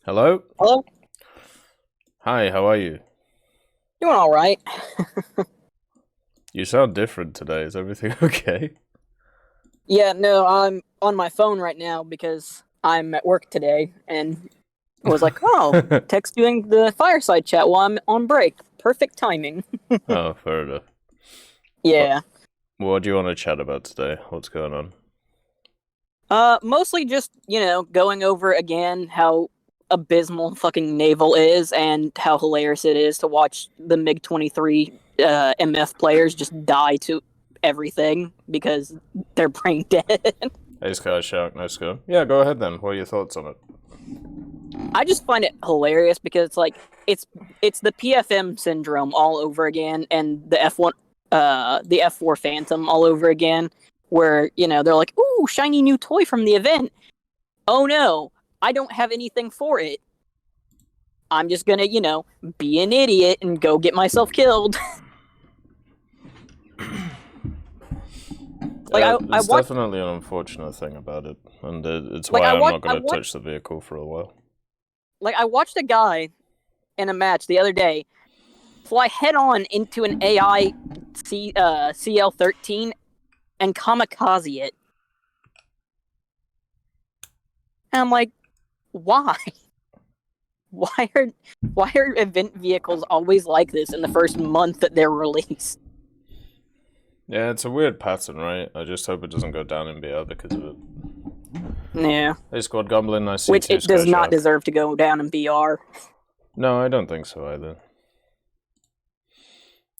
Hello? Hello? Hi, how are you? Doing all right. You sound different today. Is everything okay? Yeah, no, I'm on my phone right now because I'm at work today and I was like, oh, text doing the Fireside chat while I'm on break. Perfect timing. Oh, fair enough. What, Yeah. what do you want to chat about today? What's going on? Mostly just, going over again how abysmal fucking Naval is and how hilarious it is to watch the MiG-23 MF players just die to everything because they're brain dead. Hey, Sky Shark, nice go. Yeah, go ahead then. What are your thoughts on it? I just find it hilarious because it's like it's the PFM syndrome all over again, and the F4 Phantom all over again, where they're like, "Ooh, shiny new toy from the event." Oh no, I don't have anything for it. I'm just gonna be an idiot and go get myself killed. like I It's watched definitely an unfortunate thing about it, and it's like why I I'm watched not I going to watched touch the vehicle for a while. I watched a guy in a match the other day fly head on into an AI CL-13 and kamikaze it. And I'm like, why? Why are why are event vehicles always like this in the first month that they're released? Yeah, it's a weird pattern, right? I just hope it doesn't go down in BR because of it. Yeah, Hey, Squad Goblin, nice to see you which too, it Sky does not Shark. deserve to go down in BR. No, I don't think so either.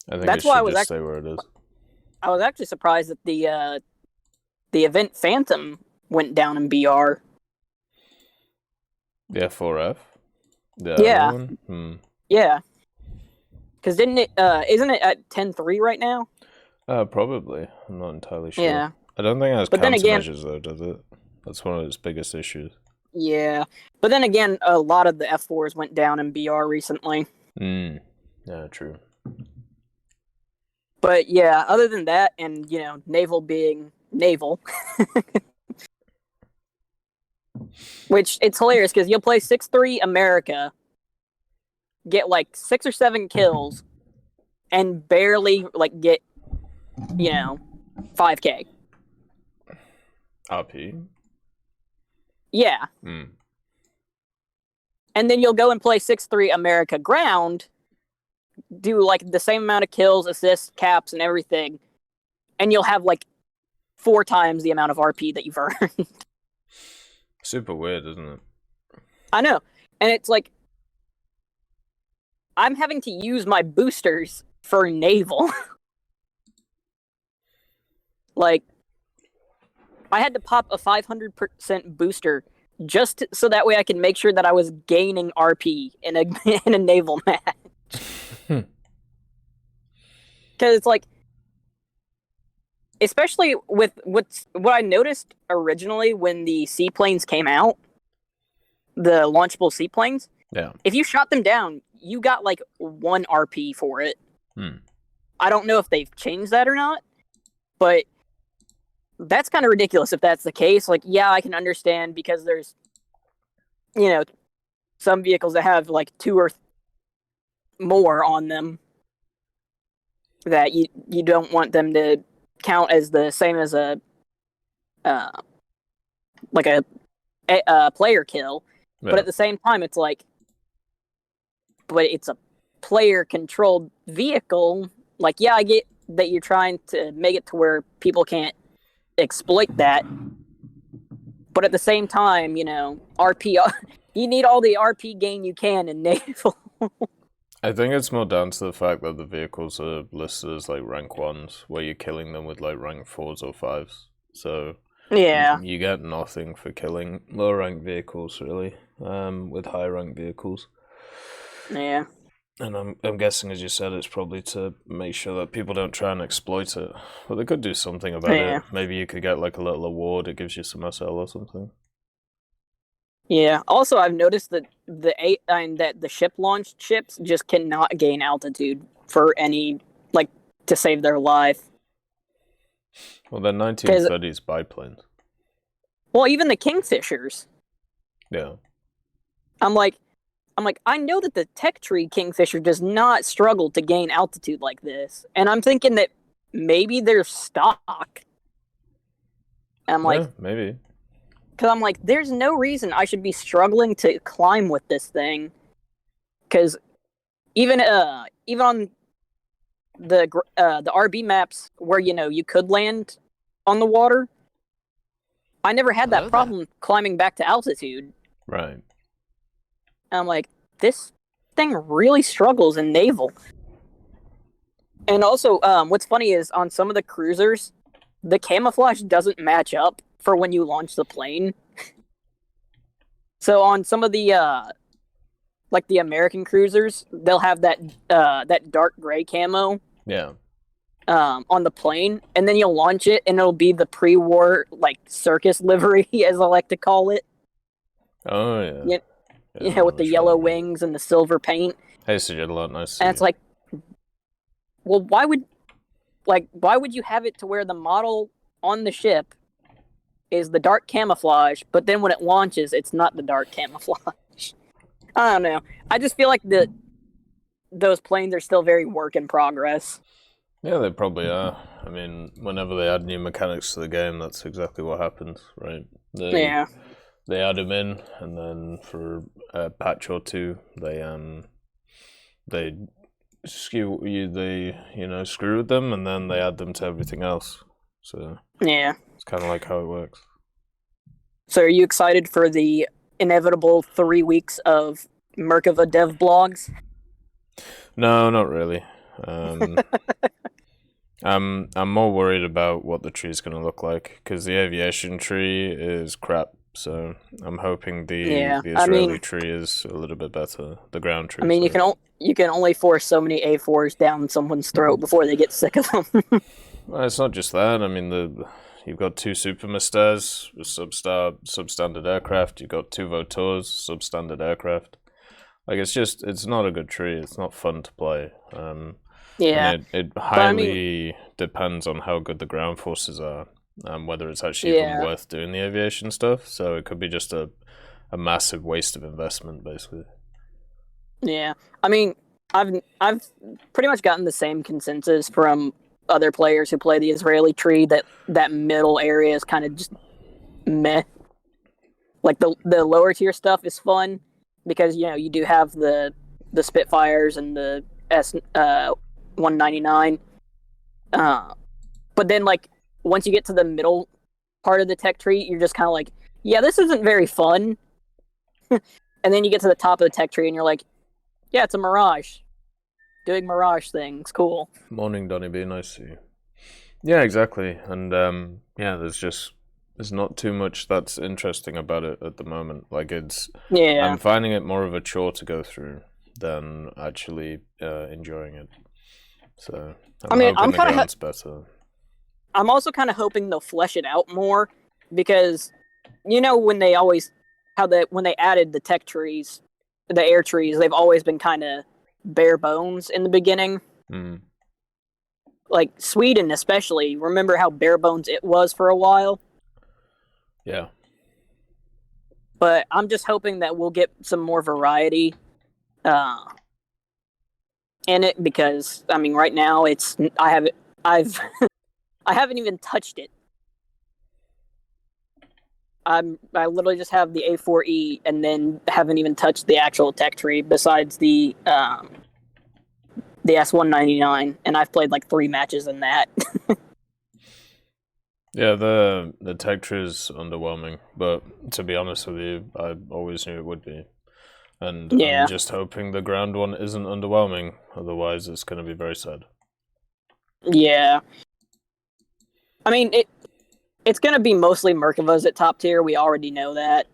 I think it That's why should just stay where it is. I was actually surprised that the event Phantom went down in BR. The F4F? The other Yeah, one? yeah. Because didn't it? Isn't it at 10-3 right now? Probably. I'm not entirely sure. Yeah, I don't think it has but then again, countermeasures though, does it? That's one of its biggest issues. yeah, but then again, a lot of the F4s went down in BR recently. Yeah, true. But yeah, other than that, and Naval being Naval, which it's hilarious because you'll play 6-3 America, get like 6 or 7 kills, and barely like get 5K. RP? Yeah, and then you'll go and play 6-3 America ground, do like the same amount of kills, assists, caps, and everything, and you'll have like 4 times the amount of RP that you've earned. Super weird, isn't it? I know, and it's like I'm having to use my boosters for Naval. Like, I had to pop a 500% booster so that way I can make sure that I was gaining RP in a in a Naval match. Because it's like, especially with what I noticed originally when the seaplanes came out, the launchable seaplanes. Yeah. If you shot them down, you got like 1 RP for it. Hmm. I don't know if they've changed that or not, but that's kind of ridiculous if that's the case. Like, yeah, I can understand because there's, some vehicles that have like 2 or more on them that you don't want them to count as the same as a uh, like a player kill. But Yeah. at the same time, it's like, but it's a player controlled vehicle. Like, yeah, I get that you're trying to make it to where people can't exploit that. But at the same time, RP, you need all the RP gain you can in Naval. I think it's more down to the fact that the vehicles are listed as like rank ones, where you're killing them with like rank fours or fives. So Yeah. you get nothing for killing low rank vehicles, really, with high rank vehicles. Yeah. And I'm guessing, as you said, it's probably to make sure that people don't try and exploit it. But they could do something about Yeah. it. Maybe you could get like a little award. It gives you some SL or something. Yeah. Also, I've noticed that the ship launched ships just cannot gain altitude for any to save their life. Well, they're 1930s biplanes. Well, even the Kingfishers, Yeah. I'm like, I know that the tech tree kingfisher does not struggle to gain altitude like this, and I'm thinking that maybe they're stock. And I'm like, Yeah, maybe. because I'm like, there's no reason I should be struggling to climb with this thing. Because even on the RB maps where you could land on the water, I never had that problem climbing back to altitude. Right. And I'm like, this thing really struggles in naval. And also, what's funny is on some of the cruisers, the camouflage doesn't match up for when you launch the plane. So on some of the like the American cruisers, they'll have that dark gray camo. Yeah. On the plane, and then you'll launch it, and it'll be the pre-war like circus livery, as I like to call it. Oh yeah. With the yellow wings and the silver paint. Hey, so you had a lot nice. And it's like, well, why would you have it to where the model on the ship is the dark camouflage, but then when it launches, it's not the dark camouflage? I don't know. I just feel like those planes are still very work in progress. Yeah, they probably are. I mean, whenever they add new mechanics to the game, that's exactly what happens, right? They add them in, and then for a patch or two, they screw with them, and then they add them to everything else. So yeah, it's kind of like how it works. So, are you excited for the inevitable 3 weeks of Merkava dev blogs? No, not really. I'm more worried about what the tree is going to look like, because the aviation tree is crap. So I'm hoping the Israeli tree is a little bit better. The ground tree. I mean, you can only force so many A4s down someone's throat before they get sick of them. Well, it's not just that. I mean, you've got 2 Supermasters, substandard aircraft. You've got 2 Votors, substandard aircraft. Like, it's not a good tree. It's not fun to play. Yeah, it highly depends on how good the ground forces are, whether it's actually even worth doing the aviation stuff. So it could be just a massive waste of investment, basically. Yeah, I mean, I've pretty much gotten the same consensus from other players who play the Israeli tree that middle area is kind of just meh. Like the lower tier stuff is fun because you do have the Spitfires and the S-199, but then like once you get to the middle part of the tech tree, you're just kind of like, yeah, this isn't very fun. And then you get to the top of the tech tree and you're like, yeah, it's a Mirage. Doing Mirage things, cool. Morning, Donny B, nice to see you. Yeah, exactly. And there's not too much that's interesting about it at the moment. Like I'm finding it more of a chore to go through than actually enjoying it. So I'm hoping the ground's better. I'm also kind of hoping they'll flesh it out more, because when they added the tech trees, the air trees, they've always been kind of bare bones in the beginning. Mm. Like Sweden especially, remember how bare bones it was for a while? Yeah. But I'm just hoping that we'll get some more variety in it, because I mean right now I haven't even touched it. I literally just have the A4E and then haven't even touched the actual tech tree besides the S-199, and I've played like 3 matches in that. Yeah, the tech tree is underwhelming, but to be honest with you, I always knew it would be. And I'm just hoping the ground one isn't underwhelming, otherwise it's going to be very sad. Yeah. I mean, it's going to be mostly Merkavas at top tier, we already know that.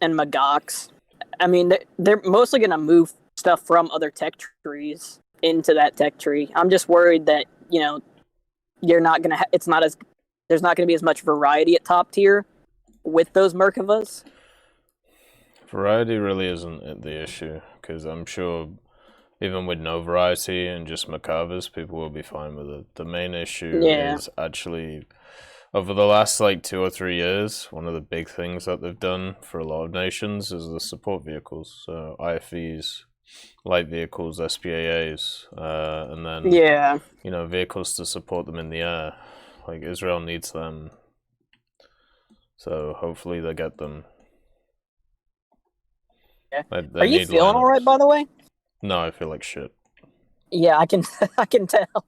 And Magoks. I mean, they're mostly going to move stuff from other tech trees into that tech tree. I'm just worried that, you're not going to there's not going to be as much variety at top tier with those Merkavas. Variety really isn't the issue, because I'm sure even with no variety and just Merkavas, people will be fine with it. The main issue is actually over the last like 2 or 3 years, one of the big things that they've done for a lot of nations is the support vehicles. So IFVs, light vehicles, SPAAs, and then vehicles to support them in the air. Like Israel needs them, so hopefully they get them. Yeah. Are you feeling all right, by the way? No, I feel like shit. Yeah, I can tell.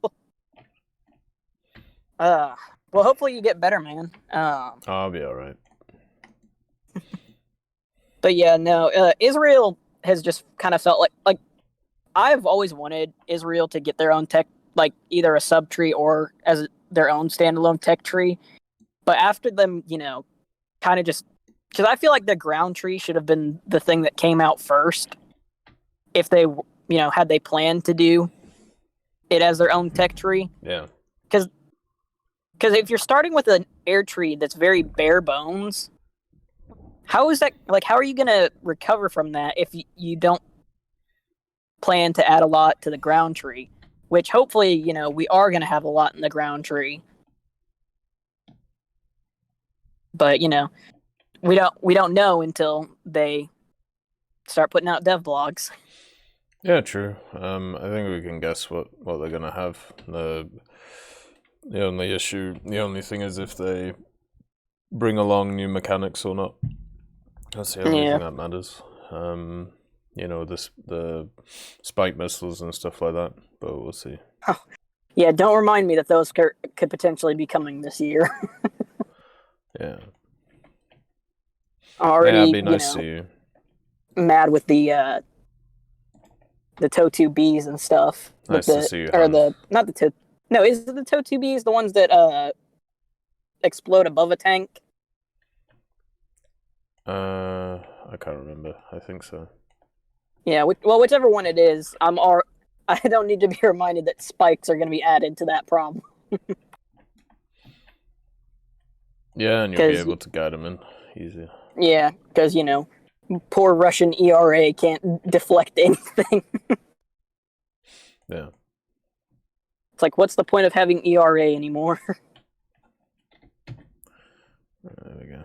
Well, hopefully you get better, man. I'll be all right. But yeah, no, Israel has just kind of felt like I've always wanted Israel to get their own tech, like either a subtree or as their own standalone tech tree. But after them, kind of just because I feel like the ground tree should have been the thing that came out first, if they, had they planned to do it as their own tech tree. Yeah. Because if you're starting with an air tree that's very bare bones, how is that, how are you going to recover from that if you don't plan to add a lot to the ground tree? Which hopefully, we are going to have a lot in the ground tree. But, we don't know until they start putting out dev blogs. Yeah, true. I think we can guess what they're going to have. The only thing is if they bring along new mechanics or not. That's the only thing that matters. The spike missiles and stuff like that, but we'll see. Oh, yeah, don't remind me that those could potentially be coming this year. Yeah. Already, it'd be nice to see you. Mad with the TOW2Bs and stuff. Nice to see you. Is it the TOW2Bs the ones that explode above a tank? I can't remember. I think so. Yeah, well, whichever one it is, I don't need to be reminded that spikes are going to be added to that problem. Yeah, and you'll be able to guide them in easier. Yeah, because, poor Russian ERA can't deflect anything. Yeah. It's like, what's the point of having ERA anymore? There we go.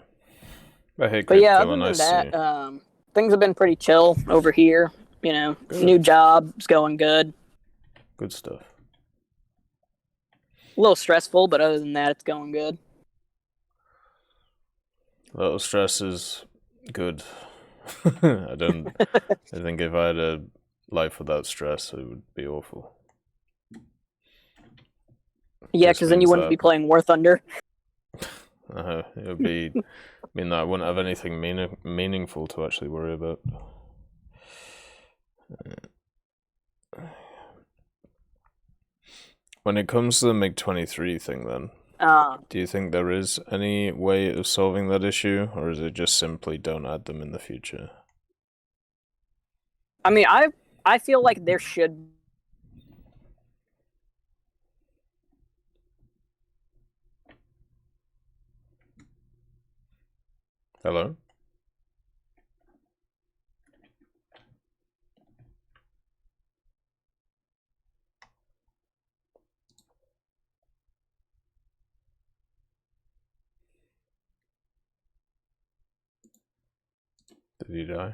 I hate but yeah, other than that, things have been pretty chill over here. Good. New job's going good. Good stuff. A little stressful, but other than that, it's going good. A little stress is good. I think if I had a life without stress, it would be awful. Yeah, because then you wouldn't be playing War Thunder. It would be. I wouldn't have anything meaningful to actually worry about. When it comes to the MiG-23 thing, then, do you think there is any way of solving that issue, or is it just simply don't add them in the future? I mean, I feel like there should. Hello? Did he die?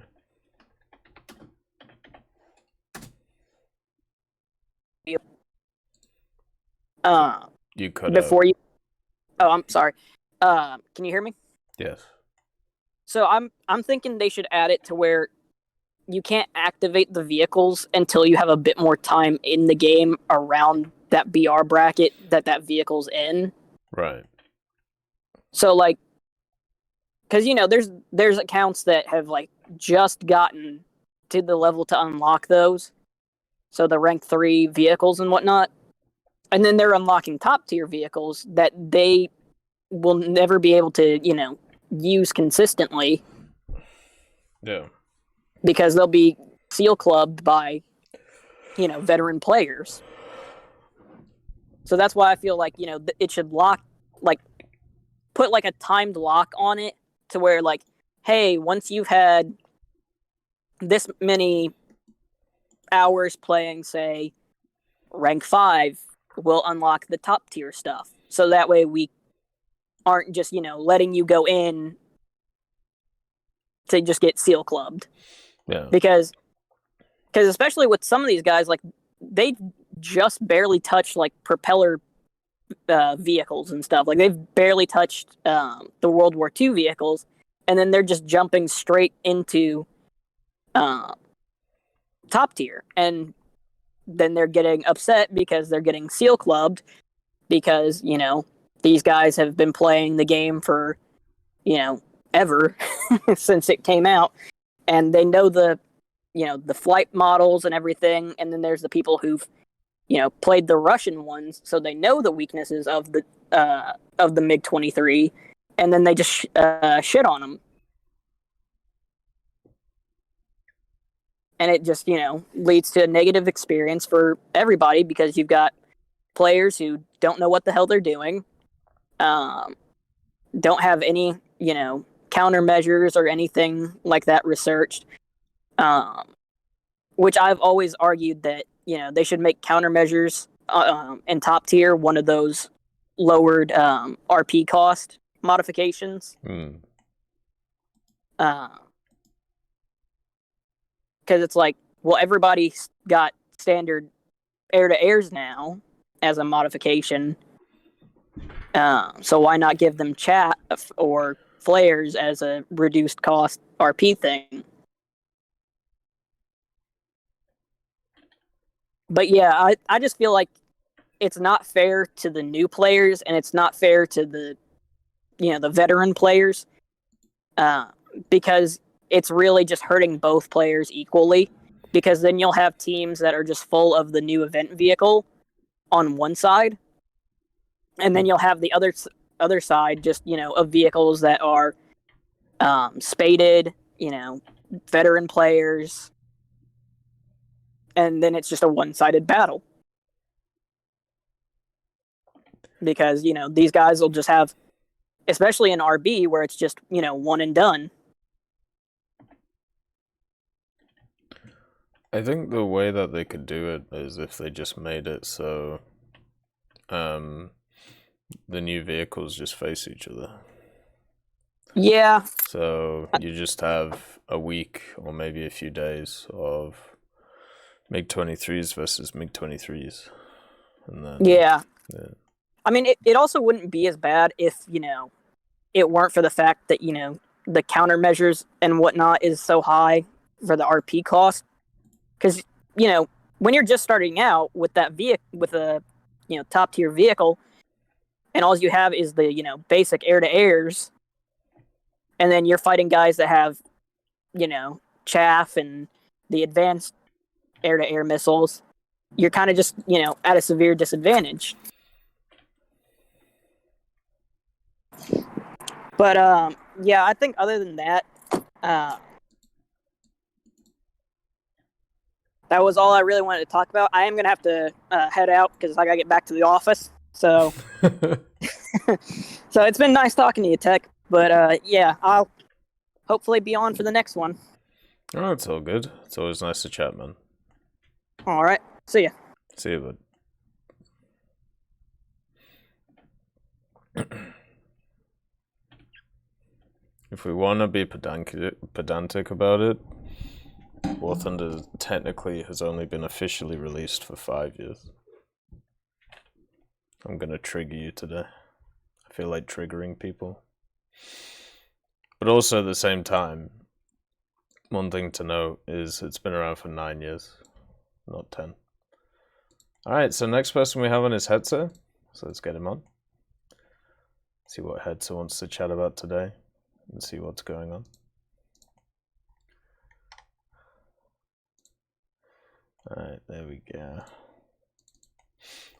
You cut before out. you. Oh, I'm sorry. Can you hear me? Yes. So I'm thinking they should add it to where you can't activate the vehicles until you have a bit more time in the game around that BR bracket that vehicle's in. Right. So because there's accounts that have just gotten to the level to unlock those, so the rank 3 vehicles and whatnot, and then they're unlocking top tier vehicles that they will never be able to use consistently. Yeah. Because they'll be seal clubbed by veteran players. So that's why I feel like it should put a timed lock on it to where hey, once you've had this many hours playing, say, rank 5, we'll unlock the top tier stuff. So that way we aren't just, letting you go in to just get seal clubbed. Yeah. Because especially with some of these guys, like, they just barely touched, like, propeller vehicles and stuff. Like, they've barely touched the World War II vehicles, and then they're just jumping straight into top tier. And then they're getting upset because they're getting seal clubbed because, these guys have been playing the game for, ever since it came out. And they know the flight models and everything. And then there's the people who've, played the Russian ones, so they know the weaknesses of the MiG-23, and then they just shit on them. And it just, leads to a negative experience for everybody because you've got players who don't know what the hell they're doing, don't have any, countermeasures or anything like that researched, which I've always argued that, they should make countermeasures in top tier one of those lowered RP cost modifications. Because it's like, well, everybody's got standard air-to-airs now as a modification. So why not give them chat or flares as a reduced cost RP thing? But yeah, I just feel like it's not fair to the new players, and it's not fair to the veteran players, because it's really just hurting both players equally. Because then you'll have teams that are just full of the new event vehicle on one side, and then you'll have the other side just of vehicles that are spaded, veteran players, and then it's just a one-sided battle. Because these guys will just have, especially in RB where it's just one and done. I think the way that they could do it is if they just made it so the new vehicles just face each other. Yeah. So you just have a week or maybe a few days of MiG-23s versus MiG-23s. And then, yeah. I mean, it also wouldn't be as bad if, it weren't for the fact that, the countermeasures and whatnot is so high for the RP cost. Because, when you're just starting out with that vehicle, with a, top tier vehicle, and all you have is the, basic air-to-airs, and then you're fighting guys that have, chaff and the advanced air-to-air missiles, you're kind of just, at a severe disadvantage. But, yeah, I think other than that, that was all I really wanted to talk about. I am going to have to head out because I got to get back to the office. So, so it's been nice talking to you, Tech. But, yeah, I'll hopefully be on for the next one. Oh, it's all good. It's always nice to chat, man. All right. See ya. See you, bud. If we want to be pedantic about it, War Thunder technically has only been officially released for 5 years. I'm gonna trigger you today. I feel like triggering people. But also at the same time, one thing to note is it's been around for 9 years, not 10. Alright, so next person we have on is Hetzer. So let's get him on. See what Hetzer wants to chat about today and see what's going on. Alright, there we go.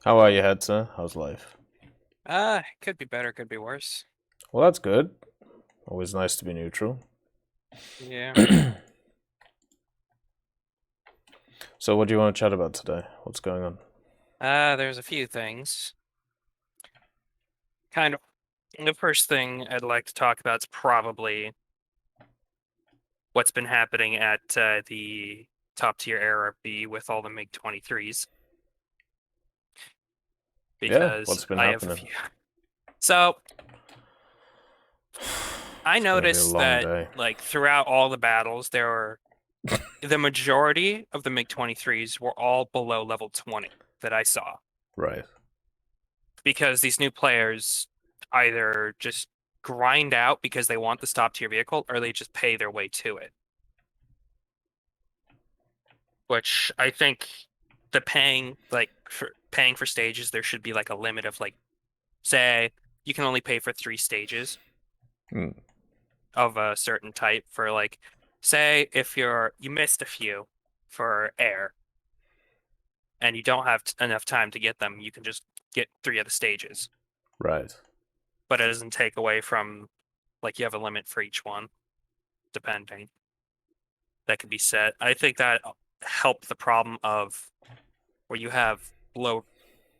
How are you, Hetzer? How's life? Could be better, could be worse. Well, that's good. Always nice to be neutral. Yeah. So what do you want to chat about today? What's going on? There's a few things. Kind of, the first thing I'd like to talk about is probably what's been happening at the top tier RB with all the MiG-23s. Because yeah, what's been happening? So, I noticed that day. like throughout all the battles, there were the majority of the MiG-23s were all below level 20 that I saw. Right. Because these new players either just grind out because they want this top tier vehicle, or they just pay their way to it. Which I think the paying for stages, there should be like a limit of like, say you can only pay for 3 stages of a certain type for like, say if you missed a few for air and you don't have enough time to get them, you can just get 3 of the stages. Right. But it doesn't take away from, like, you have a limit for each one, depending. That could be set. I think that helped the problem of where you have low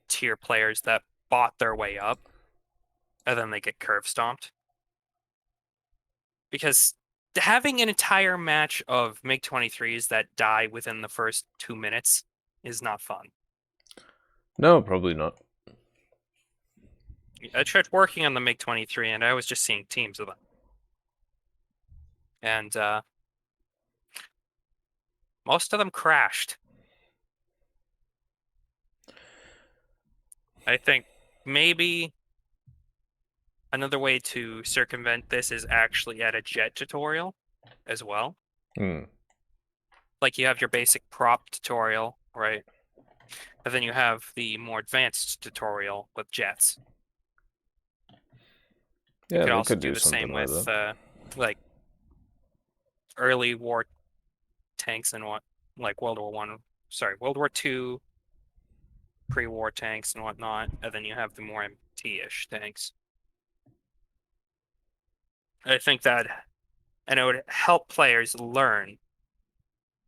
tier players that bought their way up and then they get curve stomped. Because having an entire match of MiG-23s that die within the first 2 minutes is not fun. No, probably not. I tried working on the MiG-23 and I was just seeing teams of them. And most of them crashed. I think maybe another way to circumvent this is actually add a jet tutorial as well. Like you have your basic prop tutorial, right? And then you have the more advanced tutorial with jets. Yeah, you could they also could do the same like with like early war tanks and like World War II pre-war tanks and whatnot, and then you have the more MT-ish tanks. I think that, and it would help players learn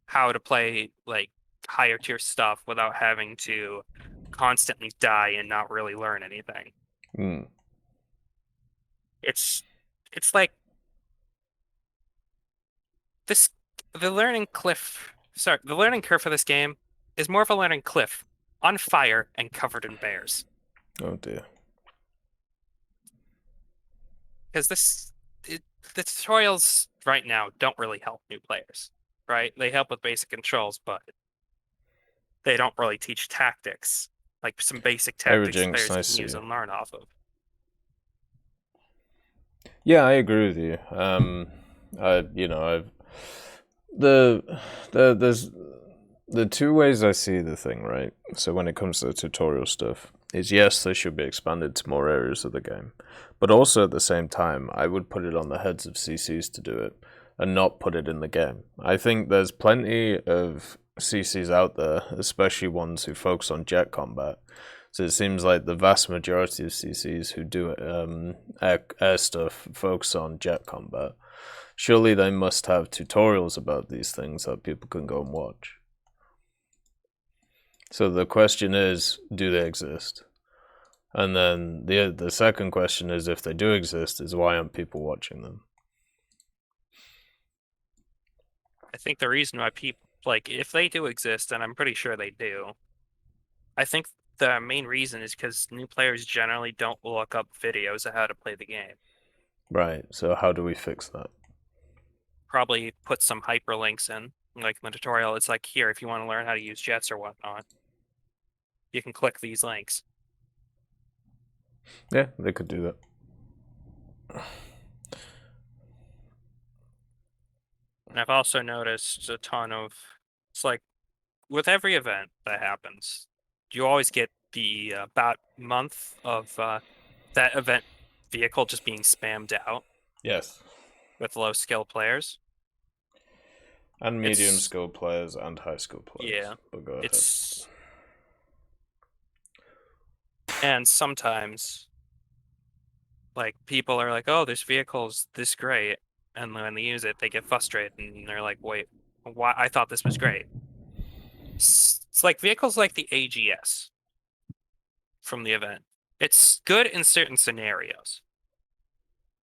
how to play like higher tier stuff without having to constantly die and not really learn anything. It's like this the learning curve for this game is more of a learning cliff on fire and covered in bears. Oh dear. Because the tutorials right now don't really help new players, right? They help with basic controls, but they don't really teach tactics, like some basic tactics players can use and learn off of. Yeah, I agree with you. There's the 2 ways I see the thing, right? So when it comes to the tutorial stuff, is yes, they should be expanded to more areas of the game, but also at the same time, I would put it on the heads of CCs to do it and not put it in the game. I think there's plenty of CCs out there, especially ones who focus on jet combat. So it seems like the vast majority of CCs who do air stuff focus on jet combat. Surely they must have tutorials about these things that people can go and watch. So the question is, do they exist? And then the second question is, if they do exist, is why aren't people watching them? I think the reason why people, like, if they do exist, and I'm pretty sure they do, I think the main reason is because new players generally don't look up videos of how to play the game. Right, so how do we fix that? Probably put some hyperlinks in, like in the tutorial. It's like, here, if you want to learn how to use jets or whatnot, you can click these links. Yeah, they could do that. And I've also noticed a ton of, it's like, with every event that happens, you always get the about month of that event vehicle just being spammed out. Yes. With low skill players. And medium skill players and high skill players. Yeah. But go ahead. And sometimes, like, people are like, oh, this vehicle's this great. And when they use it, they get frustrated and they're like, wait, why? I thought this was great. It's like vehicles like the AGS from the event. It's good in certain scenarios.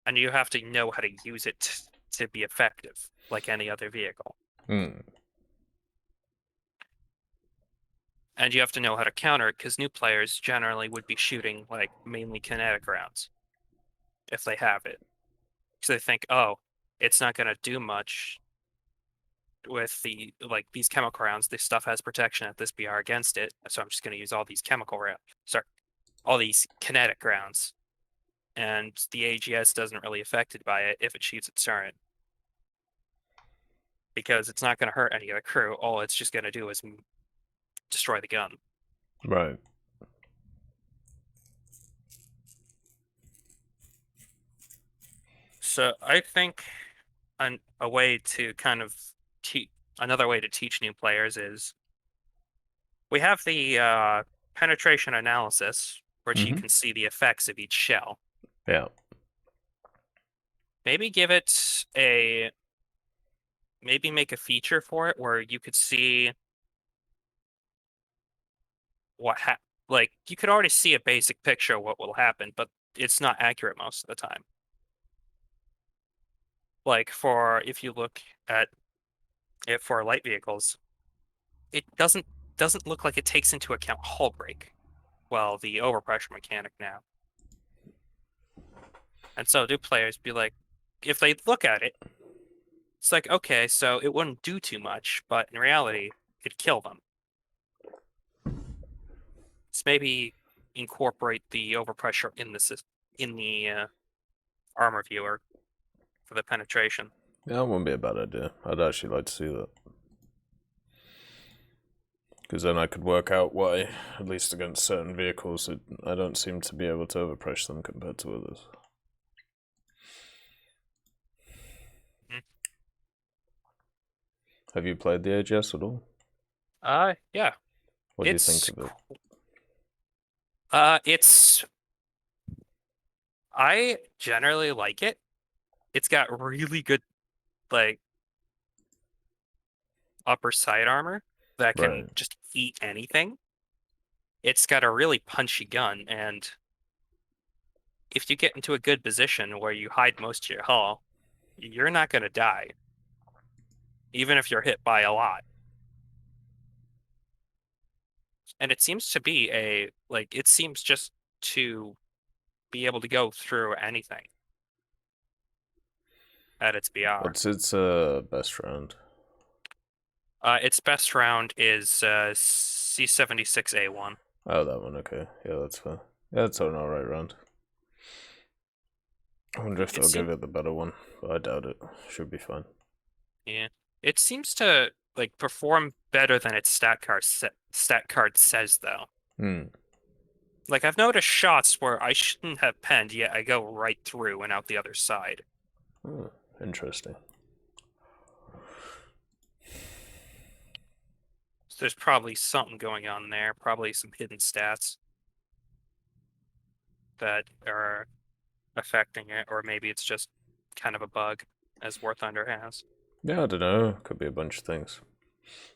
And you have to know how to use it to be effective, like any other vehicle. And you have to know how to counter it, because new players generally would be shooting like mainly kinetic rounds if they have it. they think, oh, it's not going to do much with these chemical rounds. This stuff has protection at this BR against it, so I'm just going to use all these all these kinetic rounds, and the AGS doesn't really affected by it if it shoots its turret, because it's not going to hurt any of the crew. All it's just going to do is destroy the gun. Right. So I think a way to kind of another way to teach new players is we have the penetration analysis, which you can see the effects of each shell. Yeah. Maybe maybe make a feature for it where you could see like you could already see a basic picture of what will happen, but it's not accurate most of the time. Like if you look at it for light vehicles, it doesn't look like it takes into account hull break. Well, the overpressure mechanic now. And so do players be like, if they look at it, it's like, okay, so it wouldn't do too much, but in reality, it'd kill them. So maybe incorporate the overpressure in the armor viewer for the penetration. Yeah, that wouldn't be a bad idea. I'd actually like to see that. Because then I could work out why, at least against certain vehicles, I don't seem to be able to overpressure them compared to others. Have you played the AGS at all? Yeah. What do you think of it? I generally like it. It's got really good, like, upper side armor that can just eat anything. It's got a really punchy gun, and if you get into a good position where you hide most of your hull, you're not going to die, even if you're hit by a lot. And it seems to be it seems just to be able to go through anything at its BR. What's its best round? Its best round is C76A1. Oh, that one, okay. Yeah, that's fair. Yeah, it's an alright round. I wonder if they'll give it the better one, but I doubt it. Should be fine. Yeah. It seems to perform better than its stat card says, though. Like, I've noticed shots where I shouldn't have penned, yet I go right through and out the other side. Interesting. So there's probably something going on there, probably some hidden stats that are affecting it, or maybe it's just kind of a bug, as War Thunder has. Yeah, I don't know. Could be a bunch of things.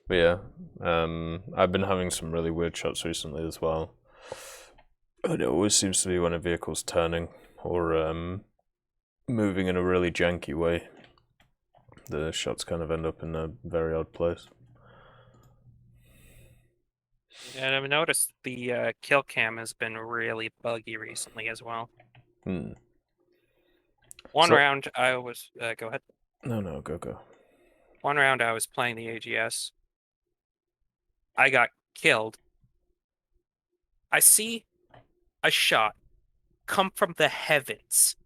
But yeah, I've been having some really weird shots recently as well. And it always seems to be when a vehicle's turning or moving in a really janky way. The shots kind of end up in a very odd place. And I've noticed the kill cam has been really buggy recently as well. One round I was... go ahead. No, go. One round I was playing the AGS. I got killed. I see a shot come from the heavens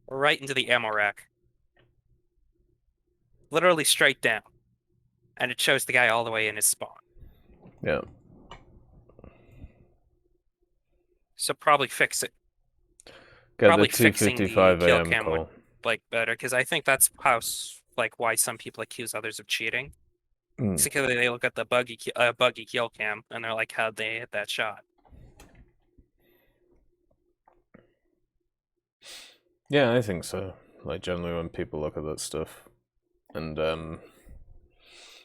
right into the ammo rack. Literally straight down. And it shows the guy all the way in his spawn. Yeah. So probably fix it. Get probably the 2:55 AM call. Would, better, because I think that's how why some people accuse others of cheating. It's because they look at the buggy kill cam and they're like, how'd they hit that shot? Yeah, I think so. Like, generally when people look at that stuff, and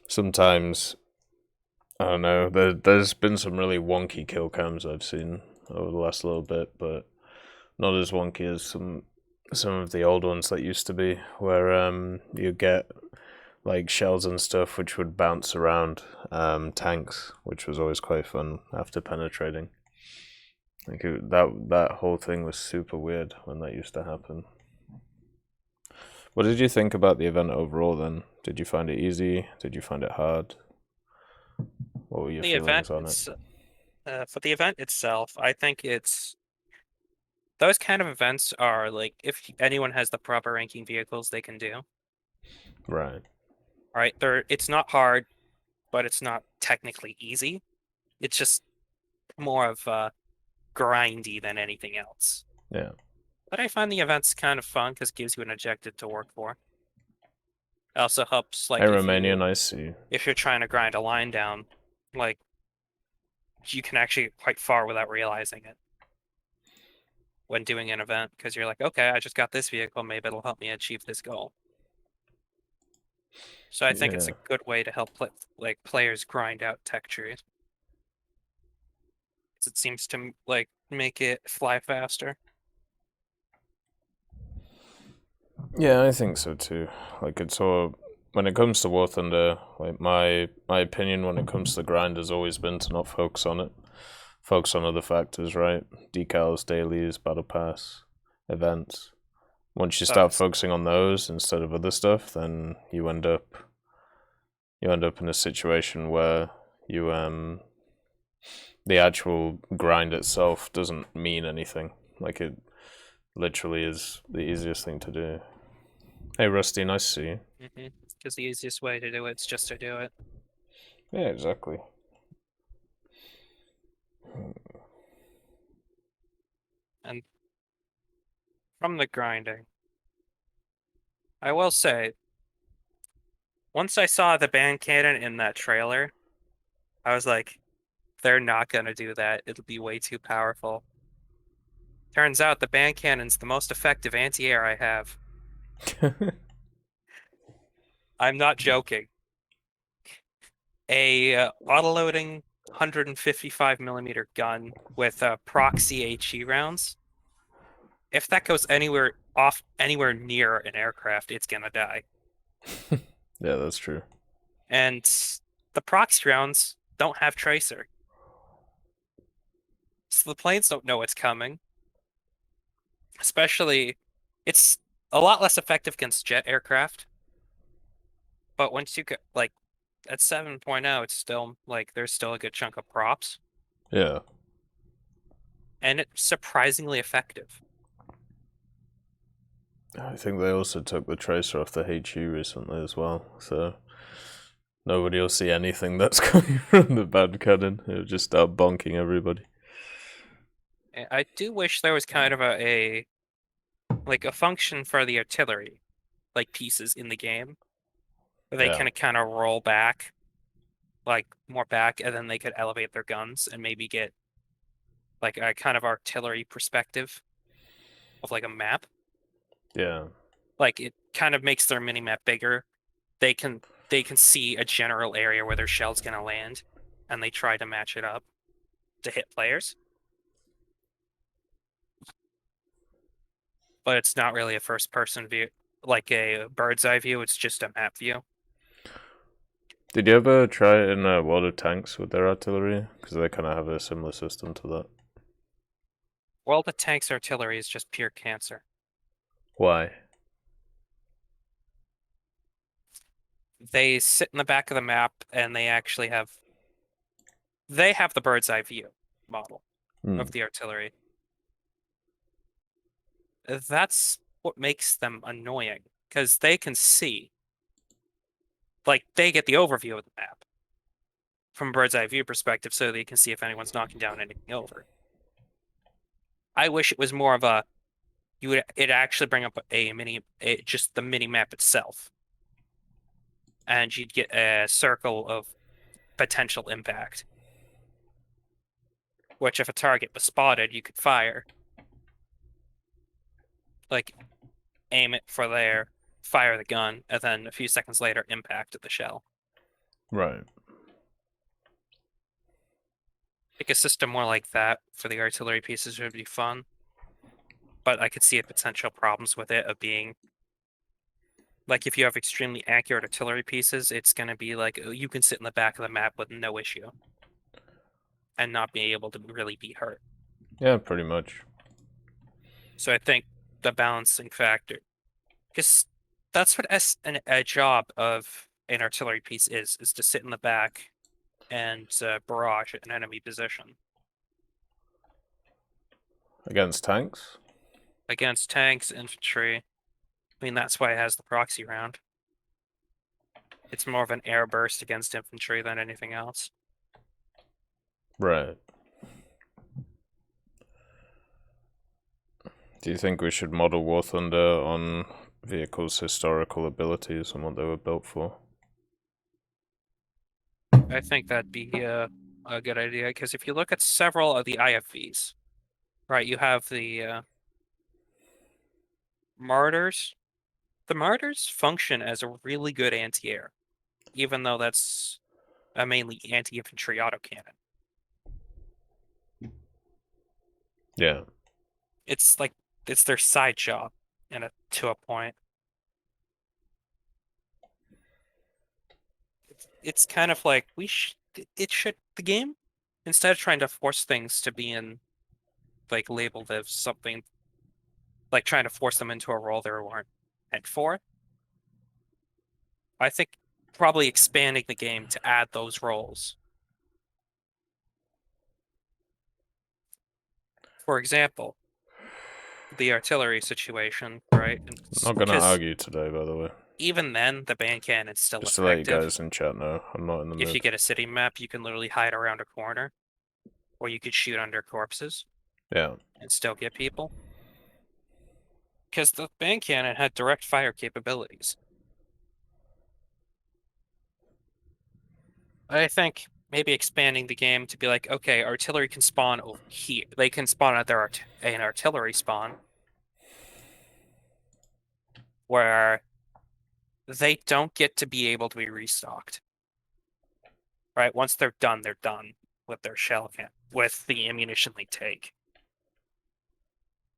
sometimes, I don't know, there's been some really wonky kill cams I've seen over the last little bit, but not as wonky as some of the old ones that used to be, where you get like shells and stuff which would bounce around tanks, which was always quite fun after penetrating. Like that whole thing was super weird when that used to happen. What did you think about the event overall then? Did you find it easy? Did you find it hard? What were your feelings on it? For the event itself, I think those kind of events are like, if anyone has the proper ranking vehicles, they can do. Right. Right? It's not hard, but it's not technically easy. It's just more of grindy than anything else. Yeah. But I find the events kind of fun because it gives you an objective to work for. It also helps, like, Hey, Romanian, I see. If you're trying to grind a line down, like, you can actually get quite far without realizing it when doing an event, because you're like, okay, I just got this vehicle, maybe it'll help me achieve this goal. So I think it's a good way to help players grind out tech trees. Because it seems to like make it fly faster. Yeah, I think so too. Like, it's all, when it comes to War Thunder, like my opinion when it comes to the grind has always been to not focus on it. Focus on other factors, right? Decals, dailies, battle pass, events. Once you start focusing on those instead of other stuff, then you end up in a situation where you the actual grind itself doesn't mean anything. Like, it literally is the easiest thing to do. Hey, Rusty, nice to see you. Because the easiest way to do it's just to do it. Yeah, exactly. And from the grinding, I will say, once I saw the band cannon in that trailer, I was like, they're not going to do that. It'll be way too powerful. Turns out the band cannon's the most effective anti-air I have. I'm not joking. A auto-loading 155mm gun with proxy HE rounds. If that goes anywhere near an aircraft, it's gonna die. Yeah, that's true. And the proxy rounds don't have tracer. So the planes don't know it's coming. Especially, it's a lot less effective against jet aircraft. But once you get, like, at 7.0, it's still, like, there's still a good chunk of props. Yeah. And it's surprisingly effective. I think they also took the tracer off the HU recently as well, so nobody will see anything that's coming from the bad cannon. It'll just start bonking everybody. I do wish there was kind of a function for the artillery, like, pieces in the game. Where they can kind of roll back, like, more back, and then they could elevate their guns and maybe get, like, a kind of artillery perspective of, like, a map. Yeah. Like, it kind of makes their mini-map bigger. They can see a general area where their shell's gonna land, and they try to match it up to hit players. But it's not really a first-person view, like a bird's eye view. It's just a map view. Did you ever try it in World of Tanks with their artillery? Because they kind of have a similar system to that. World of Tanks artillery is just pure cancer. Why? They sit in the back of the map, and they actually have the bird's eye view model of the artillery. That's what makes them annoying, because they can see. Like, they get the overview of the map from a bird's eye view perspective, so they can see if anyone's knocking down anything over. I wish it was more of a it actually bring up just the mini map itself, and you'd get a circle of potential impact, which if a target was spotted, you could fire, like, aim it for there, fire the gun, and then a few seconds later impact at the shell. Right. Like, a system more like that for the artillery pieces would be fun. But I could see potential problems with it of being, like, if you have extremely accurate artillery pieces, it's going to be like, you can sit in the back of the map with no issue and not be able to really be hurt. Yeah, pretty much. So I think the balancing factor, because That's what a job of an artillery piece is to sit in the back and barrage an enemy position. Against tanks? Against tanks, infantry. I mean, that's why it has the proxy round. It's more of an air burst against infantry than anything else. Right. Do you think we should model War Thunder on vehicles' historical abilities and what they were built for? I think that'd be a good idea, because if you look at several of the IFVs, right, you have the Martyrs. The Martyrs function as a really good anti-air, even though that's a mainly anti-infantry autocannon. Yeah. It's like it's their side job, to a point. It's kind of like the game, instead of trying to force things to be in, like, labeled as something, like trying to force them into a role they weren't meant for. I think probably expanding the game to add those roles. For example, the artillery situation, right? I'm not going to argue today, by the way. Even then, the band cannon's still Just effective. to let you guys in chat know, I'm not in the mood. If you get a city map, you can literally hide around a corner, or you could shoot under corpses. Yeah. And still get people. Because the band cannon had direct fire capabilities. I think maybe expanding the game to be like, okay, artillery can spawn over here. They can spawn at an artillery spawn, where they don't get to be able to be restocked. Right? Once they're done with their shell can, with the ammunition they take.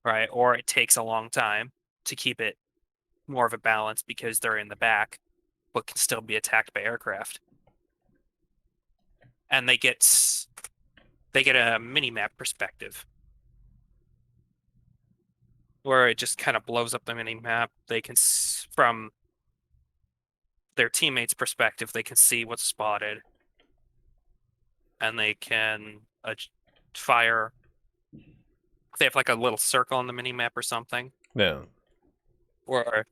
Right? Or it takes a long time to keep it more of a balance because they're in the back, but can still be attacked by aircraft. And they get a mini-map perspective, where it just kind of blows up the mini-map. They can, from their teammates' perspective, they can see what's spotted, and they can fire. They have like a little circle on the mini-map or something. Yeah. Or,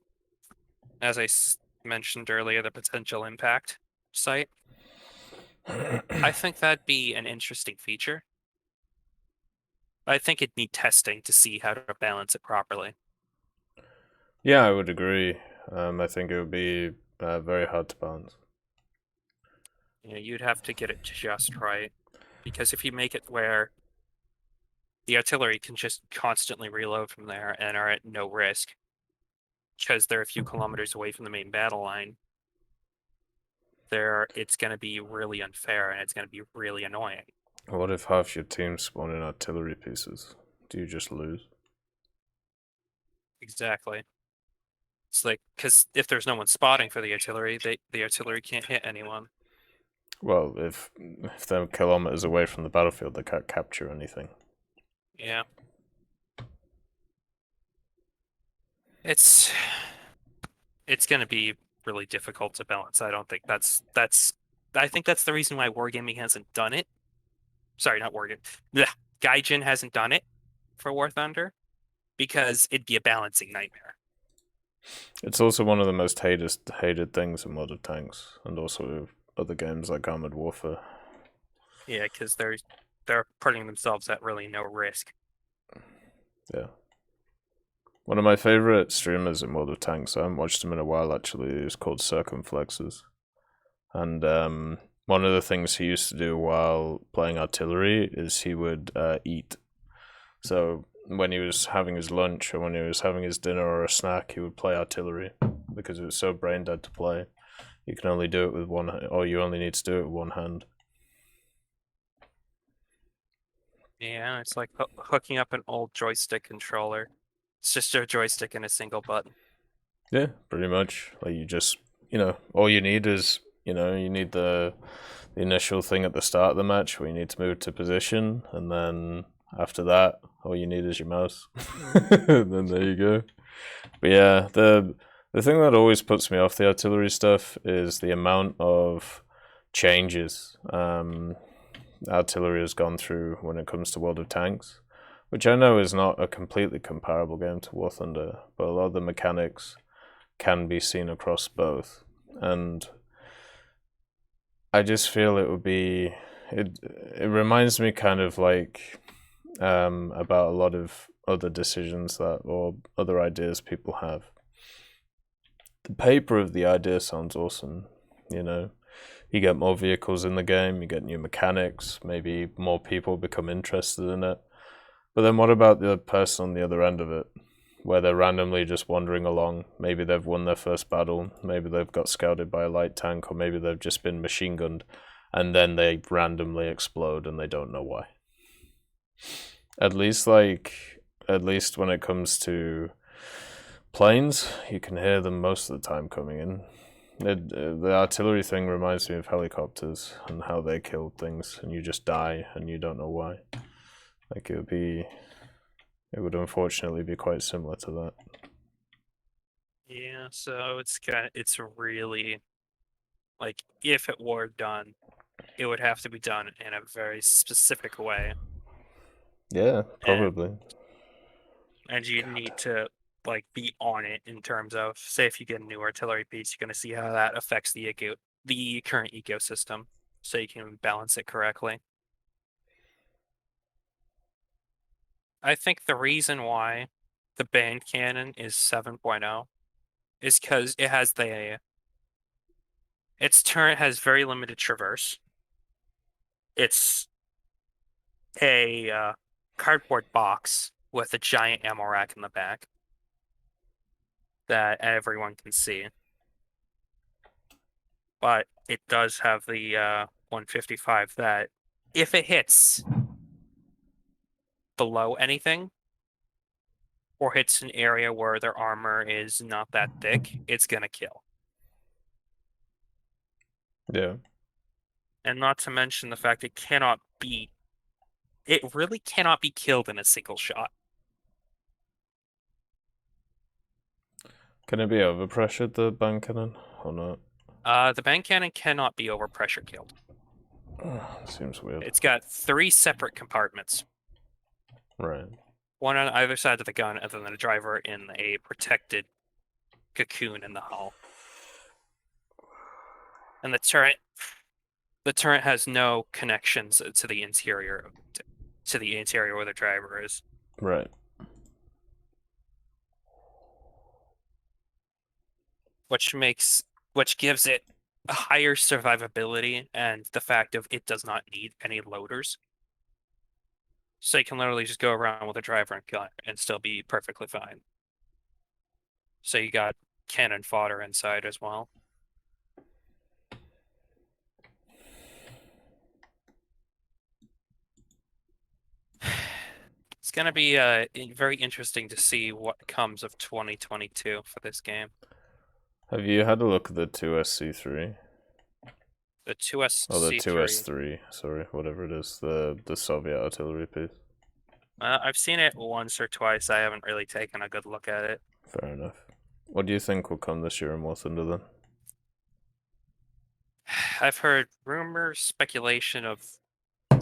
as I mentioned earlier, the potential impact site. I think that'd be an interesting feature. I think it'd need testing to see how to balance it properly. Yeah, I would agree. I think it would be very hard to balance. Yeah, you'd have to get it just right. Because if you make it where the artillery can just constantly reload from there and are at no risk, because they're a few kilometers away from the main battle line, it's going to be really unfair and it's going to be really annoying. What if half your team spawn in artillery pieces? Do you just lose? Exactly. It's like, because if there's no one spotting for the artillery, the artillery can't hit anyone. Well, if they're kilometers away from the battlefield, they can't capture anything. Yeah. It's going to be really difficult to balance. I don't think I think that's the reason why Wargaming hasn't done it. Sorry, not Wargaming. Gaijin hasn't done it for War Thunder, because it'd be a balancing nightmare. It's also one of the most hated things in World of Tanks, and also other games like Armored Warfare. Yeah, because they're putting themselves at really no risk. Yeah. One of my favorite streamers in World of Tanks, I haven't watched him in a while actually, is called Circumflexes. And one of the things he used to do while playing artillery is he would eat. So when he was having his lunch or when he was having his dinner or a snack, he would play artillery because it was so brain dead to play. You can only do it with one, or you only need to do it with one hand. Yeah, it's like hooking up an old joystick controller. It's just a joystick and a single button. Yeah, pretty much. Like you just, all you need is, you need the initial thing at the start of the match where you need to move to position, and then after that, all you need is your mouse. Then there you go. But yeah, the The thing that always puts me off the artillery stuff is the amount of changes artillery has gone through when it comes to World of Tanks, which I know is not a completely comparable game to War Thunder, but a lot of the mechanics can be seen across both. And I just feel it would be... It reminds me kind of like about a lot of other decisions that, or other ideas people have. The paper of the idea sounds awesome, you know. You get more vehicles in the game, you get new mechanics, maybe more people become interested in it. But then what about the person on the other end of it, where they're randomly just wandering along? Maybe they've won their first battle, maybe they've got scouted by a light tank, or maybe they've just been machine gunned, and then they randomly explode and they don't know why. At least when it comes to planes, you can hear them most of the time coming in. The artillery thing reminds me of helicopters and how they killed things, and you just die and you don't know why. Like it would unfortunately be quite similar to that. Yeah, so it's really, like, if it were done, it would have to be done in a very specific way. Yeah, probably. And you need to like be on it in terms of, say, if you get a new artillery piece, you're going to see how that affects the current ecosystem, so you can balance it correctly. I think the reason why the band cannon is 7.0 is because its turret has very limited traverse. It's a cardboard box with a giant ammo rack in the back that everyone can see. But it does have the 155 that if it hits below anything or hits an area where their armor is not that thick, it's gonna kill. Yeah. And not to mention the fact it really cannot be killed in a single shot. Can it be overpressured, the band cannon, or not? The band cannon cannot be overpressure killed. Seems weird. It's got 3 separate compartments. Right. One on either side of the gun, and then the driver in a protected cocoon in the hull. And the turret has no connections to the interior where the driver is. Right. Which gives it a higher survivability, and the fact of it does not need any loaders. So you can literally just go around with a driver and kill it and still be perfectly fine. So you got cannon fodder inside as well. It's going to be very interesting to see what comes of 2022 for this game. Have you had a look at the 2SC3? The 2SC3? Oh, the 2S3, sorry, whatever it is, the Soviet artillery piece. I've seen it once or twice. I haven't really taken a good look at it. Fair enough. What do you think will come this year in War Thunder then? I've heard rumors, speculation of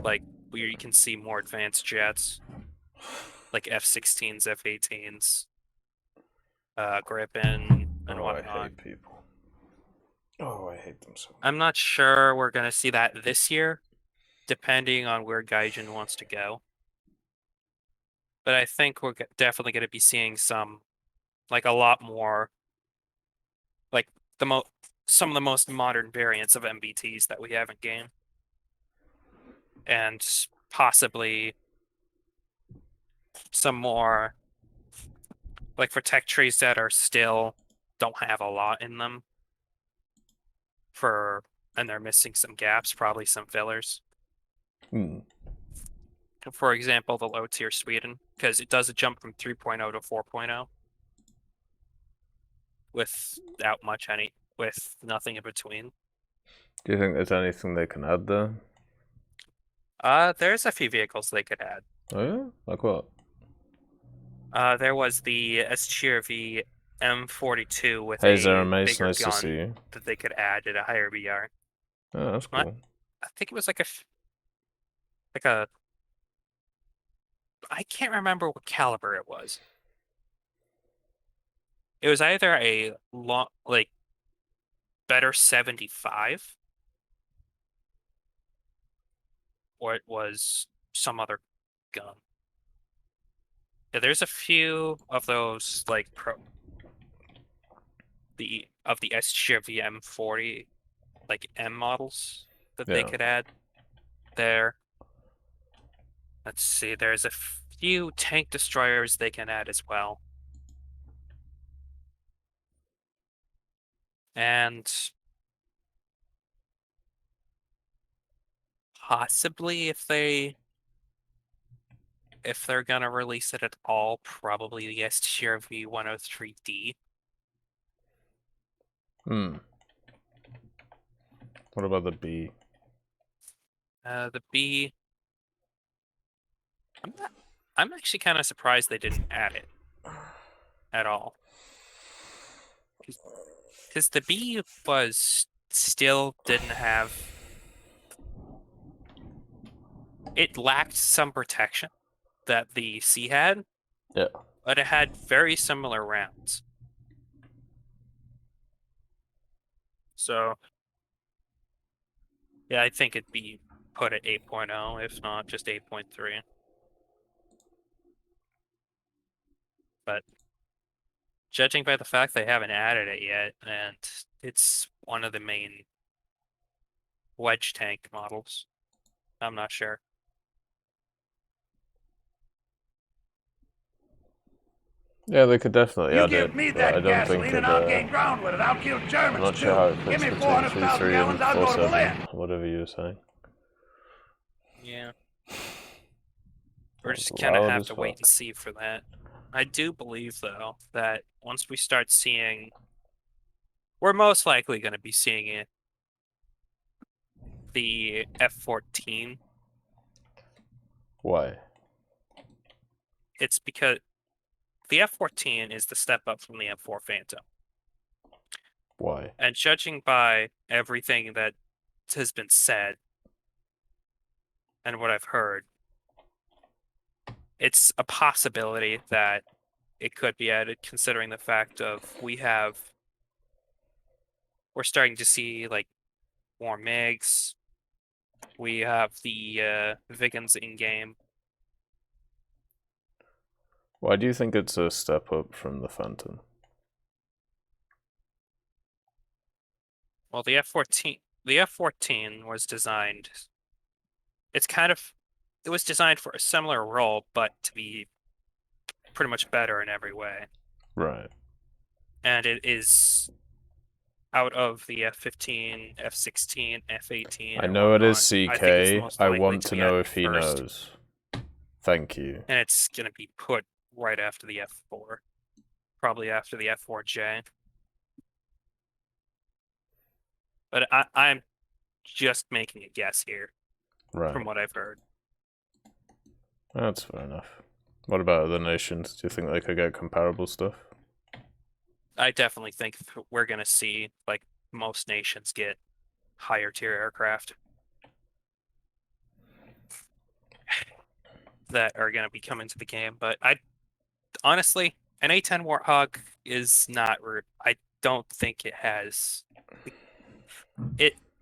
like where you can see more advanced jets, like F-16s, F-18s, Gripen, and whatnot. I hate people. Oh, I hate them so much. I'm not sure we're gonna see that this year, depending on where Gaijin wants to go. But I think we're definitely going to be seeing some, like a lot more, like some of the most modern variants of MBTs that we have in game, and possibly some more, like for tech trees that are still don't have a lot in them. And they're missing some gaps, probably some fillers. For example, the low tier Sweden, because it does a jump from 3.0 to 4.0 with nothing in between. Do you think there's anything they can add there? There's a few vehicles they could add. Oh yeah? Like what? There was the SCRV M42 with Hey, a Zeramace, bigger nice to see gun you. that they could add at a higher BR. Oh, that's cool. I think it was like a I can't remember what caliber it was. It was either a long, like, better 75, or it was some other gun. Yeah, there's a few of those, like, the SGV M40, like, M models that they could add there. Let's see, there's a few tank destroyers they can add as well. And possibly if they're gonna release it at all, probably the SGV 103D. What about the B? The B, I'm actually kind of surprised they didn't add it at all. Because the B still didn't have... It lacked some protection that the C had. Yeah. But it had very similar rounds. So, yeah, I think it'd be put at 8.0, if not just 8.3. But judging by the fact they haven't added it yet, and it's one of the main wedge tank models, I'm not sure. Yeah, they could definitely add it, me but that I don't think gasoline it. and I'll gain ground with it. I'll kill Germans I'm not too. sure how it fits Give me between 400,000 3.3 and gallons, I'll go to 4.7, Berlin. whatever you were saying. Yeah. We're That's just gonna loud have as to wait fuck. and see for that. I do believe, though, that once we start seeing... We're most likely going to be seeing it. The F-14. Why? It's because the F-14 is the step up from the M4 Phantom. Why? And judging by everything that has been said and what I've heard, it's a possibility that it could be added, considering the fact of we're starting to see like more MiGs. We have the Vigans in game. Why do you think it's a step up from the Phantom? Well, the F-14 was designed. It was designed for a similar role, but to be pretty much better in every way. Right. And it is out of the F-15, F-16, F-18. I know it is CK. I want to know if he first. knows. Thank you. And it's going to be put right after the F-4. Probably after the F-4J. But I'm just making a guess here. Right. From what I've heard. That's fair enough. What about other nations? Do you think they could get comparable stuff? I definitely think we're going to see, like, most nations get higher tier aircraft that are going to be coming to the game. But honestly, an A-10 Warthog is not... I don't think it has...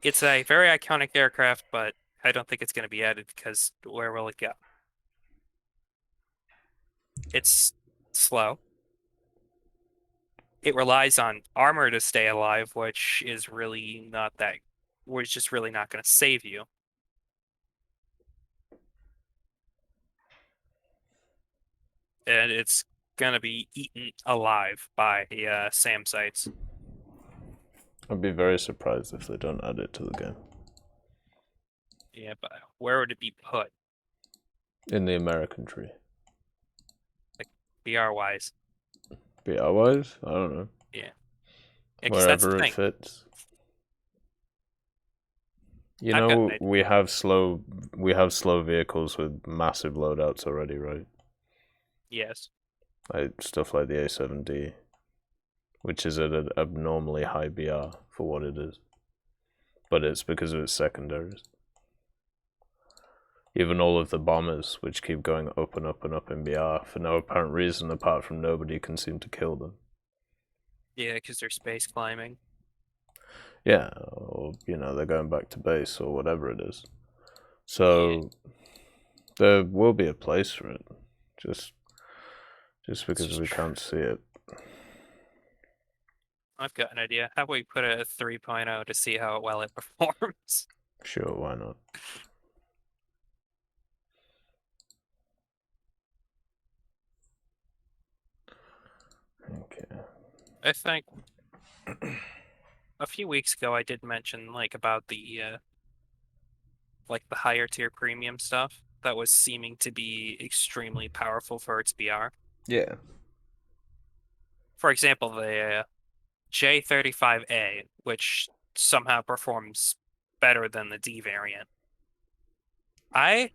It's a very iconic aircraft, but I don't think it's going to be added because where will it go? It's slow. It relies on armor to stay alive, which is really not that... Which is just really not going to save you. And it's going to be eaten alive by the SAM sites. I'd be very surprised if they don't add it to the game. Yeah, but where would it be put? In the American tree. Like, BR-wise. BR-wise? I don't know. Yeah. Wherever it fits. You know, we have slow vehicles with massive loadouts already, right? Yes. Like stuff like the A7D. which is at an abnormally high BR for what it is. But it's because of its secondaries. Even all of the bombers, which keep going up and up and up in BR for no apparent reason apart from nobody can seem to kill them. Yeah, because they're space climbing. Yeah, or, you know, they're going back to base or whatever it is. So, there will be a place for it. Just because we can't see it. I've got an idea. How about we put a 3.0 to see how well it performs? Sure, why not? Okay. I think a few weeks ago I did mention like about the higher tier premium stuff that was seeming to be extremely powerful for its BR. Yeah. For example, the J35A, which somehow performs better than the D variant. I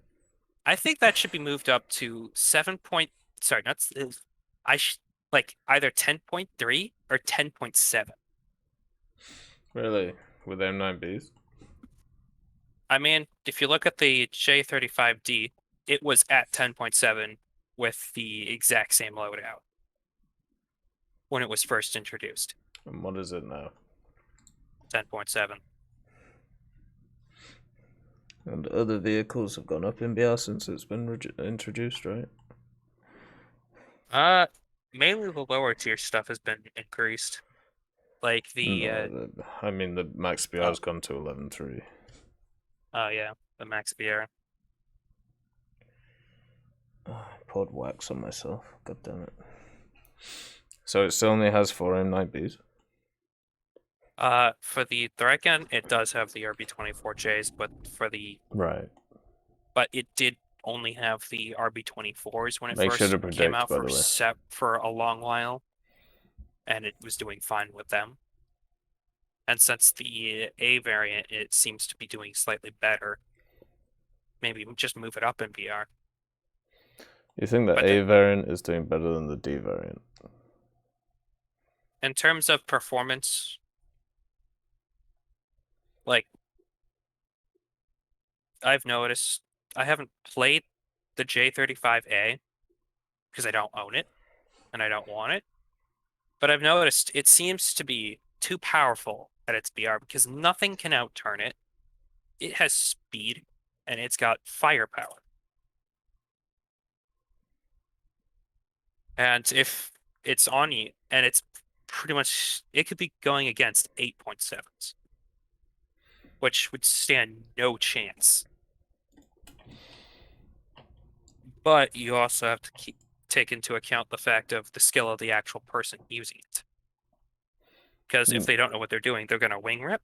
think that should be moved up to 7. Sorry, not like either 10.3 or 10.7. Really? With M9Bs? I mean, if you look at the J35D, it was at 10.7 with the exact same loadout when it was first introduced. And what is it now? 10.7. And other vehicles have gone up in BR since it's been introduced, right? Mainly the lower tier stuff has been increased. Like the I mean the max BR's gone to 11.3. Oh yeah, the max BR. Oh, I poured wax on myself. God damn it. So it still only has 4 M9Bs? For the Threakin, it does have the RB24Js, but for the Right. But it did only have the RB24s when it Make first sure to predict, came out by the way. for a long while, and it was doing fine with them. And since the A variant, it seems to be doing slightly better. Maybe just move it up in BR. You think the A variant is doing better than the D variant? In terms of performance, like, I've noticed, I haven't played the J35A because I don't own it and I don't want it. But I've noticed it seems to be too powerful at its BR because nothing can outturn it. It has speed and it's got firepower. And if it's on you, and it's pretty much, it could be going against 8.7s, which would stand no chance. But you also have to take into account the fact of the skill of the actual person using it. Because if they don't know what they're doing, they're going to wing rip.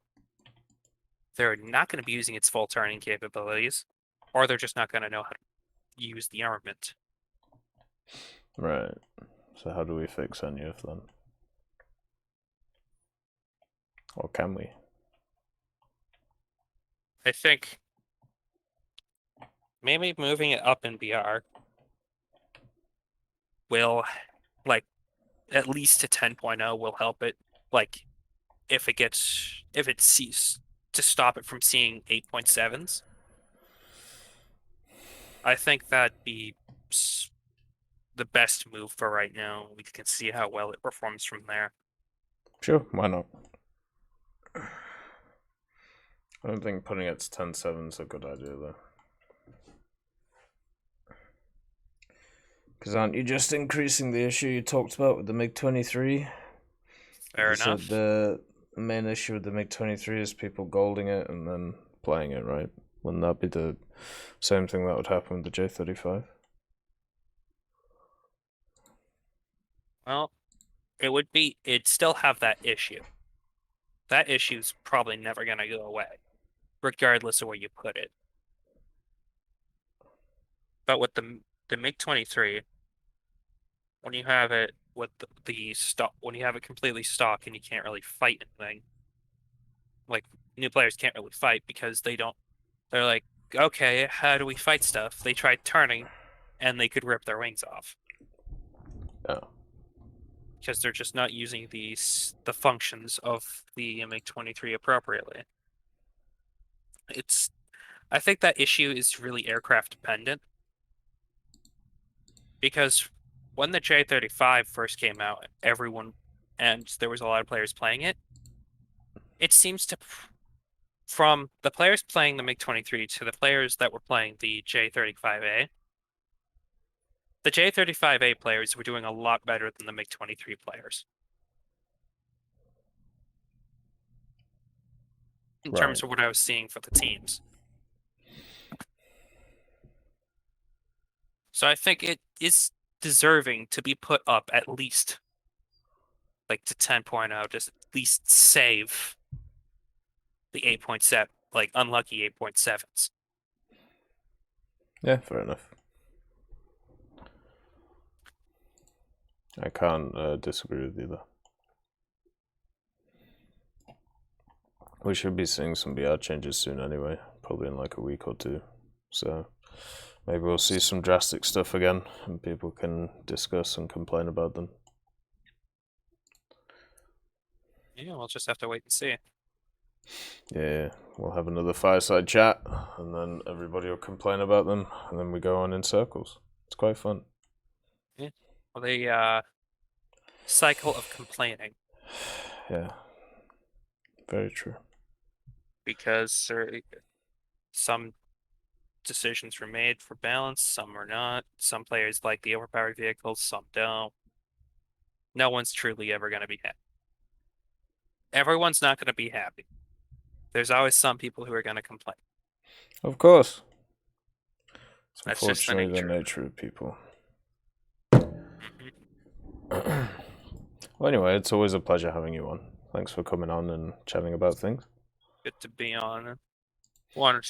They're not going to be using its full turning capabilities, or they're just not going to know how to use the armament. Right. So how do we fix any of them? Or can we? I think maybe moving it up in BR will, like, at least to 10.0 will help it. Like, if it sees to stop it from seeing 8.7s, I think that'd be the best move for right now. We can see how well it performs from there. Sure, why not? I don't think putting it to 10.7 is a good idea, though. Because aren't you just increasing the issue you talked about with the MiG-23? Fair enough. The main issue with the MiG-23 is people golding it and then playing it, right? Wouldn't that be the same thing that would happen with the J35? Well, it'd still have that issue. That issue's probably never going to go away, regardless of where you put it. But with the MiG-23, when you have it with the stock, when you have it completely stock and you can't really fight anything, like new players can't really fight because they're like, okay, how do we fight stuff? They tried turning, and they could rip their wings off. Oh. because they're just not using the functions of the MiG-23 appropriately. I think that issue is really aircraft dependent, because when the J-35 first came out, and there was a lot of players playing it, it seems to, from the players playing the MiG-23 to the players that were playing the J-35A, the J-35A players were doing a lot better than the MiG-23 players. In terms of what I was seeing for the teams. So I think it is deserving to be put up at least like to 10.0, just at least save the 8.7, like unlucky 8.7s. Yeah, fair enough. I can't disagree with you there. We should be seeing some BR changes soon anyway, probably in like a week or two. So maybe we'll see some drastic stuff again and people can discuss and complain about them. Yeah, we'll just have to wait and see. Yeah, we'll have another fireside chat and then everybody will complain about them and then we go on in circles. It's quite fun. Yeah. Well, the cycle of complaining. Yeah, very true. Because some decisions were made for balance, some were not. Some players like the overpowered vehicles, some don't. No one's truly ever going to be happy. Everyone's not going to be happy. There's always some people who are going to complain. Of course. It's That's just the unfortunately the nature of people. Well, anyway, it's always a pleasure having you on. Thanks for coming on and chatting about things. Good to be on. Wanted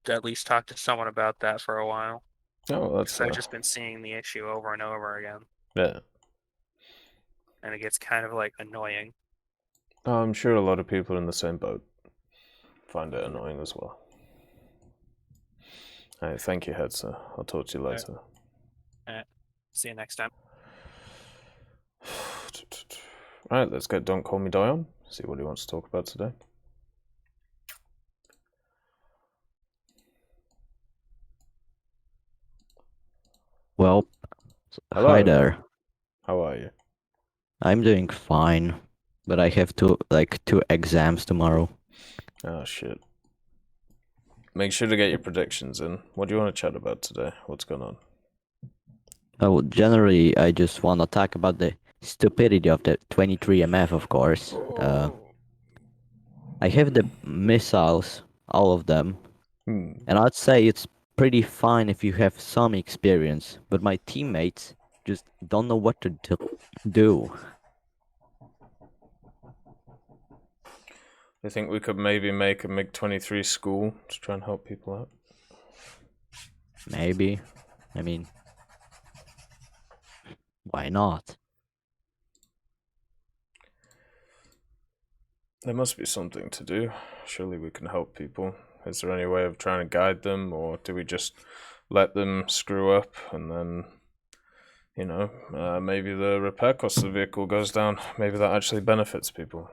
to at least talk to someone about that for a while. Oh, that's. I've just been seeing the issue over and over again. Yeah. And it gets kind of like annoying. I'm sure a lot of people in the same boat find it annoying as well. All right, thank you, Hetzer. I'll talk to you later. All right. See you next time. All right, let's get Don't Call Me Dion. See what he wants to talk about today. Well, hello. Hi there. How are you? I'm doing fine, but I have two exams tomorrow. Oh, shit. Make sure to get your predictions in. What do you want to chat about today? What's going on? Oh, generally, I just want to talk about the stupidity of the 23MF, of course. I have the missiles, all of them, and I'd say it's pretty fine if you have some experience, but my teammates just don't know what to do. I think we could maybe make a MiG-23 school to try and help people out. Maybe. I mean, why not? There must be something to do. Surely we can help people. Is there any way of trying to guide them, or do we just let them screw up and then, you know, maybe the repair cost of the vehicle goes down? Maybe that actually benefits people.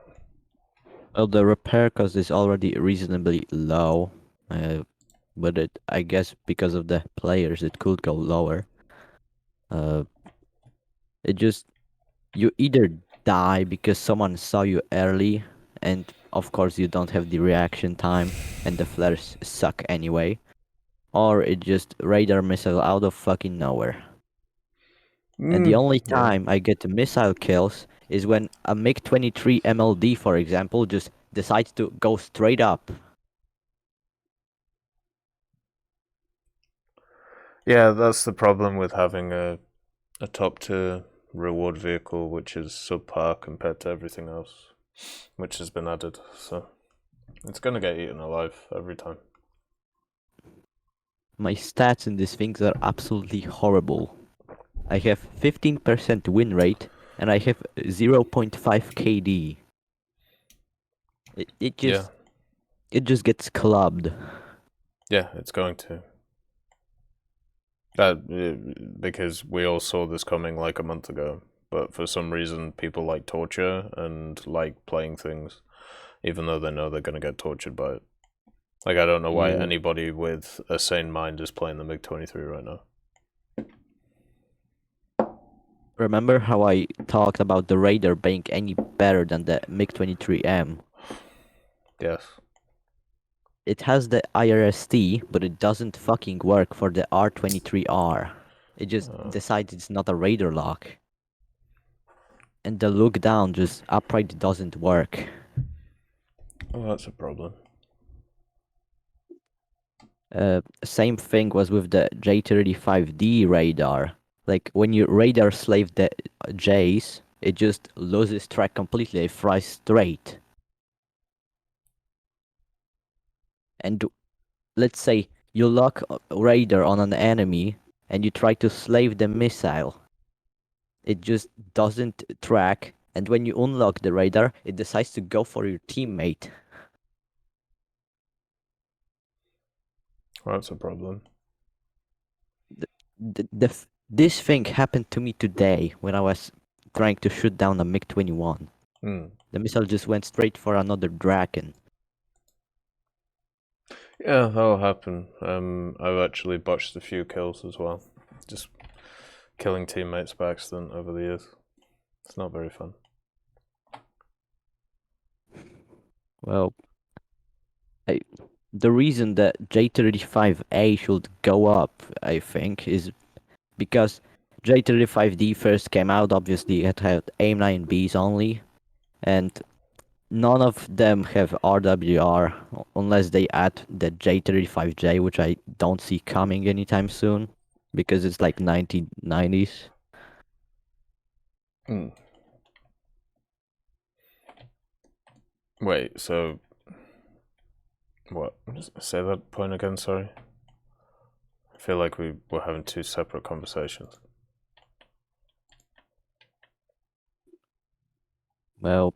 Well, the repair cost is already reasonably low, but I guess because of the players it could go lower. You either die because someone saw you early, and of course you don't have the reaction time, and the flares suck anyway, or it just radar missile out of fucking nowhere. And the only time I get the missile kills is when a MiG-23 MLD, for example, just decides to go straight up. Yeah, that's the problem with having a top-tier reward vehicle, which is subpar compared to everything else, which has been added. So it's gonna get eaten alive every time. My stats in these things are absolutely horrible. I have 15% win rate, and I have 0.5 KD. It just gets clubbed. Yeah, it's going to. Because we all saw this coming like a month ago, but for some reason people like torture and like playing things, even though they know they're going to get tortured by it. Like, I don't know why anybody with a sane mind is playing the MiG-23 right now. Remember how I talked about the Raider being any better than the MiG-23M? Yes. It has the IRST, but it doesn't fucking work for the R23R. It just decides it's not a Raider lock. And the look down just upright doesn't work. Oh, that's a problem. Same thing was with the J35D radar. Like, when you radar slave the J's, it just loses track completely, it flies straight. And let's say you lock a radar on an enemy and you try to slave the missile. It just doesn't track, and when you unlock the radar, it decides to go for your teammate. Well, that's a problem. This thing happened to me today when I was trying to shoot down a MiG-21. The missile just went straight for another Draken. Yeah, that'll happen. I've actually botched a few kills as well. Just killing teammates by accident over the years. It's not very fun. Well, the reason that J35A should go up, I think, is because J35D first came out, obviously it had AIM-9Bs only, and none of them have RWR unless they add the J35J, which I don't see coming anytime soon, because it's like 1990s. Wait, so... What? Say that point again, sorry? I feel like we were having two separate conversations. Well,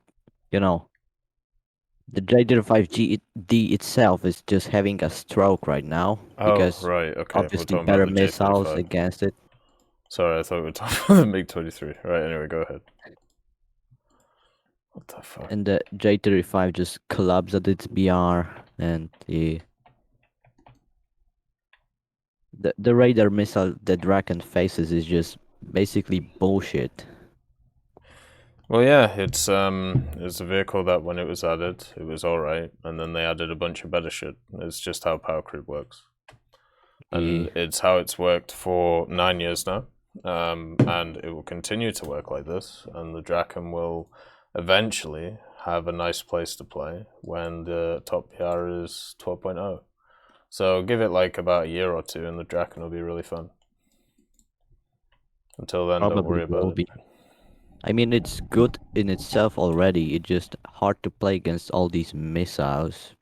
you know, the J35D itself is just having a stroke right now, because right, okay. obviously better missiles against it. Sorry, I thought we were talking about the MiG-23. Right, anyway, go ahead. What the fuck? And the J35 just collapsed at its BR, and the radar missile that Draken faces is just basically bullshit. Well, yeah, it's a vehicle that when it was added, it was alright, and then they added a bunch of better shit. It's just how power creep works. And it's how it's worked for 9 years now, and it will continue to work like this, and the Draken will eventually have a nice place to play when the top PR is 12.0. So give it like about a year or two and the Draken will be really fun. Until then, don't worry about it. I mean, it's good in itself already, it's just hard to play against all these missiles.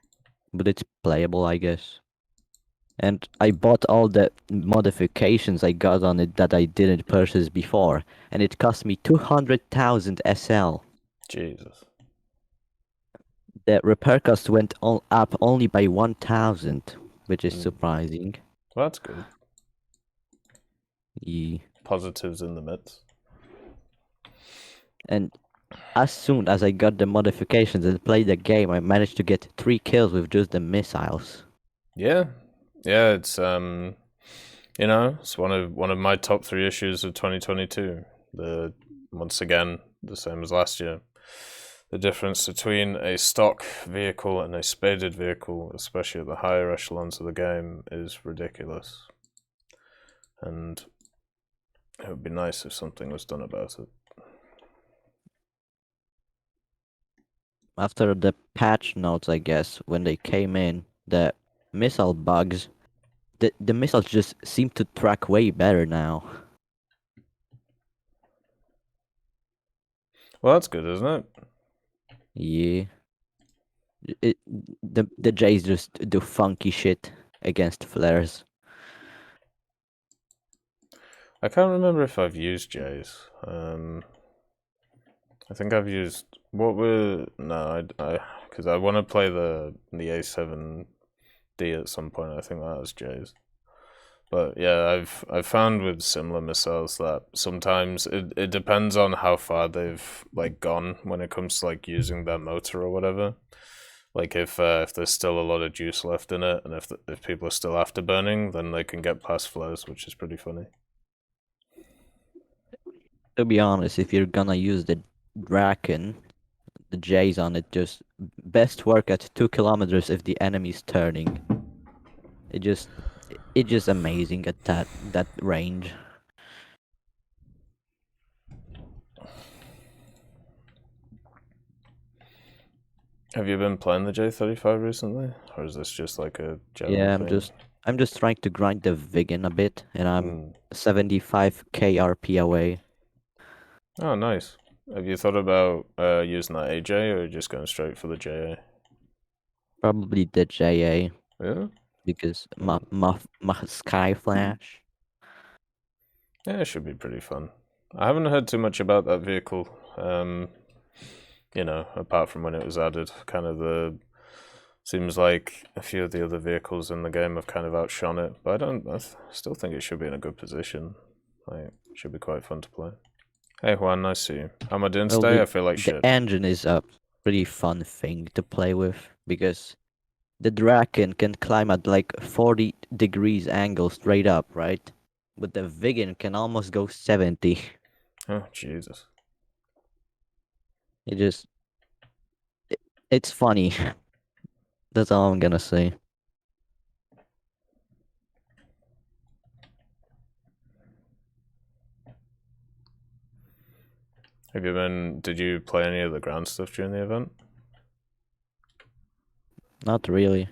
But it's playable, I guess. And I bought all the modifications I got on it that I didn't purchase before, and it cost me 200,000 SL. Jesus. The repair cost went up only by 1,000, which is surprising. Well, that's good. Yeah. Positives in the midst. And as soon as I got the modifications and played the game, I managed to get 3 kills with just the missiles. Yeah. Yeah, it's you know, it's one of my top 3 issues of 2022. Once again, the same as last year. The difference between a stock vehicle and a spaded vehicle, especially at the higher echelons of the game, is ridiculous. And it would be nice if something was done about it. After the patch notes, I guess, when they came in, the missile bugs, the missiles just seem to track way better now. Well, that's good, isn't it? Yeah. The J's just do funky shit against flares. I can't remember if I've used J's. I think I've used because I want to play the A7D at some point. I think that was J's. But yeah, I've found with similar missiles that sometimes it depends on how far they've like gone when it comes to like using their motor or whatever. Like if there's still a lot of juice left in it, and if people are still afterburning, then they can get past flares, which is pretty funny. To be honest, if you're gonna use the Draken, the J's on it just best work at 2 kilometers if the enemy's turning. It's just amazing at that range. Have you been playing the J35 recently, or is this just like a general Yeah, thing? I'm just trying to grind the Vigan a bit, and I'm 75k RP away. Oh, nice. Have you thought about using that AJ, or just going straight for the JA? Probably the JA. Yeah. Because my Sky Flash. Yeah, it should be pretty fun. I haven't heard too much about that vehicle. You know, apart from when it was added, seems like a few of the other vehicles in the game have kind of outshone it, but I still think it should be in a good position. Like, it should be quite fun to play. Hey Juan, nice to see you. How am I doing today? I feel like shit. The engine is a pretty fun thing to play with, because the Draken can climb at like 40 degrees angle straight up, right? But the Vigan can almost go 70. Oh, Jesus. It's funny. That's all I'm gonna say. Did you play any of the ground stuff during the event? Not really.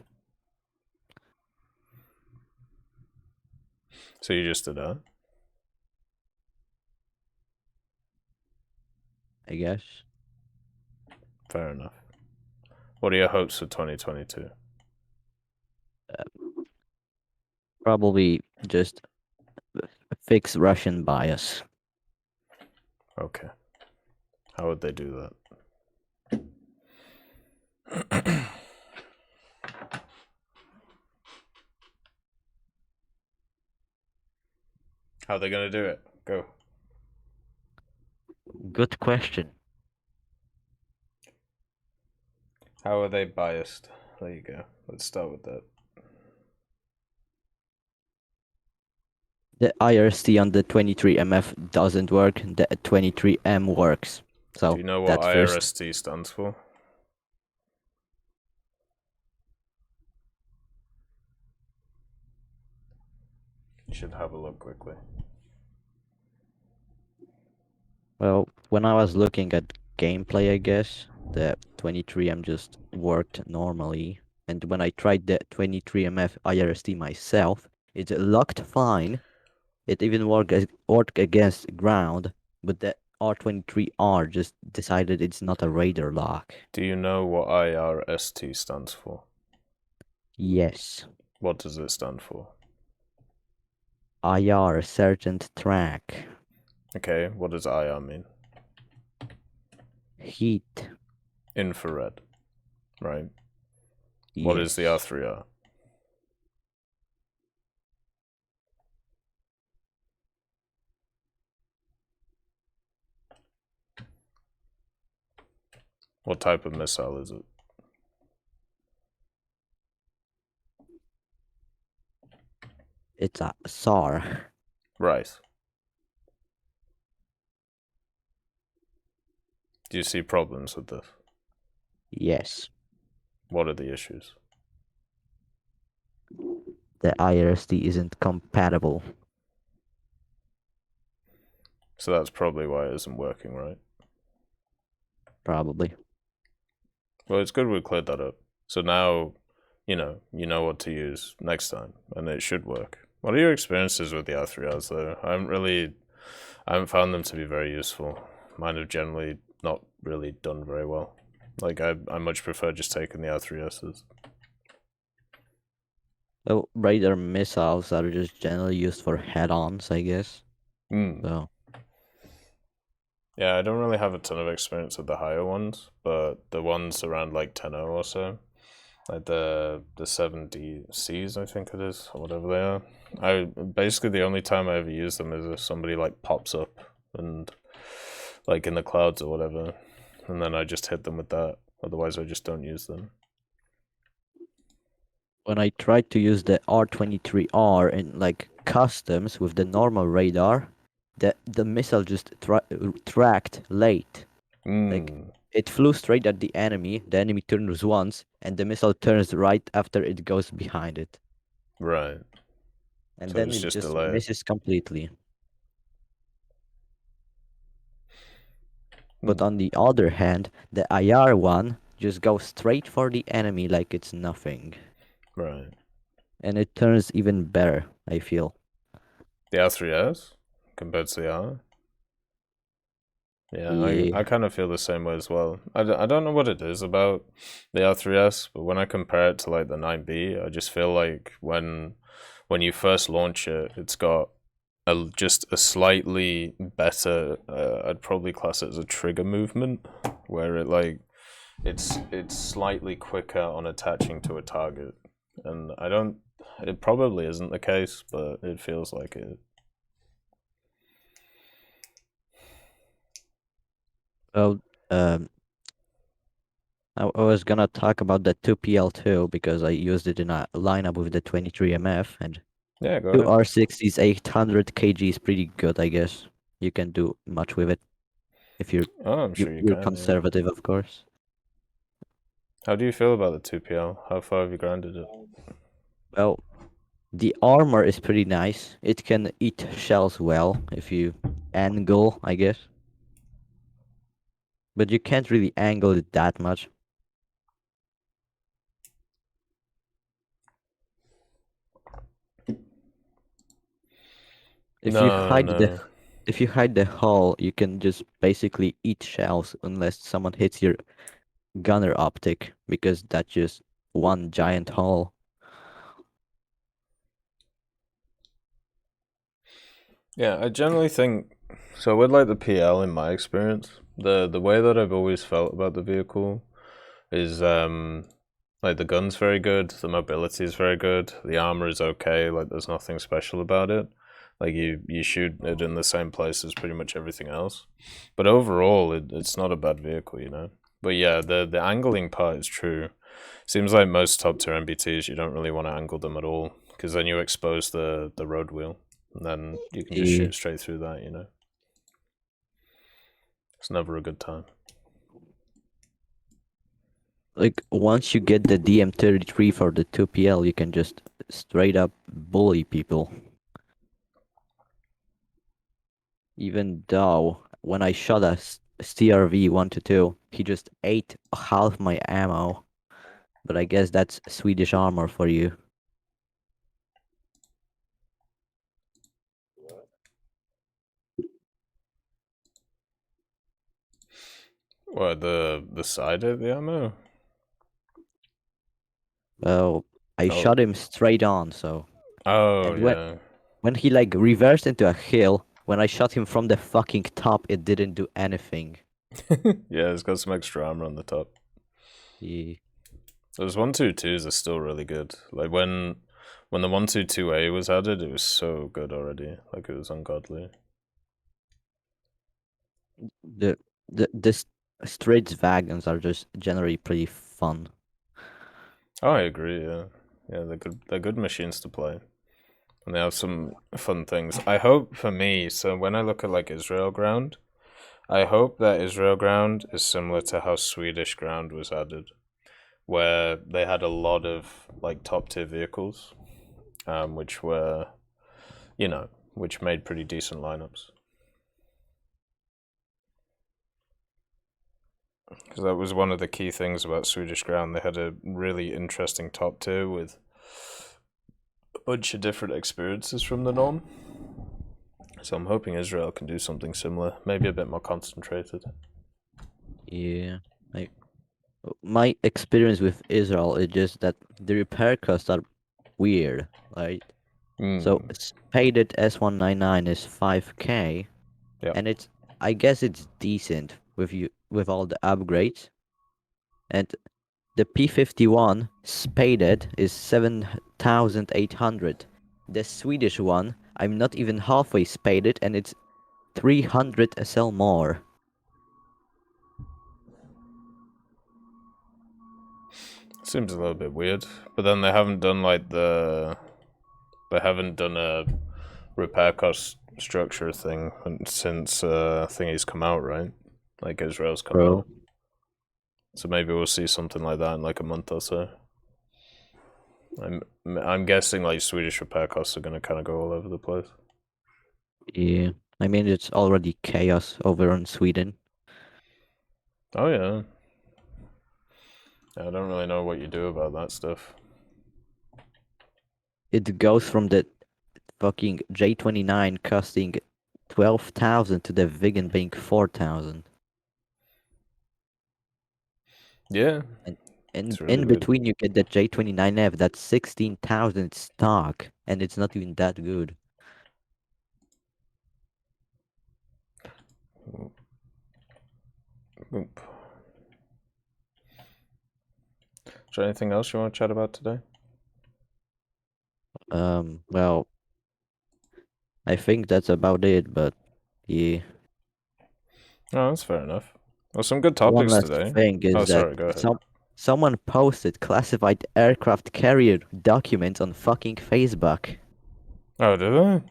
So you just did that? I guess. Fair enough. What are your hopes for 2022? Probably just fix Russian bias. Okay. How would they do that? How are they gonna do it? Go. Good question. How are they biased? There you go. Let's start with that. The IRC on the 23MF doesn't work. The 23M works. So do you know what IRST stands for? You should have a look quickly. Well, when I was looking at gameplay, I guess, the 23M just worked normally. And when I tried the 23MF IRST myself, it locked fine. It even worked against ground, but the R23R just decided it's not a radar lock. Do you know what IRST stands for? Yes. What does it stand for? IR, Sergeant Track. Okay, what does IR mean? Heat. Infrared, right? Yes. What is the R3R? What type of missile is it? It's a SAR. Right. Do you see problems with this? Yes. What are the issues? The IRST isn't compatible. So that's probably why it isn't working, right? Probably. Well, it's good we cleared that up. So now, you know what to use next time, and it should work. What are your experiences with the R3Rs, though? I haven't found them to be very useful. Mine have generally not really done very well. Like, I much prefer just taking the R3Ss. Well, radar missiles are just generally used for head-ons, I guess. So. Yeah, I don't really have a ton of experience with the higher ones, but the ones around like 10.0 or so, like the 70Cs, I think it is, or whatever they are. Basically the only time I ever use them is if somebody like pops up and like in the clouds or whatever, and then I just hit them with that. Otherwise, I just don't use them. When I tried to use the R-23R in like customs with the normal radar, the missile just tracked late. Like it flew straight at the enemy turns once, and the missile turns right after it goes behind it. Right. And So then it's it just just delayed. misses completely. But on the other hand, the IR one just goes straight for the enemy like it's nothing. Right. And it turns even better, I feel. The R3S compared to the R? Yeah, Yeah. I kind of feel the same way as well. I don't know what it is about the R3S, but when I compare it to like the 9B, I just feel like when you first launch it, it's got just a slightly better, I'd probably class it as a trigger movement, where it's slightly quicker on attaching to a target. And it probably isn't the case, but it feels like it. Well, I was gonna talk about the 2PL2 because I used it in a lineup with the 23MF, and Yeah, go 2 ahead. R60's 800 kg is pretty good, I guess. You can do much with it if you're I'm sure you you're can. conservative, of course. How do you feel about the 2PL? How far have you grinded it? Well, the armor is pretty nice. It can eat shells well if you angle, I guess. But you can't really angle it that much. If you hide the hull, you can just basically eat shells unless someone hits your gunner optic, because that's just one giant hull. Yeah, I generally think so. With like the PL, in my experience, the way that I've always felt about the vehicle is like the gun's very good, the mobility is very good, the armor is okay. Like there's nothing special about it. Like you shoot it in the same place as pretty much everything else, but overall it's not a bad vehicle, you know. But yeah, the angling part is true. Seems like most top tier MBTs you don't really want to angle them at all, because then you expose the road wheel, and then you can just Yeah. shoot straight through that, you know. It's never a good time. Like once you get the DM33 for the 2PL, you can just straight up bully people. Even though when I shot a CRV 122, he just ate half my ammo. But I guess that's Swedish armor for you. What, the side of the ammo? Well, I shot him straight on, so. Oh And yeah. when he like reversed into a hill, when I shot him from the fucking top, it didn't do anything. Yeah, it's got some extra armor on the top. Yeah. Those 122s are still really good. Like when the 122A was added, it was so good already. Like it was ungodly. The straight wagons are just generally pretty fun. Oh, I agree. Yeah, yeah, they're good machines to play, and they have some fun things. I hope for me. So when I look at like Israel ground, I hope that Israel ground is similar to how Swedish ground was added, where they had a lot of like top tier vehicles, which were, you know, which made pretty decent lineups. Because that was one of the key things about Swedish ground. They had a really interesting top tier with a bunch of different experiences from the norm. So I'm hoping Israel can do something similar, maybe a bit more concentrated. Yeah. Like my experience with Israel is just that the repair costs are weird, right? So Spaded S199 is 5K, Yep. and I guess it's decent with all the upgrades. And The P51 spaded is 7,800. The Swedish one, I'm not even halfway spaded, and it's 300 SL more. Seems a little bit weird, but then they haven't done like they haven't done a repair cost structure thing since thingy's come out, right? Like Israel's come out. So maybe we'll see something like that in like a month or so. I'm guessing like Swedish repair costs are gonna kind of go all over the place. Yeah, I mean it's already chaos over in Sweden. Oh yeah. I don't really know what you do about that stuff. It goes from the fucking J29 costing 12,000 to the Vegan being 4,000. Yeah. And really in weird. between you get the J29F that's 16,000 stock, and it's not even that good. Oop. Is there anything else you want to chat about today? Well, I think that's about it, but yeah. Oh, that's fair enough. Well, some good One topics last today. thing is that sorry, go ahead. someone posted classified aircraft carrier documents on fucking Facebook. Oh, did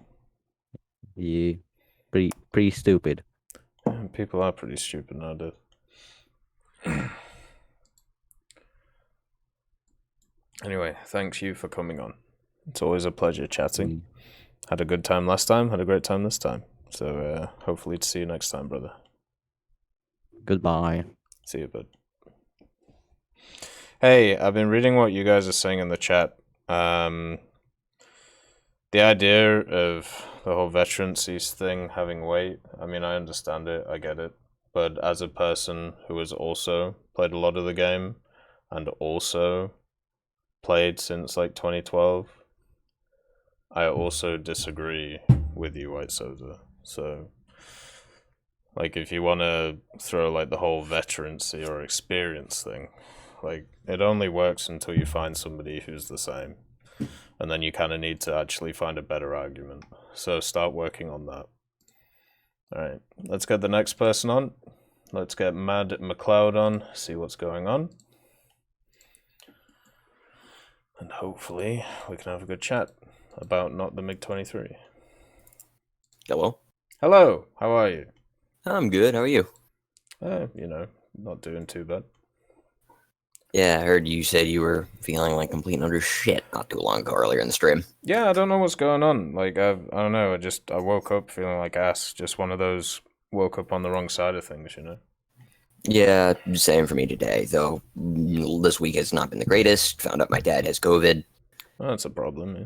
they? Yeah, pretty stupid. People are pretty stupid nowadays. Anyway, thanks you for coming on. It's always a pleasure chatting. Had a good time last time, had a great time this time. So hopefully to see you next time, brother. Goodbye. See you, bud. Hey, I've been reading what you guys are saying in the chat. The idea of the whole veterancies thing having weight, I mean, I understand it, I get it. But as a person who has also played a lot of the game and also played since like 2012, I also disagree with you, White Soda. So, like, if you want to throw like the whole veterancy or experience thing, like, it only works until you find somebody who's the same. And then you kind of need to actually find a better argument. So start working on that. Alright, let's get the next person on. Let's get Mad McLeod on, see what's going on. And hopefully we can have a good chat about not the MiG-23. Hello. Hello, how are you? I'm good. How are you? You know, not doing too bad. Yeah, I heard you said you were feeling like complete and utter shit not too long ago earlier in the stream. Yeah, I don't know what's going on. Like, I don't know. I woke up feeling like ass. Just one of those woke up on the wrong side of things, you know? Yeah, same for me today, though this week has not been the greatest. Found out my dad has COVID. Oh, that's a problem, yeah.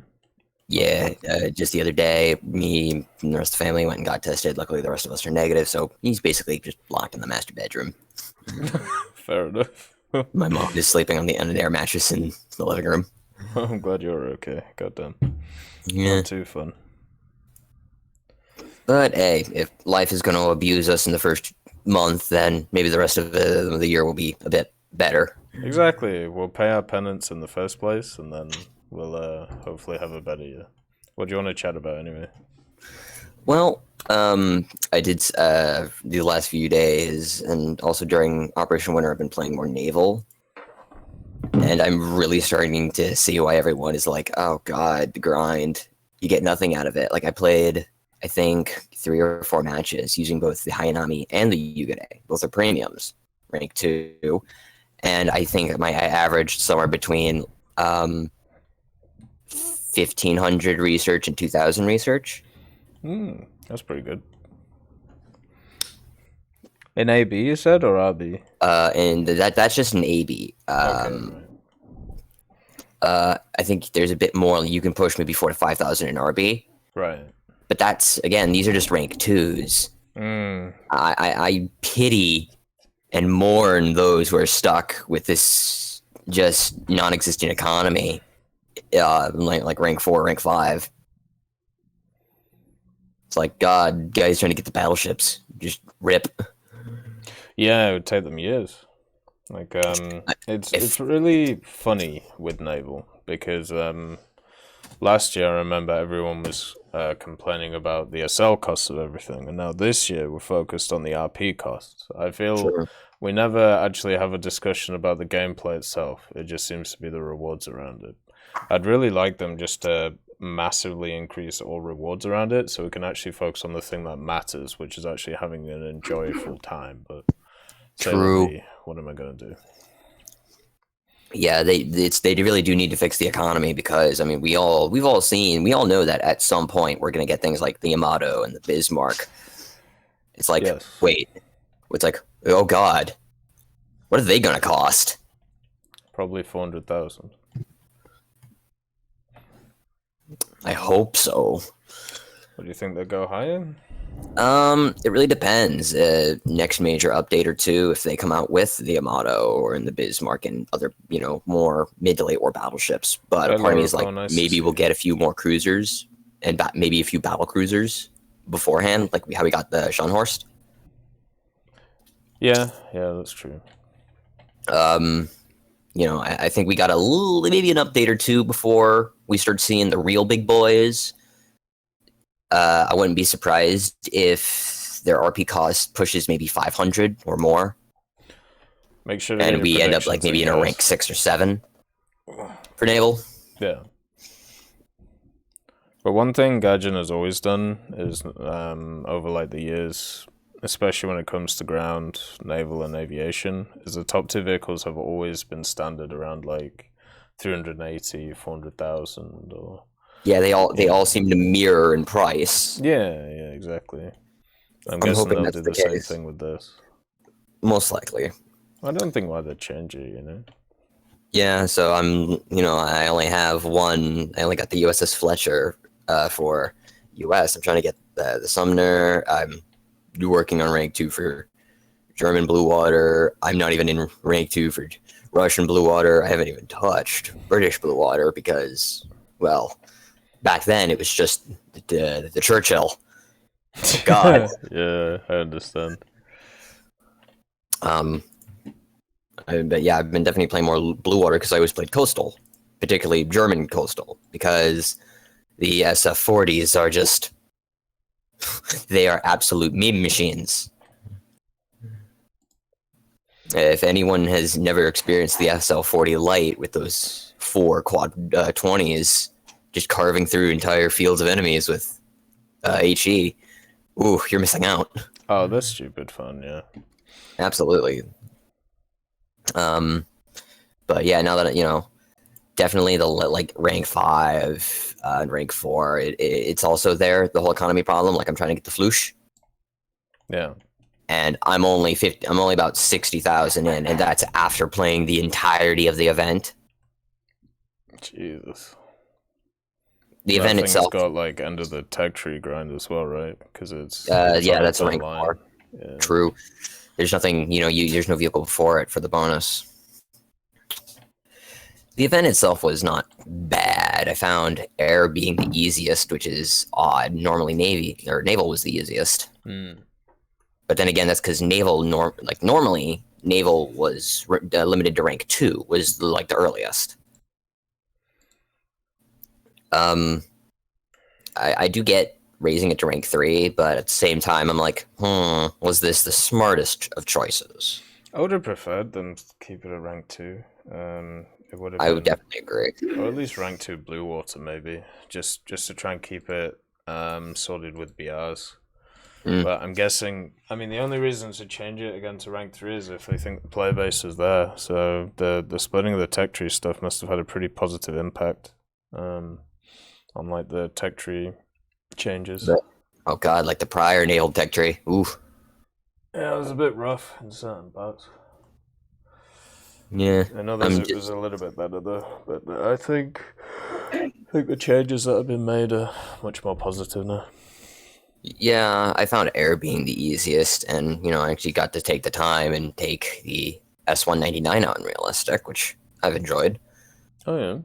Yeah, just the other day, me and the rest of the family went and got tested. Luckily, the rest of us are negative, so he's basically just locked in the master bedroom. Fair enough. My mom is sleeping on the end air mattress in the living room. I'm glad you're okay. Goddamn. Yeah. Not too fun. But hey, if life is going to abuse us in the first month, then maybe the rest of the year will be a bit better. Exactly. We'll pay our penance in the first place, and then we'll hopefully have a better year. What do you want to chat about anyway? Well, I did the last few days, and also during Operation Winter, I've been playing more Naval. And I'm really starting to see why everyone is like, oh god, the grind. You get nothing out of it. Like, I played, I think, 3 or 4 matches using both the Hayanami and the Yugane. Both are premiums, rank 2. And I think I averaged somewhere between 1,500 research and 2,000 research. That's pretty good. In AB, you said, or RB? And that's just an AB. Okay. I think there's a bit more. You can push maybe 4,000 to 5,000 in RB. Right. But that's, again, these are just rank 2s. I pity and mourn those who are stuck with this just non-existent economy, like rank 4, rank 5. It's like, God, guys trying to get the battleships. Just rip. Yeah, it would take them years. Like, it's really funny with Naval because last year I remember everyone was complaining about the SL costs of everything, and now this year we're focused on the RP costs. I feel we never actually have a discussion about the gameplay itself. It just seems to be the rewards around it. I'd really like them just to massively increase all rewards around it so we can actually focus on the thing that matters, which is actually having an enjoyable time. But True. What am I going to do? Yeah, they really do need to fix the economy because I mean we all know that at some point we're gonna get things like the Yamato and the Bismarck. It's like wait, it's like oh god, what are they gonna cost? Probably 400,000. I hope so. What do you think they'll go higher? It really depends. Next major update or two, if they come out with the Yamato or in the Bismarck and other, more mid to late war battleships. But a part of me is like, maybe we'll get a few more cruisers and maybe a few battle cruisers beforehand, like how we got the Scharnhorst. Yeah, that's true. I think we got maybe an update or two before we start seeing the real big boys. I wouldn't be surprised if their RP cost pushes maybe 500 or more. Make sure, and we end up like maybe in a rank 6 or 7 for Naval. Yeah. But one thing Gaijin has always done is over like the years, especially when it comes to ground, naval, and aviation, is the top 2 vehicles have always been standard around like 380, 400,000 or. Yeah, they all seem to mirror in price. Yeah, exactly. I'm guessing they'll do the same thing with this. Most likely. I don't think why they'd change it, Yeah, so I only have one. I only got the USS Fletcher for US. I'm trying to get the Sumner. I'm working on rank 2 for German Blue Water. I'm not even in rank 2 for Russian Blue Water. I haven't even touched British Blue Water because, well, back then it was just the Churchill. God. Yeah, I understand. But yeah, I've been definitely playing more Blue Water because I always played Coastal, particularly German Coastal, because the SF-40s are just, they are absolute meme machines. If anyone has never experienced the SL-40 Light with those 4 quad 20s, just carving through entire fields of enemies with HE, ooh, you're missing out. Oh, that's stupid fun, yeah. Absolutely. But yeah, now that definitely the like rank 5 and rank 4, it's also there, the whole economy problem. Like I'm trying to get the Flush. Yeah. And I'm only about 60,000 in, and that's after playing the entirety of the event. Jesus. The event itself got like end of the tech tree grind as well, right? Because it's that's rank 4. Yeah. True. There's nothing, there's no vehicle before it for the bonus. The event itself was not bad. I found air being the easiest, which is odd. Normally naval was the easiest. But then again, that's because naval normally naval was limited to rank 2, was like the earliest. I do get raising it to rank 3, but at the same time, I'm like, was this the smartest of choices? I would have preferred them to keep it at rank 2. I would definitely agree. Or at least rank 2 Blue Water, maybe. Just to try and keep it sorted with BRs. But I'm guessing, the only reason to change it again to rank 3 is if they think the player base is there. So the splitting of the tech tree stuff must have had a pretty positive impact on like the tech tree changes. Oh god, like the prior naval tech tree. Oof. Yeah, it was a bit rough in certain parts. Yeah, I know it was a little bit better though, but I think the changes that have been made are much more positive now. Yeah, I found air being the easiest, and I actually got to take the time and take the S199 out in realistic, which I've enjoyed. Oh yeah.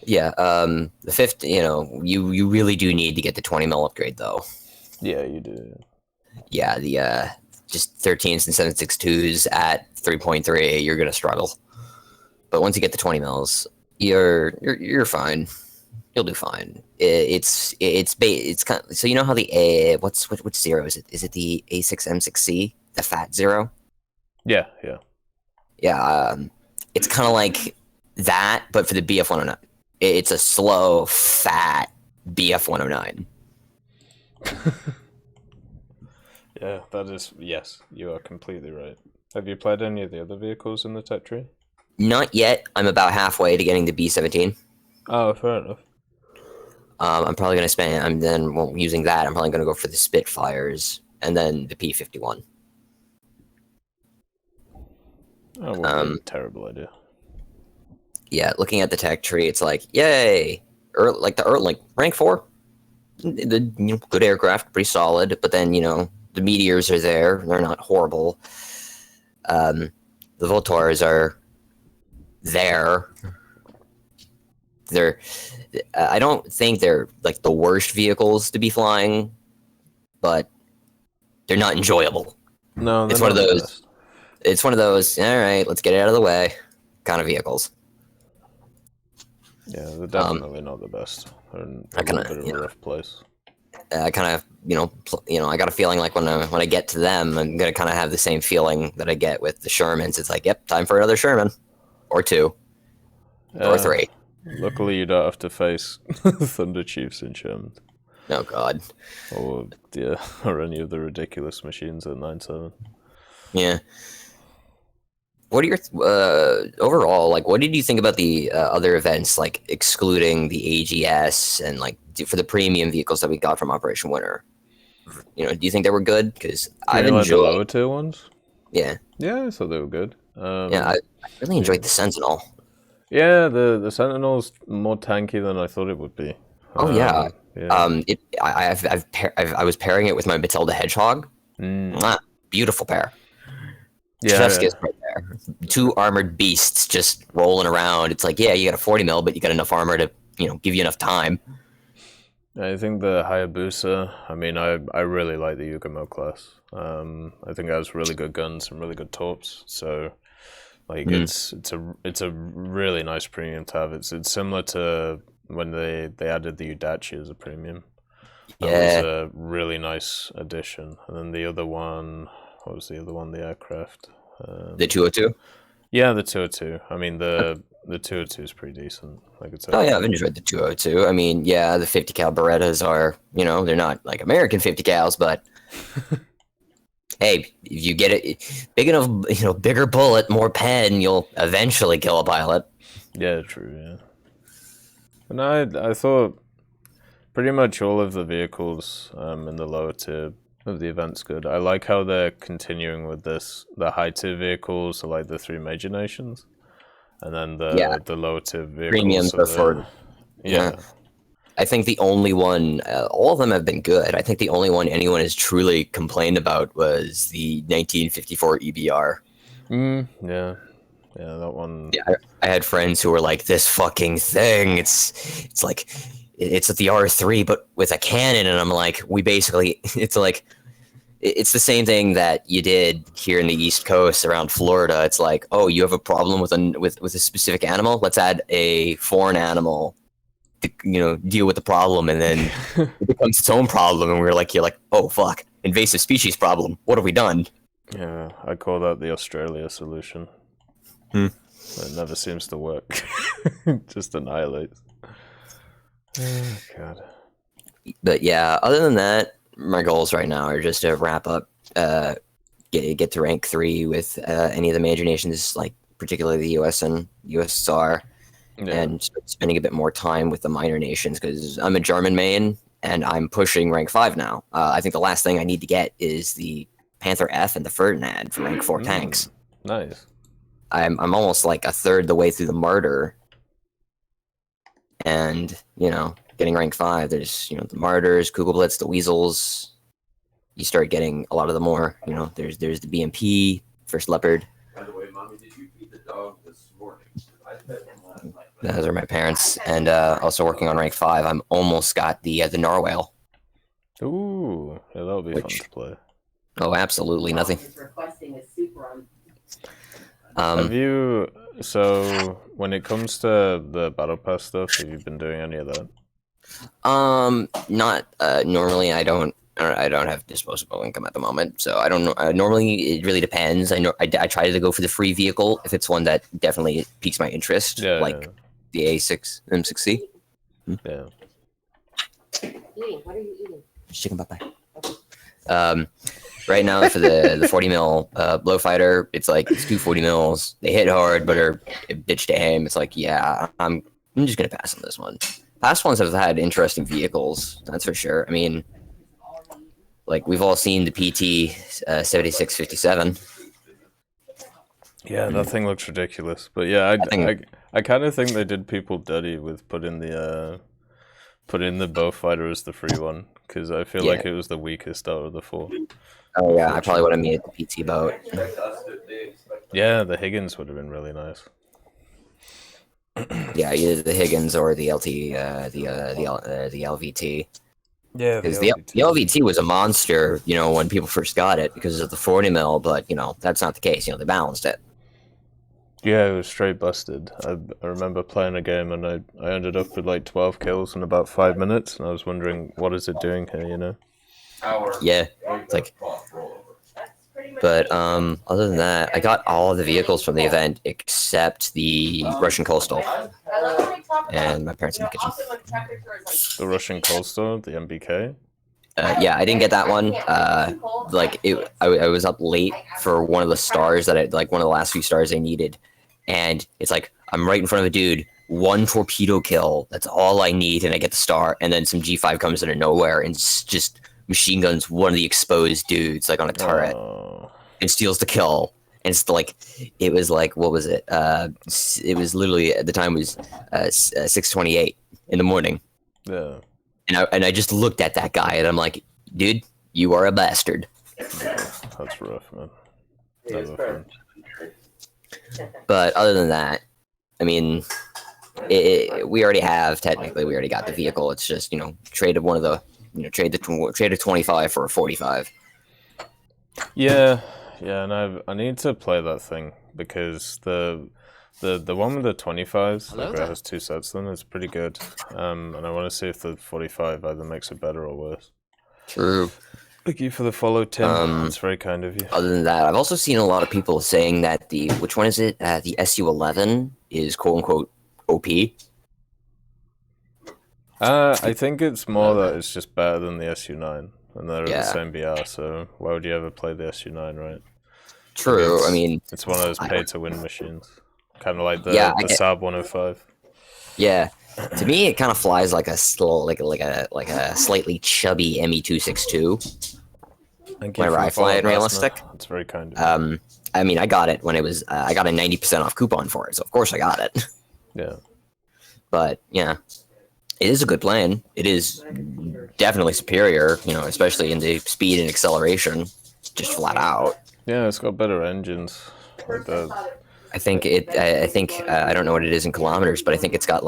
Yeah, the 5th, you really do need to get the 20 mil upgrade though. Yeah, you do. Yeah, the just 13s and 7.62s at 3.3, you're gonna struggle. But once you get the 20 mils, you're fine. You'll do fine. It's kind of, so you know how the which zero is it? Is it the A6M6C, the fat zero? Yeah. It's kind of like that, but for the BF-109. It's a slow, fat BF-109. Yeah, that is, yes, you are completely right. Have you played any of the other vehicles in the tech tree? Not yet. I'm about halfway to getting the B-17. Oh, fair enough. I'm probably going to spend, using that, I'm probably going to go for the Spitfires, and then the P-51. Oh, well, terrible idea. Yeah, looking at the tech tree, it's like, yay! Like rank 4. The good aircraft, pretty solid, but then, the Meteors are there. They're not horrible. The Voltors are there. I don't think they're like the worst vehicles to be flying, but they're not enjoyable. No, it's one of those. Best. It's one of those. All right, let's get it out of the way, kind of vehicles. Yeah, they're definitely not the best. They're in a bit of a rough place. I kind of, I got a feeling like when I get to them, I'm gonna kind of have the same feeling that I get with the Shermans. It's like, yep, time for another Sherman, or 2, or 3. Luckily, you don't have to face Thunder Chiefs in Shermans. Oh God. Or any of the ridiculous machines at 9.7. Yeah. What are your overall, like, what did you think about the other events, like excluding the AGS and like for the premium vehicles that we got from Operation Winter? Do you think they were good? Because I've enjoyed the lower tier ones. Yeah. Yeah, I thought they were good. I really enjoyed the Sentinel. Yeah, the Sentinel's more tanky than I thought it would be. Oh yeah. I was pairing it with my Matilda Hedgehog. Beautiful pair. Yeah, Chef's kiss right there. 2 armored beasts just rolling around. It's like, yeah, you got a 40 mil, but you got enough armor to, give you enough time. I think the Hayabusa, I really like the Yugamo class. I think it has really good guns and really good torps. So, like, it's a really nice premium to have. It's similar to when they added the Udachi as a premium. That was a really nice addition. And then the other one, what was the other one? The aircraft. The 202? Yeah, the 202. The 202 is pretty decent. Like it's I've enjoyed the 202. The 50 cal Berettas are, they're not like American 50 cals, but hey, if you get it big enough, bigger bullet, more pen, you'll eventually kill a pilot. Yeah, true. Yeah. And I thought pretty much all of the vehicles in the lower tier of the event's good. I like how they're continuing with the high tier vehicles, so like the 3 major nations, and then the lower tier vehicles. Premium preferred. Yeah. I think the only one, all of them have been good. I think the only one anyone has truly complained about was the 1954 EBR. Yeah, that one. Yeah, I had friends who were like, "This fucking thing, it's like, it's at the R3, but with a cannon," and I'm like, it's the same thing that you did here in the East Coast around Florida. It's like, oh, you have a problem with a specific animal? Let's add a foreign animal to, deal with the problem, and then it becomes its own problem, and you're like, oh fuck, invasive species problem. What have we done? Yeah, I call that the Australia solution. It never seems to work. Just annihilates. Oh, God. But yeah, other than that, my goals right now are just to wrap up, get to rank 3 with any of the major nations, like particularly the US and USSR, and start spending a bit more time with the minor nations, because I'm a German main and I'm pushing rank 5 now. I think the last thing I need to get is the Panther F and the Ferdinand for rank 4 tanks. Nice. I'm almost like a third the way through the Martyr, and getting rank 5, there's the Martyrs, Kugelblitz, the Weasels. You start getting a lot of the more, there's the BMP, First Leopard. By the way, Mommy, did you feed the dog this morning? I fed him last night. Those are my parents, and also working on rank 5. I'm almost got the Narwhale. Ooh, yeah, that'll be fun to play. Oh, absolutely nothing. Have you? So when it comes to the battle pass stuff, have you been doing any of that? Not normally. I don't have disposable income at the moment, so I don't know. Normally, it really depends. I know I try to go for the free vehicle if it's one that definitely piques my interest, like the A6 M6C. Yeah. What are you eating? Chicken butt pie. Right now for the 40 mil blow fighter, it's like it's 240 mils. They hit hard, but are a bitch to aim. It's like, yeah, I'm just gonna pass on this one. Past ones have had interesting vehicles, that's for sure. I mean, like we've all seen the PT 7657. Yeah, that thing looks ridiculous. But yeah, I kind of think they did people dirty with putting the bow fighter as the free one, because I feel like it was the weakest out of the four. Oh yeah, I probably would have made the PT boat. Yeah, the Higgins would have been really nice. Yeah, either the Higgins or the LT, the LVT. Yeah, because the LVT was a monster, you know, when people first got it because of the 40 mil, but you know that's not the case. You know, they balanced it. Yeah, it was straight busted. I remember playing a game and I ended up with like 12 kills in about 5 minutes, and I was wondering what is it doing here, you know? Yeah, it's like. But other than that, I got all of the vehicles from the event except the Russian Coastal and my parents in the kitchen. The Russian Coastal, the MBK? Yeah, I didn't get that one. Like I was up late for one of the stars that one of the last few stars I needed, and it's like I'm right in front of a dude. One torpedo kill. That's all I need, and I get the star. And then some G5 comes out of nowhere and just machine guns one of the exposed dudes like on a turret and steals the kill. And it's like, it was like, what was it? It was literally at the time was 6:28 in the morning. Yeah. And I just looked at that guy and I'm like, dude, you are a bastard. Yeah, that's rough, man. Never fun. But other than that, I mean, we already got the vehicle. It's just, you know, trade a 25 for a 45. Yeah, and I need to play that thing because the one with the 25s, like it has 2 sets then, is pretty good. And I want to see if the 45 either makes it better or worse. True. Thank you for the follow, Tim. That's very kind of you. Other than that, I've also seen a lot of people saying that which one is it? The SU-11 is quote unquote OP. I think it's more that it's just better than the SU-9, and they're the same BR. So why would you ever play the SU-9, right? True. I mean, it's one of those pay-to-win machines, kind of like the Saab 105. Yeah, to me, it kind of flies like a slightly chubby ME-262. Whenever I fly it in realistic, it's very kind of. I mean, I got it when it was. I got a 90% off coupon for it, so of course I got it. Yeah. But yeah, it is a good plane. It is definitely superior, you know, especially in the speed and acceleration, just flat out. Yeah, it's got better engines. Like I think I don't know what it is in kilometers, but I think it's got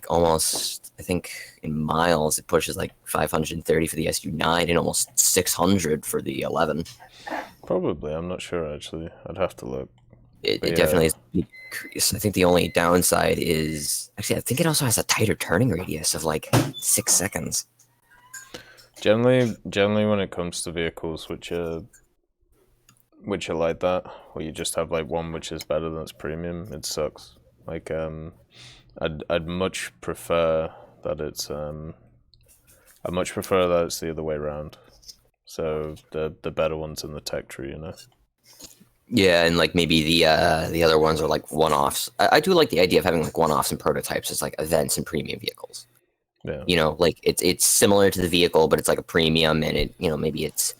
almost, I think in miles it pushes like 530 for the SU-9 and almost 600 for the 11. Probably, I'm not sure actually. I'd have to look. It definitely is decreased. I think the only downside is actually I think it also has a tighter turning radius of like 6 seconds. Generally when it comes to vehicles which are like that, where you just have like one which is better than its premium, it sucks. Like I'd much prefer that it's the other way around. So the better ones in the tech tree, you know. Yeah, and like maybe the other ones are like one-offs. I do like the idea of having like one-offs and prototypes as like events and premium vehicles. Yeah. You know, like it's similar to the vehicle, but it's like a premium, and it, you know, maybe it's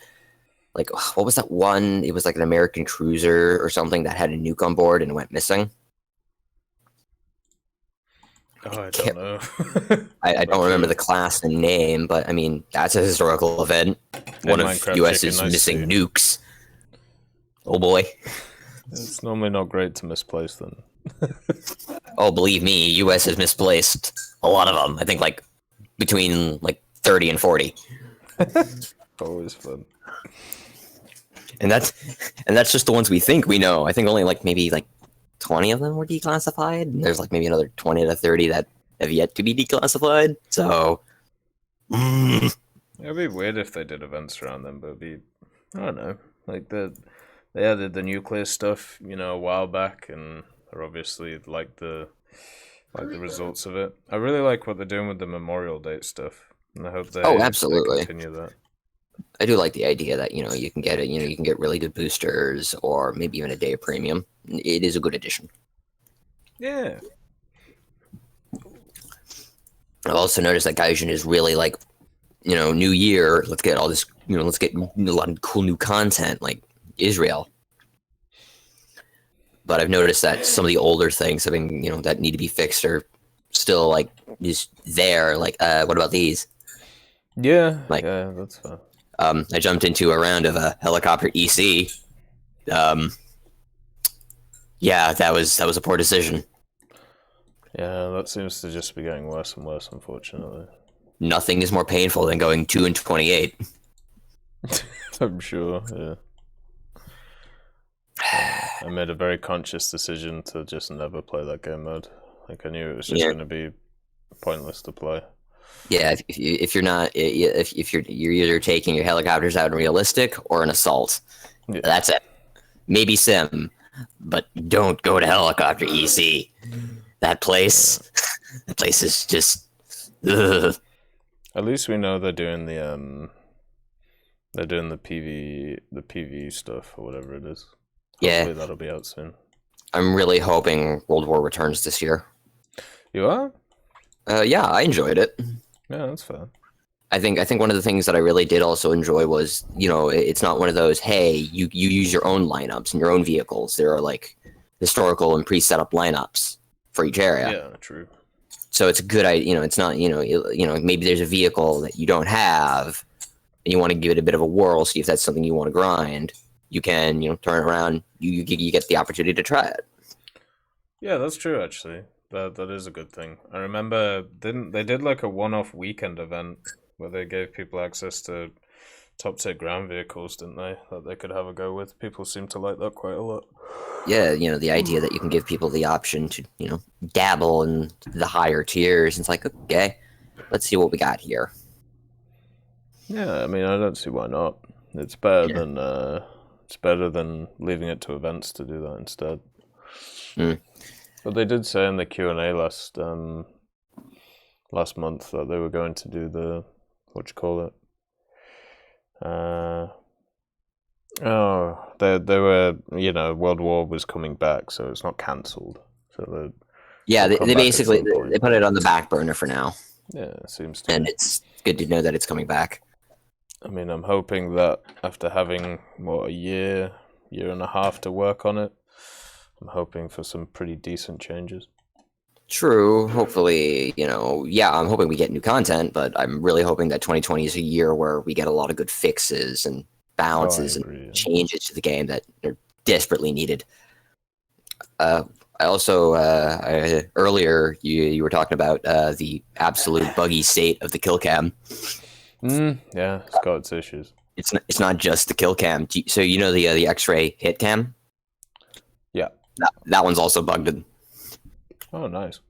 like, what was that one? It was like an American cruiser or something that had a nuke on board and went missing. Oh, I don't know. I don't remember the class and name, but I mean, that's a historical event. One of US's missing nukes. Oh boy. It's normally not great to misplace them. Oh, believe me, US has misplaced a lot of them. I think like between like 30 and 40. Always fun. And that's just the ones we think we know. I think only maybe 20 of them were declassified. And there's maybe another 20 to 30 that have yet to be declassified. So it'd be weird if they did events around them, but it'd be, I don't know, they added the nuclear stuff, a while back, and they're obviously like the results of it. I really like what they're doing with the Memorial Date stuff, and I hope they absolutely they continue that. I do like the idea that you can get it. You can get really good boosters, or maybe even a day of premium. It is a good addition. Yeah. I've also noticed that Gaijin is really new year. Let's get all this. Let's get a lot of cool new content like Israel. But I've noticed that some of the older things have been, that need to be fixed are still just there. What about these? Yeah. Yeah, that's fine. I jumped into a round of a helicopter EC. Yeah, that was a poor decision. Yeah, that seems to just be getting worse and worse, unfortunately. Nothing is more painful than going 2-28. I'm sure, yeah. I made a very conscious decision to just never play that game mode. I knew it was just going to be pointless to play. Yeah, if you're not, if you're either taking your helicopters out in realistic or an assault, that's it. Maybe sim, but don't go to helicopter EC. That place is just. Ugh. At least we know they're doing the PV stuff or whatever it is. Hopefully that'll be out soon. I'm really hoping World War returns this year. You are? Yeah, I enjoyed it. Yeah, that's fair. I think one of the things that I really did also enjoy was, it's not one of those, hey, you use your own lineups and your own vehicles. There are historical and pre-set up lineups for each area. Yeah, true. So it's a good idea. It's not, maybe there's a vehicle that you don't have and you want to give it a bit of a whirl, see if that's something you want to grind. You can, turn it around. You get the opportunity to try it. Yeah, that's true, actually. That is a good thing. I remember they did a one-off weekend event where they gave people access to top-tier ground vehicles, didn't they? That they could have a go with. People seem to like that quite a lot. Yeah, the idea that you can give people the option to, dabble in the higher tiers. It's okay, let's see what we got here. Yeah, I mean, I don't see why not. It's better than leaving it to events to do that instead. But they did say in the Q&A last month that they were going to do the they were, World War was coming back, so it's not cancelled. So they basically they put it on the back burner for now. Yeah, it seems to. And it's good to know that it's coming back. I mean, I'm hoping that after having a year and a half to work on it, I'm hoping for some pretty decent changes. True. Hopefully, I'm hoping we get new content, but I'm really hoping that 2020 is a year where we get a lot of good fixes and balances and changes to the game that are desperately needed. I also, earlier you were talking about the absolute buggy state of the kill cam. Yeah, it's got its issues. It's not just the kill cam. So the X-ray hit cam? Yeah. That one's also bugged. Oh, nice.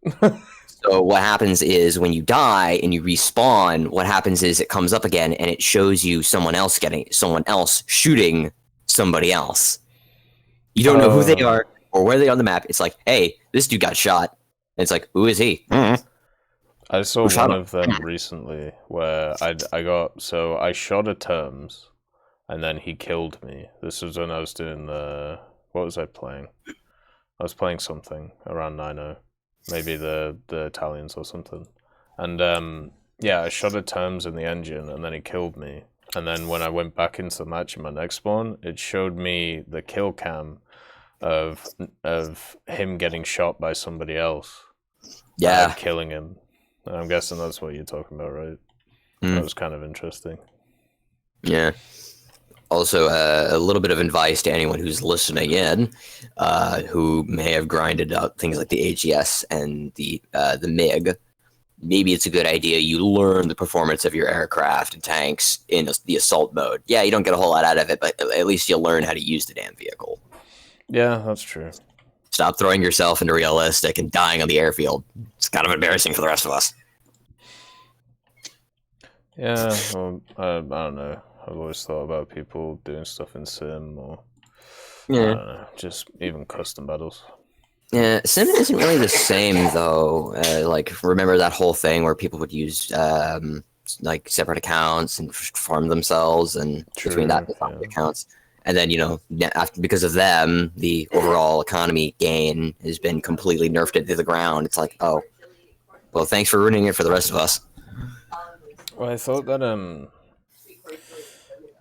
So what happens is when you die and you respawn, what happens is it comes up again and it shows you someone else shooting somebody else. You don't know who they are or where they are on the map. It's hey, this dude got shot. And it's who is he? Mm-hmm. I saw one of them recently where I shot a terms and then he killed me. This was when I was doing what was I playing? I was playing something around 9-0, maybe the Italians or something. And I shot a terms in the engine and then he killed me. And then when I went back into the match in my next spawn, it showed me the kill cam of him getting shot by somebody else. Yeah. Killing him. I'm guessing that's what you're talking about, right? That was kind of interesting. Yeah. Also, a little bit of advice to anyone who's listening in, who may have grinded out things like the AGS and the MiG. maybe it's a good idea you learn the performance of your aircraft and tanks in the assault mode. Yeah, you don't get a whole lot out of it, but at least you'll learn how to use the damn vehicle. Yeah, that's true. Stop throwing yourself into realistic and dying on the airfield. It's kind of embarrassing for the rest of us. Yeah, well, I don't know. I've always thought about people doing stuff in sim or I don't know, just even custom battles. Yeah, sim isn't really the same though. Like, remember that whole thing where people would use like separate accounts and farm themselves, and between that accounts, and then because of them, the overall economy gain has been completely nerfed into the ground. It's like, oh, well, thanks for ruining it for the rest of us. Well, I thought that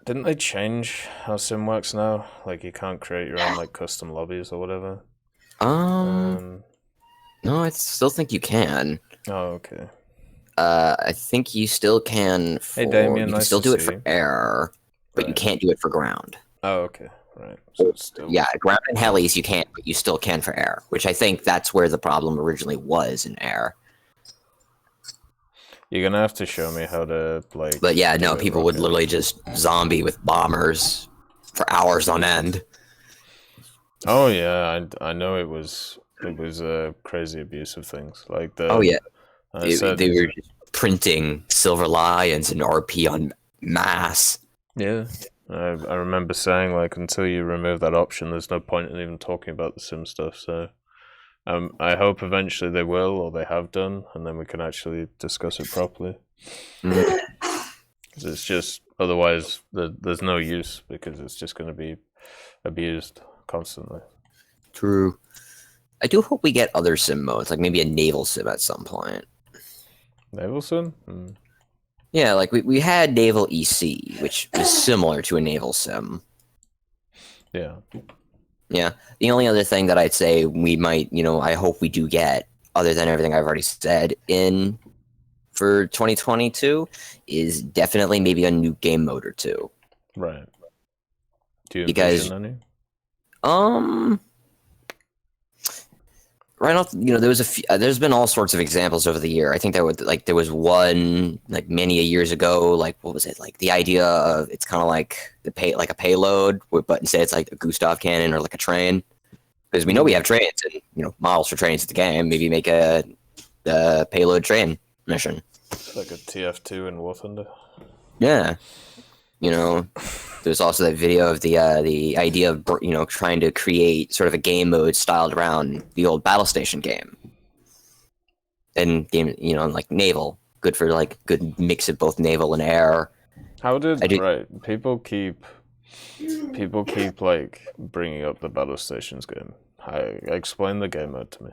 didn't they change how sim works now? Like, you can't create your own like custom lobbies or whatever. No, I still think you can. Oh, okay. I think you still can. Hey, Damien, you can nice still to do it see for you. air, but you can't do it for ground. Oh, okay, right. So it's still... Yeah, ground and helis you can't, but you still can for air, which I think that's where the problem originally was in air. You're gonna have to show me how to like. But yeah, no, people would literally just zombie with bombers for hours on end. Oh yeah, I know it was a crazy abuse of things like the. Oh yeah, they were just printing Silver Lions and RP on mass. Yeah, I remember saying like until you remove that option, there's no point in even talking about the sim stuff. So. I hope eventually they will, or they have done, and then we can actually discuss it properly. Because it's just, otherwise, there's no use, because it's just going to be abused constantly. True. I do hope we get other sim modes, like maybe a naval sim at some point. Naval sim? Yeah, like we had Naval EC, which is similar to a naval sim. Yeah. Yeah, the only other thing that I'd say we might, I hope we do get, other than everything I've already said, in for 2022, is definitely maybe a new game mode or two. Right. Do you envision any? Right off, there was a few, there's been all sorts of examples over the year. I think there was one like many years ago. Like, what was it? Like the idea of it's kind of like like a payload, but instead it's like a Gustav cannon or like a train. Because we know we have trains and models for trains at the game. Maybe make a payload train mission. Like a TF2 in War Thunder. Yeah. There's also that video of the idea of trying to create sort of a game mode styled around the old Battle Station game, and game like naval, good for like good mix of both naval and air. Right? People keep like bringing up the Battle Stations game. Explain the game mode to me.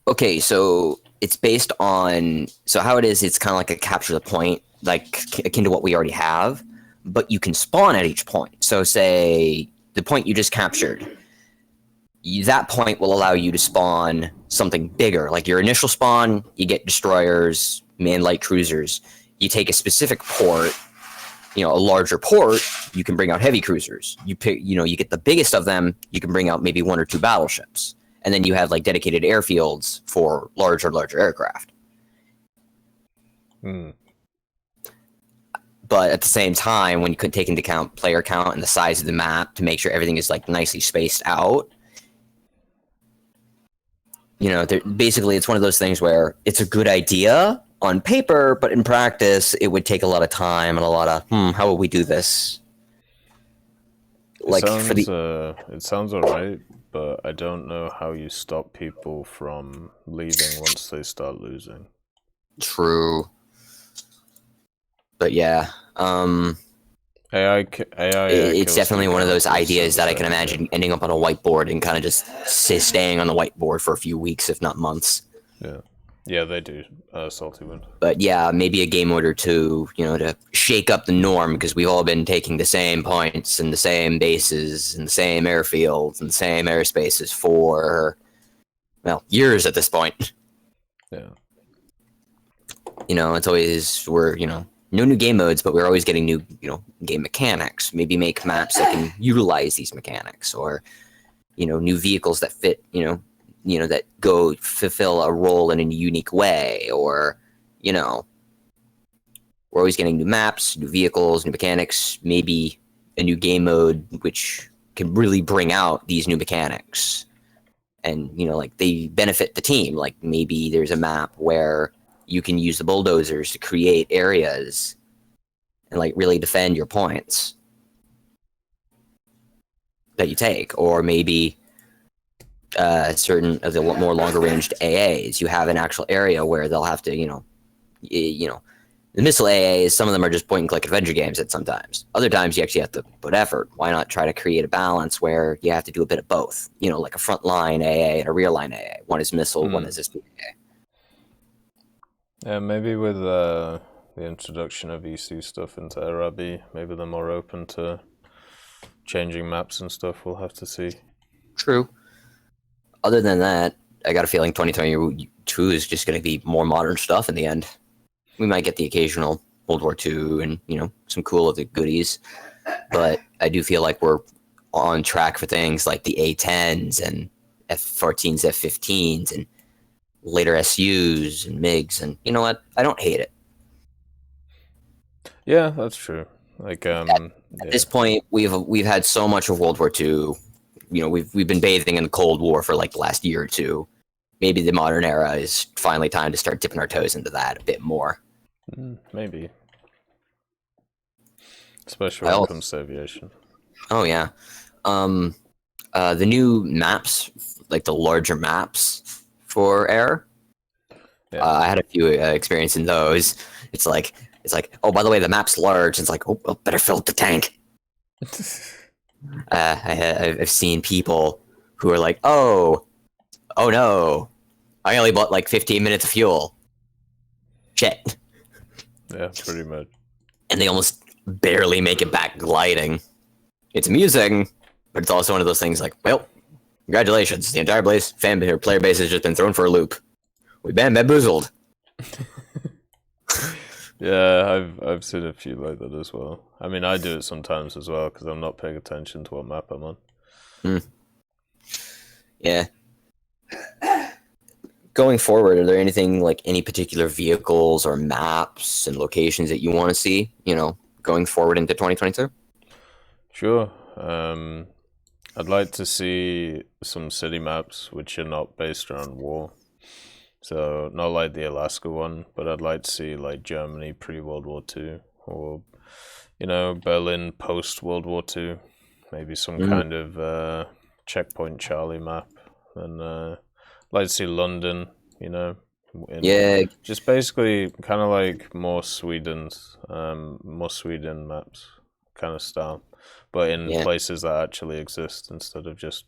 Okay, so it's based on how it is. It's kind of like a capture the point, like akin to what we already have. But you can spawn at each point. So say the point you just captured, that point will allow you to spawn something bigger. Like your initial spawn, you get destroyers, light cruisers. You take a specific port, a larger port, you can bring out heavy cruisers. You pick, you get the biggest of them, you can bring out maybe 1 or 2 battleships. And then you have like dedicated airfields for larger aircraft. But at the same time, when you could take into account player count and the size of the map to make sure everything is like nicely spaced out, basically it's one of those things where it's a good idea on paper, but in practice it would take a lot of time and a lot of how would we do this? Like it sounds alright, but I don't know how you stop people from leaving once they start losing. True. But yeah, AI it's definitely one of those ideas that I can imagine ending up on a whiteboard and kind of just staying on the whiteboard for a few weeks, if not months. Yeah, they do. Salty Wind. But yeah, maybe a game mode or two, to shake up the norm, because we've all been taking the same points and the same bases and the same airfields and the same airspaces for, years at this point. Yeah. It's always, no new game modes, but we're always getting new, game mechanics. Maybe make maps that can utilize these mechanics, or, new vehicles that fit, that go fulfill a role in a unique way, or, you know, we're always getting new maps, new vehicles, new mechanics, maybe a new game mode, which can really bring out these new mechanics. And, you know, like, they benefit the team. Like, maybe there's a map where you can use the bulldozers to create areas and, like, really defend your points that you take. Or maybe certain of the more longer-ranged AAs, you have an actual area where they'll have to, you know, the missile AAs, some of them are just point-and-click adventure games at sometimes. Other times, you actually have to put effort. Why not try to create a balance where you have to do a bit of both? You know, like a front-line AA and a rear-line AA. One is missile, one is SPA. Yeah, maybe with the introduction of EC stuff into Arabi, maybe they're more open to changing maps and stuff. We'll have to see. True. Other than that, I got a feeling 2022 is just going to be more modern stuff in the end. We might get the occasional World War II and, you know, some cool other goodies. But I do feel like we're on track for things like the A-10s and F-14s, F-15s, and later SUs and MiGs. And you know what? I don't hate it. Yeah, that's true. Like, At this point, we've had so much of World War II. You know, we've been bathing in the Cold War for like the last year or two. Maybe the modern era is finally time to start dipping our toes into that a bit more. Maybe. Especially when it comes to aviation. Oh, yeah. The new maps, like the larger maps for air, I had a few experience in those. It's like, oh, by the way, the map's large. It's like, oh, better fill up the tank. I've seen people who are like, oh no, I only bought like 15 minutes of fuel. Shit. Yeah, pretty much. And they almost barely make it back gliding. It's amusing, but it's also one of those things like, well, congratulations, the entire player base has just been thrown for a loop. We've been bamboozled. Yeah, I've seen a few like that as well. I mean, I do it sometimes as well because I'm not paying attention to what map I'm on. Yeah. Going forward, are there anything like any particular vehicles or maps and locations that you want to see, you know, going forward into 2022? Sure. I'd like to see some city maps which are not based around war. So not like the Alaska one, but I'd like to see like Germany pre-World War II or, you know, Berlin post-World War II. Maybe some kind of Checkpoint Charlie map. And I'd like to see London, you know. Just basically kind of like more Sweden maps kind of style. But in places that actually exist instead of just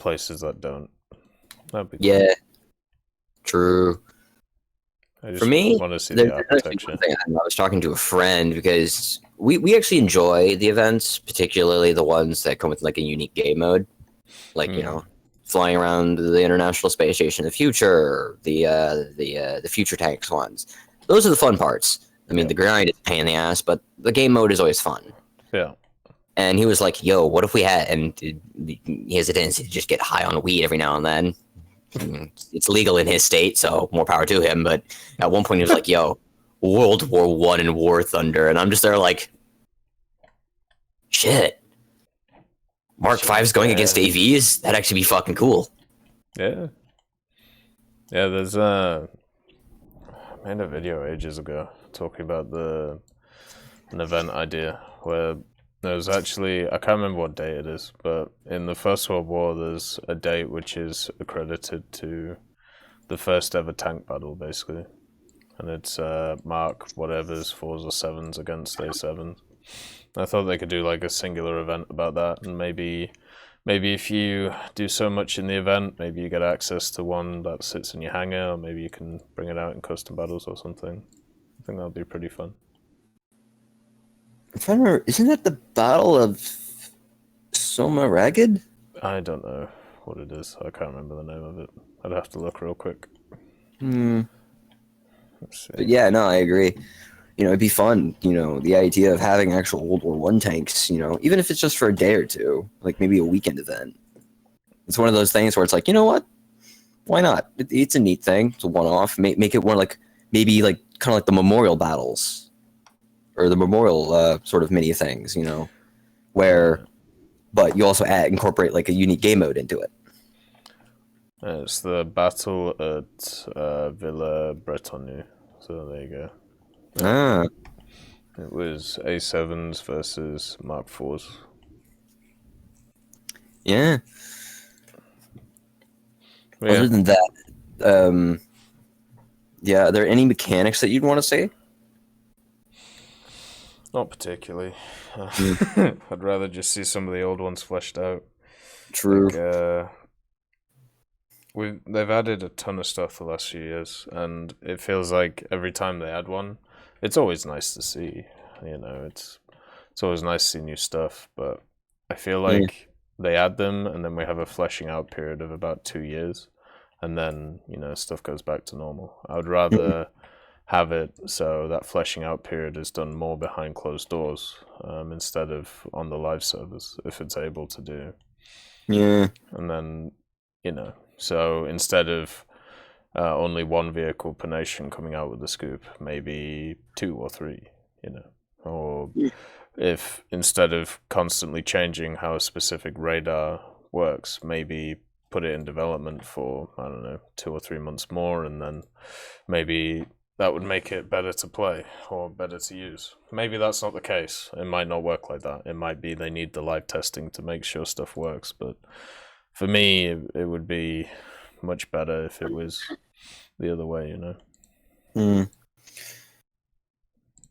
places that don't. That'd be cool. True. For me, want to see the architecture. I was talking to a friend because we actually enjoy the events, particularly the ones that come with like a unique game mode, like you know, flying around the International Space Station in the future, the future tanks ones. Those are the fun parts. I mean, the grind is a pain in the ass, but the game mode is always fun. Yeah. And he was like, "Yo, what if we had?" And he has a tendency to just get high on weed every now and then. It's legal in his state, so more power to him. But at one point, he was like, "Yo, World War I and War Thunder," and I'm just there like, "Shit, Mark V's going against AVs? That'd actually be fucking cool." Yeah. Yeah, there's I made a video ages ago talking about an event idea where there's actually, I can't remember what date it is, but in the First World War there's a date which is accredited to the first ever tank battle, basically. And it's Mark whatever's 4s or 7s against A7s. I thought they could do like a singular event about that, and maybe if you do so much in the event, maybe you get access to one that sits in your hangar, or maybe you can bring it out in custom battles or something. I think that would be pretty fun. I'm trying to remember, isn't that the Battle of Soma Ragged? I don't know what it is. I can't remember the name of it. I'd have to look real quick. But yeah, no, I agree. You know, it'd be fun, you know, the idea of having actual World War I tanks, you know, even if it's just for a day or two, like maybe a weekend event. It's one of those things where it's like, you know what? Why not? It's a neat thing. It's a one-off. Make it more like maybe like kind of like the memorial battles or the memorial sort of mini things, where, but you also incorporate like a unique game mode into it. It's the battle at Villa Bretonne. So there you go. Ah. It was A7s versus Mark 4s. Yeah. Yeah. Other than that, are there any mechanics that you'd want to see? Not particularly. I'd rather just see some of the old ones fleshed out. True. They've added a ton of stuff the last few years, and it feels like every time they add one, it's always nice to see. It's always nice to see new stuff, but I feel like they add them, and then we have a fleshing out period of about 2 years, and then stuff goes back to normal. I would rather have it so that fleshing out period is done more behind closed doors, instead of on the live servers, if it's able to do. Yeah. And then so instead of only one vehicle per nation coming out with the scoop, maybe 2 or 3, or if instead of constantly changing how a specific radar works, maybe put it in development for, I don't know, 2 or 3 months more, and then maybe that would make it better to play or better to use. Maybe that's not the case. It might not work like that. It might be they need the live testing to make sure stuff works, but for me, it would be much better if it was the other way,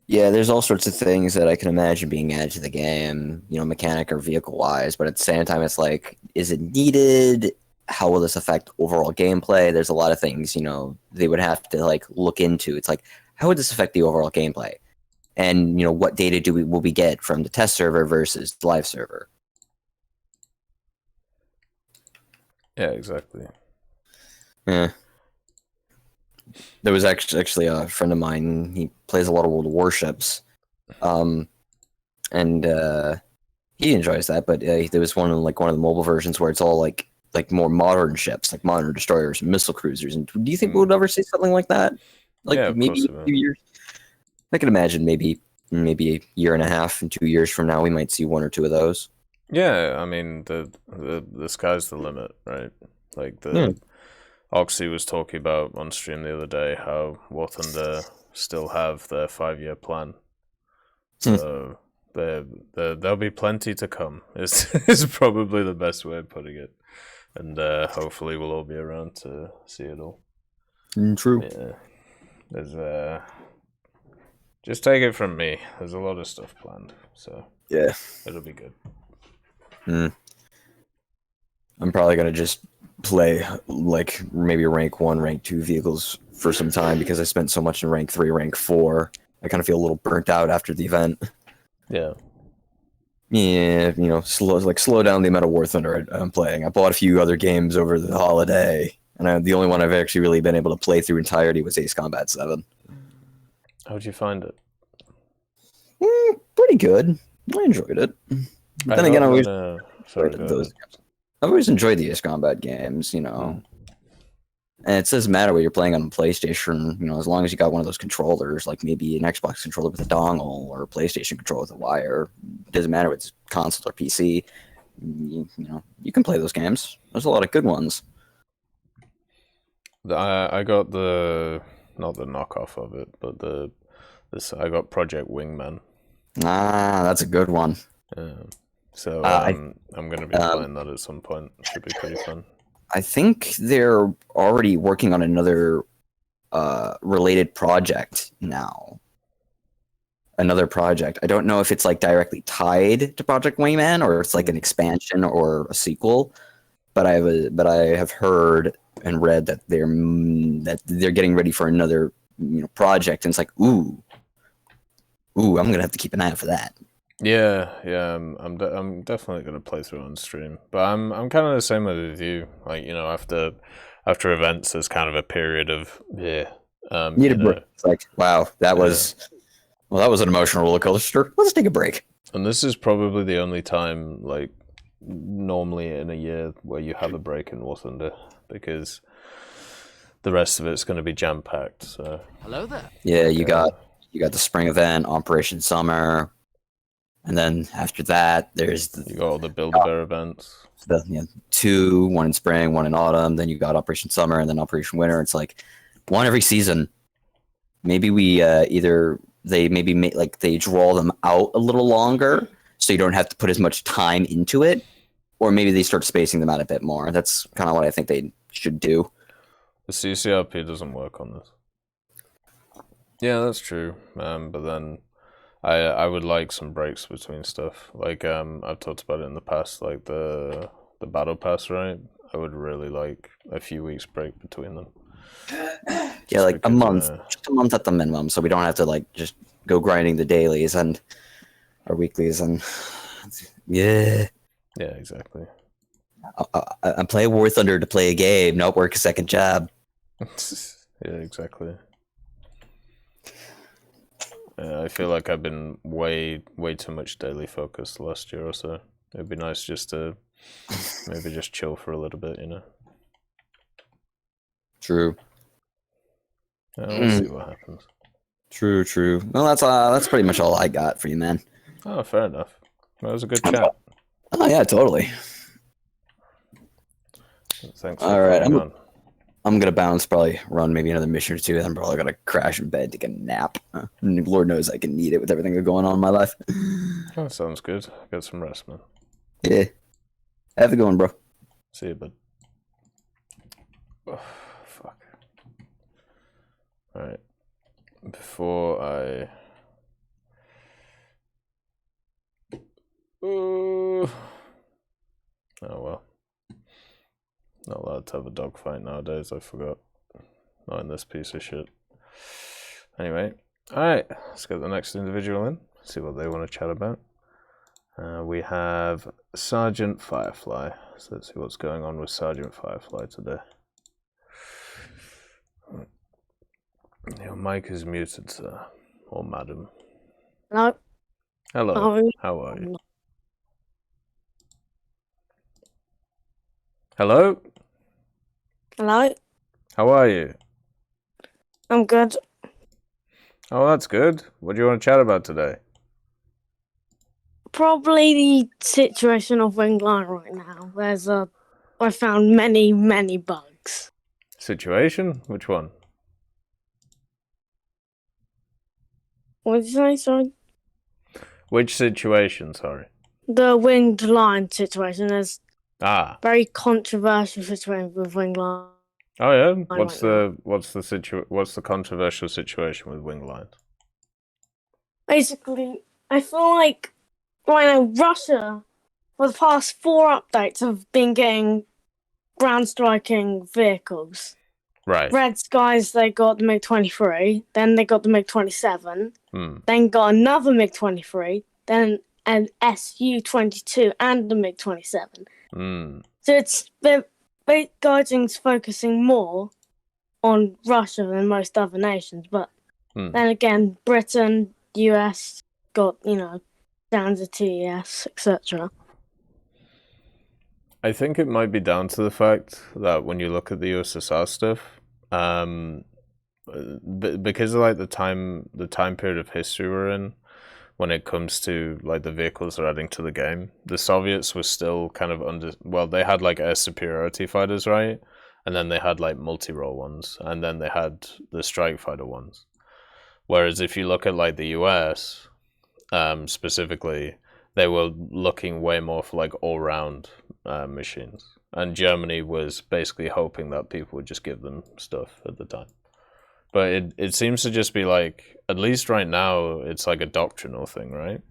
Yeah, there's all sorts of things that I can imagine being added to the game, mechanic or vehicle-wise, but at the same time, it's like, is it needed? How will this affect overall gameplay? There's a lot of things, they would have to, like, look into. It's like, how would this affect the overall gameplay? And, what data will we get from the test server versus the live server? Yeah, exactly. Yeah. There was actually a friend of mine. He plays a lot of World of Warships, and he enjoys that. But there was one of the mobile versions where it's all like more modern ships, like modern destroyers, and missile cruisers. And do you think we'll ever see something like that? Like maybe in a few years. I can imagine maybe a year and a half and 2 years from now we might see 1 or 2 of those. Yeah, I mean the sky's the limit, right? Like Oxy was talking about on stream the other day how War Thunder still have their 5-year plan, so there'll be plenty to come. Is probably the best way of putting it, and hopefully we'll all be around to see it all. True. Yeah, there's just take it from me. There's a lot of stuff planned, so yeah, it'll be good. I'm probably gonna just play like maybe rank 1, rank 2 vehicles for some time because I spent so much in rank 3, rank 4. I kind of feel a little burnt out after the event. Yeah. Yeah, slow down the amount of War Thunder I'm playing. I bought a few other games over the holiday, and the only one I've actually really been able to play through entirety was Ace Combat 7. How'd you find it? Pretty good. I enjoyed it. But then again, I always I've always enjoyed the Ace Combat games, And it doesn't matter what you're playing on PlayStation, as long as you got one of those controllers, like maybe an Xbox controller with a dongle or a PlayStation controller with a wire. It doesn't matter if it's console or PC. You can play those games. There's a lot of good ones. I got not the knockoff of it, but I got Project Wingman. Ah, that's a good one. So I'm going to be playing that at some point. Should be pretty fun. I think they're already working on another related project now. Another project. I don't know if it's like directly tied to Project Wingman or it's like an expansion or a sequel. But I have heard and read that they're getting ready for another project, and it's like ooh, I'm gonna have to keep an eye out for that. Yeah, I'm definitely gonna play through on stream, but I'm kind of the same with you. Like after events, there's kind of a period of need a break. It's like wow, that was an emotional roller coaster. Let's take a break. And this is probably the only time, like normally in a year, where you have a break in War Thunder, because the rest of it's going to be jam packed. So Hello there. Yeah, you got the spring event, Operation Summer, and then after that, there's you got all the Build-A-Bear events. Two, one in spring, one in autumn. Then you got Operation Summer, and then Operation Winter. It's like one every season. Maybe we they draw them out a little longer, so you don't have to put as much time into it, or maybe they start spacing them out a bit more. That's kind of what I think they should do. The CCRP doesn't work on this. Yeah, that's true. But then I would like some breaks between stuff. Like I've talked about it in the past, like the battle pass, right? I would really like a few weeks break between them. Yeah, like a month, just a month at the minimum, so we don't have to like just go grinding the dailies and our weeklies and yeah. Yeah, exactly. I play War Thunder to play a game, not work a second job. Yeah, exactly. I feel like I've been way too much daily focused the last year or so. It'd be nice just to maybe just chill for a little bit, you know. True. We'll see what happens. True. Well, that's pretty much all I got for you, man. Oh, fair enough. That was a good chat. Oh yeah, totally. Thanks for all right, on. I'm gonna bounce, probably run maybe another mission or two, and then I'm probably gonna crash in bed, take a nap. Lord knows I can need it with everything that's going on in my life. Oh, sounds good. Get some rest, man. Yeah. Have a good one, bro. See you, bud. Oh, fuck. Alright. Before I... Oh well. Not allowed to have a dogfight nowadays, I forgot. Not in this piece of shit. Anyway, alright, let's get the next individual in, see what they want to chat about. We have Sergeant Firefly, so let's see what's going on with Sergeant Firefly today. Your mic is muted, sir, or madam. Hello. Hello, how are you? Hello? Hello. How are you? I'm good. Oh, that's good. What do you want to chat about today? Probably the situation of Wingline right now. I found many bugs. Situation? Which one? What did you say, sorry? Which situation, sorry? The winged line situation. There's very controversial situation with winged line. Oh yeah? What's the controversial situation with wing lines? Basically, I feel like right now Russia, for the past 4 updates, have been getting ground striking vehicles. Right. Red Skies, they got the MiG-23, then they got the MiG-27, then got another MiG-23, then an Su-22 and the MiG-27. So it's Guiding's focusing more on Russia than most other nations, but then again, Britain, US got, standard TES, etc. I think it might be down to the fact that when you look at the USSR stuff, because of like the time period of history we're in, when it comes to like the vehicles they're adding to the game, the Soviets were still kind of they had like air superiority fighters, right? And then they had like multi-role ones, and then they had the strike fighter ones. Whereas if you look at like the US, specifically, they were looking way more for like all-round machines. And Germany was basically hoping that people would just give them stuff at the time. But it seems to just be like, at least right now, it's like a doctrinal thing, right?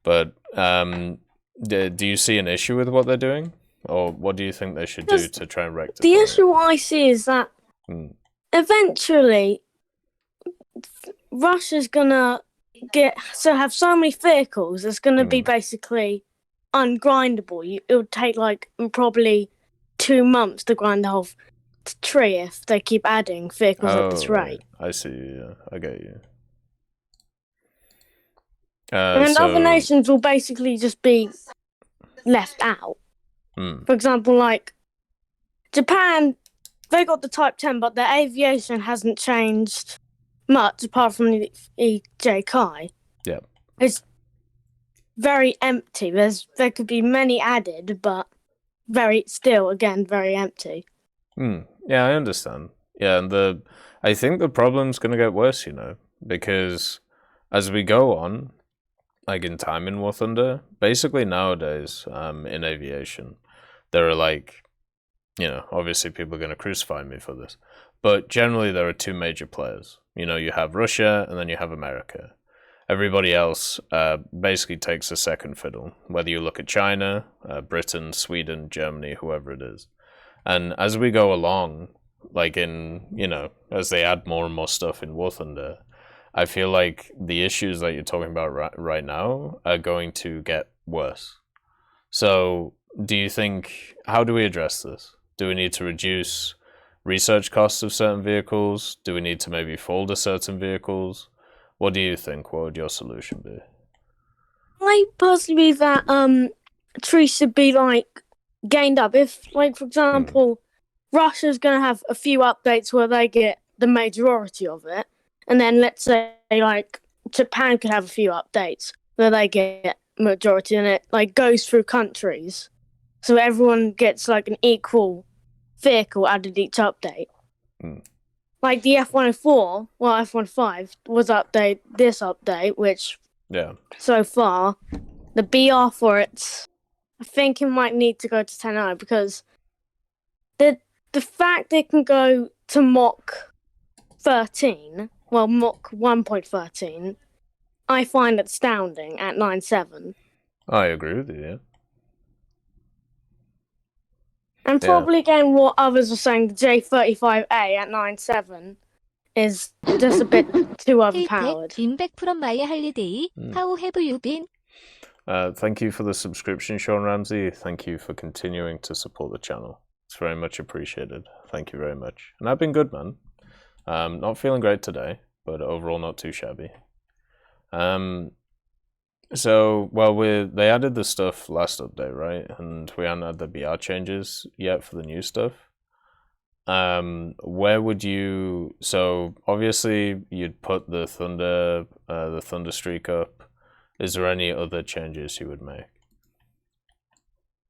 But do you see an issue with what they're doing? Or what do you think they should do to try and rectify The it? issue I see is that eventually Russia's gonna have so many vehicles, it's gonna be basically ungrindable. It would take like probably 2 months to grind the whole tree if they keep adding vehicles at this rate. I see, yeah, I get you. And other nations will basically just be left out. For example, like Japan they got the Type 10, but their aviation hasn't changed much apart from the EJ Kai. Yeah. It's very empty. There could be many added, but very empty. Yeah, I understand. Yeah, and I think the problem's going to get worse, because as we go on, like in time in War Thunder, basically nowadays, in aviation, there are obviously people are going to crucify me for this, but generally there are two major players. You have Russia and then you have America. Everybody else basically takes a second fiddle, whether you look at China, Britain, Sweden, Germany, whoever it is. And as we go along, as they add more and more stuff in War Thunder, I feel like the issues that you're talking about right now are going to get worse. So do you think, how do we address this? Do we need to reduce research costs of certain vehicles? Do we need to maybe folder certain vehicles? What do you think? What would your solution be? I personally believe that trees should be gained up. If, for example, Russia's going to have a few updates where they get the majority of it, and then let's say Japan could have a few updates where they get majority, and it goes through countries, so everyone gets an equal vehicle added each update. Like the F-104, F-15 was this update, which so far the BR for it, I think it might need to go to 10.0 because the fact it can go to Mach 13, Mach 1.13, I find astounding at 9.7. I agree with you, yeah. And probably again what others are saying, the J35A at 9.7 is just a bit too overpowered. Been back from my holiday. How have you been? Thank you for the subscription, Sean Ramsey. Thank you for continuing to support the channel. It's very much appreciated. Thank you very much. And I've been good, man. Not feeling great today, but overall not too shabby. They added the stuff last update, right? And we haven't had the BR changes yet for the new stuff. Where would you? So obviously you'd put the Thunder Streak up. Is there any other changes you would make?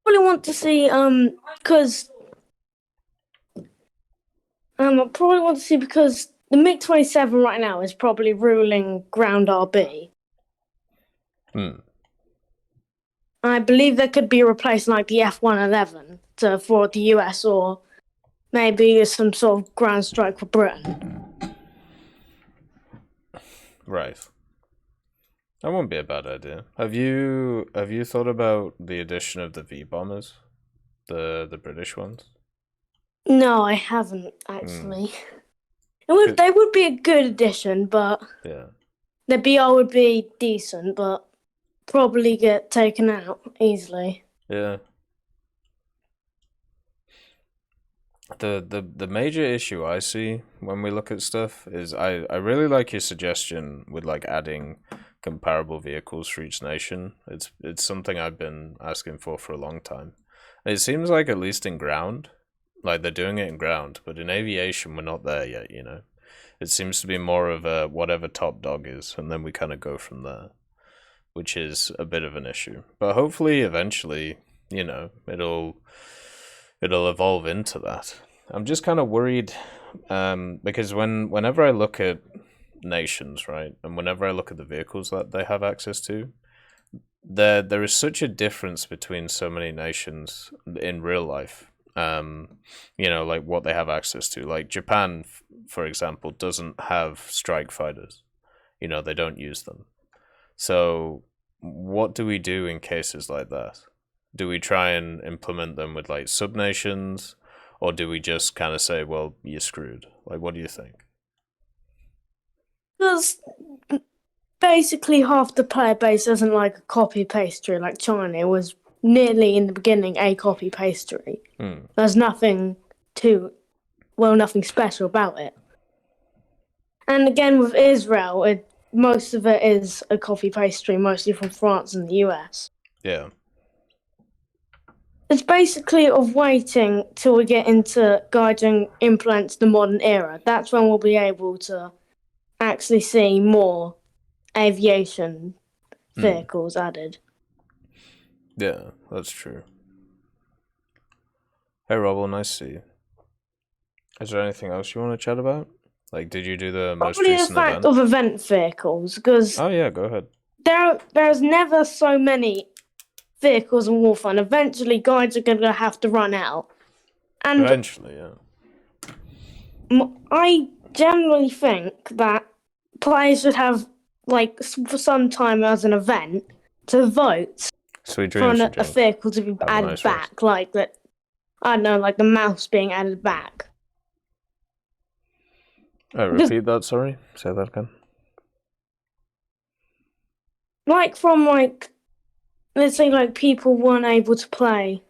I really want to see because the MiG-27 right now is probably ruling ground RB. I believe there could be a replacement like the F-111 for the US, or maybe some sort of ground strike for Britain. Right. That won't be a bad idea. Have you thought about the addition of the V-bombers, the British ones? No, I haven't actually. They would be a good addition, but the BR would be decent, but probably get taken out easily. Yeah. The major issue I see when we look at stuff is I really like your suggestion with adding comparable vehicles for each nation. It's something I've been asking for a long time. It seems like at least in ground, they're doing it in ground, but in aviation we're not there yet, It seems to be more of a whatever top dog is, and then we kind of go from there, which is a bit of an issue. But hopefully eventually, it'll evolve into that. I'm just kind of worried because whenever I look at nations, right, and whenever I look at the vehicles that they have access to, there is such a difference between so many nations in real life. What they have access to. Like Japan, for example, doesn't have strike fighters. They don't use them. So what do we do in cases like that? Do we try and implement them with subnations, or do we just kind of say, well, you're screwed? What do you think? Because basically half the player base doesn't like a copy paste tree like China. It was nearly in the beginning a copy paste tree. There's nothing special about it. And again with Israel, most of it is a copy paste tree, mostly from France and the US. Yeah. It's basically of waiting till we get into guiding implements the modern era. That's when we'll be able to actually see more aviation vehicles added. Yeah, that's true. Hey, Robble, nice to see you. Is there anything else you want to chat about? Like, did you do the most Probably the recent fact event? of event vehicles, because Oh yeah, go ahead. there's never so many vehicles in Warframe. Eventually, guides are going to have to run out. And Eventually, yeah. I generally think that players should have, like, for some time as an event, to vote Sweet for dreams, a vehicle to be added nice back. rest. Like that, I don't know, like the mouse being added back. Repeat that, sorry. Say that again. Like from, like, let's say, like, people weren't able to play.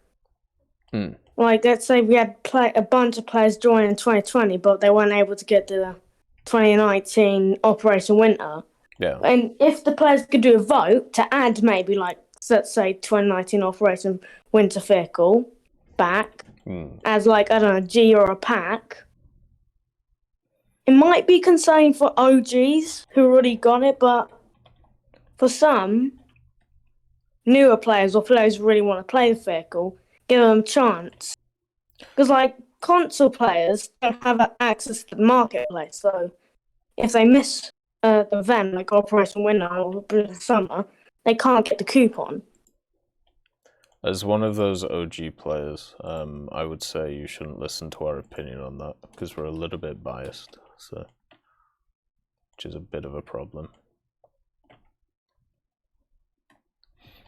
Like, let's say we had a bunch of players join in 2020, but they weren't able to get to the 2019 Operation Winter. Yeah. And if the players could do a vote to add maybe, like, let's say 2019 Operation Winter vehicle back as, like, I don't know, G or a pack, it might be concerning for OGs who already got it, but for some newer players or players who really want to play the vehicle, give them a chance. Because, like, console players don't have access to the marketplace, so if they miss the event, like Operation Winter or Summer, they can't get the coupon. As one of those OG players, I would say you shouldn't listen to our opinion on that, because we're a little bit biased, so which is a bit of a problem.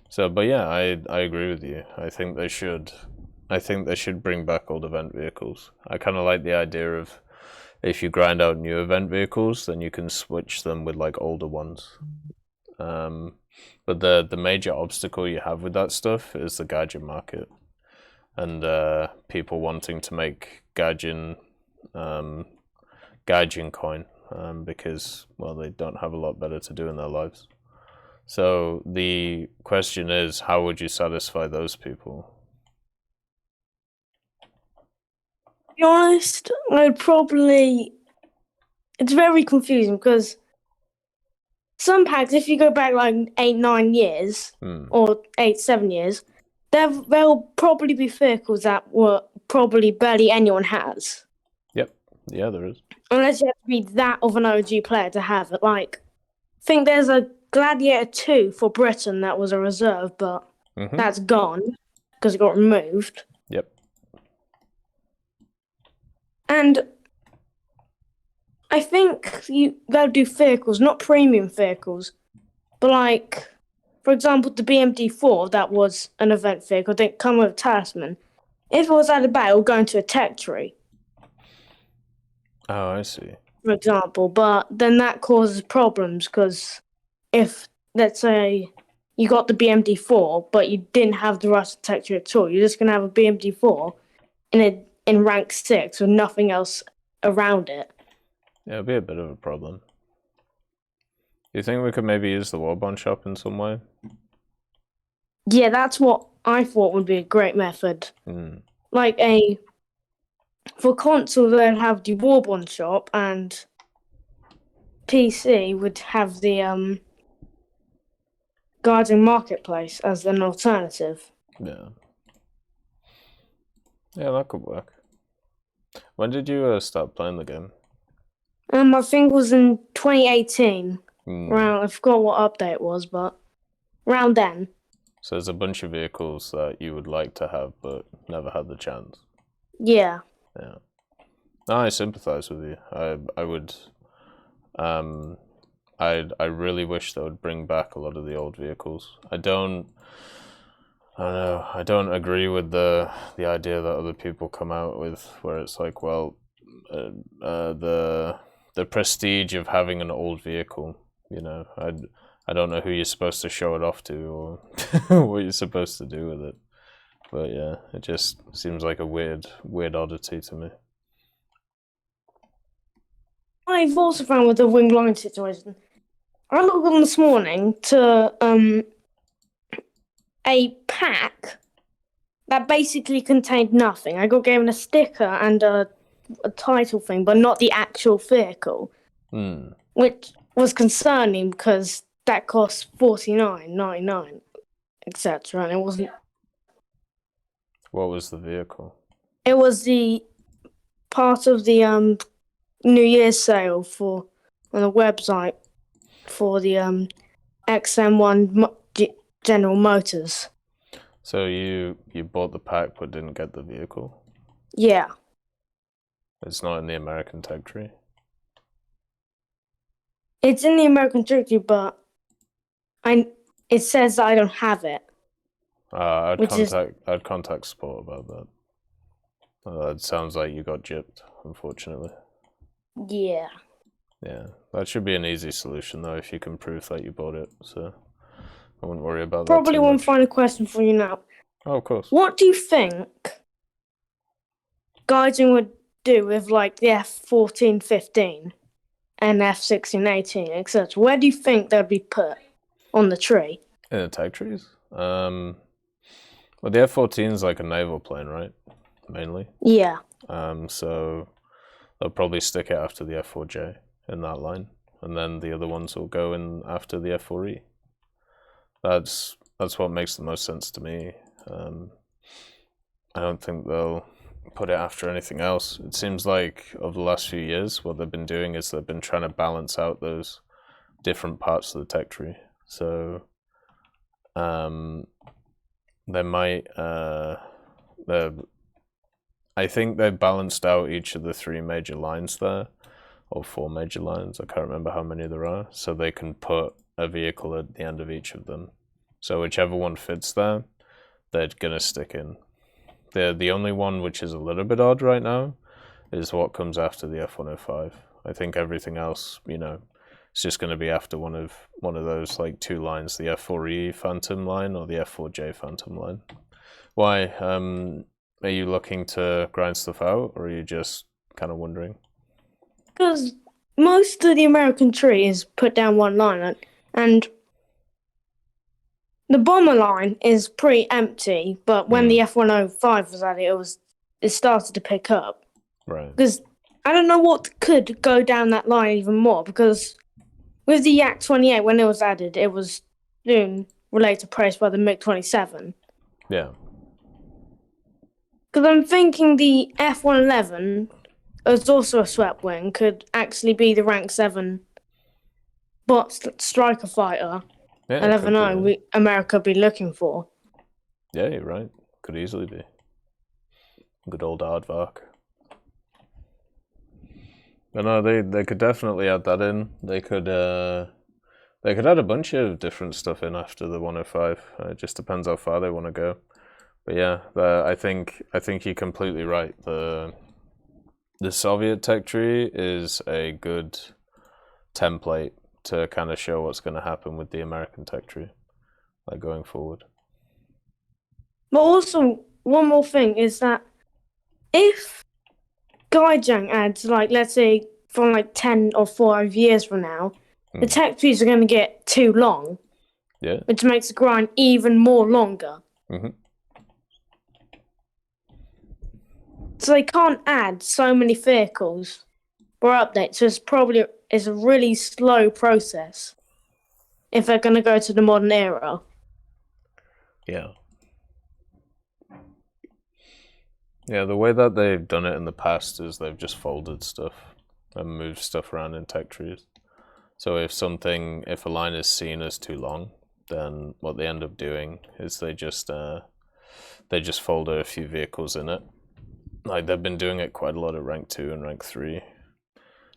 So, but yeah, I agree with you. I think they should bring back old event vehicles. I kind of like the idea of if you grind out new event vehicles, then you can switch them with like older ones. But the major obstacle you have with that stuff is the Gaijin market, and people wanting to make Gaijin coin because, well, they don't have a lot better to do in their lives. So the question is, how would you satisfy those people? To be honest, I'd probably... It's very confusing because some packs, if you go back like 8-9 years, or 8-7 years, there'll probably be vehicles that were probably barely anyone has. Yep. Yeah, there is. Unless you have to be that of an OG player to have it. Like, I think there's a Gladiator 2 for Britain that was a reserve, but that's gone because it got removed. Yep. And I think they'll do vehicles, not premium vehicles, but like, for example, the BMD4, that was an event vehicle, didn't come with a talisman. If it was added back, it would go into a tech tree. Oh, I see. For example, but then that causes problems because if, let's say, you got the BMD4, but you didn't have the rest of the tech tree at all, you're just going to have a BMD4 in rank 6 with nothing else around it. Yeah, it'd be a bit of a problem. You think we could maybe use the Warbond shop in some way? Yeah, that's what I thought would be a great method. Like for console, they'd have the Warbond shop, and PC would have the Guardian Marketplace as an alternative. Yeah. Yeah, that could work. When did you start playing the game? I think it was in 2018. Around, I forgot what update it was, but around then. So there's a bunch of vehicles that you would like to have, but never had the chance. Yeah. Yeah. No, I sympathize with you. I would. I really wish they would bring back a lot of the old vehicles. I don't know. I don't agree with the idea that other people come out with, where it's like, well, the prestige of having an old vehicle. You know, I don't know who you're supposed to show it off to, or what you're supposed to do with it. But yeah, it just seems like a weird oddity to me. I've also found with the wing line situation, I logged on this morning to a pack that basically contained nothing. I got given a sticker and a title thing, but not the actual vehicle, which was concerning because that cost $49.99, etc. And it wasn't. What was the vehicle? It was the part of the New Year's sale on the website for the XM1 General Motors. So you bought the pack but didn't get the vehicle? Yeah. It's not in the American tech tree? It's in the American tech tree, but it says that I don't have it. I'd contact support about that. It sounds like you got gypped, unfortunately. Yeah. Yeah, that should be an easy solution though if you can prove that you bought it. So I wouldn't worry about that. Probably one final question for you now. Oh, of course. What do you think Gaijin would do with like the F-14, 15 and F-16, 18, etc.? Where do you think they'd be put on the tree? In the tech trees? Well, the F-14 is like a naval plane, right? Mainly. Yeah. So they'll probably stick it after the F-4J in that line, and then the other ones will go in after the F-4E. That's what makes the most sense to me. I don't think they'll put it after anything else. It seems like over the last few years, what they've been doing is they've been trying to balance out those different parts of the tech tree. So they might, I think they've balanced out each of the 3 major lines there, or 4 major lines. I can't remember how many there are. So they can put a vehicle at the end of each of them. So whichever one fits there, they're gonna stick in. The only one which is a little bit odd right now is what comes after the F-105. I think everything else, it's just going to be after one of those like 2 lines, the F-4E Phantom line or the F-4J Phantom line. Why? Are you looking to grind stuff out, or are you just kind of wondering? Because most of the American tree is put down one line, and the bomber line is pretty empty, but when the F-105 was at it started to pick up. Right. Because I don't know what could go down that line even more, because with the Yak-28, when it was added, it was soon related to praise by the MiG-27. Yeah. Because I'm thinking the F-111, as also a swept wing, could actually be the rank 7 bot striker fighter. Yeah, I never know America be looking for. Yeah, you're right. Could easily be. Good old Aardvark. But no, they could definitely add that in. They could add a bunch of different stuff in after the 105. It just depends how far they want to go. But yeah, I think you're completely right. The Soviet tech tree is a good template to kind of show what's going to happen with the American tech tree, like going forward. But also, one more thing is that if Gaijin adds, like, let's say, from like 10 or 5 years from now, the tech trees are going to get too long. Yeah. Which makes the grind even more longer. Mm-hmm. So they can't add so many vehicles for updates, so it's a really slow process if they're going to go to the modern era. Yeah. Yeah, the way that they've done it in the past is they've just folded stuff and moved stuff around in tech trees. So if a line is seen as too long, then what they end up doing is they just fold a few vehicles in it. Like they've been doing it quite a lot at rank 2 and rank 3.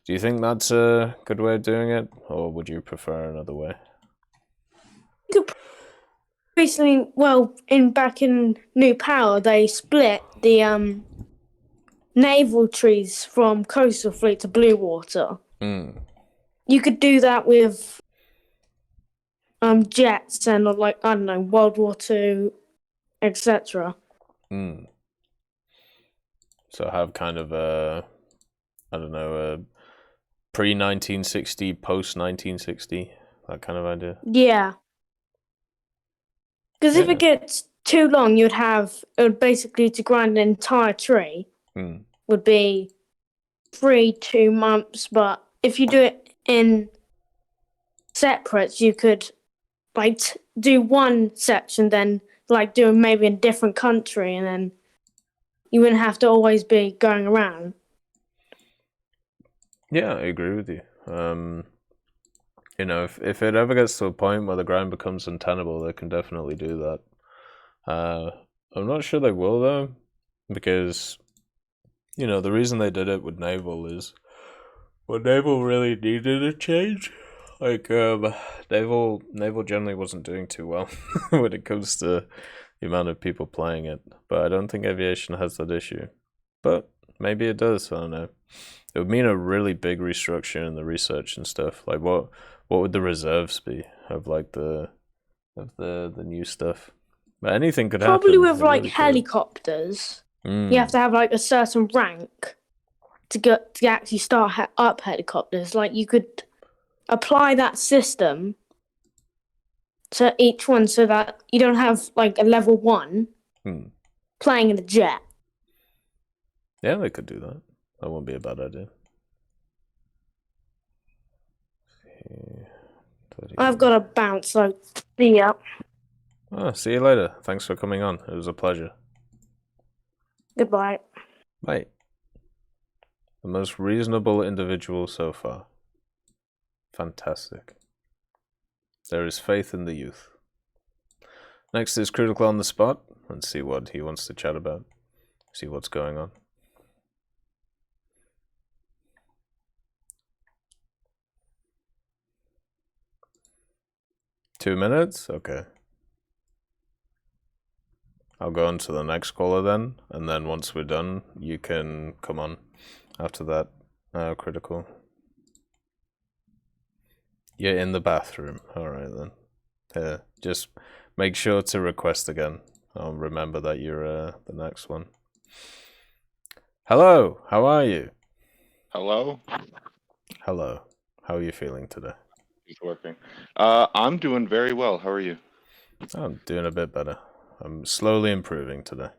Do you think that's a good way of doing it, or would you prefer another way? Recently, back in New Power, they split the naval trees from coastal fleet to blue water. You could do that with jets and World War II, etc. So have kind of a pre-1960, post-1960, that kind of idea. Yeah. Because if it gets too long, it would basically, to grind an entire tree would be 2 months. But if you do it in separates, you could like do one section, then like do maybe in a different country, and then you wouldn't have to always be going around. Yeah, I agree with you. You know, if it ever gets to a point where the grind becomes untenable, they can definitely do that. I'm not sure they will though, because you know the reason they did it with Naval is, well, Naval really needed a change. Like Naval generally wasn't doing too well when it comes to the amount of people playing it, but I don't think aviation has that issue. But maybe it does. I don't know. It would mean a really big restructure in the research and stuff. Like what would the reserves be of like the new stuff? But anything could happen. Probably with It like really could. helicopters. You have to have like a certain rank to actually start up helicopters. Like you could apply that system to each one so that you don't have like a level 1 playing in a jet. Yeah, they could do that. That wouldn't be a bad idea. I've got to bounce, so see ya. Oh, see you later. Thanks for coming on. It was a pleasure. Goodbye. Bye. The most reasonable individual so far. Fantastic. There is faith in the youth. Next is Critical on the Spot. Let's see what he wants to chat about. See what's going on. Two minutes? Okay. I'll go on to the next caller then, and then once we're done, you can come on after that. Critical. You're in the bathroom. Alright then. Just make sure to request again. I'll remember that you're the next one. Hello, how are you? Hello? Hello. How are you feeling today? It's working. I'm doing very well. How are you? I'm doing a bit better. I'm slowly improving today.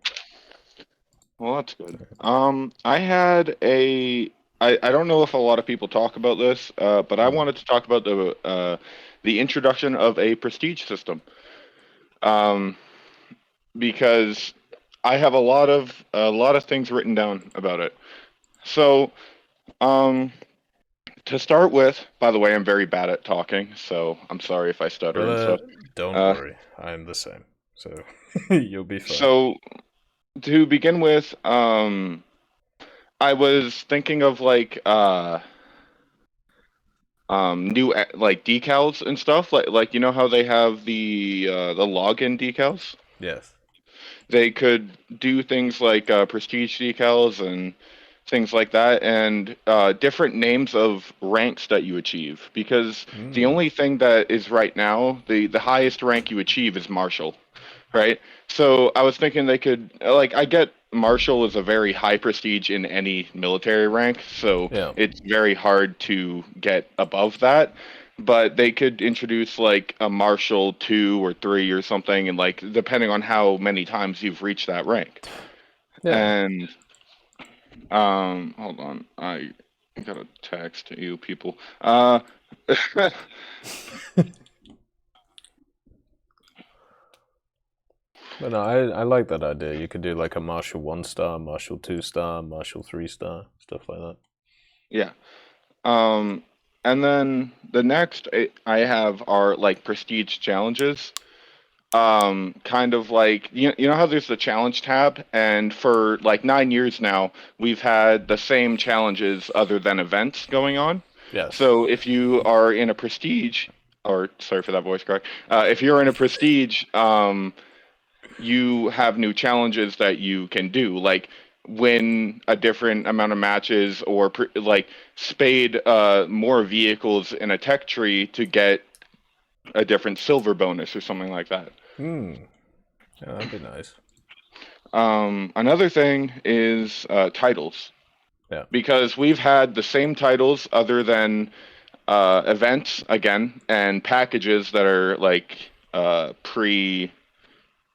Well, that's good. I had I don't know if a lot of people talk about this, but I wanted to talk about the introduction of a prestige system. Because I have a lot of things written down about it. So, to start with, by the way, I'm very bad at talking, so I'm sorry if I stutter and stuff. Don't worry, I'm the same, so you'll be fine. So, to begin with, I was thinking of like new like decals and stuff, like you know how they have the login decals? Yes. They could do things like prestige decals and things like that, and different names of ranks that you achieve, because the only thing that is right now, the highest rank you achieve is Marshal, right? So I was thinking they could, like, I get Marshal is a very high prestige in any military rank, so it's very hard to get above that. But they could introduce like a Marshal 2 or 3 or something, and like depending on how many times you've reached that rank. And hold on, I got a text to you people. But no, I like that idea. You could do like a Marshal 1-star, Marshal 2-star, Marshal 3-star, stuff like that. Yeah. And then the next I have are like prestige challenges. Kind of like, you know how there's the challenge tab, and for like 9 years now, we've had the same challenges other than events going on. Yes. So if you are in a prestige, or sorry for that voice crack, if you're in a prestige, you have new challenges that you can do, like win a different amount of matches, or like spade more vehicles in a tech tree to get a different silver bonus or something like that. Yeah, that'd be nice. Another thing is titles. Yeah. Because we've had the same titles other than events again, and packages that are like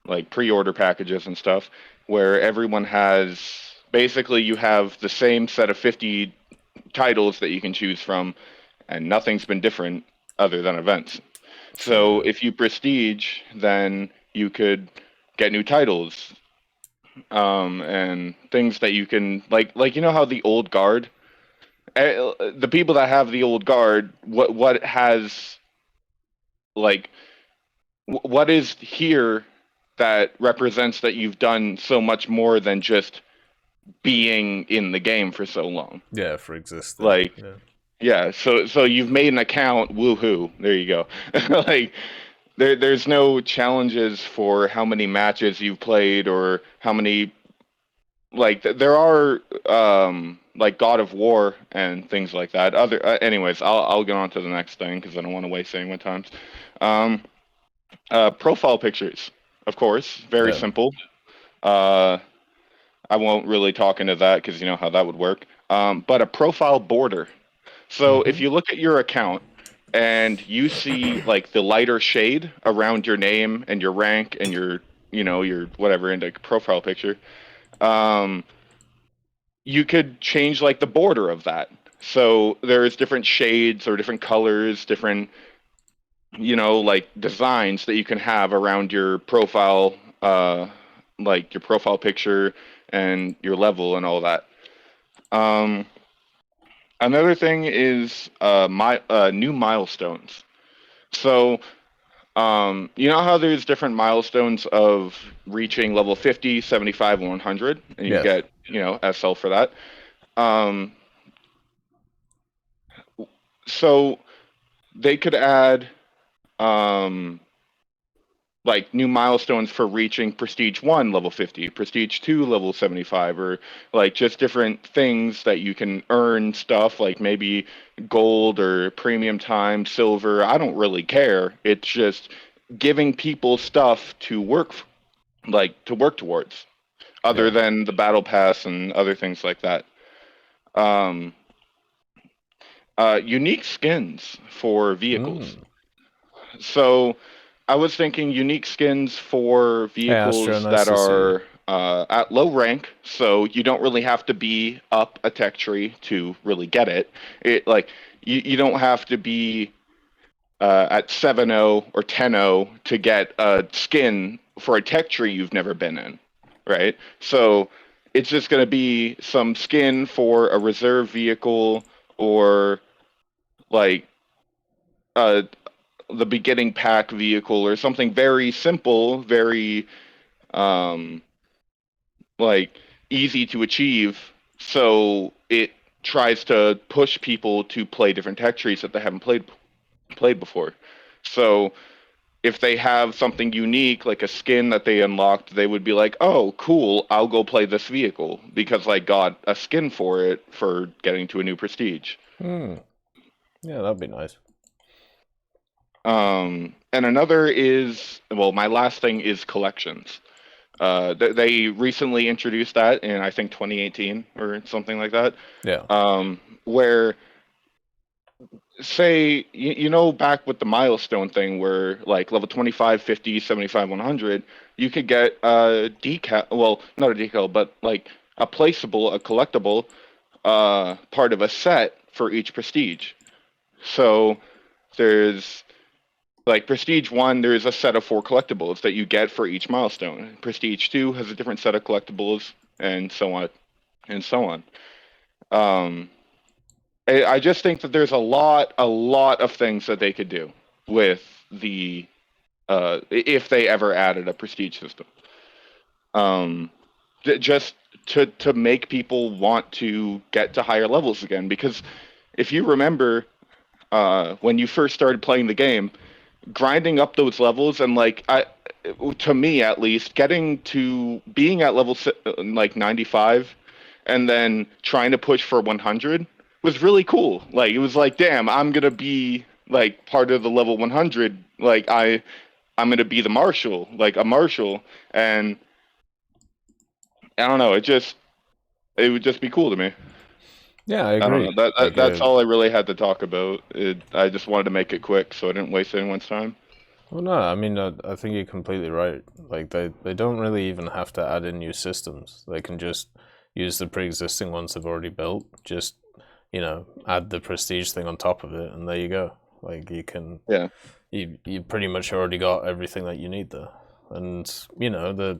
like pre-order packages and stuff, where everyone has basically you have the same set of 50 titles that you can choose from, and nothing's been different other than events. So if you prestige, then you could get new titles, and things that you can like you know how the old guard, the people that have the old guard, what has like what is here that represents that you've done so much more than just being in the game for so long. Yeah, for existing. Like, yeah. So you've made an account. Woohoo! There you go. Like, there's no challenges for how many matches you've played or how many. Like, there are like God of War and things like that. Anyways, I'll get on to the next thing because I don't want to waste anyone's time. Profile pictures, of course, very simple. I won't really talk into that because you know how that would work. But a profile border. So if you look at your account and you see like the lighter shade around your name and your rank and your whatever in the profile picture, you could change like the border of that. So there's different shades or different colors, different like designs that you can have around your profile, like your profile picture and your level and all that. Another thing is new milestones. So you know how there's different milestones of reaching level 50, 75, and 100, and you get SL for that. So they could add like new milestones for reaching Prestige 1 level 50, Prestige 2 level 75, or like just different things that you can earn stuff like maybe gold or premium time, silver. I don't really care. It's just giving people stuff to work towards other than the battle pass and other things like that. Unique skins for vehicles. So I was thinking unique skins for vehicles that are at low rank, so you don't really have to be up a tech tree to really get it. It like you don't have to be at 7.0 or 10.0 to get a skin for a tech tree you've never been in, right? So it's just going to be some skin for a reserve vehicle or like the beginning pack vehicle or something very simple, very like easy to achieve. So it tries to push people to play different tech trees that they haven't played before. So if they have something unique, like a skin that they unlocked, they would be like, oh, cool, I'll go play this vehicle because I got a skin for it for getting to a new prestige. Yeah, that'd be nice. And another is, well, my last thing is collections. They recently introduced that in, I think, 2018 or something like that. Yeah. Where, say, back with the milestone thing where, like, level 25, 50, 75, 100, you could get a decal, well, not a decal, but, like, a collectible part of a set for each prestige. So there's like Prestige 1, there's a set of 4 collectibles that you get for each milestone. Prestige 2 has a different set of collectibles, and so on, and so on. I just think that there's a lot of things that they could do with the, if they ever added a Prestige system. Just to make people want to get to higher levels again, because if you remember, when you first started playing the game, grinding up those levels and to me at least, getting to being at level like 95 and then trying to push for 100 was really cool. Like, it was like, damn, I'm gonna be like part of the level 100. Like I'm gonna be the marshal, like a marshal, and I don't know. It would just be cool to me. Yeah, I agree. I don't know. That's all I really had to talk about. I just wanted to make it quick so I didn't waste anyone's time. Well, no, I mean, I think you're completely right. Like, they don't really even have to add in new systems. They can just use the pre-existing ones they've already built. Just, you know, add the prestige thing on top of it, and there you go. Like, you can, Yeah. You pretty much already got everything that you need there. And you know,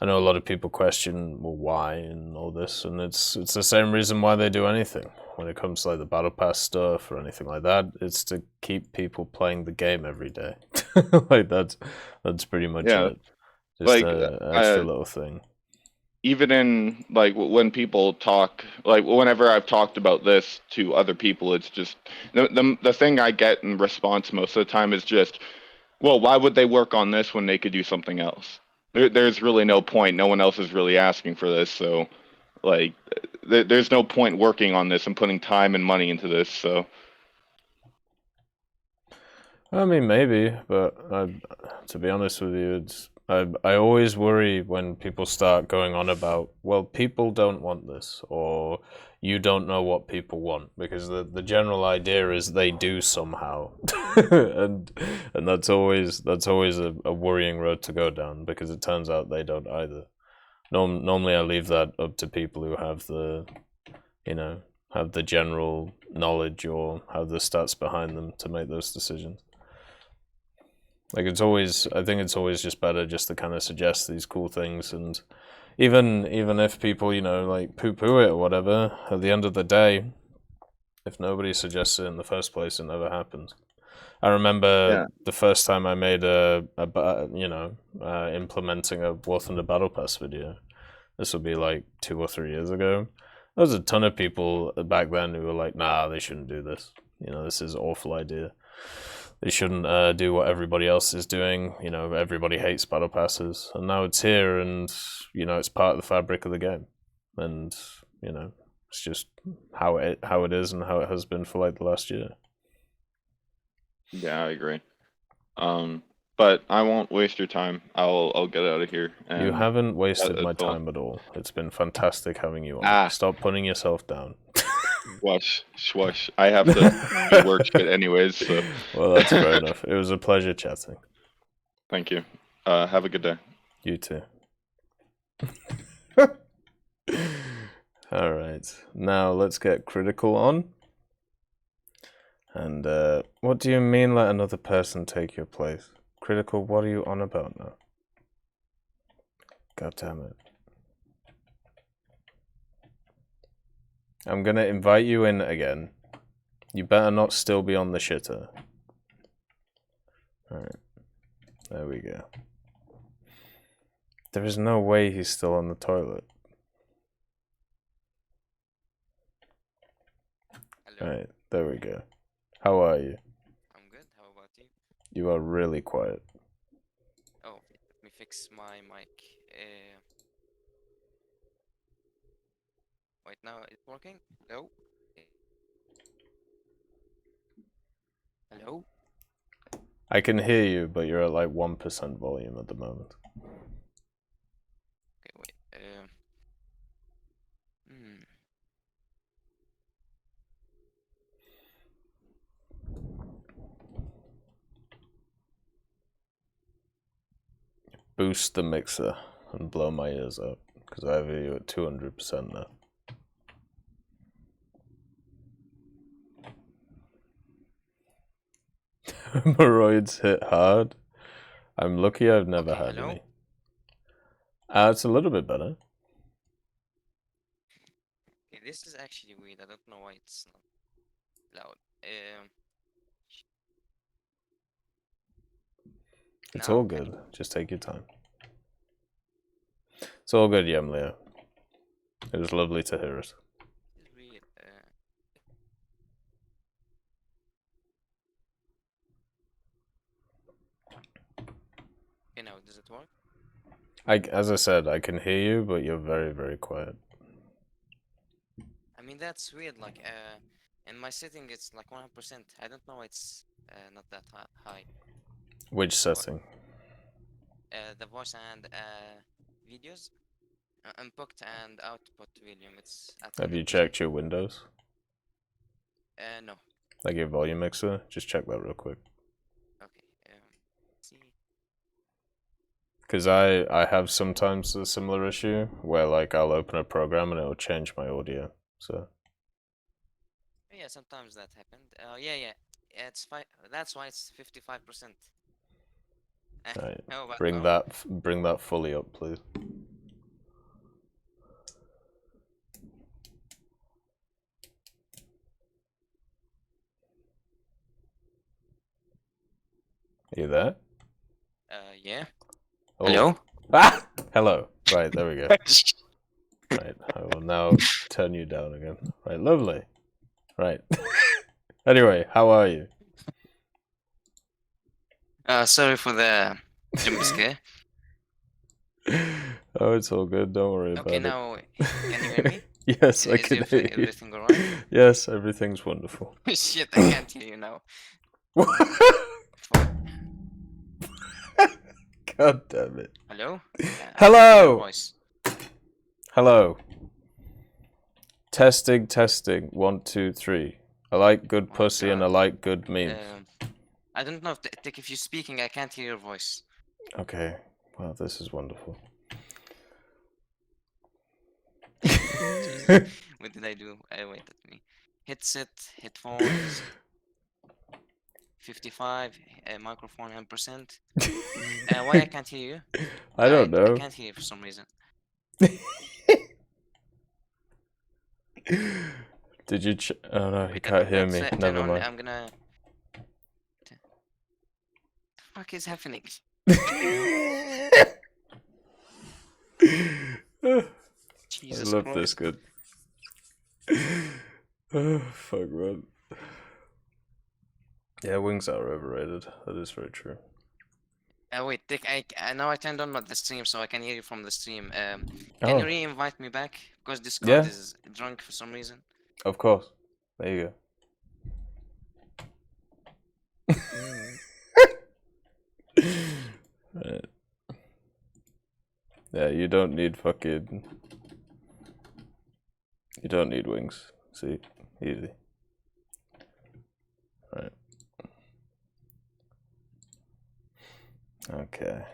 I know a lot of people question, well, why and all this, and it's the same reason why they do anything when it comes to like the battle pass stuff or anything like that. It's to keep people playing the game every day. Like that's pretty much it. Just like an extra little thing. Even in like when people talk, like whenever I've talked about this to other people, it's just the thing I get in response most of the time is just, well, why would they work on this when they could do something else? There's really no point. No one else is really asking for this, so like there's no point working on this and putting time and money into this. So I mean, maybe, but to be honest with you, it's I always worry when people start going on about, well, people don't want this, or you don't know what people want, because the general idea is they do somehow, and that's always a worrying road to go down, because it turns out they don't either. Normally I leave that up to people who have the, you know, have the general knowledge or have the stats behind them to make those decisions. Like I think it's always just better just to kind of suggest these cool things, and even if people, you know, like poo-poo it or whatever, at the end of the day, if nobody suggests it in the first place, it never happens. I remember the first time I made implementing a War Thunder Battle Pass video. This would be like 2 or 3 years ago. There was a ton of people back then who were like, nah, they shouldn't do this. You know, this is an awful idea. They shouldn't do what everybody else is doing. You know, everybody hates battle passes, and now it's here, and you know, it's part of the fabric of the game, and you know, it's just how it is and how it has been for like the last year. Yeah, I agree. But I won't waste your time. I'll get out of here. You haven't wasted my time at all. It's been fantastic having you on. Stop putting yourself down. Shush. I have to do work shit anyways, so. Well, that's fair enough. It was a pleasure chatting. Thank you. Have a good day. You too. Alright, now let's get Critical on. And what do you mean let another person take your place? Critical, what are you on about now? God damn it. I'm gonna invite you in again. You better not still be on the shitter. Alright. There we go. There is no way he's still on the toilet. Alright, there we go. How are you? I'm good, how about you? You are really quiet. Oh, let me fix my mic. Wait, now it's working? Hello? Hello? I can hear you, but you're at like 1% volume at the moment. Okay, wait. Boost the mixer and blow my ears out, because I have you at 200% now. Hemorrhoids hit hard. I'm lucky I've never had any. It's a little bit better. Okay, this is actually weird. I don't know why it's not loud. It's all good. Just take your time. It's all good, Yemlia. It was lovely to hear it. Okay, now does it work? As I said, I can hear you, but you're very, very quiet. I mean, that's weird. Like, in my setting, it's like 100%. I don't know. It's not that high. Which setting? The voice and videos, input and output volume. It's at Have you 100%. checked your Windows? No. Like your volume mixer? Just check that real quick. Okay. Because I have sometimes a similar issue where like I'll open a program and it'll change my audio. So. Yeah, sometimes that happened. Yeah, it's fine. That's why it's 55%. Right. How about Bring now? that fully up, please. Are you there? Yeah. Oh. Hello? Ah! Hello. Right, there we go. Right, I will now turn you down again. Right, lovely. Right. Anyway, how are you? Sorry for the jump scare. Oh, it's all good. Don't worry Okay, about now, can you hear me? it. Yes, I Is can hear you. everything alright? Yes, everything's wonderful. Shit, I can't hear you now. God damn it. Hello? I can't hear your Hello! voice. Hello. Testing, testing. 1, 2, 3. I like good Oh, pussy and I God. like good memes. I don't know if you're speaking, I can't hear your voice. Okay. Well, this is wonderful. Jesus. What did I do? Wait at me. Headset, headphones, 55, microphone 100%. Why I can't hear you? I don't know. I can't hear you for some reason. Did you? Oh no, he can't hear me. Never mind. I'm gonna. The fuck is happening? Jesus I love Christ. this good. Oh, fuck, man. Yeah, wings are overrated. That is very true. Wait, Dick, now I turned on the stream so I can hear you from the stream. Can you re-invite me back? Because Discord is drunk for some reason. Of course. There you go. Right. Yeah, you don't need fucking... You don't need wings. See? Easy. Right. Okay.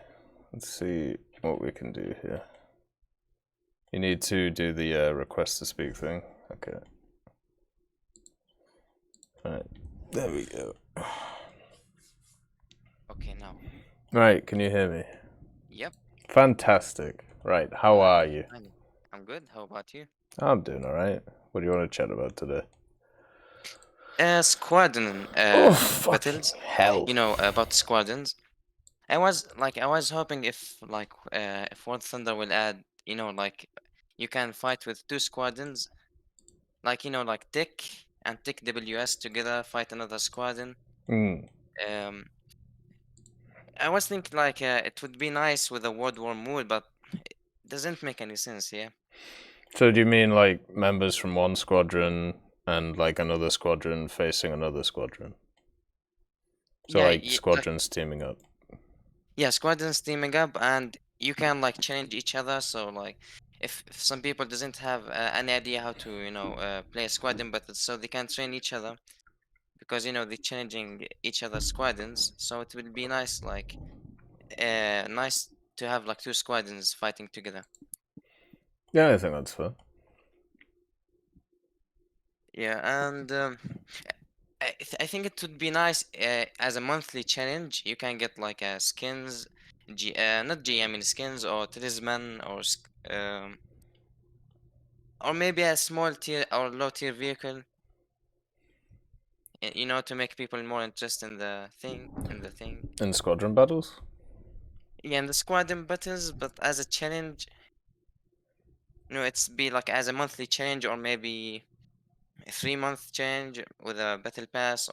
Let's see what we can do here. You need to do the request to speak thing. Okay. Alright. There we go. Okay, now. Right, can you hear me? Yep. Fantastic. Right, how are you? I'm good. How about you? I'm doing alright. What do you want to chat about today? Squadron battles. Hell. You know about squadrons. I was hoping if War Thunder will add, you know, like you can fight with 2 squadrons, like, you know, like Tick and Tick WS together fight another squadron. I was thinking like it would be nice with a World War mood, but it doesn't make any sense, yeah. So do you mean like members from one squadron and like another squadron facing another squadron? So Yeah, like squadrons teaming up. Yeah, squadrons teaming up, and you can like challenge each other. So like, if some people doesn't have any idea how to, you know, play a squadron, but so they can train each other, because you know they're challenging each other's squadrons. So it will be nice, like, nice to have like 2 squadrons fighting together. Yeah, I think that's fair. Yeah, and I think it would be nice as a monthly challenge. You can get like skins, I mean skins or talisman or maybe a small tier or low tier vehicle. You know, to make people more interested in the thing. In squadron battles? Yeah, in the squadron battles, but as a challenge. You know, it's be like as a monthly challenge or maybe a 3-month challenge with a battle pass.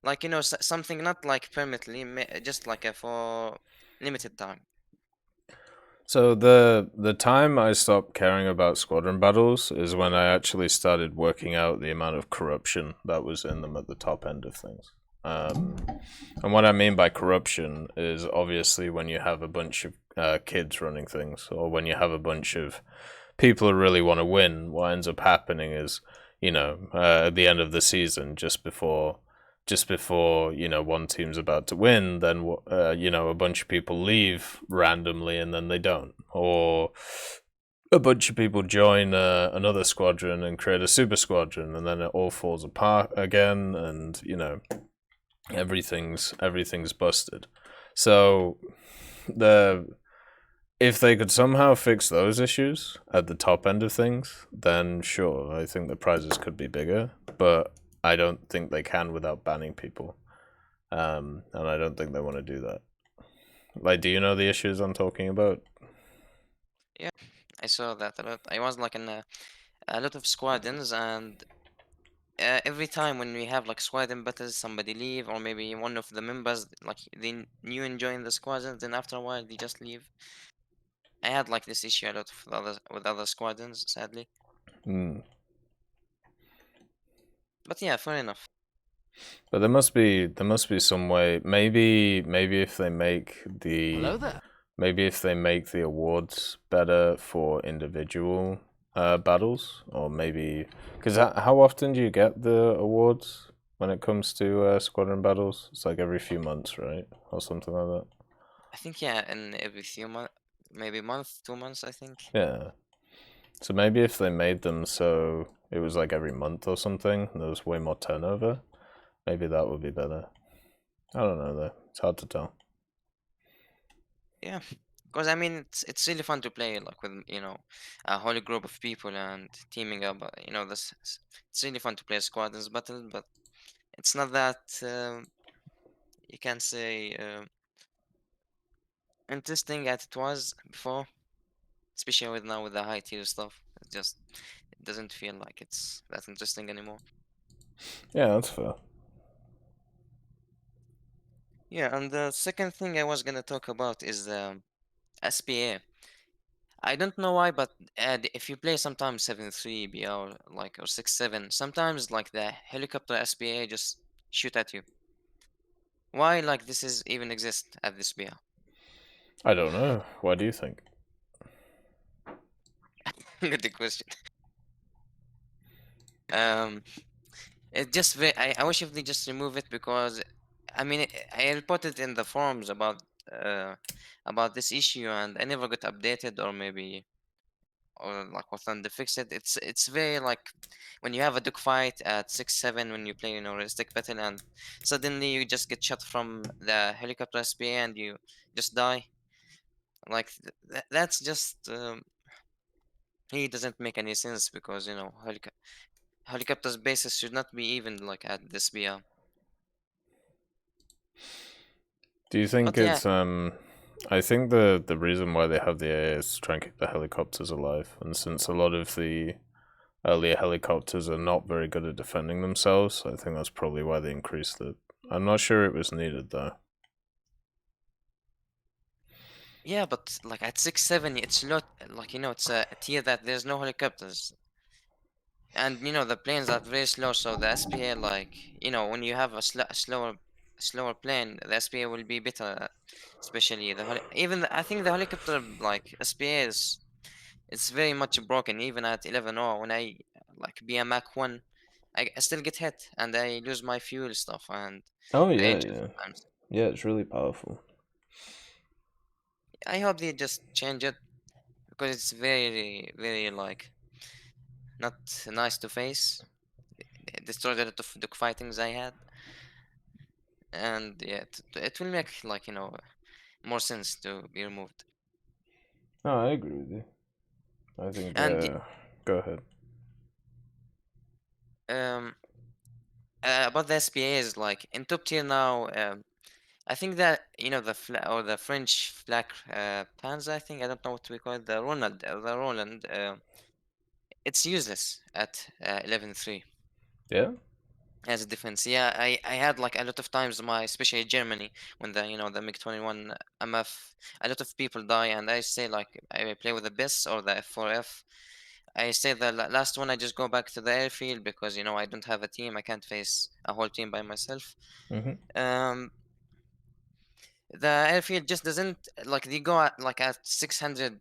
Like, you know, something not like permanently, just like for limited time. So the time I stopped caring about squadron battles is when I actually started working out the amount of corruption that was in them at the top end of things. And what I mean by corruption is obviously when you have a bunch of kids running things, or when you have a bunch of people who really want to win. What ends up happening is, you know, at the end of the season, just before just before, you know, one team's about to win, then, you know, a bunch of people leave randomly and then they don't. Or a bunch of people join another squadron and create a super squadron, and then it all falls apart again, and, you know, everything's busted. So if they could somehow fix those issues at the top end of things, then sure, I think the prizes could be bigger, but I don't think they can without banning people. And I don't think they want to do that. Like, do you know the issues I'm talking about? Yeah, I saw that a lot. I was like in a lot of squadrons, and every time when we have like squadron battles, somebody leave, or maybe one of the members like they new and join the squadron, then after a while they just leave. I had like this issue a lot with other squadrons, sadly. But yeah, fair enough. But there must be some way. Maybe if they make the awards better for individual battles, or maybe because how often do you get the awards when it comes to squadron battles? It's like every few months, right, or something like that. I think yeah, in every few months, maybe month, 2 months, I think. Yeah. So maybe if they made them so it was like every month or something, and there was way more turnover, maybe that would be better. I don't know though. It's hard to tell. Yeah, because I mean it's really fun to play like with, you know, a whole group of people and teaming up. You know, it's really fun to play squadrons battle, but it's not that you can say interesting as it was before, especially with now with the high tier stuff. It doesn't feel like it's that interesting anymore. Yeah, that's fair. Yeah, and the second thing I was gonna talk about is the SPA. I don't know why, but if you play sometimes 7-3 BR like or 6-7, sometimes like the helicopter SPA just shoot at you. Why like this is even exist at this BR? I don't know. Why do you think? Good question. It just I wish if they just remove it, because I mean I reported in the forums about this issue and I never got updated, or maybe or like what they fix it. It's very like when you have a dogfight at 6-7 when you play, you know, realistic battle, and suddenly you just get shot from the helicopter SPA and you just die. Like that's just he doesn't make any sense, because you know helicopters bases should not be even like at this BR. Do you think But yeah, it's I think the reason why they have the AA is to try and keep the helicopters alive, and since a lot of the earlier helicopters are not very good at defending themselves, I think that's probably why they increased it. I'm not sure it was needed though. yeah, but like at 6-7, it's not like, you know, it's a tier that there's no helicopters, and you know the planes are very slow. So the SPA, like, you know, when you have a slower plane, the SPA will be better. Especially I think the helicopter like SPA is it's very much broken. Even at 11-0, when I like be a Mach 1, I still get hit and I lose my fuel stuff and Oh I yeah, injure yeah. sometimes. Yeah, it's really powerful. I hope they just change it, because it's very, very like not nice to face. It destroyed a lot of dog fightings I had, and yeah, it will make, like, you know, more sense to be removed. Oh, I agree with you. I think And go ahead. about the SPAs, like in top tier now, I think that, you know, the French flag pans, I think, I don't know what we call it, the Roland, it's useless at 11-3 Yeah. as a defense. Yeah, I had like a lot of times especially Germany, when the, you know, the MiG-21 MF, a lot of people die, and I say like I play with the BIS or the F4F. I say the last one I just go back to the airfield, because you know I don't have a team. I can't face a whole team by myself. The airfield just doesn't, like, they go at 600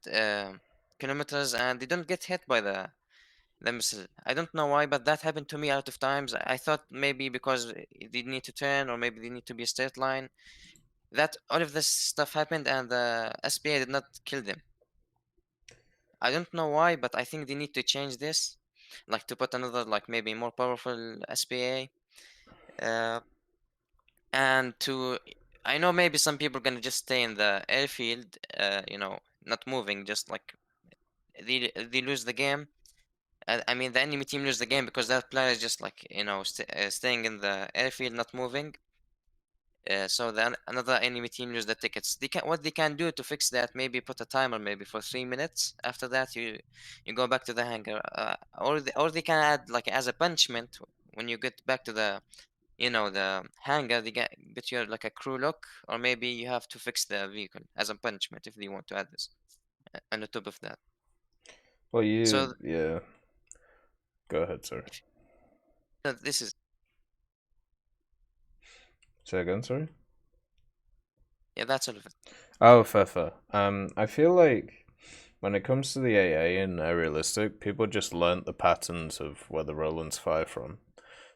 kilometers and they don't get hit by the the missile. I don't know why, but that happened to me a lot of times. I thought maybe because they need to turn, or maybe they need to be a straight line. That all of this stuff happened, and the SPA did not kill them. I don't know why, but I think they need to change this, like to put another, like maybe more powerful SPA. And I know maybe some people are gonna just stay in the airfield, not moving, just like they lose the game. I mean, the enemy team lose the game because that player is just like staying in the airfield, not moving. So then another enemy team lose the tickets. What they can do to fix that, maybe put a timer maybe for 3 minutes. After that, you go back to the hangar, or they can add like as a punishment when you get back to the the hangar, they get you like a crew lock, or maybe you have to fix the vehicle as a punishment if they want to add this on the top of that. Well, yeah. Go ahead, sir. This is. Say again, sorry? Yeah, that's all of it. Oh, fair. I feel like when it comes to the AA and aerialistic, people just learnt the patterns of where the Rolands fire from.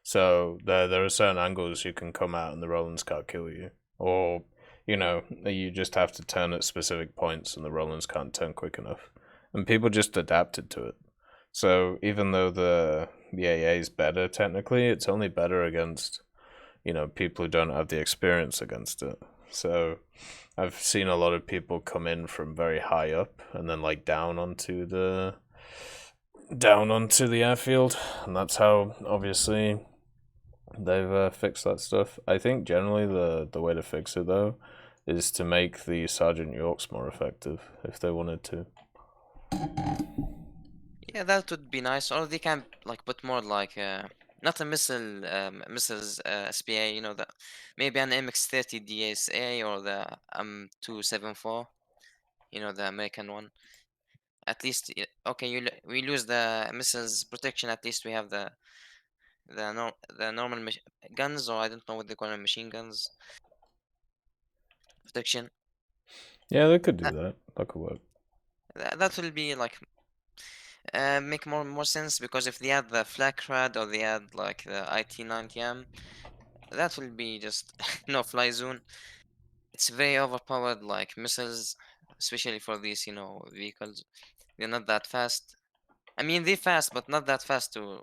So there are certain angles you can come out and the Rolands can't kill you. Or, you just have to turn at specific points and the Rolands can't turn quick enough. And people just adapted to it. So even though the AA is better technically, it's only better against, people who don't have the experience against it. So I've seen a lot of people come in from very high up and then like down onto the airfield, and that's how obviously they've fixed that stuff. I think generally the way to fix it though is to make the Sergeant Yorks more effective if they wanted to. Yeah, that would be nice. Or they can like put more like not a missiles SPA, the maybe an MX-30 DSA or the M274, the American one. At least okay, we lose the missiles protection. At least we have the normal guns, or I don't know what they call them, machine guns protection. Yeah, they could do that. That could work. That will be like make more sense, because if they add the flak rad or they add like the IT-90M, that will be just no fly zone. It's very overpowered, like missiles, especially for these vehicles. They're not that fast. I mean, they're fast, but not that fast to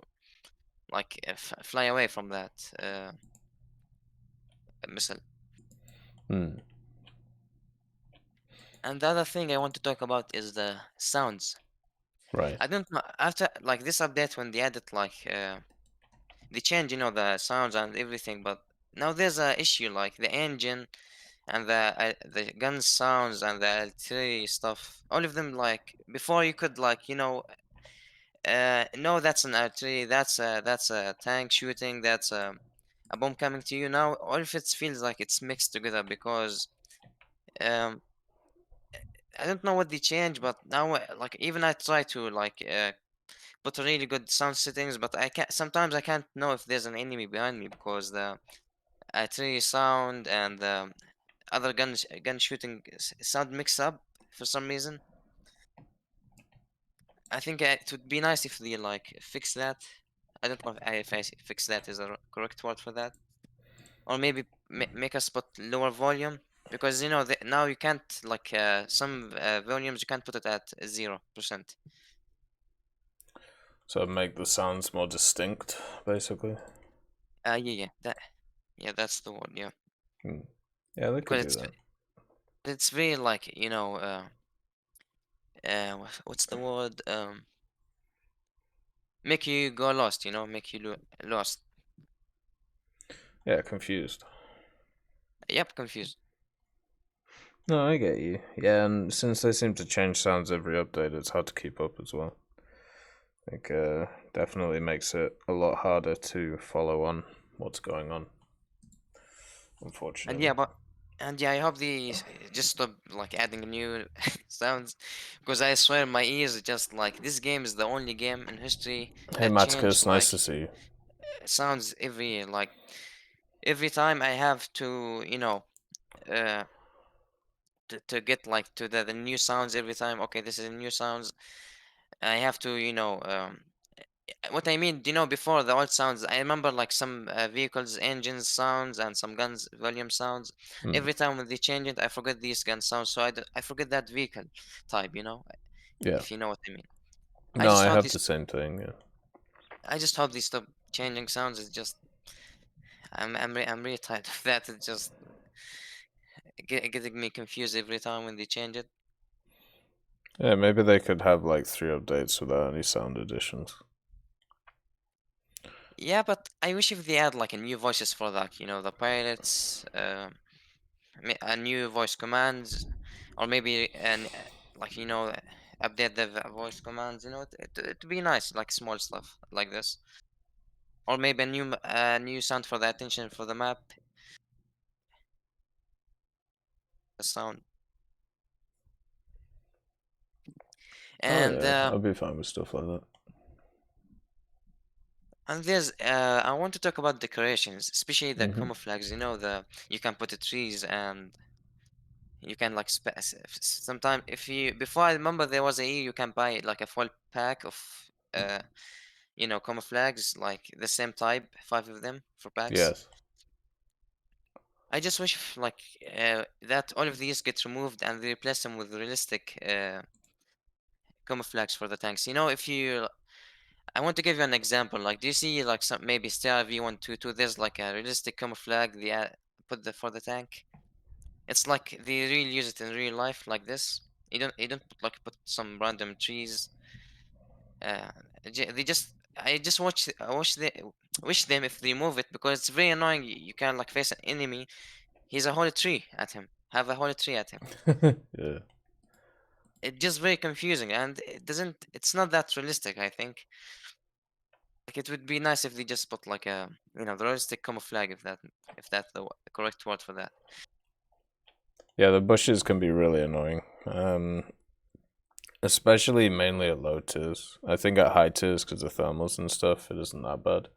like fly away from that missile. Hmm. And the other thing I want to talk about is the sounds. Right. I don't know, after like this update, when they added like they change the sounds and everything, but now there's a issue like the engine and the gun sounds and the artillery stuff. All of them, like before you could like no, that's an artillery, that's a tank shooting, that's a bomb coming to you. Now all of it feels like it's mixed together, because I don't know what they changed, but now like even I try to like put really good sound settings, but sometimes I can't know if there's an enemy behind me, because the artillery sound and the other gun shooting sound mix up for some reason. I think it would be nice if they like fix that. I don't know if fix that is a correct word for that, or maybe make us put lower volume, because now you can't like some volumes you can't put it at 0%. So make the sounds more distinct, basically. Yeah, that's the word. Yeah. Yeah, they could do that. It's very like what's the word? Make you go lost. Make you lost. Yeah, confused. Yep, confused. No, I get you. Yeah, and since they seem to change sounds every update, it's hard to keep up as well. I think definitely makes it a lot harder to follow on what's going on. Unfortunately. And yeah, I hope they just stop like adding new sounds, because I swear my ears just like, this game is the only game in history Hey that Maticus, changed nice to see you. Sounds every year. Like every time I have to to get like to the new sounds every time. Okay, this is new sounds. I have to what I mean, you know, before the old sounds, I remember like some vehicles, engines sounds, and some guns volume sounds. Every time when they change it, I forget these gun sounds, so I forget that vehicle type, you know, Yeah. if you know what I mean. No, I have the same thing. Yeah. I just hope they stop changing sounds. It's just I'm really tired of that. It's just getting me confused every time when they change it. Yeah, maybe they could have like 3 updates without any sound additions. Yeah, but I wish if they add like a new voices for that, you know, the pilots, a new voice commands, or maybe like, you know, update the voice commands. You know, it'd be nice, like small stuff like this, or maybe a new sound for the attention for the map. The sound. And I'll be fine with stuff like that. And there's I want to talk about decorations, especially the camouflage. You know, you can put the trees and you can like sometimes if you before I remember there was a year you can buy like a full pack of you know, camouflages, like the same type, 5 of them for packs. Yes. I just wish like that all of these get removed and they replace them with realistic camouflage for the tanks. You know, if you I want to give you an example. Like, do you see like some maybe Star V122? There's like a realistic camouflage they put for the tank. It's like they really use it in real life like this. You don't put some random trees. They just I just wish them if they move it, because it's very annoying. You can like face an enemy. He's a whole tree at him. Have a whole tree at him. Yeah. It's just very confusing, and it's not that realistic, I think. Like, it would be nice if they just put like a, you know, the realistic camouflage, if that's the correct word for that. Yeah, the bushes can be really annoying. Especially mainly at low tiers. I think at high tiers, because of thermals and stuff, it isn't that bad.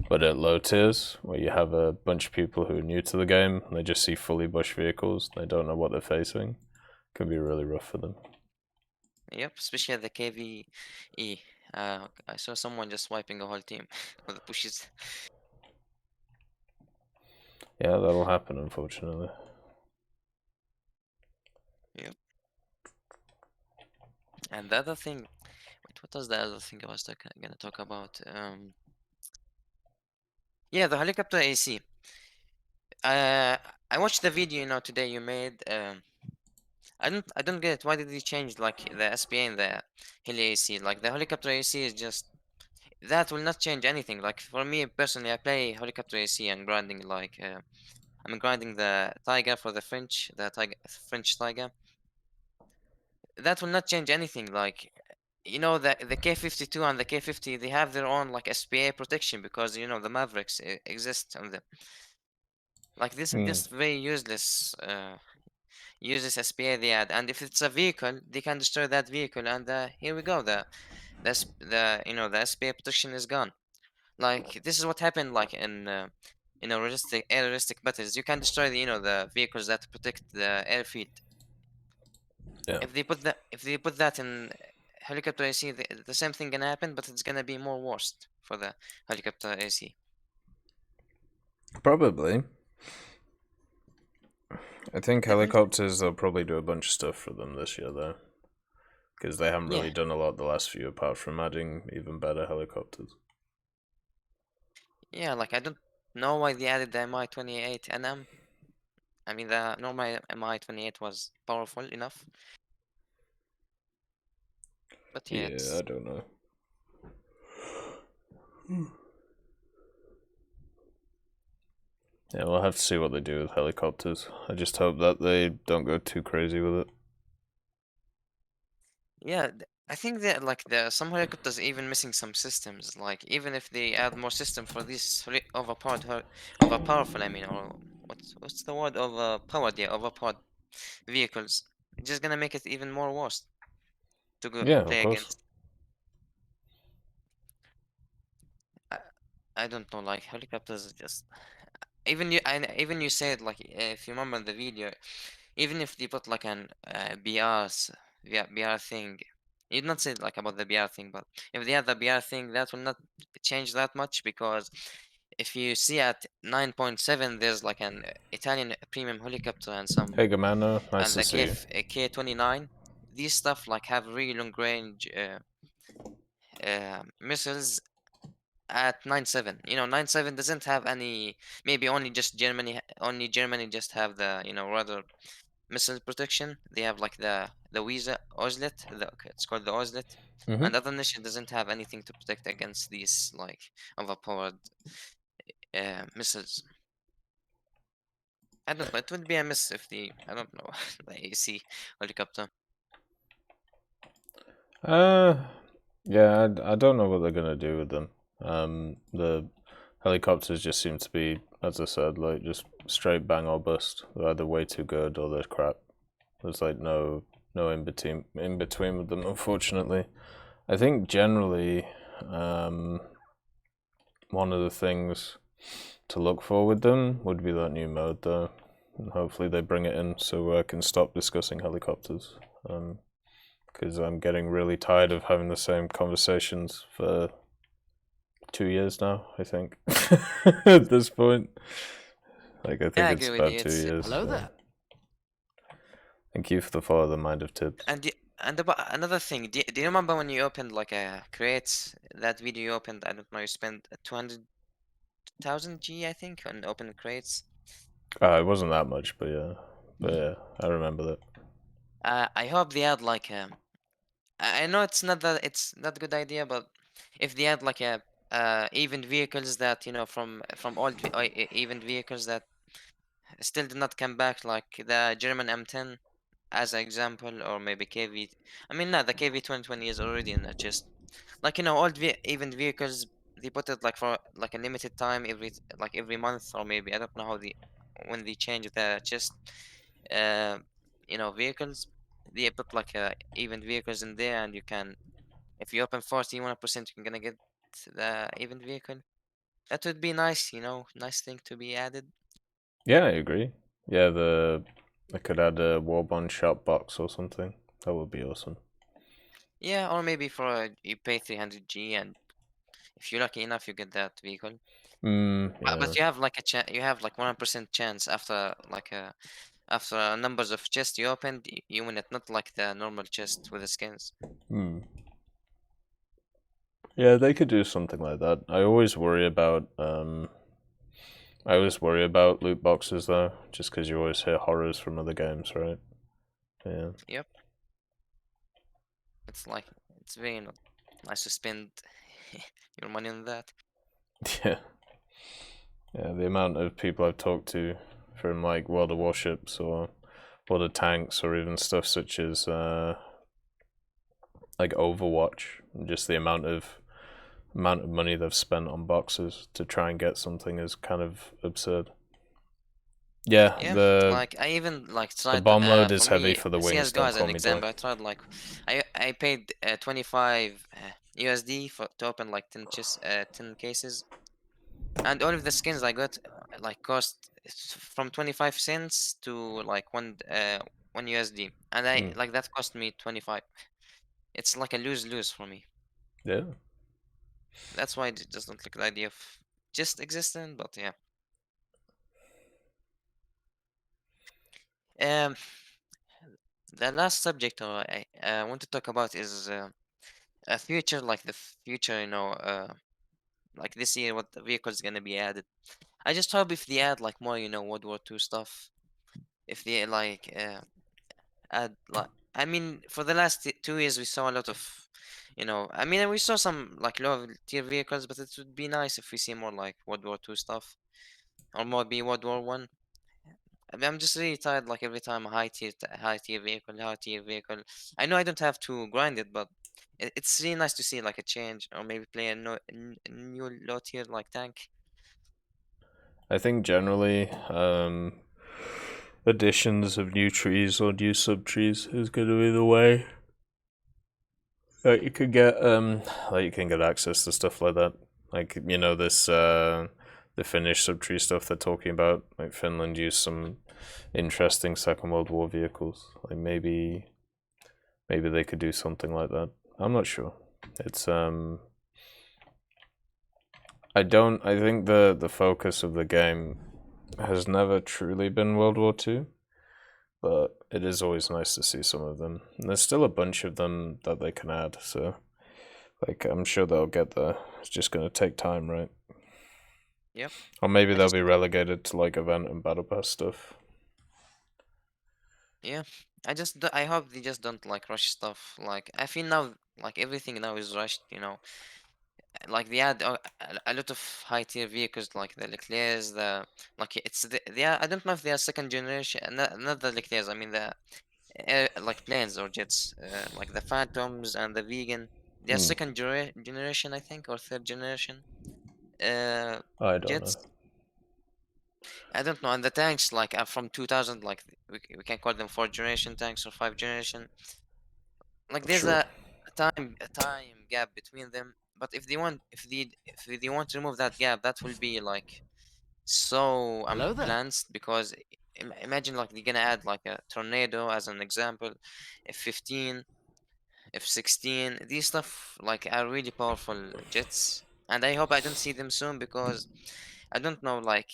But at low tiers, where you have a bunch of people who are new to the game, and they just see fully bush vehicles, they don't know what they're facing, it can be really rough for them. Yep, especially at the KVE. I saw someone just wiping a whole team with the bushes. Yeah, that'll happen, unfortunately. Yep. And the other thing, wait, what was the other thing I was gonna talk about? Yeah, the helicopter AC. I watched the video, you know, today you made. I don't get it. Why did they change like the SPA and the heli AC? Like the helicopter AC is just that will not change anything. Like for me personally, I play helicopter AC and grinding like I'm grinding the Tiger for the French, French Tiger. That will not change anything. Like, you know, the K52 and the K50, they have their own like SPA protection because, you know, the Mavericks exist on them. Like, this is just very useless. Uses SPA they add, and if it's a vehicle, they can destroy that vehicle, and here we go. The you know, the SPA protection is gone. Like, this is what happened like in you know, realistic battles. You can destroy the, you know, the vehicles that protect the airfield. Yeah. If they put that in helicopter AC, the same thing gonna happen, but it's gonna be more worst for the helicopter AC. Probably. I think helicopters, they'll probably do a bunch of stuff for them this year, though. Because they haven't really done a lot the last few, apart from adding even better helicopters. Yeah, like, I don't know why they added the Mi-28 NM. I mean, the normal Mi-28 was powerful enough. But yeah, I don't know. Yeah, we'll have to see what they do with helicopters. I just hope that they don't go too crazy with it. Yeah, I think that like some helicopters even missing some systems. Like, even if they add more system for these overpowerful, I mean, or what's the word, overpowered? Yeah, overpowered vehicles. It's just gonna make it even more worse to play against. I don't know, like helicopters just even you said, like, if you remember the video, even if they put like an BR thing, You'd not say like about the BR thing, but if they have the BR thing, that will not change that much, because if you see at 9.7, there's like an Italian premium helicopter and some. Hey, Gamano, nice and to see you. K-29. These stuff like have really long range missiles at 9.7. 9.7 doesn't have any. Maybe only Germany just have the rather missile protection. They have like the Wiese Oslet. It's called the Oslet. And other nation doesn't have anything to protect against these like overpowered missiles. I don't know. It would be a miss if I don't know, the AC helicopter. Yeah, I don't know what they're gonna do with them. The helicopters just seem to be, as I said, like just straight bang or bust. They're either way too good or they're crap. There's like no in between with them, unfortunately. I think generally, one of the things to look for with them would be that new mode, though, and hopefully they bring it in so I can stop discussing helicopters. Because I'm getting really tired of having the same conversations for 2 years now, I think, at this point. Like, I think it's about 2 years. Hello there. Thank you for the follow the mind of tips. And about another thing, do you remember when you opened like a crates, that video you opened, I don't know, you spent 200,000 G, I think, on opening crates? It wasn't that much, but yeah, I remember that. I hope they had like I know it's not a good idea, but if they had like a even vehicles that from old even vehicles that still did not come back, like the German M10 as an example, or maybe KV. I mean, no, the KV 2020 is already in a chest. Like old even vehicles, they put it like for like a limited time every month, or maybe I don't know when they change the chest. Vehicles, they put like even vehicles in there, and you can, if you open 41%, you're gonna get the even vehicle. That would be nice, nice thing to be added. Yeah, I agree. Yeah, I could add a Warbond shop box or something. That would be awesome. Yeah, or maybe you pay 300 G, and if you're lucky enough, you get that vehicle. Yeah. But you have like you have like 1% chance after numbers of chests you opened, you win it, not like the normal chest with the skins. Yeah, they could do something like that. I always worry about loot boxes though, just because you always hear horrors from other games, right? Yeah. Yep. It's very nice to spend your money on that. Yeah. Yeah, the amount of people I've talked to from like World of Warships or World of Tanks, or even stuff such as like Overwatch, and just the amount of money they've spent on boxes to try and get something is kind of absurd. Yeah, like I even tried. The bomb load is heavy for the wings. CS:GO as an example, I tried I paid 25 USD to open like 10 cases, and all of the skins I got cost from 25 cents to like 1 USD, and that cost me 25. It's like a lose for me. Yeah. That's why it doesn't like the idea of just existing, but yeah. The last subject I want to talk about is a future, like the future, like this year, what the vehicle is gonna be added. I just hope if they add like more, World War II stuff. If they add I mean, for the last 2 years we saw a lot of, I mean, we saw some like low tier vehicles, but it would be nice if we see more like World War II stuff, or maybe World War One. I'm just really tired, like every time a high tier vehicle. I know I don't have to grind it, but it's really nice to see like a change, or maybe play a new low tier like tank. I think generally, additions of new trees or new sub trees is going to be the way. Like you could get access to stuff like that. Like this the Finnish sub-tree stuff they're talking about. Like Finland used some interesting Second World War vehicles. Like maybe they could do something like that. I'm not sure. It's I think the focus of the game has never truly been World War II, but it is always nice to see some of them. And there's still a bunch of them that they can add, so like I'm sure they'll get there. It's just gonna take time, right? Yep. Or maybe they'll be relegated to like event and battle pass stuff. Yeah, I hope they just don't like rush stuff. Like I feel now, like everything now is rushed. You know, like they add a lot of high tier vehicles, like the Leclercs, like it's they are, I don't know if they are second generation, not the Leclercs. I mean the like planes or jets, like the Phantoms and the Vegan. They are second generation, I think, or third generation. I don't jets. know. I don't know. And the tanks like are from 2000, like we can call them 4th generation tanks or 5th generation. Like there's Sure. a time gap between them. But if they want to remove that gap, that will be like so unbalanced because imagine like they're gonna add like a tornado as an example, F-15, F-16. These stuff like are really powerful jets, and I hope I don't see them soon because I don't know like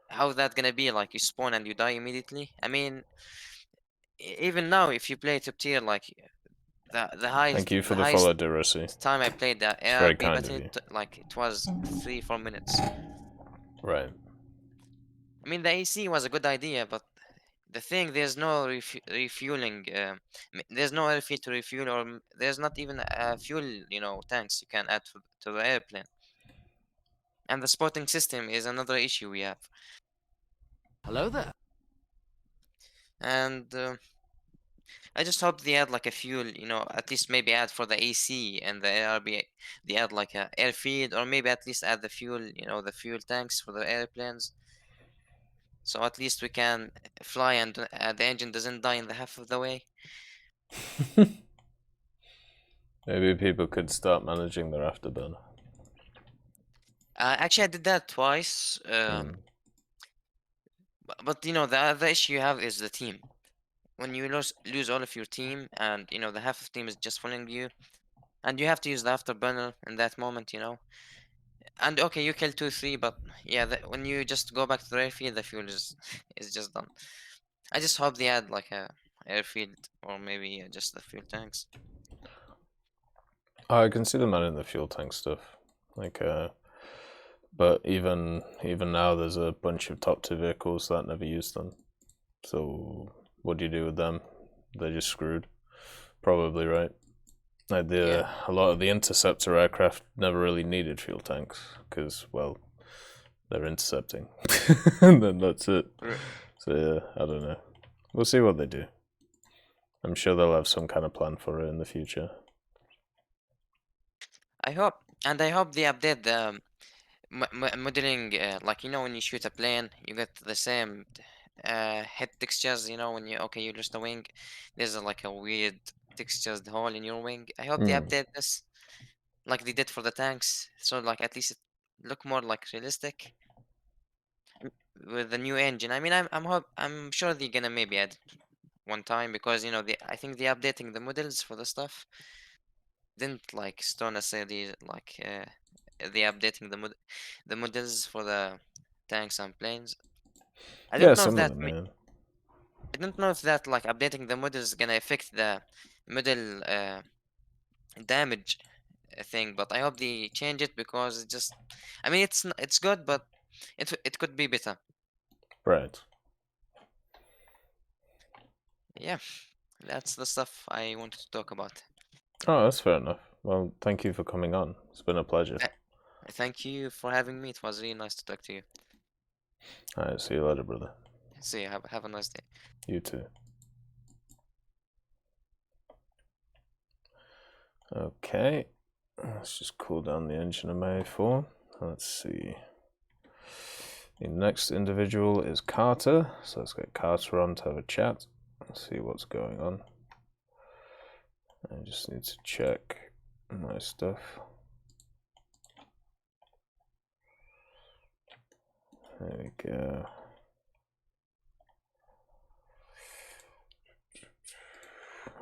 how that gonna be. Like you spawn and you die immediately. I mean, even now if you play top tier, like the highest Thank you for the follow, Derossi. time I played that It's very ARB kind of battle, you. like it was 3-4 minutes. Right. I mean the AC was a good idea, but the thing, there's no refueling. There's no airfield to refuel, or there's not even a fuel, tanks you can add to the airplane. And the spotting system is another issue we have. Hello there. And I just hope they add like a fuel, at least maybe add for the AC and the ARB. They add like a airfield, or maybe at least add the fuel, the fuel tanks for the airplanes. So at least we can fly and the engine doesn't die in the half of the way. Maybe people could start managing their afterburner. Actually, I did that twice. But the issue you have is the team. When you lose all of your team, and the half of team is just following you, and you have to use the afterburner in that moment, And okay, you kill 2-3, but yeah, when you just go back to the airfield, the fuel is just done. I just hope they add like a airfield, or maybe just the fuel tanks. I can see them adding the fuel tank stuff, like but even now there's a bunch of top tier vehicles that never use them. So what do you do with them? They're just screwed, probably, right? Like a lot of the interceptor aircraft never really needed fuel tanks because, well, they're intercepting, and then that's it. Right. So yeah, I don't know. We'll see what they do. I'm sure they'll have some kind of plan for it in the future. I hope they update the modeling. Like when you shoot a plane, you get the same head textures. When you lose the wing, there's like a weird textured hole in your wing. I hope they update this, like they did for the tanks, so like at least it look more like realistic with the new engine. I mean, I'm sure they're gonna maybe add it one time because I think they're updating the models for the stuff. Didn't like Stone say they're updating the models for the tanks and planes. I don't know if that. I don't know if that like updating the models is gonna affect the model damage thing, but I hope they change it because it just. I mean, it's good, but it could be better. Right. Yeah, that's the stuff I wanted to talk about. Oh, that's fair enough. Well, thank you for coming on. It's been a pleasure. Thank you for having me. It was really nice to talk to you. All right, see you later, brother. See you. Have a nice day. You too. Okay, let's just cool down the engine of my A4. Let's see. The next individual is Carter, so let's get Carter on to have a chat. Let's see what's going on. I just need to check my stuff. There we go.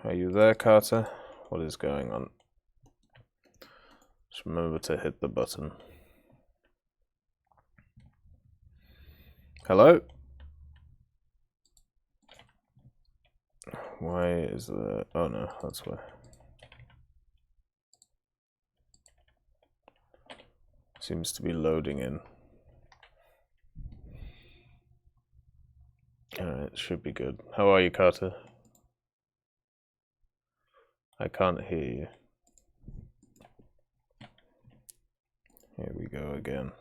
Are you there, Carter? What is going on? Just remember to hit the button. Hello? Why is the... Oh no, that's why. Seems to be loading in. Alright, should be good. How are you, Carter? I can't hear you. Here we go again.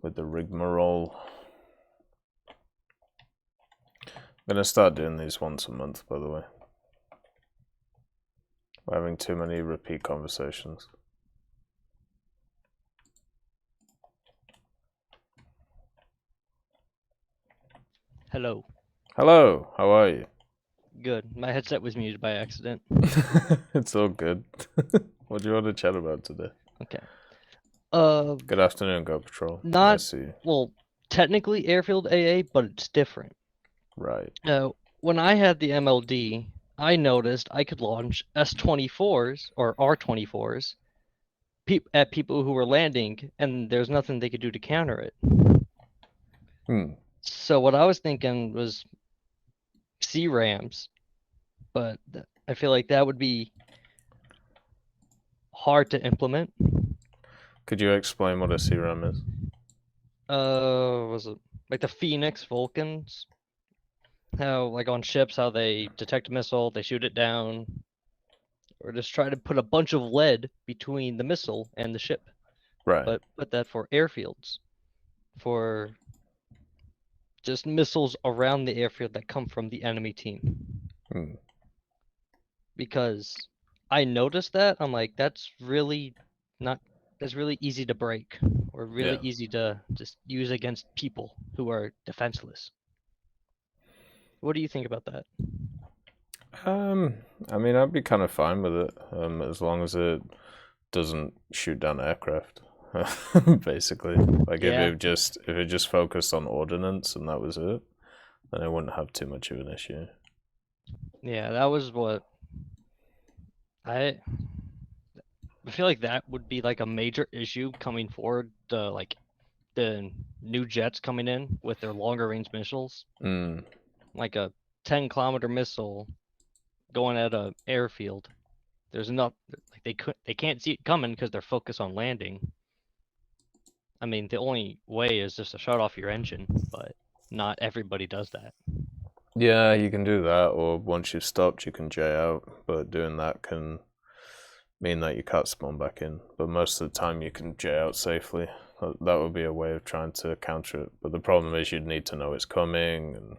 With the rigmarole. I'm gonna start doing these once a month, by the way. We're having too many repeat conversations. Hello. Hello, how are you? Good. My headset was muted by accident. It's all good. What do you want to chat about today? Okay. Good afternoon, Go Patrol. Not, I see. well, technically Airfield AA, but it's different. Right. When I had the MLD, I noticed I could launch S-24s or R-24s at people who were landing, and there's nothing they could do to counter it. So what I was thinking was C-rams, but I feel like that would be hard to implement. Could you explain what a C-ram is? Was it like the Phoenix Vulcans? How, like on ships, how they detect a missile, they shoot it down, or just try to put a bunch of lead between the missile and the ship. Right. But put that for airfields, for just missiles around the airfield that come from the enemy team. Because I noticed that, I'm like, that's really easy to break, or really easy to just use against people who are defenseless. What do you think about that? I mean, I'd be kind of fine with it, as long as it doesn't shoot down aircraft. Basically, like if it just focused on ordnance and that was it, then it wouldn't have too much of an issue. Yeah, that was what I feel like that would be like a major issue coming forward. Like the new jets coming in with their longer range missiles, like a 10-kilometer missile going at a airfield. There's enough, like they can't see it coming because they're focused on landing. I mean, the only way is just to shut off your engine, but not everybody does that. Yeah, you can do that, or once you've stopped, you can J out, but doing that can mean that you can't spawn back in. But most of the time, you can J out safely. That would be a way of trying to counter it. But the problem is you'd need to know it's coming and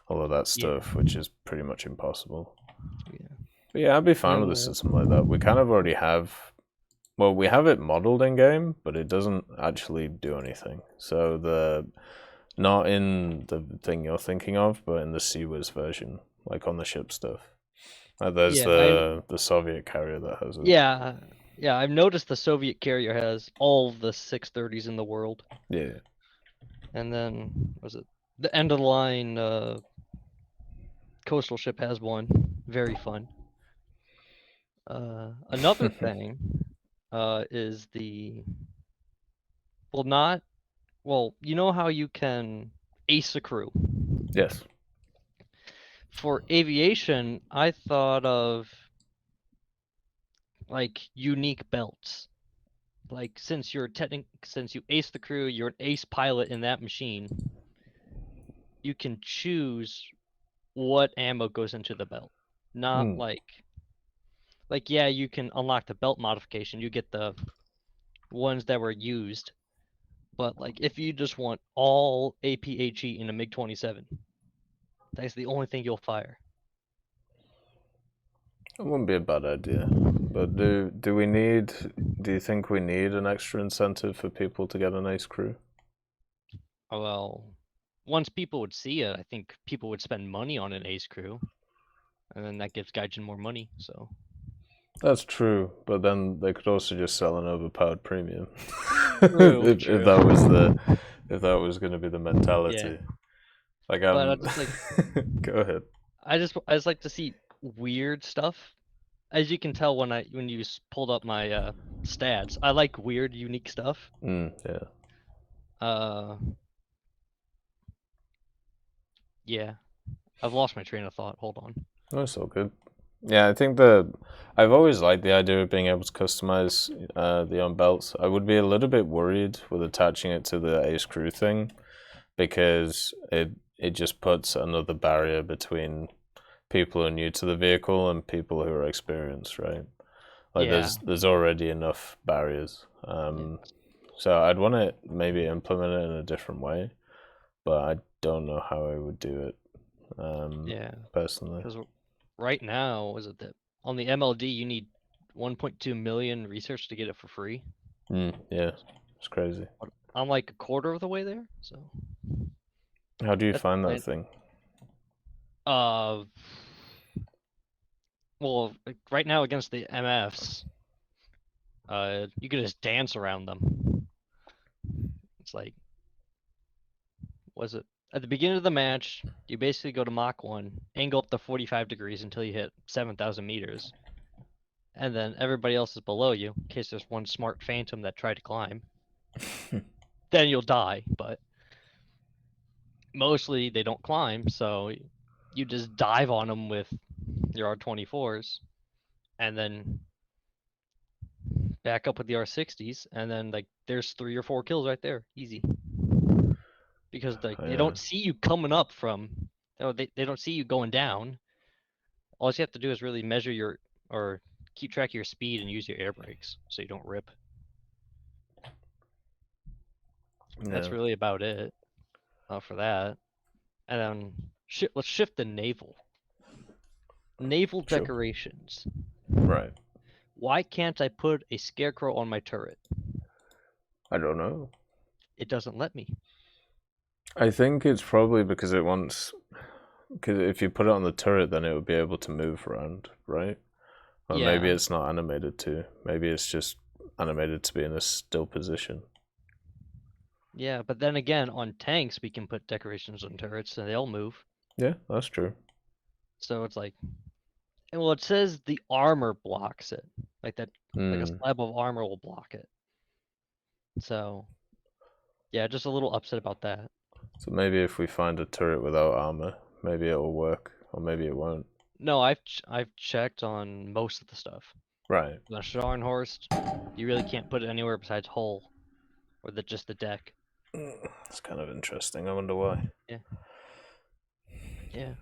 all of that stuff, which is pretty much impossible. But yeah, I'd be fine with a system like that. We kind of already have... Well, we have it modeled in-game, but it doesn't actually do anything. So not in the thing you're thinking of, but in the CWIS version, like on the ship stuff. There's the Soviet carrier that has it. Yeah, I've noticed the Soviet carrier has all the 630s in the world. Yeah. And then, was it the end of the line coastal ship has one. Very fun. Another thing is you know how you can ace a crew? Yes. For aviation, I thought of like unique belts. Like since you ace the crew, you're an ace pilot in that machine. You can choose what ammo goes into the belt. Not like yeah, you can unlock the belt modification. You get the ones that were used. But like if you just want all APHE in a MiG-27, that's the only thing you'll fire. It wouldn't be a bad idea. But do you think we need an extra incentive for people to get an ace crew? Well, once people would see it, I think people would spend money on an ace crew. And then that gives Gaijin more money, so... That's true, but then they could also just sell an overpowered premium. True, if that was going to be the mentality. Yeah. Like, but I just like go ahead. I just like to see weird stuff. As you can tell when you pulled up my stats, I like weird, unique stuff. Yeah. Yeah. I've lost my train of thought. Hold on. That's all good. Yeah, I think I've always liked the idea of being able to customize the own belts. I would be a little bit worried with attaching it to the ace crew thing, because it just puts another barrier between people who are new to the vehicle and people who are experienced, right? Like there's already enough barriers. So I'd want to maybe implement it in a different way, but I don't know how I would do it. Personally. Because right now, is it that on the MLD you need 1.2 million research to get it for free? Yeah, it's crazy. I'm like a quarter of the way there, so. How do you find that thing? Well, like right now against the MFs, you can just dance around them. It's like, was it at the beginning of the match? You basically go to Mach 1, angle up to 45 degrees until you hit 7,000 meters, and then everybody else is below you in case there's one smart phantom that tried to climb. Then you'll die, but mostly they don't climb, so you just dive on them with your R-24s, and then back up with the R-60s, and then like there's 3 or 4 kills right there, easy. Because they don't see you coming up from, they don't see you going down. All you have to do is really measure or keep track of your speed and use your air brakes so you don't rip. That's really about it for that. And then let's shift to naval. Naval decorations. Right. Why can't I put a scarecrow on my turret? I don't know. It doesn't let me. I think it's probably because because if you put it on the turret, then it would be able to move around, right? Or maybe it's not animated to. Maybe it's just animated to be in a still position. Yeah, but then again, on tanks, we can put decorations on turrets and they'll move. Yeah, that's true. So it's like, well, it says the armor blocks it. Like that, like a slab of armor will block it. So, yeah, just a little upset about that. So maybe if we find a turret without armor, maybe it'll work, or maybe it won't. No, I've checked on most of the stuff. Right. The Scharnhorst, you really can't put it anywhere besides hull, or just the deck. It's kind of interesting. I wonder why. Yeah. Yeah.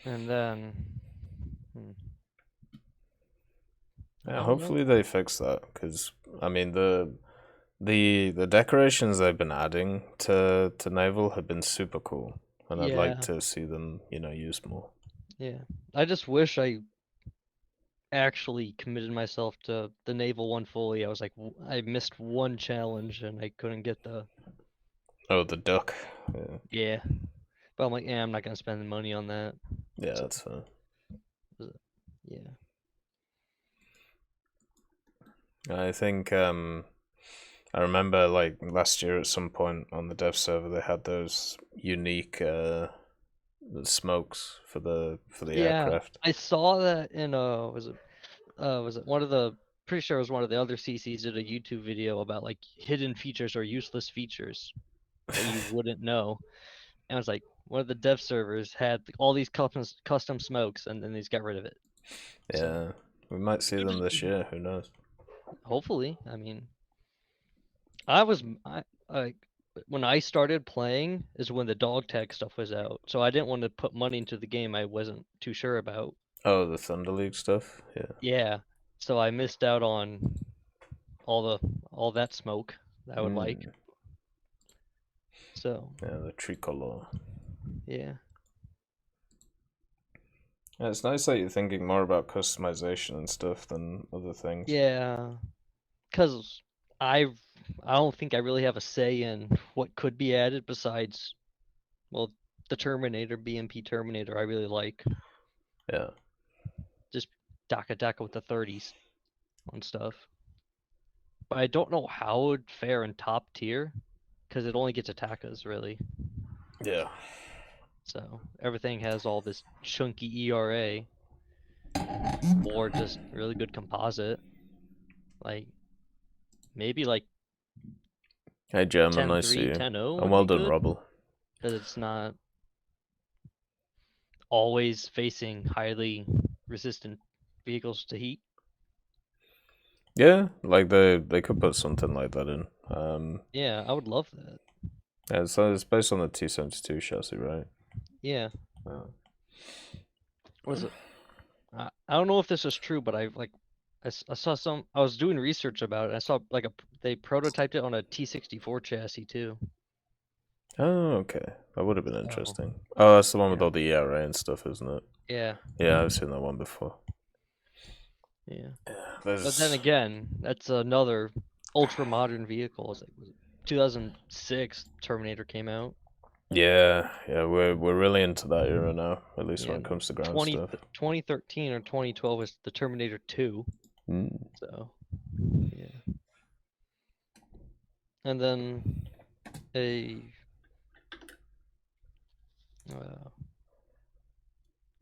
And then. Yeah, hopefully they fix that, because I mean the decorations they've been adding to Naval have been super cool, and I'd like to see them, used more. Yeah, I just wish I actually committed myself to the Naval one fully. I was like, I missed one challenge and I couldn't get the. Oh, the duck. Yeah, but I'm like, I'm not gonna spend the money on that. Yeah, that's fair. Yeah. I think I remember like last year at some point on the dev server they had those unique smokes for the aircraft. I saw that in was it one of the, pretty sure it was one of the other CCs did a YouTube video about like hidden features or useless features that you wouldn't know. And it was like one of the dev servers had all these custom smokes and then he's got rid of it. Yeah, so, we might see them this year, who knows. Hopefully. I mean, when I started playing is when the dog tag stuff was out, so I didn't want to put money into the game I wasn't too sure about. Oh, the Thunder League stuff? Yeah. Yeah. So I missed out on all that smoke that I would like. So. Yeah, the tricolor. Yeah. Yeah, it's nice that you're thinking more about customization and stuff than other things. Yeah. Because I don't think I really have a say in what could be added besides, well, the Terminator, BMP Terminator I really like. Yeah. Just DACA with the 30s on stuff. But I don't know how it would fare in top tier, because it only gets attackers, really. Yeah. So everything has all this chunky ERA. or just really good composite. Like maybe like Hey German, I 10-3, see you. 10-0 And would well be done, good. Rubble. Because it's not always facing highly resistant vehicles to heat. Yeah, like they could put something like that in. Yeah, I would love that. Yeah, so it's based on the T-72 chassis, right? Yeah. Oh. Was it? I don't know if this is true, but I saw some. I was doing research about it. I saw like they prototyped it on a T-64 chassis too. Oh, okay. That would have been interesting. Oh, that's the one with yeah. all the ERA and stuff, isn't it? Yeah. Yeah, I've seen that one before. Yeah. There's... But then again, that's another ultra modern vehicle. It's like 2006 Terminator came out. Yeah, we're really into that era now, at least when it comes to ground stuff. 2013 or 2012 was the Terminator 2. So, yeah. And then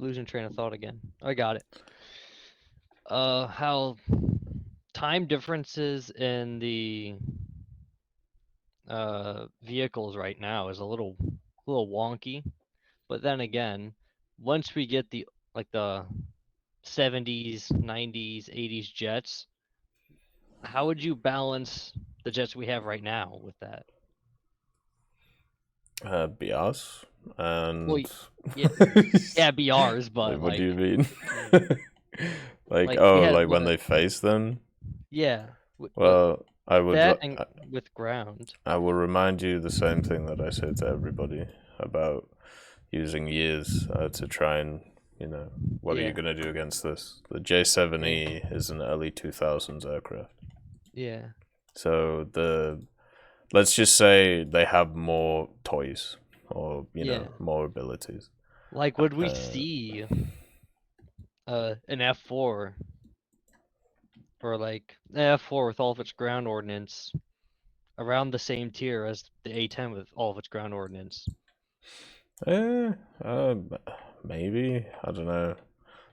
losing train of thought again. I got it. How time differences in the vehicles right now is a little wonky, but then again, once we get the 70s, 90s, 80s jets, how would you balance the jets we have right now with that? BRs and well, yeah, BRs, but what do you mean? like when they face them? Yeah. Well, I would that and with ground. I will remind you the same thing that I say to everybody about using years to try and, what are you going to do against this? The J7E is an early 2000s aircraft. Yeah. So let's just say they have more toys or, more abilities. Like, would we see an F4 or like an F4 with all of its ground ordnance around the same tier as the A10 with all of its ground ordnance? Maybe, I don't know.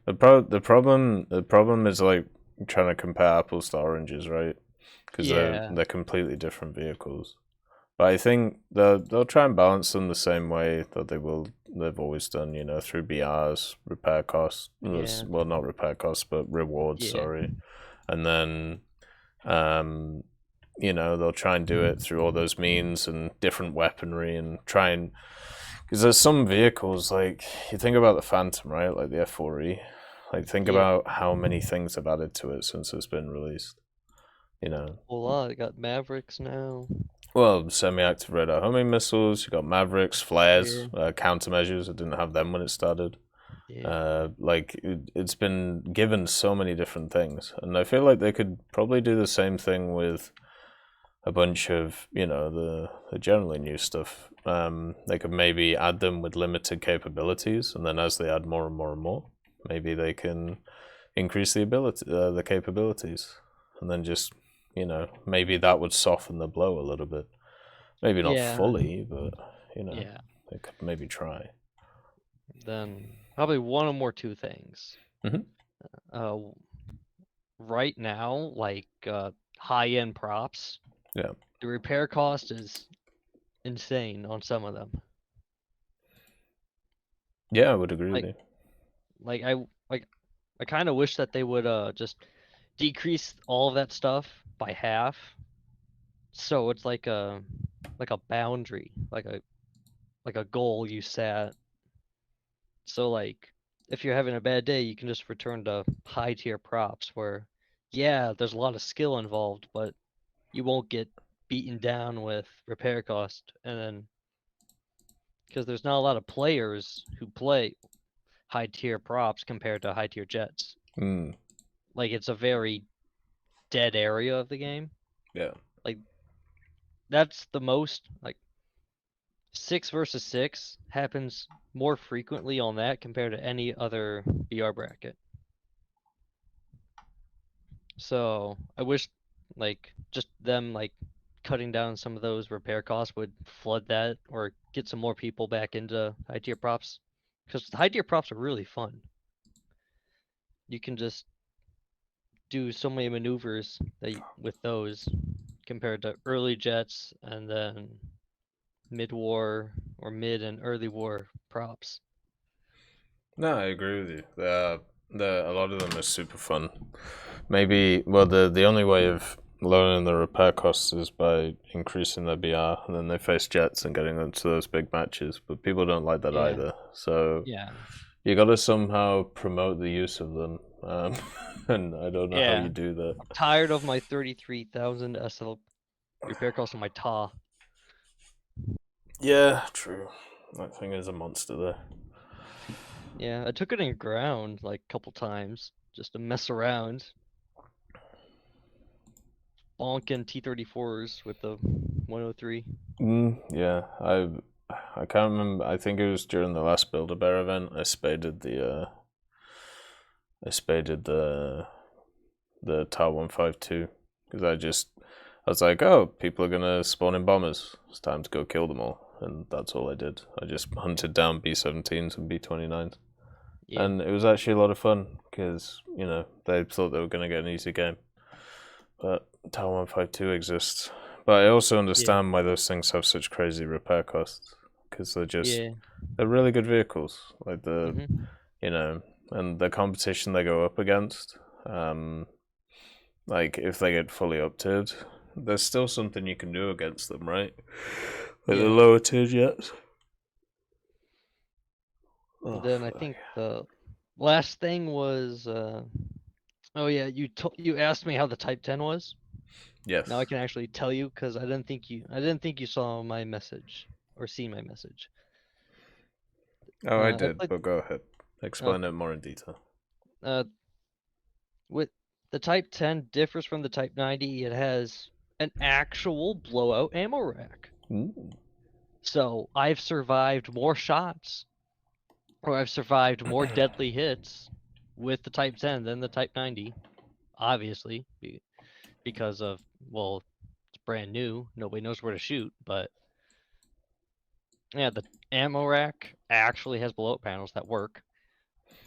The problem is like trying to compare apples to oranges, right? Because they're completely different vehicles. But I think they'll try and balance them the same way that they've always done, through BRs, repair costs. Well, not repair costs, but rewards. Sorry, and then they'll try and do it through all those means and different weaponry and try and, because there's some vehicles, like you think about the Phantom, right? Like the F4E, like think about how many things have added to it since it's been released. A lot. It got Mavericks now. Well, semi-active radar homing missiles. You got Mavericks, flares, countermeasures. It didn't have them when it started. It's been given so many different things, and I feel like they could probably do the same thing with a bunch of the generally new stuff. They could maybe add them with limited capabilities, and then as they add more and more and more, maybe they can increase the capabilities, and then just maybe that would soften the blow a little bit. Maybe not fully, but they could maybe try. Then probably one or more two things. Right now, like high-end props, the repair cost is insane on some of them. Yeah, I would agree with you. I kind of wish that they would just decrease all of that stuff by half, so it's like a boundary, like a goal you set. So like if you're having a bad day, you can just return to high tier props where there's a lot of skill involved, but you won't get beaten down with repair cost. And then because there's not a lot of players who play high tier props compared to high tier jets. Like it's a very dead area of the game. Like that's the most, like 6 versus 6 happens more frequently on that compared to any other BR bracket. So I wish just them cutting down some of those repair costs would flood that or get some more people back into high tier props, because high tier props are really fun. you can just do so many maneuvers with those compared to early jets and then mid-war or mid and early war props. No, I agree with you. A lot of them are super fun. Maybe, well, the only way of lowering the repair costs is by increasing their BR, and then they face jets and getting them to those big matches. But people don't like that either. So you got to somehow promote the use of them. And I don't know how you do that. I'm tired of my 33,000 SL repair cost on my TA. Yeah, true. That thing is a monster there. Yeah, I took it in ground like a couple times just to mess around. Bonking T-34s with the 103. Yeah, I can't remember. I think it was during the last Build-A-Bear event. I spaded the TAR 152 because I was like, oh, people are gonna spawn in bombers. It's time to go kill them all, and that's all I did. I just hunted down B-17s and B-29s, and it was actually a lot of fun because they thought they were gonna get an easy game, but TAR 152 exists. But I also understand why those things have such crazy repair costs because they're really good vehicles. Like and the competition they go up against. Like if they get fully up-tiered, there's still something you can do against them, right? Like the lower tier jets. Then I think the last thing was, you asked me how the Type 10 was. Yes. Now I can actually tell you because I didn't think you saw my message or seen my message. Oh, I did, but go ahead. Explain it more in detail. With the Type 10 differs from the Type 90. It has an actual blowout ammo rack. Ooh. So I've survived more shots, or I've survived more deadly hits with the Type 10 than the Type 90. Obviously, because of, well, it's brand new. Nobody knows where to shoot, but yeah, the ammo rack actually has blowout panels that work.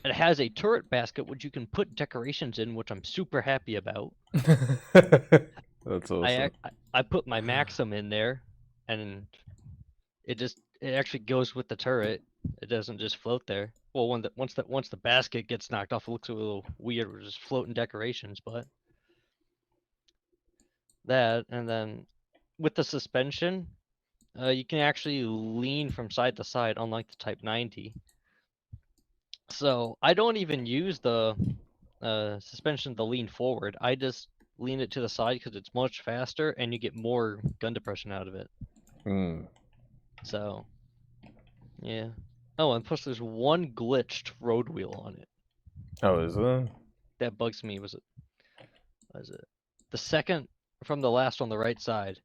It has a turret basket which you can put decorations in, which I'm super happy about. That's awesome. I put my Maxim in there, and it actually goes with the turret. It doesn't just float there. Well, once the basket gets knocked off, it looks a little weird. We're just floating decorations, but that, and then with the suspension, you can actually lean from side to side, unlike the Type 90. So I don't even use the suspension to lean forward. I just lean it to the side because it's much faster and you get more gun depression out of it. So, yeah. Oh, and plus there's one glitched road wheel on it. Oh, is there? That bugs me. Was it the second from the last on the right side?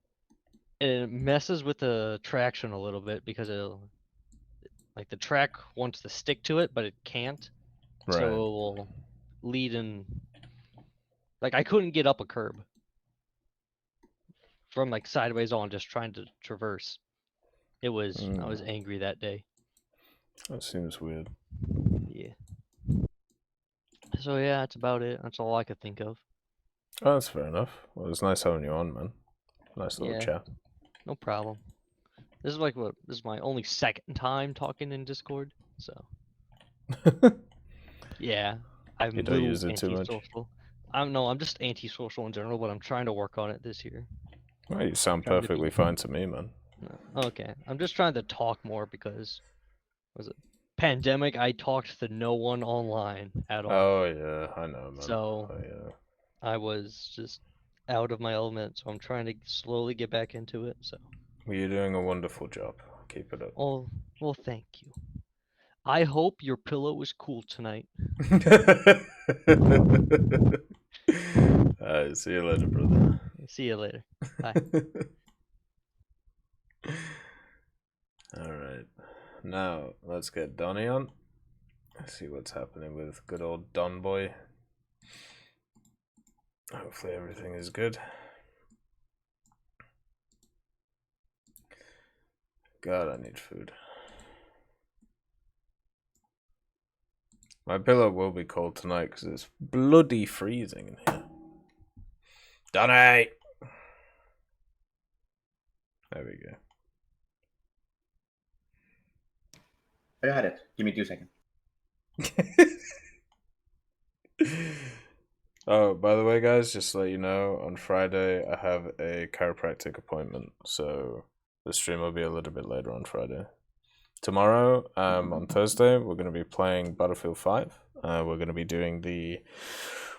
And it messes with the traction a little bit because like the track wants to stick to it, but it can't. Right. So it will lead in. Like I couldn't get up a curb from like sideways on, just trying to traverse. I was angry that day. That seems weird. Yeah. So yeah, that's about it. That's all I could think of. Oh, that's fair enough. Well, it's nice having you on, man. Nice little chat. No problem. This is my only second time talking in Discord, so. Yeah, I'm you don't use it too much. I'm just antisocial in general, but I'm trying to work on it this year. Well, you sound perfectly fine to me, man. Okay, I'm just trying to talk more because, pandemic? I talked to no one online at all. Oh yeah, I know, man. So, I was just out of my element, so I'm trying to slowly get back into it. So. Well, you're doing a wonderful job. Keep it up. Oh, well, thank you. I hope your pillow is cool tonight. Alright, see you later, brother. See you later. Bye. Alright. Now, let's get Donnie on. Let's see what's happening with good old Don Boy. Hopefully everything is good. God, I need food. My pillow will be cold tonight because it's bloody freezing in here. Donny! There we go. I got it. Give me 2 seconds. Oh, by the way, guys, just to let you know, on Friday I have a chiropractic appointment, so the stream will be a little bit later on Friday. Tomorrow, on Thursday, we're going to be playing Battlefield 5. We're going to be doing the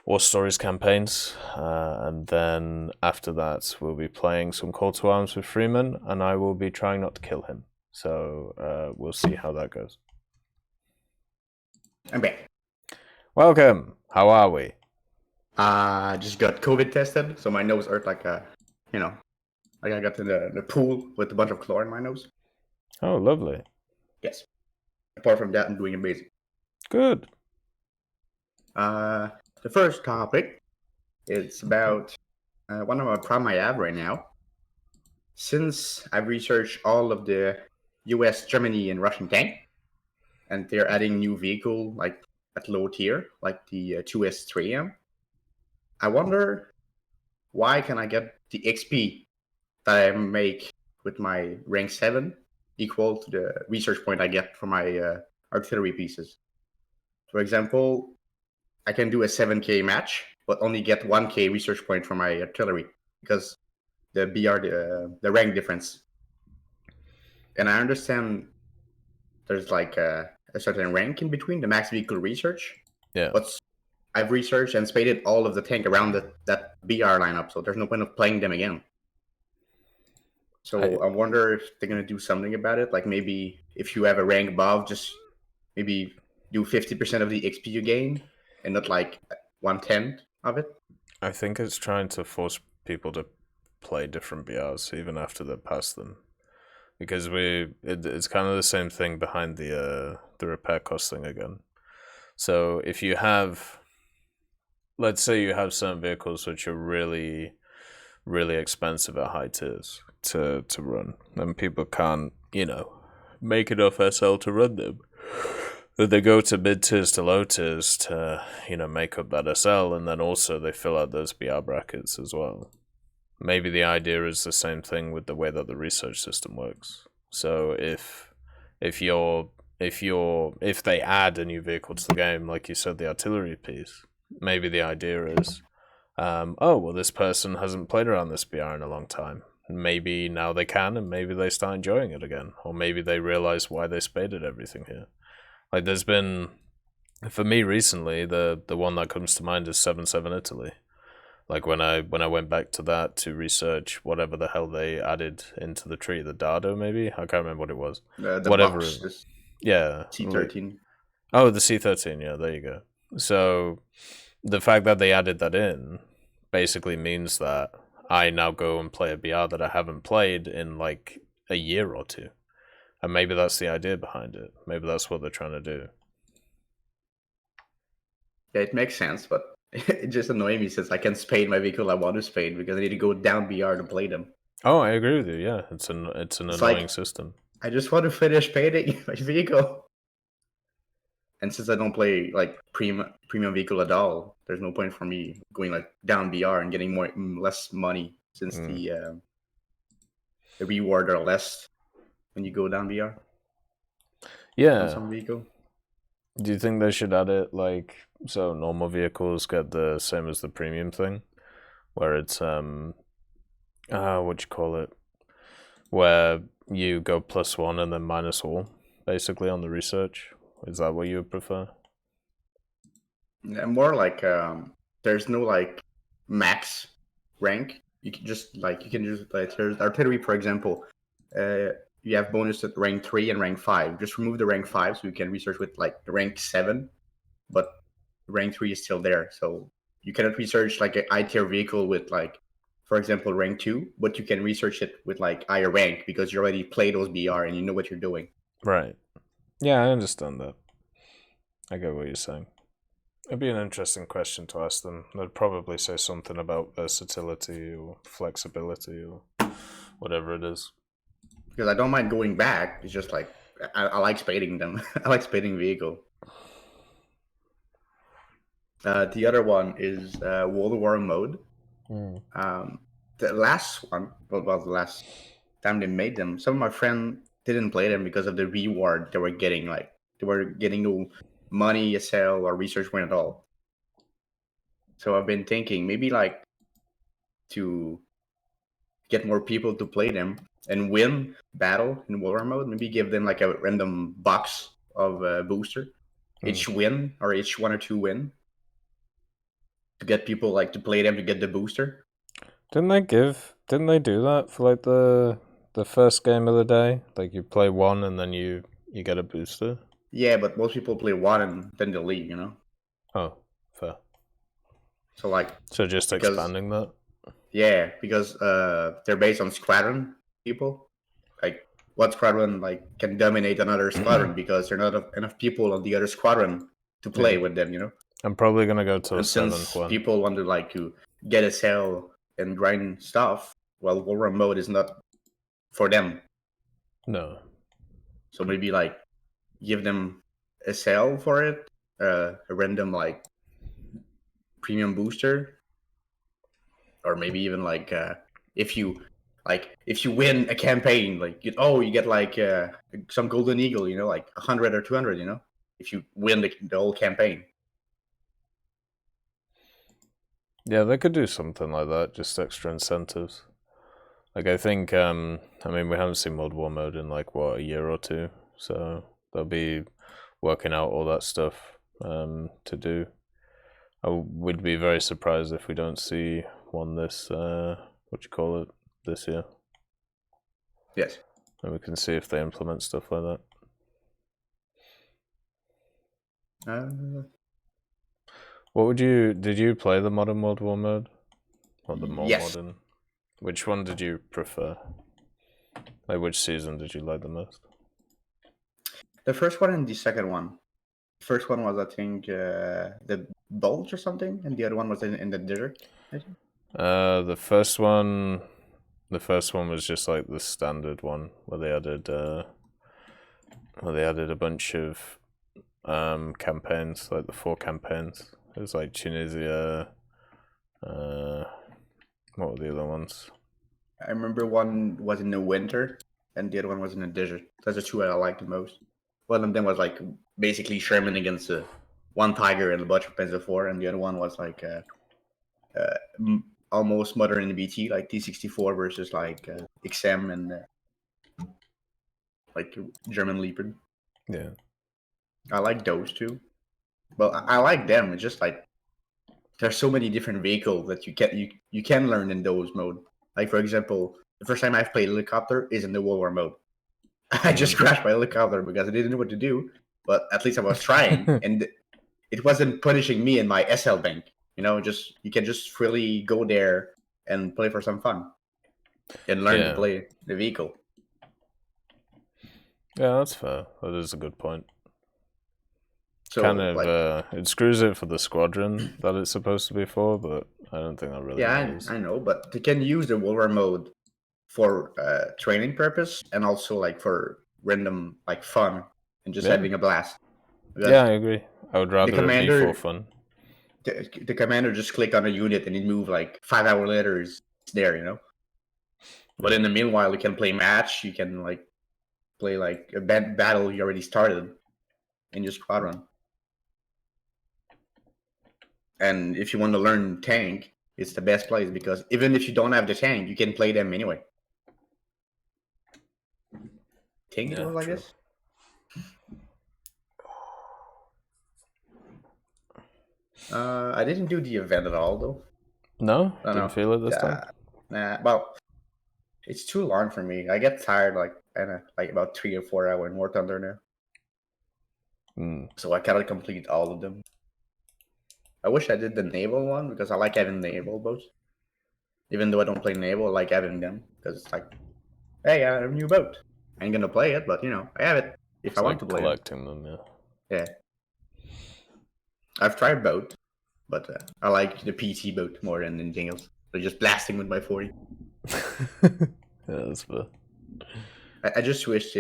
War Stories campaigns, and then after that, we'll be playing some Call to Arms with Freeman, and I will be trying not to kill him. So we'll see how that goes. I'm back. Welcome. How are we? Just got COVID tested, so my nose hurt like like I got in the pool with a bunch of chlorine in my nose. Oh, lovely. Yes. Apart from that, I'm doing amazing. Good. The first topic is about one of my problem I have right now. Since I've researched all of the US, Germany, and Russian tank, and they're adding new vehicle like at low tier, like the 2S3M, I wonder why can I get the XP that I make with my rank 7 equal to the research point I get for my artillery pieces. For example, I can do a 7k match, but only get 1k research point for my artillery because the BR, the rank difference. And I understand there's like a certain rank in between the max vehicle research. Yeah. But I've researched and spaded all of the tank around that BR lineup, so there's no point of playing them again. So I wonder if they're gonna do something about it. Like maybe if you have a rank above, just maybe do 50% of the XP you gain, and not like 1/10 of it. I think it's trying to force people to play different BRs even after they're past them, because it's kind of the same thing behind the repair cost thing again. So if you have, let's say you have certain vehicles which are really, really expensive at high tiers to run, and people can't, make enough SL to run them. That they go to mid tiers to low tiers to, make up that SL, and then also they fill out those BR brackets as well. Maybe the idea is the same thing with the way that the research system works. So if they add a new vehicle to the game, like you said, the artillery piece, maybe the idea is, this person hasn't played around this BR in a long time. Maybe now they can, and maybe they start enjoying it again, or maybe they realize why they spaded everything here. Like there's been, for me recently, the one that comes to mind is 7-7 Italy. Like when I went back to that to research whatever the hell they added into the tree, the Dardo maybe? I can't remember what it was. Whatever. Yeah. C13. Oh, the C13, yeah, there you go. So the fact that they added that in basically means that I now go and play a BR that I haven't played in like a year or two. And maybe that's the idea behind it. Maybe that's what they're trying to do. Yeah, it makes sense, but it just annoys me since I can spade my vehicle I want to spade because I need to go down BR to play them. Oh, I agree with you. Yeah, it's an annoying system. I just want to finish spading my vehicle. And since I don't play like premium vehicle at all, there's no point for me going like down BR and getting less money since the reward are less when you go down BR. Yeah. On some vehicle. Do you think they should add it like so normal vehicles get the same as the premium thing, where it's what you call it, where you go +1 and then -all basically on the research? Is that what you would prefer? Yeah, more like there's no like max rank. You can just like there's artillery, for example. You have bonus at rank 3 and rank 5. Just remove the rank 5 so you can research with like the rank 7, but rank 3 is still there. So you cannot research like an I tier vehicle with like, for example, rank 2, but you can research it with like higher rank because you already play those BR and you know what you're doing. Right. Yeah, I understand that. I get what you're saying. It'd be an interesting question to ask them. They'd probably say something about versatility or flexibility or whatever it is. Because I don't mind going back. It's just like I like spading them. I like spading vehicle. The other one is World War mode. The last one, well, the last time they made them, some of my friends didn't play them because of the reward they were getting. Like they were getting no money, SL, or research win at all. So I've been thinking maybe like to get more people to play them and win battle in war mode. Maybe give them like a random box of booster each win, or each 1 or 2 win, to get people like to play them to get the booster. Didn't they do that for like the first game of the day? Like you play one and then you get a booster? Yeah, but most people play one and then they leave, you know? Oh, fair. So like just expanding that? Yeah, because they're based on squadron people. Like what squadron like can dominate another squadron because there are not enough people on the other squadron to play with them, you know? I'm probably gonna go to and a 7th since one. people want to like to get a sell and grind stuff, well, war mode is not for them. No. So maybe like give them a sale for it, a random like premium booster, or maybe even like if you win a campaign, like you get like some golden eagle, you know, like 100 or 200, you know, if you win the whole campaign. Yeah, they could do something like that, just extra incentives. Like I think, I mean, we haven't seen World War mode in like what, a year or two, so they'll be working out all that stuff to do. I would be very surprised if we don't see one this this year. Yes. And we can see if they implement stuff like that. What did you play the Modern World War mode? Or the more modern? Which one did you prefer? Like which season did you like the most? The first one and the second one. The first one was, I think, the Bulge or something, and the other one was in the desert, I think. The first one was just like the standard one where they added a bunch of campaigns, like the 4 campaigns. It was like Tunisia. What were the other ones? I remember one was in the winter, and the other one was in the desert. Those are 2 that I liked the most. One of them was like basically Sherman against one Tiger and a bunch of Panzer IV, and the other one was like almost modern in BT, like T64 versus like XM and like German Leopard. Yeah, I like those 2, but I like them. It's just like there's so many different vehicles that you can learn in those mode. Like for example, the first time I've played helicopter is in the World War mode. I just crashed my helicopter because I didn't know what to do, but at least I was trying, and it wasn't punishing me in my SL bank. You know, you can just freely go there and play for some fun and learn to play the vehicle. Yeah, that's fair. That is a good point. So, kind of, it screws it for the squadron that it's supposed to be for, but I don't think that really matters. I know, but they can use the War mode for training purpose and also like for random like fun and just having a blast. Because I agree. I would rather it be for fun. The commander just click on a unit and it move like 5 hours later it's there, you know. But in the meanwhile, you can play match. You can like play like a battle you already started in your squadron. And if you want to learn tank, it's the best place because even if you don't have the tank, you can play them anyway. Tank it was, I guess. I didn't do the event at all though. No? Didn't feel it this time? Nah, well, it's too long for me. I get tired like about 3 or 4 hours in War Thunder now. So I cannot complete all of them. I wish I did the Naval one because I like having Naval boats. Even though I don't play Naval, I like having them because it's like, hey, I have a new boat. I ain't gonna play it, but you know, I have it if I want to play it. Collecting them, yeah. Yeah. I've tried boat, but I like the PT boat more than anything else. So just blasting with my 40. Yeah, that's fair. I just wish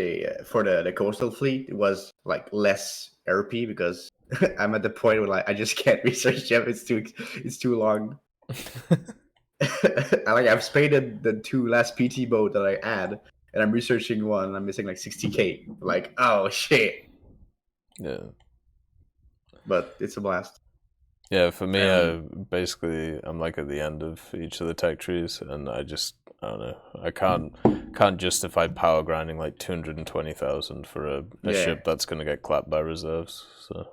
for the coastal fleet it was like less RP because I'm at the point where like I just can't research them. It's too long. I've spaded the 2 last PT mode that I add, and I'm researching one, and I'm missing like 60k. Like, oh shit. Yeah. But it's a blast. Yeah, for me, basically, I'm like at the end of each of the tech trees, and I don't know. I can't justify power grinding like 220,000 for a ship that's going to get clapped by reserves. So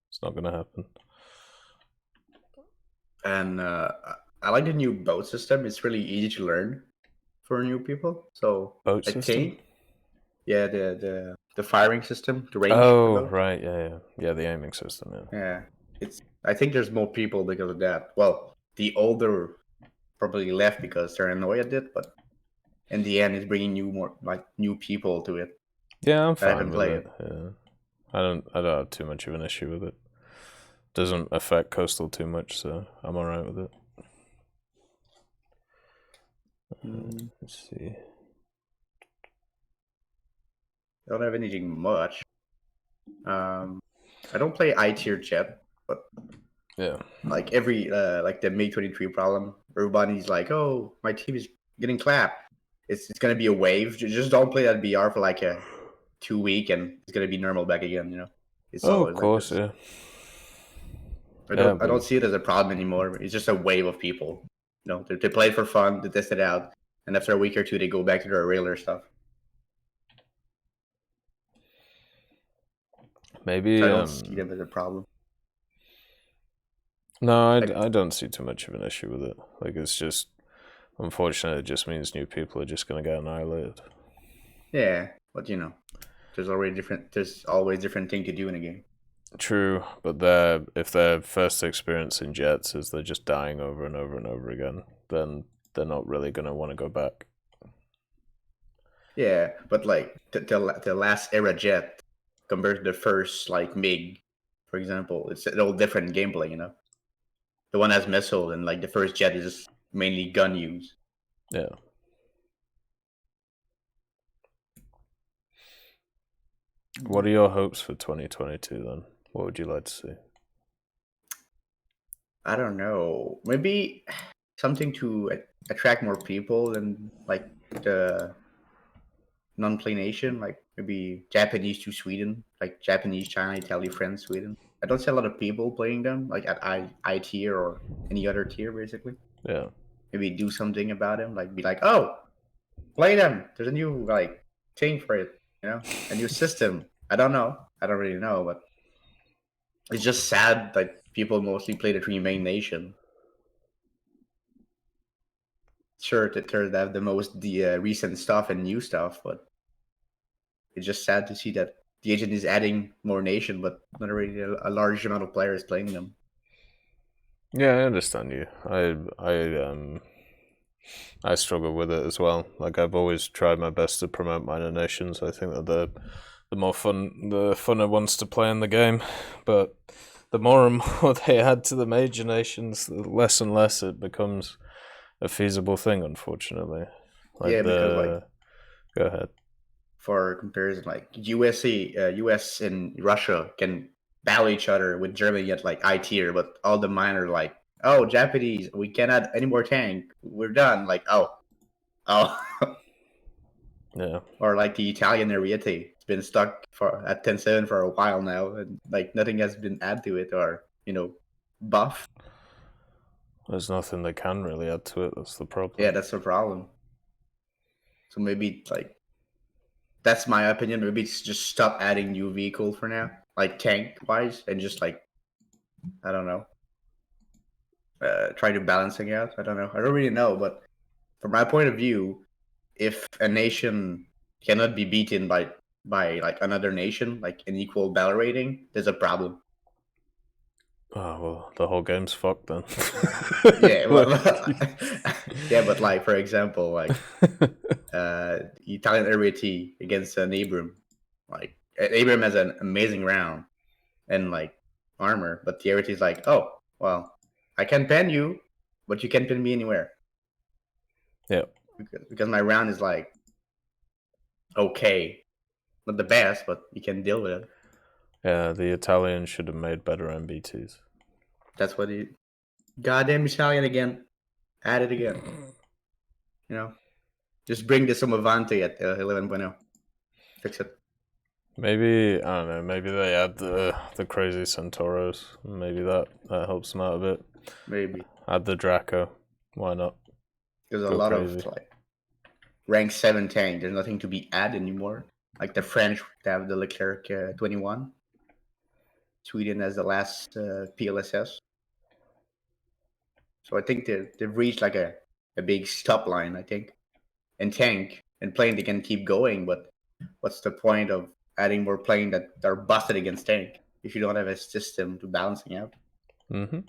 it's not going to happen. And I like the new boat system. It's really easy to learn for new people. So boat system? Yeah, the firing system, the range. Oh, right, yeah, the aiming system. Yeah, I think there's more people because of that. Well, the older probably left because they're annoyed at it, but in the end, it's bringing new people to it. Yeah, I'm fine with it. Yeah, I don't have too much of an issue with it. Doesn't affect Coastal too much, so I'm alright with it. Let's see. I don't have anything much. I don't play I-tier jet, but yeah, like every like the MiG-23 problem, everybody's like, "Oh, my team is getting clapped." It's gonna be a wave. Just don't play that BR for like a 2 week, and it's gonna be normal back again. You know. It's of course, yeah. I don't see it as a problem anymore. It's just a wave of people. You know, they play it for fun, they test it out, and after a week or two, they go back to their regular stuff. Maybe so I don't see it as a problem. No, I don't see too much of an issue with it. Like, it's just, unfortunately, it just means new people are just going to get annihilated. Yeah, but you know, there's always different thing to do in a game. True, but if their first experience in jets is they're just dying over and over and over again, then they're not really going to want to go back. Yeah, but like the last era jet compared to the first like MiG, for example, it's a little different gameplay, you know. The one has missile, and like the first jet is mainly gun use. Yeah. What are your hopes for 2022 then? What would you like to see? I don't know. Maybe something to attract more people and like the non-play nation, like maybe Japanese to Sweden, like Japanese, China, Italy, France, Sweden. I don't see a lot of people playing them, like at I tier or any other tier, basically. Yeah. Maybe do something about them, like be like, oh, play them. There's a new like thing for it, you know, a new system. I don't know. I don't really know, but it's just sad that people mostly play the 3 main nation. Sure, that they have the most recent stuff and new stuff, but it's just sad to see that the agent is adding more nation, but not really a large amount of players playing them. Yeah, I understand you. I struggle with it as well. Like, I've always tried my best to promote minor nations. I think that the funner ones to play in the game, but the more and more they add to the major nations, the less and less it becomes a feasible thing, unfortunately. Like, yeah, because like, go ahead. For comparison, like US and Russia can battle each other with Germany at like I tier, but all the minor like, oh, Japanese, we cannot any more tank, we're done. Like, oh, yeah. Or like the Italian Ariete, it's been stuck at 10-7 for a while now, and like nothing has been added to it or buff. There's nothing they can really add to it. That's the problem. Yeah, that's the problem. So maybe like, that's my opinion. Maybe it's just stop adding new vehicle for now, like tank wise, and just like, I don't know, try to balancing out. I don't know. I don't really know, but from my point of view, if a nation cannot be beaten by like another nation, like an equal battle rating, there's a problem. Oh, well, the whole game's fucked then. Yeah, yeah, but like, for example, like Italian Ariete against an Abram. Like, Abram has an amazing round and like armor, but the Ariete is like, oh, well, I can pen you, but you can't pin me anywhere. Yeah. Because my round is like, okay, not the best, but you can deal with it. Yeah, the Italians should have made better MBTs. That's what he... Goddamn Italian again. At it again. You know? Just bring the Somovante at 11.0. Fix it. Maybe, I don't know, maybe they add the crazy Centauros. Maybe that helps them out a bit. Maybe. Add the Draco. Why not? There's a lot of like rank 7 tank. There's nothing to be added anymore. Like the French, they have the Leclerc 21. Sweden has the last PLSS. So I think they've reached like a big stop line, I think. And tank and plane, they can keep going, but what's the point of adding more plane that are busted against tank if you don't have a system to balancing out? Mm-hmm.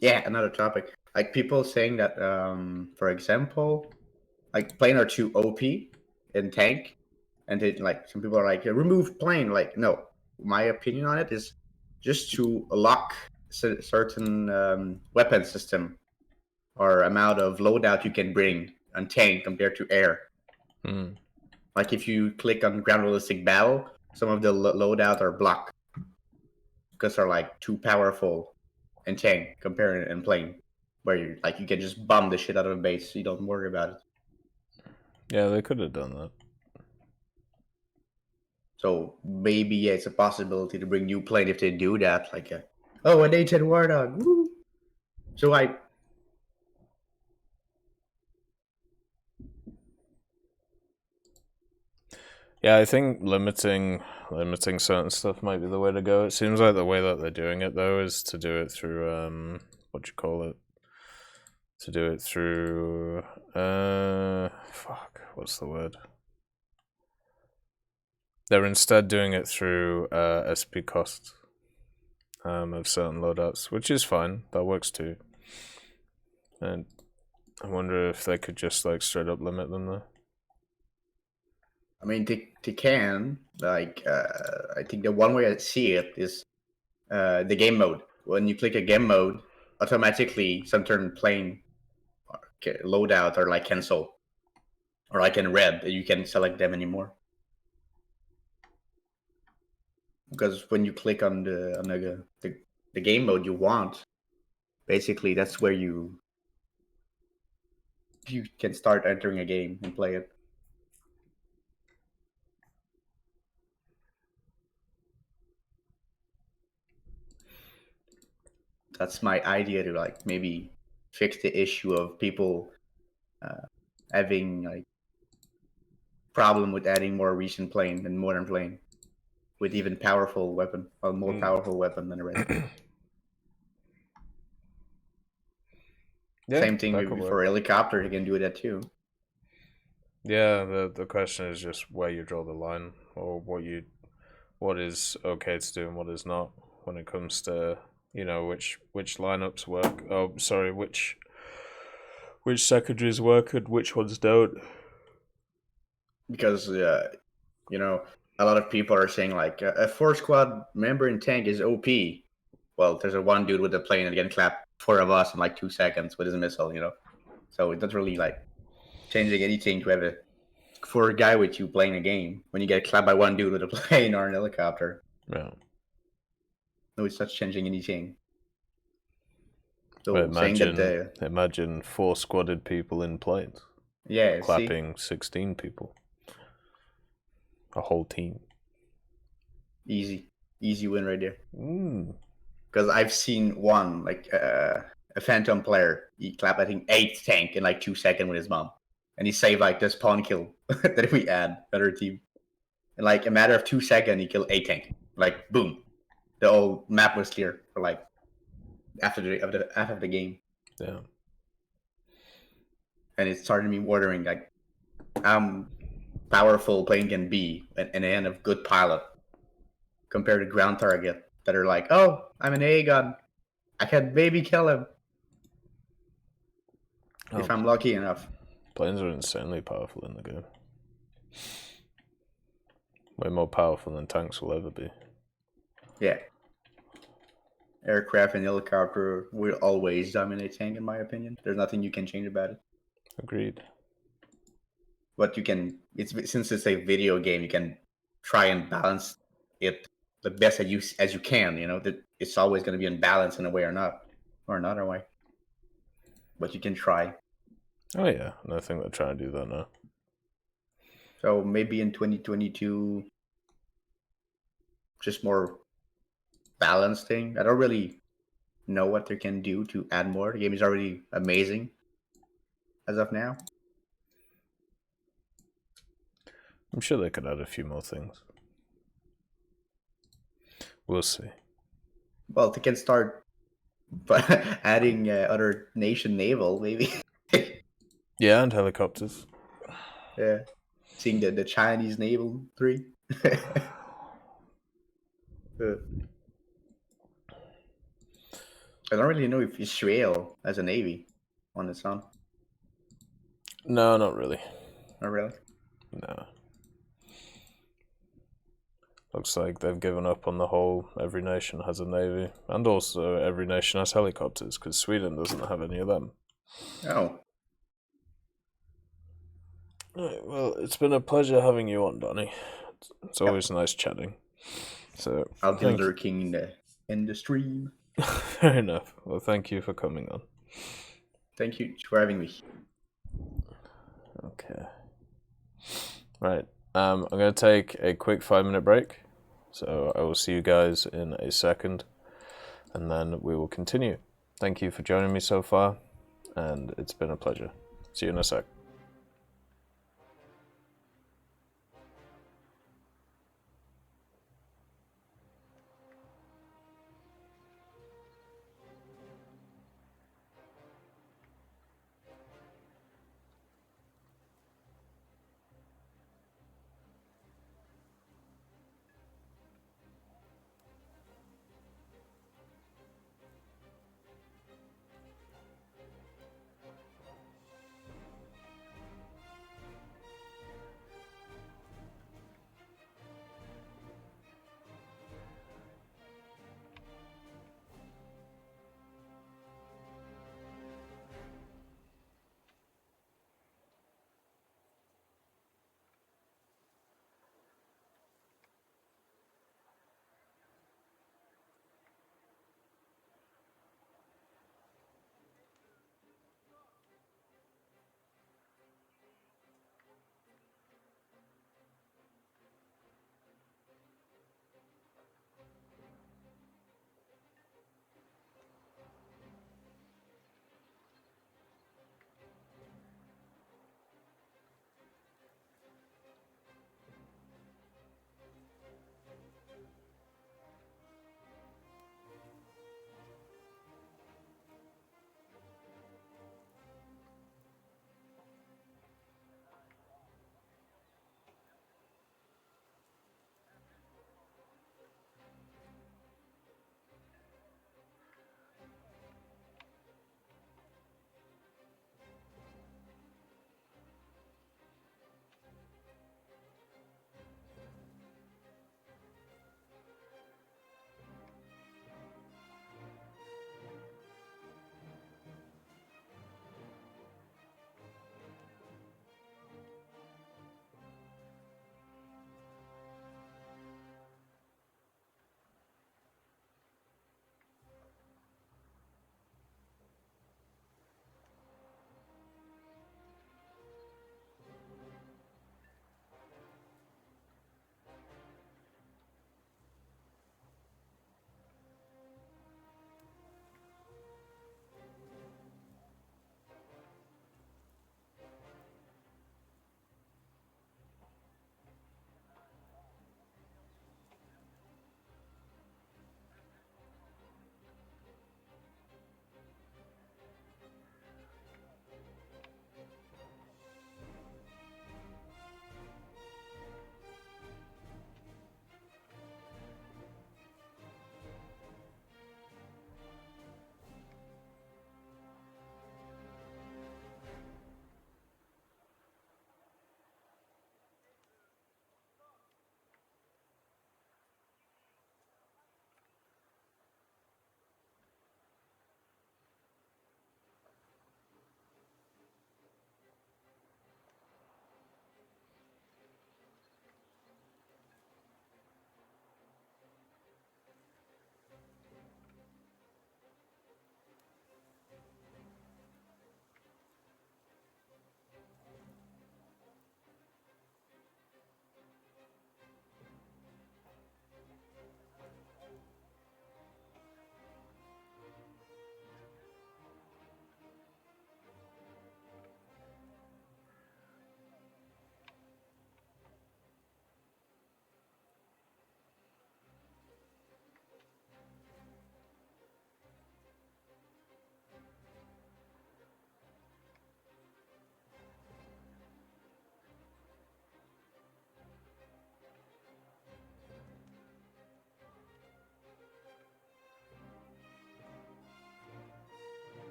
Yeah, another topic. Like people saying that, for example, like plane are too OP in tank, and they, like some people are like remove plane. Like no, my opinion on it is just to lock certain weapon system or amount of loadout you can bring on tank compared to air. Mm. Like if you click on ground realistic battle, some of the loadout are blocked because they're like too powerful in tank compared in plane, where you can just bomb the shit out of a base, so you don't worry about it. Yeah, they could have done that. So maybe yeah, it's a possibility to bring new plane if they do that. Like an A10 War Dog. Woo! So Yeah, I think limiting certain stuff might be the way to go. It seems like the way that they're doing it though is to do it through what do you call it? To do it through what's the word? They're instead doing it through SP costs of certain loadouts, which is fine. That works too. And I wonder if they could just like straight up limit them though. I mean, they can. Like, I think the one way I see it is the game mode. When you click a game mode, automatically some certain plane loadout or like cancel, or like in red, you can select them anymore. Because when you click on the game mode you want, basically that's where you can start entering a game and play it. That's my idea to like maybe fix the issue of people having like problem with adding more recent plane and modern plane with even powerful weapon, or more powerful weapon than the rest. Yeah, same thing for helicopter, you can do that too. Yeah, the question is just where you draw the line, or what is okay to do and what is not when it comes to, you know, which lineups work. Oh, sorry, which secondaries work and which ones don't. Because you know, a lot of people are saying like a 4-squad member in tank is OP. Well, there's a one dude with a plane and getting clapped 4 of us in like 2 seconds with his missile, you know. So it's not really like changing anything to have for a guy with you playing a game when you get clapped by one dude with a plane or an helicopter. Yeah. No, it's not changing anything. So but saying that imagine 4 squadded people in planes. Yeah, clapping 16 people. A whole team. Easy win right there. Because I've seen one like a Phantom player. He clapped I think 8 tank in like 2 seconds with his mom, and he saved like the spawn kill that we had other team. In like a matter of 2 seconds, he killed 8 tank. Like boom, the whole map was clear for like after the game. Yeah. And it started me wondering like how powerful plane can be in the hand of good pilot compared to ground target that are like, oh, I'm an A gun, I can maybe kill him if I'm lucky enough. Planes are insanely powerful in the game. Way more powerful than tanks will ever be. Yeah. Aircraft and helicopter will always dominate tank, in my opinion. There's nothing you can change about it. Agreed. But you can, since it's a video game, you can try and balance it the best as you can. You know that it's always going to be in balance in a way or another way. But you can try. Oh yeah, and I think they're trying to do that now. So maybe in 2022, just more balanced thing. I don't really know what they can do to add more. The game is already amazing as of now. I'm sure they could add a few more things. We'll see. Well, they can start by adding other nation naval, maybe. Yeah, and helicopters. Yeah, seeing the Chinese naval 3. I don't really know if Israel has a navy on its own. No, not really. Not really? No. Looks like they've given up on the whole every nation has a navy. And also every nation has helicopters, because Sweden doesn't have any of them. Oh. Right, well, it's been a pleasure having you on, Donnie. It's always nice chatting. So I'll be lurking in the stream. Fair enough. Well, thank you for coming on. Thank you for having me. Okay. Right. I'm going to take a quick 5-minute break. So I will see you guys in a second. And then we will continue. Thank you for joining me so far. And it's been a pleasure. See you in a sec.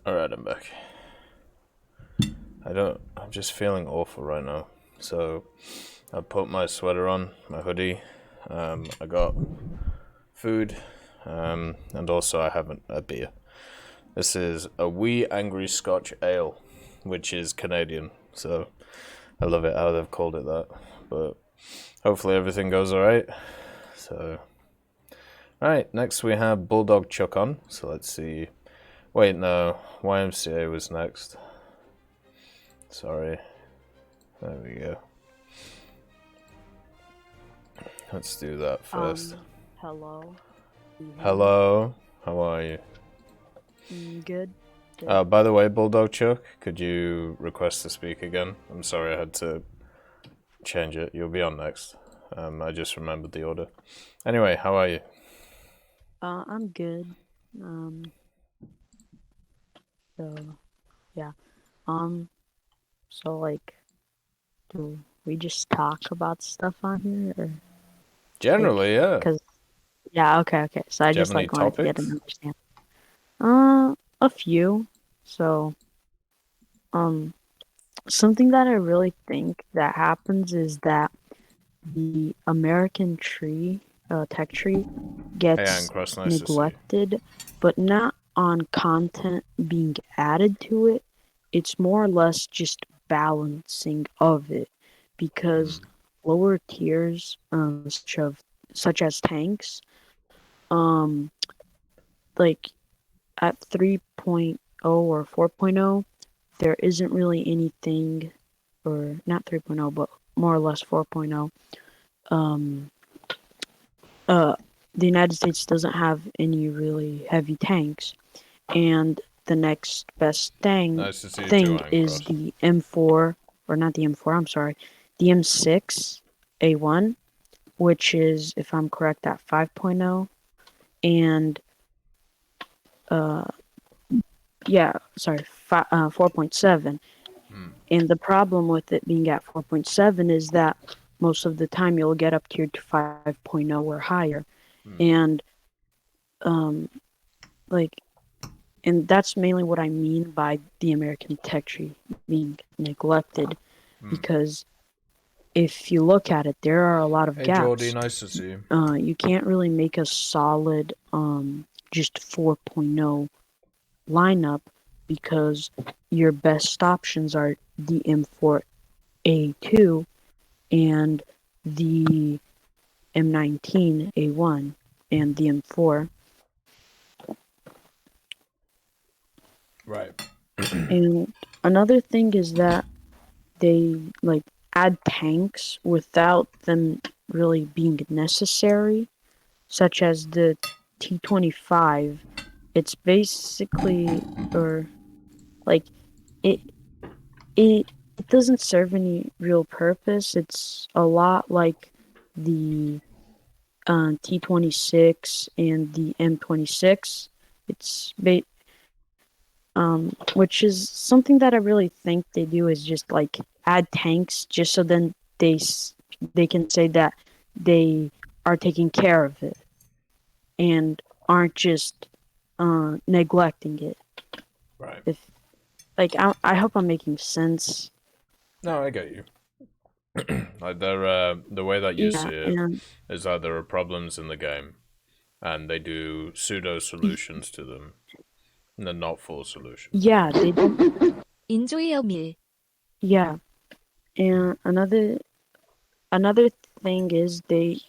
Alright, I'm back. I'm just feeling awful right now. So, I put my sweater on, my hoodie. I got food, and also I have a beer. This is a wee angry Scotch ale, which is Canadian. So, I love it how they've called it that. But hopefully everything goes alright. So, alright, next we have Bulldog Chuck on. So let's see. Wait, no, YMCA was next. Sorry. There we go. Let's do that first. Hello. Hello. How are you? Good. By the way, Bulldog Chuck, could you request to speak again? I'm sorry I had to change it. You'll be on next. I just remembered the order. Anyway, how are you? I'm good. So, yeah. So like, do we just talk about stuff on here, or? Generally, yeah. Yeah. Okay. So I Do you just have any like wanted to get topics? an understanding. A few. So, something that I really think that happens is that the American tech tree, Hey, gets Ancross, nice to see you. neglected, but not on content being added to it. It's more or less just balancing of it, because lower tiers, such as tanks, like at 3.0 or 4.0, there isn't really anything, or not 3.0, but more or less 4.0. The United States doesn't have any really heavy tanks, and the next best Nice to see you thing too, is Ancross. the M4, or not the M4, I'm sorry, the M6 A1, which is, if I'm correct, at 5.0, and 4.7. And the problem with it being at 4.7 is that most of the time you'll get up tiered to 5.0 or higher. And and that's mainly what I mean by the American tech tree being neglected, because if you look at it, there are a lot of Hey, gaps. Jordy, nice to see you. You can't really make a solid just 4.0 lineup, because your best options are the M4A2 and the M19A1 and the M4. Right. And another thing is that they like add tanks without them really being necessary, such as the T-25. It's basically, or like it doesn't serve any real purpose. It's a lot like the T-26 and the M26. It's which is something that I really think they do, is just like add tanks just so then they can say that they are taking care of it and aren't just neglecting it. Right. I hope I'm making sense. No, I get you. Like the way that you see it is that there are problems in the game, and they do pseudo solutions to them, and they're not full solutions. Yeah, they don't. Enjoy your meal. Yeah, and another thing is the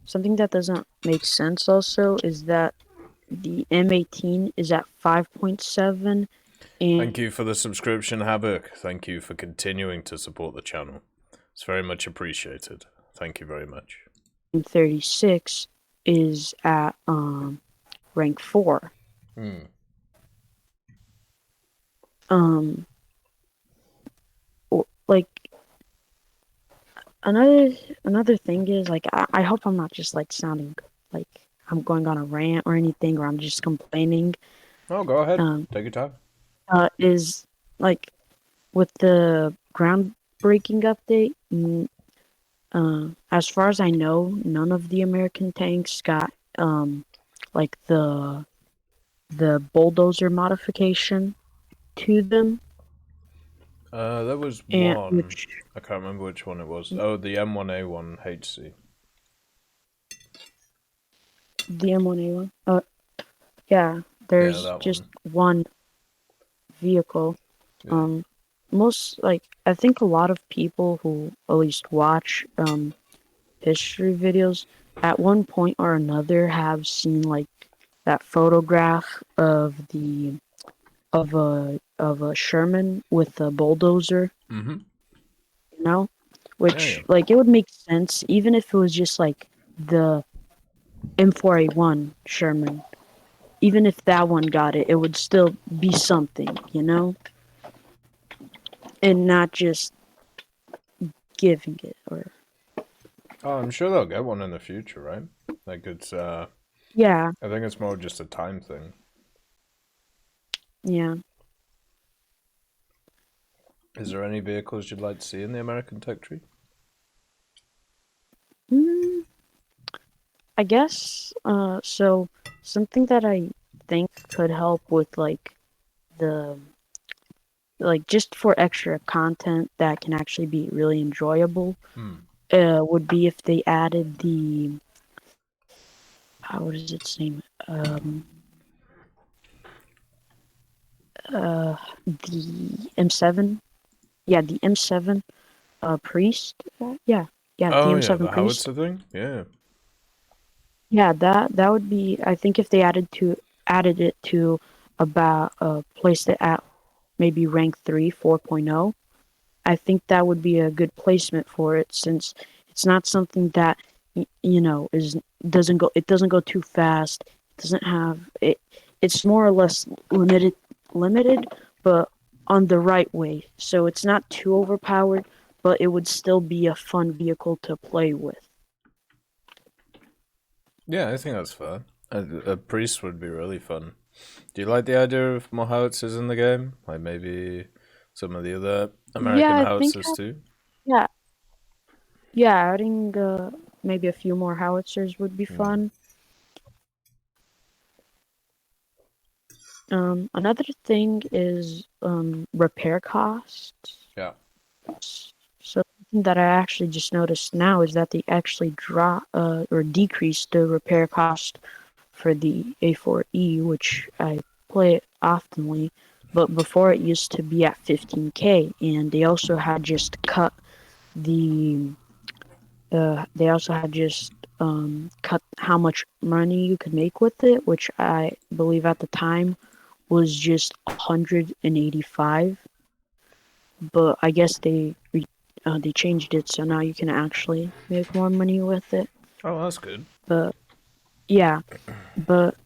something that doesn't make sense also is that the M18 is at 5.7. Thank you for the subscription, Havoc. Thank you for continuing to support the channel. It's very much appreciated. Thank you very much. 36 is at rank 4. Like another thing is, like, I hope I'm not just like sounding like I'm going on a rant or anything, or I'm just complaining. Oh, go ahead. Take your time. Is like with the groundbreaking update, as far as I know, none of the American tanks got like the the bulldozer modification to them. There was and one. which I can't remember which one it was. Oh, the M1A1 HC. the M1A1. Yeah, there's that just one vehicle. Yeah. I think a lot of people who at least watch history videos at one point or another have seen like that photograph of a Sherman with a bulldozer. Mm-hmm. You know, which like it would make sense even if it was just like the M4A1 Sherman. Even if that one got it, it would still be something, you know? And not just giving it or... Oh, I'm sure they'll get one in the future, right? Like it's Yeah. I think it's more just a time thing. Yeah. Is there any vehicles you'd like to see in the American tech tree? I guess so something that I think could help with like just for extra content that can actually be really enjoyable would be if they added the what is its name? The M7. Yeah, the M7 Priest. Yeah, the M7 the Priest. howitzer thing? Yeah. Yeah, that would be. I think if they added it to about placed it at maybe rank 3, 4.0, I think that would be a good placement for it since it's not something that doesn't go too fast. It doesn't have it. It's more or less limited, but on the right way. So it's not too overpowered, but it would still be a fun vehicle to play with. Yeah, I think that's fair. A priest would be really fun. Do you like the idea of more howitzers in the game? Like maybe some of the other American howitzers too? Yeah, adding maybe a few more howitzers would be fun. Another thing is repair costs. Yeah. So something that I actually just noticed now is that they actually drop or decreased the repair cost for the A4E, which I play it oftenly, but before it used to be at 15K, and they also had just cut cut how much money you could make with it, which I believe at the time was just 185. But I guess they changed it, so now you can actually make more money with it. Oh, that's good. But yeah, but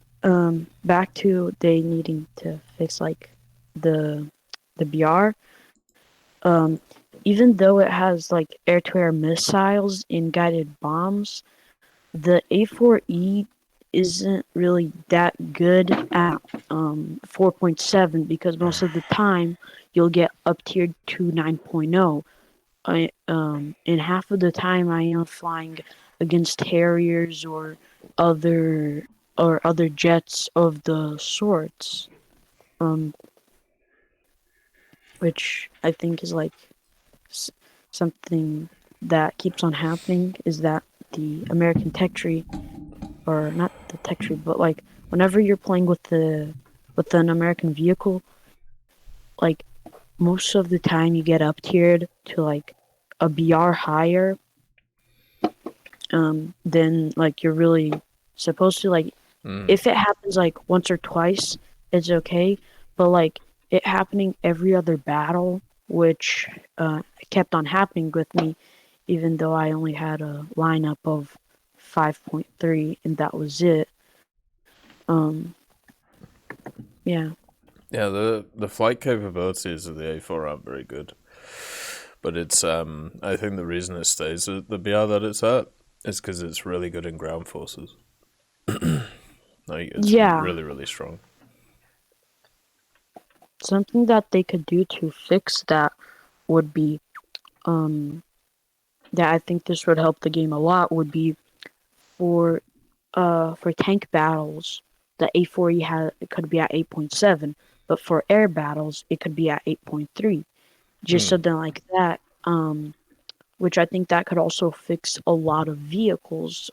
back to they needing to fix like the BR. Even though it has like air-to-air missiles and guided bombs, the A4E isn't really that good at 4.7 because most of the time you'll get up tiered to 9.0. And half of the time I am flying against Harriers or other jets of the sorts, which I think is like something that keeps on happening is that the American tech tree, or not the tech tree, but like whenever you're playing with an American vehicle, like most of the time you get up tiered to like a BR higher than like you're really supposed to. Like if it happens like once or twice, it's okay, but like it happening every other battle, which kept on happening with me, even though I only had a lineup of 5.3 and that was it. Yeah. Yeah, the flight capabilities of the A4 aren't very good. But it's I think the reason it stays at the BR that it's at is because it's really good in ground forces. Like it's really, really strong. Something that they could do to fix that would be that I think this would help the game a lot would be for tank battles the A4E it could be at 8.7, but for air battles it could be at 8.3, just something like that. Which I think that could also fix a lot of vehicles.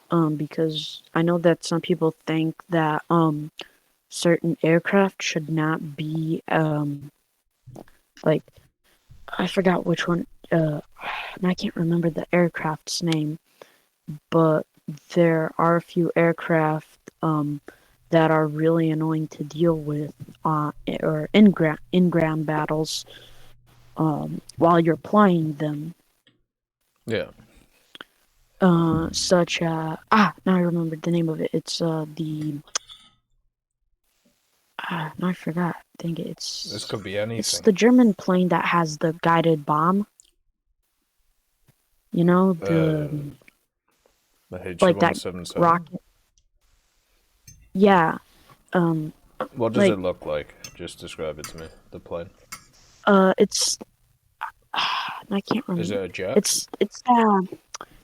Because I know that some people think that certain aircraft should not be like, I forgot which one. And I can't remember the aircraft's name, but there are a few aircraft that are really annoying to deal with or in ground battles while you're playing them. Yeah. Such now I remembered the name of it. It's no, I forgot. I think This could be anything. It's the German plane that has the guided bomb. You know, the like that H177 rocket. Yeah. What does it look like? Just describe it to me. The plane. It's I can't remember. Is it a jet? It's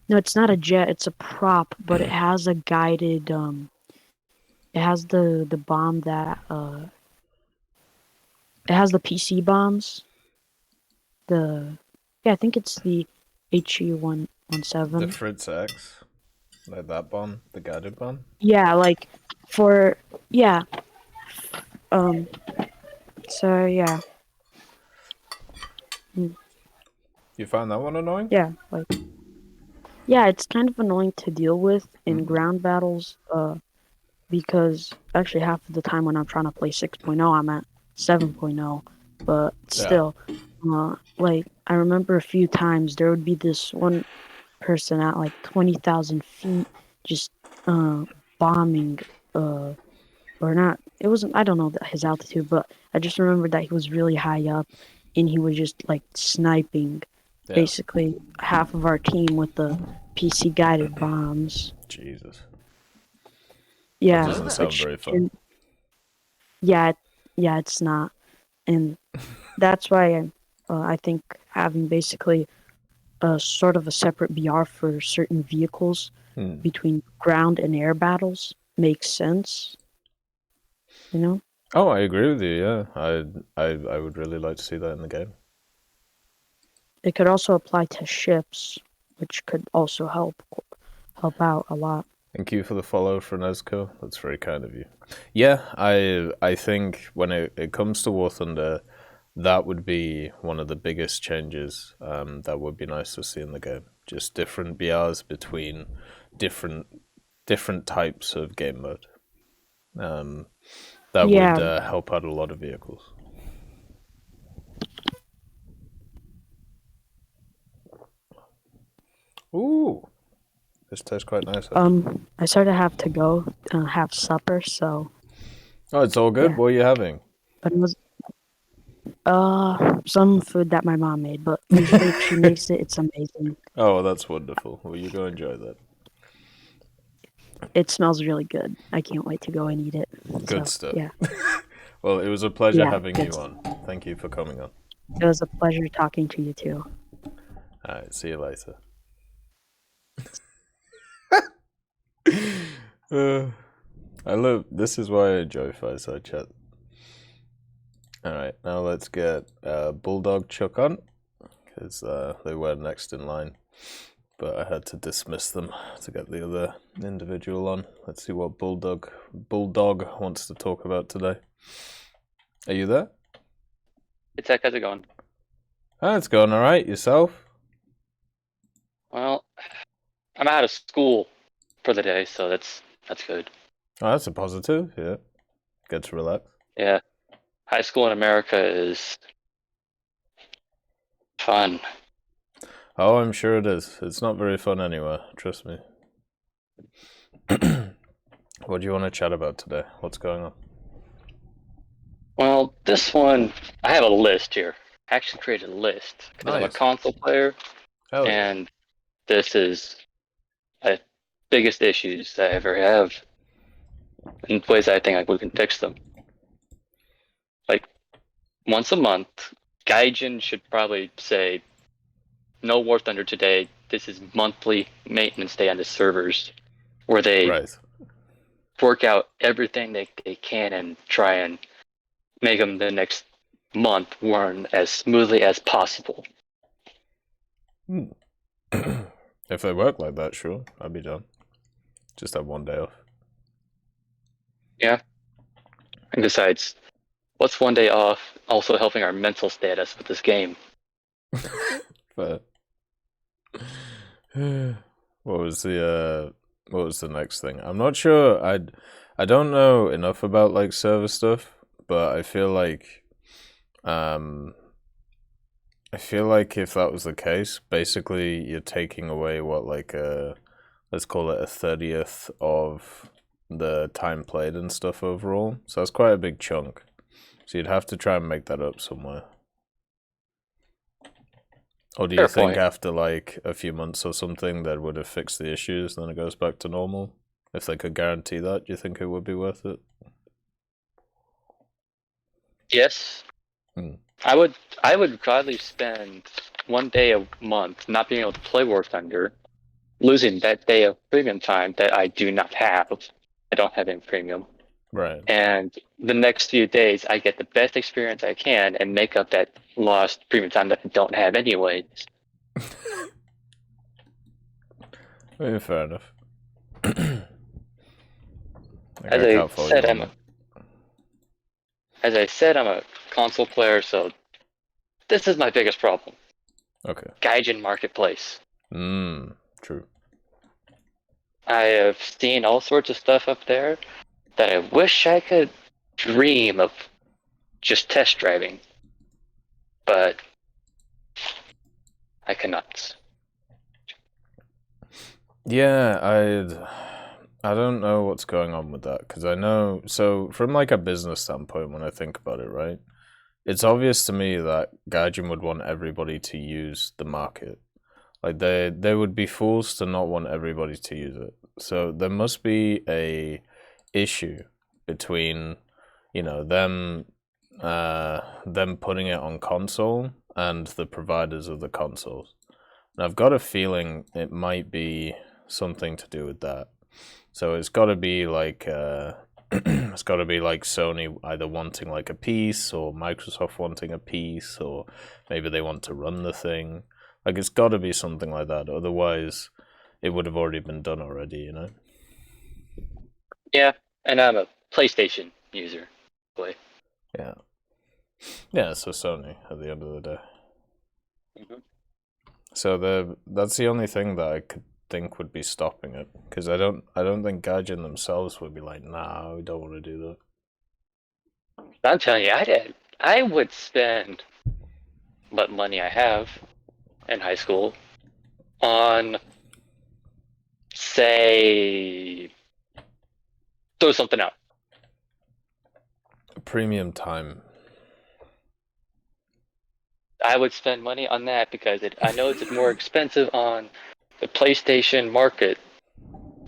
no, it's not a jet. It's a prop, but it has a guided. It has the bomb that It has the PC bombs. I think it's the HE-117. The Fritz X, like that bomb, the guided bomb. Yeah, like So yeah. You find that one annoying? Yeah, it's kind of annoying to deal with in ground battles, because actually half of the time when I'm trying to play 6.0, I'm at 7.0, but still, I remember a few times there would be this one person at like 20,000 feet just bombing, or not. It wasn't. I don't know his altitude, but I just remember that he was really high up, and he was just like sniping. Yeah. Basically, half of our team with the PC guided bombs. Jesus. Yeah. That doesn't sound very fun. It's not, and that's why I think having basically a sort of a separate BR for certain vehicles between ground and air battles makes sense. You know? Oh, I agree with you. Yeah, I would really like to see that in the game. It could also apply to ships, which could also help out a lot. Thank you for the follow, Frenesco. That's very kind of you. Yeah, I think when it comes to War Thunder, that would be one of the biggest changes. That would be nice to see in the game. Just different BRs between different types of game mode. That would help out a lot of vehicles. Ooh, this tastes quite nice. I sort of have to go have supper, so. Oh, it's all good. Yeah. What are you having? But it was some food that my mom made, but usually if she makes it, it's amazing. Oh, well, that's wonderful. Well, you go enjoy that. It smells really good. I can't wait to go and eat it. Good stuff. Yeah. Well, it was a pleasure having you on. Thank you for coming on. It was a pleasure talking to you too. All right, see you later. This is why I enjoy Fireside Chat. Alright, now let's get Bulldog Chuck on, because they were next in line, but I had to dismiss them to get the other individual on. Let's see what Bulldog wants to talk about today. Are you there? Hey Tech, how's it going? Oh, it's going alright. Yourself? Well, I'm out of school for the day, so that's good. Oh, that's a positive, yeah. Get to relax. Yeah. High school in America is fun. Oh, I'm sure it is. It's not very fun anywhere, trust me. What do you want to chat about today? What's going on? Well, this one, I have a list here. I actually created a list because I'm a console player, and this is the biggest issues that I ever have, and ways I think we can fix them. Like, once a month, Gaijin should probably say, no War Thunder today, this is monthly maintenance day on the servers, where they work out everything they can and try and make them the next month run as smoothly as possible. If they work like that, sure, I'd be done. Just have one day off. Yeah. And besides, what's one day off also helping our mental status with this game? But what was the next thing? I'm not sure. I don't know enough about like server stuff, but I feel like if that was the case, basically you're taking away what, like let's call it a 30th of the time played and stuff overall. So that's quite a big chunk. So you'd have to try and make that up somewhere. Or do you think after like a few months or something that would have fixed the issues, then it goes back to normal? If they could guarantee that, do you think it would be worth it? Yes. I would gladly spend one day a month not being able to play War Thunder, losing that day of premium time that I do not have. I don't have any premium. Right. And the next few days, I get the best experience I can and make up that lost premium time that I don't have anyways. Yeah, fair enough. As I said, I'm a console player, so this is my biggest problem. Okay. Gaijin Marketplace. True. I have seen all sorts of stuff up there that I wish I could dream of just test driving, but I cannot. Yeah, I don't know what's going on with that, because I know, so from like a business standpoint, when I think about it, right, it's obvious to me that Gaijin would want everybody to use the market. Like they would be fools to not want everybody to use it. So there must be a issue between, you know, them putting it on console and the providers of the consoles. And I've got a feeling it might be something to do with that. So it's got to be like it's got to be like Sony either wanting like a piece, or Microsoft wanting a piece, or maybe they want to run the thing. Like it's got to be something like that. Otherwise, it would have already been done already, you know? Yeah, and I'm a PlayStation user. Play. Yeah. Yeah, so Sony at the end of the day. Mm-hmm. So that's the only thing that I could think would be stopping it, because I don't think Gaijin themselves would be like, nah, we don't want to do that. I'm telling you, I would spend what money I have in high school on, say, throw something out. Premium time. I would spend money on that because I know it's more expensive on the PlayStation market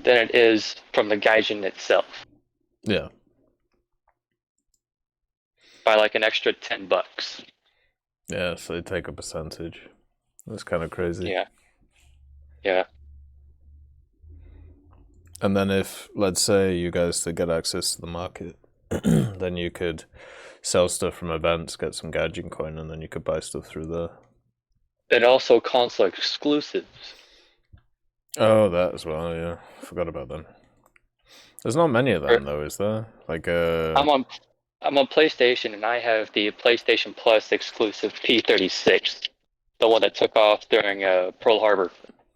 than it is from the Gaijin itself. Yeah. By like an extra $10. Yeah, so they take a percentage. That's kind of crazy. Yeah. Yeah. And then if, let's say, you guys to get access to the market, then you could sell stuff from events, get some Gaijin coin, and then you could buy stuff through there. And also console exclusives. Oh, that as well, yeah. Forgot about them. There's not many of them, though, is there? Like, I'm on PlayStation, and I have the PlayStation Plus exclusive P36, the one that took off during Pearl Harbor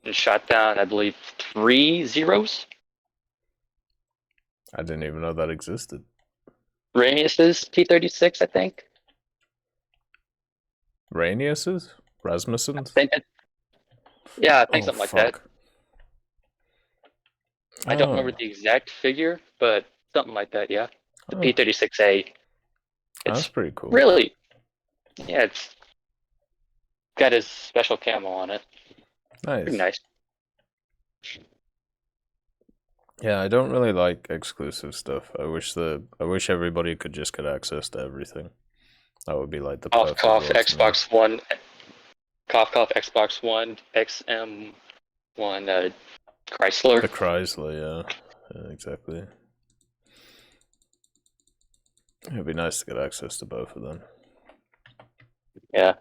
and shot down, I believe, 3 zeros. I didn't even know that existed. Ranius's P36, I think. Ranius's? Rasmussen's? I think something like that. I don't remember the exact figure, but something like that, yeah. The P36A. That's pretty cool. Really, yeah, it's got his special camo on it. Nice. Pretty nice. Yeah, I don't really like exclusive stuff. I wish everybody could just get access to everything. That would be like the perfect world to me. Xbox One, Xbox One, XM1, Chrysler. The Chrysler, yeah. Yeah, exactly. It'd be nice to get access to both of them. Yeah.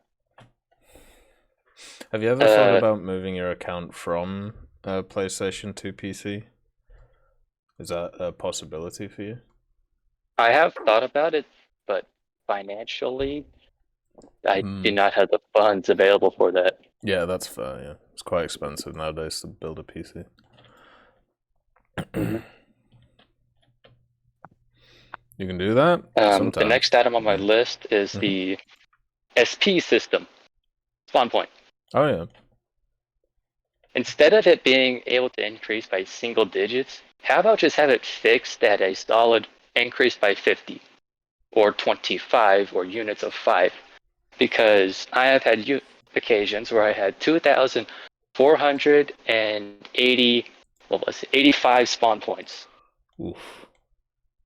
Have you ever thought about moving your account from PlayStation to PC? Is that a possibility for you? I have thought about it, but financially, I do not have the funds available for that. Yeah, that's fair, yeah. It's quite expensive nowadays to build a PC. You can do that? The next item on my list is the SP system, spawn point. Oh, yeah. Instead of it being able to increase by single digits, how about just have it fixed at a solid increase by 50 or 25 or units of 5? Because I have had occasions where I had 2,485 spawn points. Oof.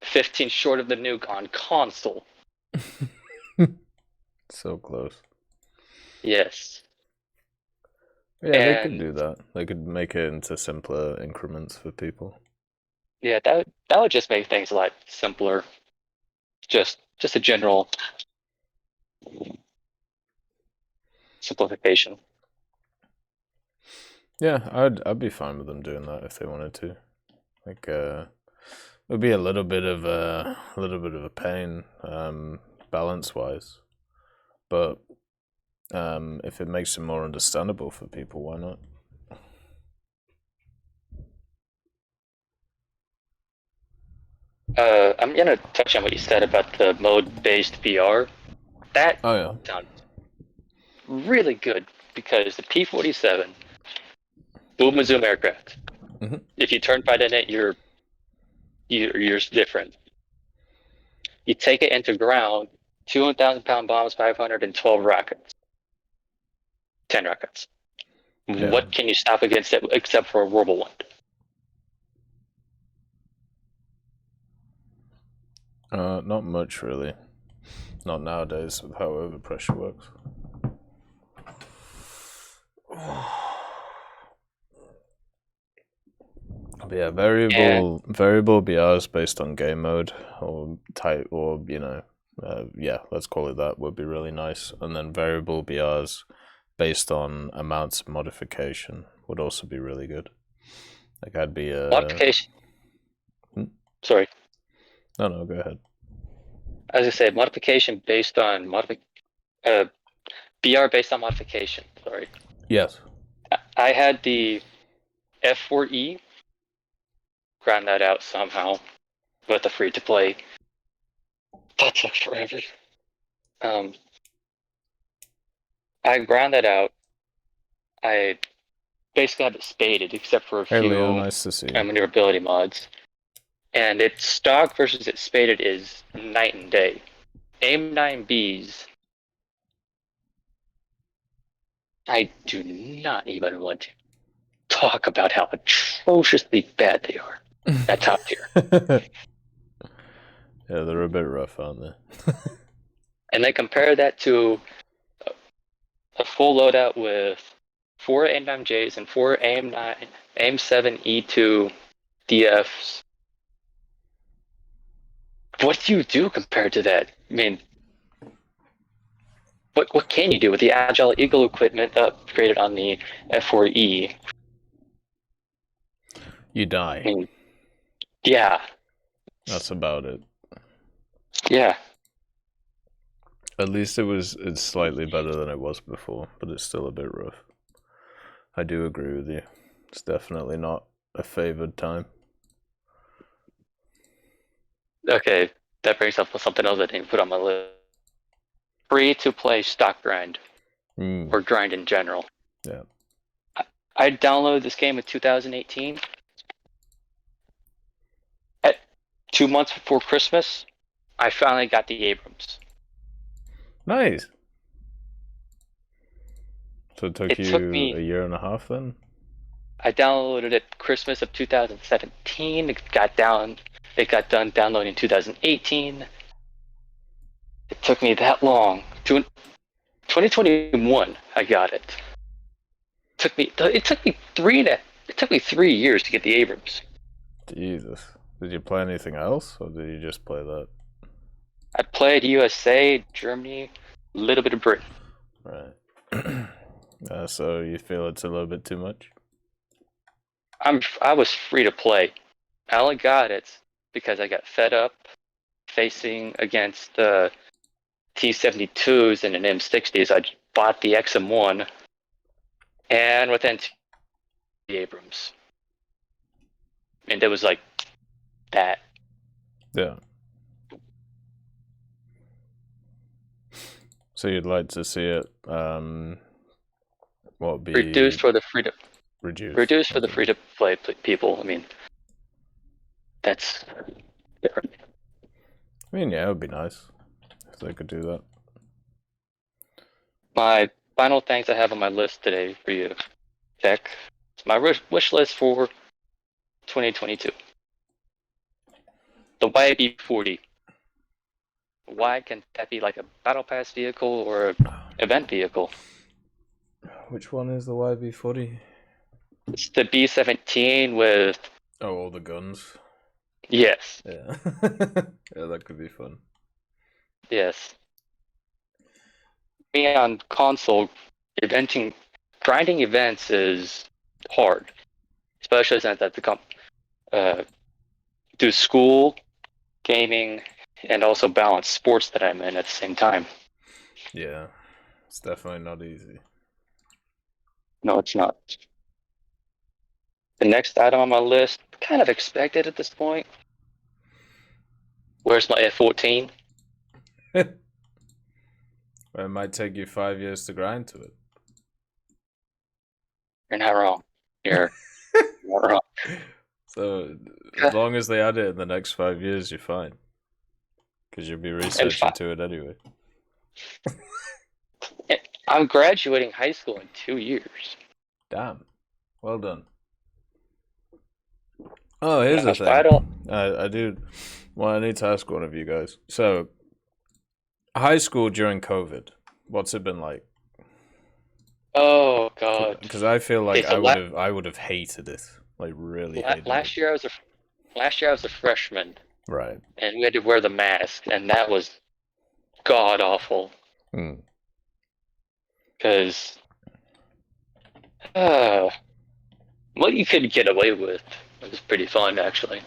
15 short of the nuke on console. So close. Yes. Yeah, they could do that. They could make it into simpler increments for people. Yeah, that would just make things a lot simpler. Just a general simplification. Yeah, I'd be fine with them doing that if they wanted to. Like, it would be a little bit of a pain, balance wise, but if it makes it more understandable for people, why not? I'm gonna touch on what you said about the mode-based VR. That sounds really good because the P-47 boom and zoom aircraft. If you turn right in it, you're different. You take it into ground, 2,000-pound bombs, 512 rockets, 10 rockets. Yeah. What can you stop against it except for a whirlwind? Not much really. Not nowadays with how overpressure works. But yeah, variable BRs based on game mode or type, or let's call it that, would be really nice. And then variable BRs based on amounts of modification would also be really good. Like I'd be modification. Sorry. No, go ahead. As I said, modification based on BR based on modification. Sorry. Yes. I had the F4E. Ground that out somehow with the free to play. That took forever. I ground that out. I basically had it spaded except for a few nice to see. maneuverability mods. And its stock versus its spaded is night and day. AIM-9Bs, I do not even want to talk about how atrociously bad they are at top tier. Yeah, they're a bit rough, aren't they? And then compare that to a full loadout with 4 AIM-9Js and 4 AIM-7E2 DFs. What do you do compared to that? I mean, what can you do with the Agile Eagle equipment upgraded on the F4E? You die. I mean, yeah. That's about it. Yeah. At least it's slightly better than it was before, but it's still a bit rough. I do agree with you. It's definitely not a favored time. Okay, that brings up something else I didn't put on my list. Free to play stock grind. Or grind in general. Yeah. I downloaded this game in 2018. At 2 months before Christmas, I finally got the Abrams. Nice. So it took me a year and a half then? I downloaded it Christmas of 2017. It got done downloading in 2018. It took me that long. 2021 I got it. It took me 3 years to get the Abrams. Jesus. Did you play anything else or did you just play that? I played USA, Germany, a little bit of Britain. Right. So you feel it's a little bit too much? I was free to play. I only got it because I got fed up facing against the T-72s and an M60s. I bought the XM1 and within the Abrams. And it was like that. Yeah. So you'd like to see it what be reduced for the free to reduced for the free to play people. I mean, that's different. I mean, yeah, it would be nice if they could do that. My final things I have on my list today for you, Tech. It's my wish list for 2022. The YB40. Why can't that be like a battle pass vehicle or an event vehicle? Which one is the YB40? It's the B-17 with... Oh, all the guns? Yes. Yeah. Yeah, that could be fun. Yes. Me on console, grinding events is hard. Especially since I have to do school, gaming, and also balance sports that I'm in at the same time. Yeah. It's definitely not easy. No, it's not. The next item on my list, kind of expected at this point. Where's my F-14? Well, it might take you 5 years to grind to it. You're not wrong. You're not wrong. So, as long as they add it in the next 5 years, you're fine. Because you'll be researching to it anyway. I'm graduating high school in 2 years. Damn. Well done. Oh, here's the thing. I do. Well, I need to ask one of you guys. So, high school during COVID, what's it been like? Oh God! Because I feel like I would have hated it. Like really hated last it. year I was a freshman. Right. And we had to wear the mask, and that was god awful. Because what you could get away with was pretty fun, actually.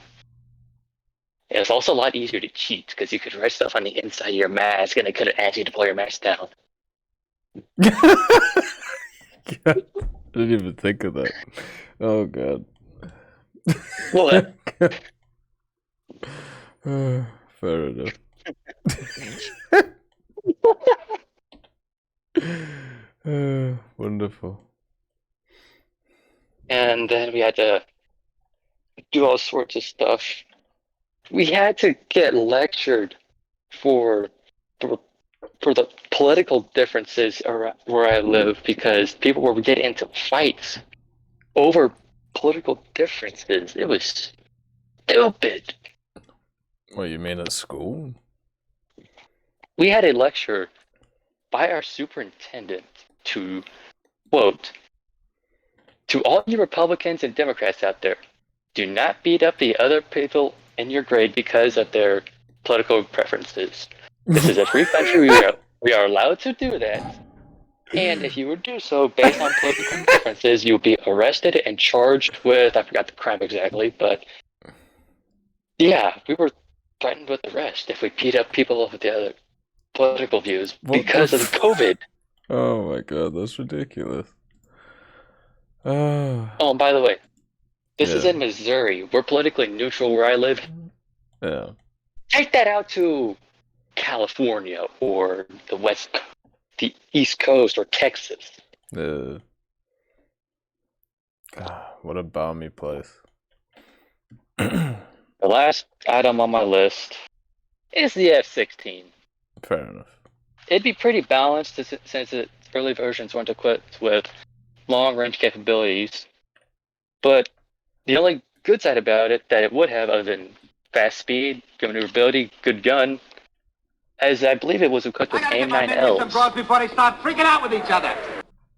And it's also a lot easier to cheat because you could write stuff on the inside of your mask, and it could ask you to pull your mask down. I didn't even think of that. Oh God. What? Fair enough. Wonderful. And then we had to do all sorts of stuff. We had to get lectured for the political differences where I live because people were getting into fights over political differences. It was stupid. What, you mean at school? We had a lecture by our superintendent to, quote, "To all you Republicans and Democrats out there, do not beat up the other people in your grade because of their political preferences. This is a free country. We are allowed to do that. And if you would do so based on political preferences, you'll be arrested and charged with," I forgot the crime exactly, but yeah, we were threatened with arrest if we beat up people with the other political views because of COVID. Oh my God, that's ridiculous. Oh, and by the way, this is in Missouri. We're politically neutral where I live. Yeah. Take that out to California or the East Coast or Texas. What a balmy place. The last item on my list is the F-16. Fair enough. It'd be pretty balanced since its early versions weren't equipped with long-range capabilities. But the only good side about it that it would have, other than fast speed, good maneuverability, good gun, as I believe it was equipped with AIM-9Ls. Before they start freaking out with each other.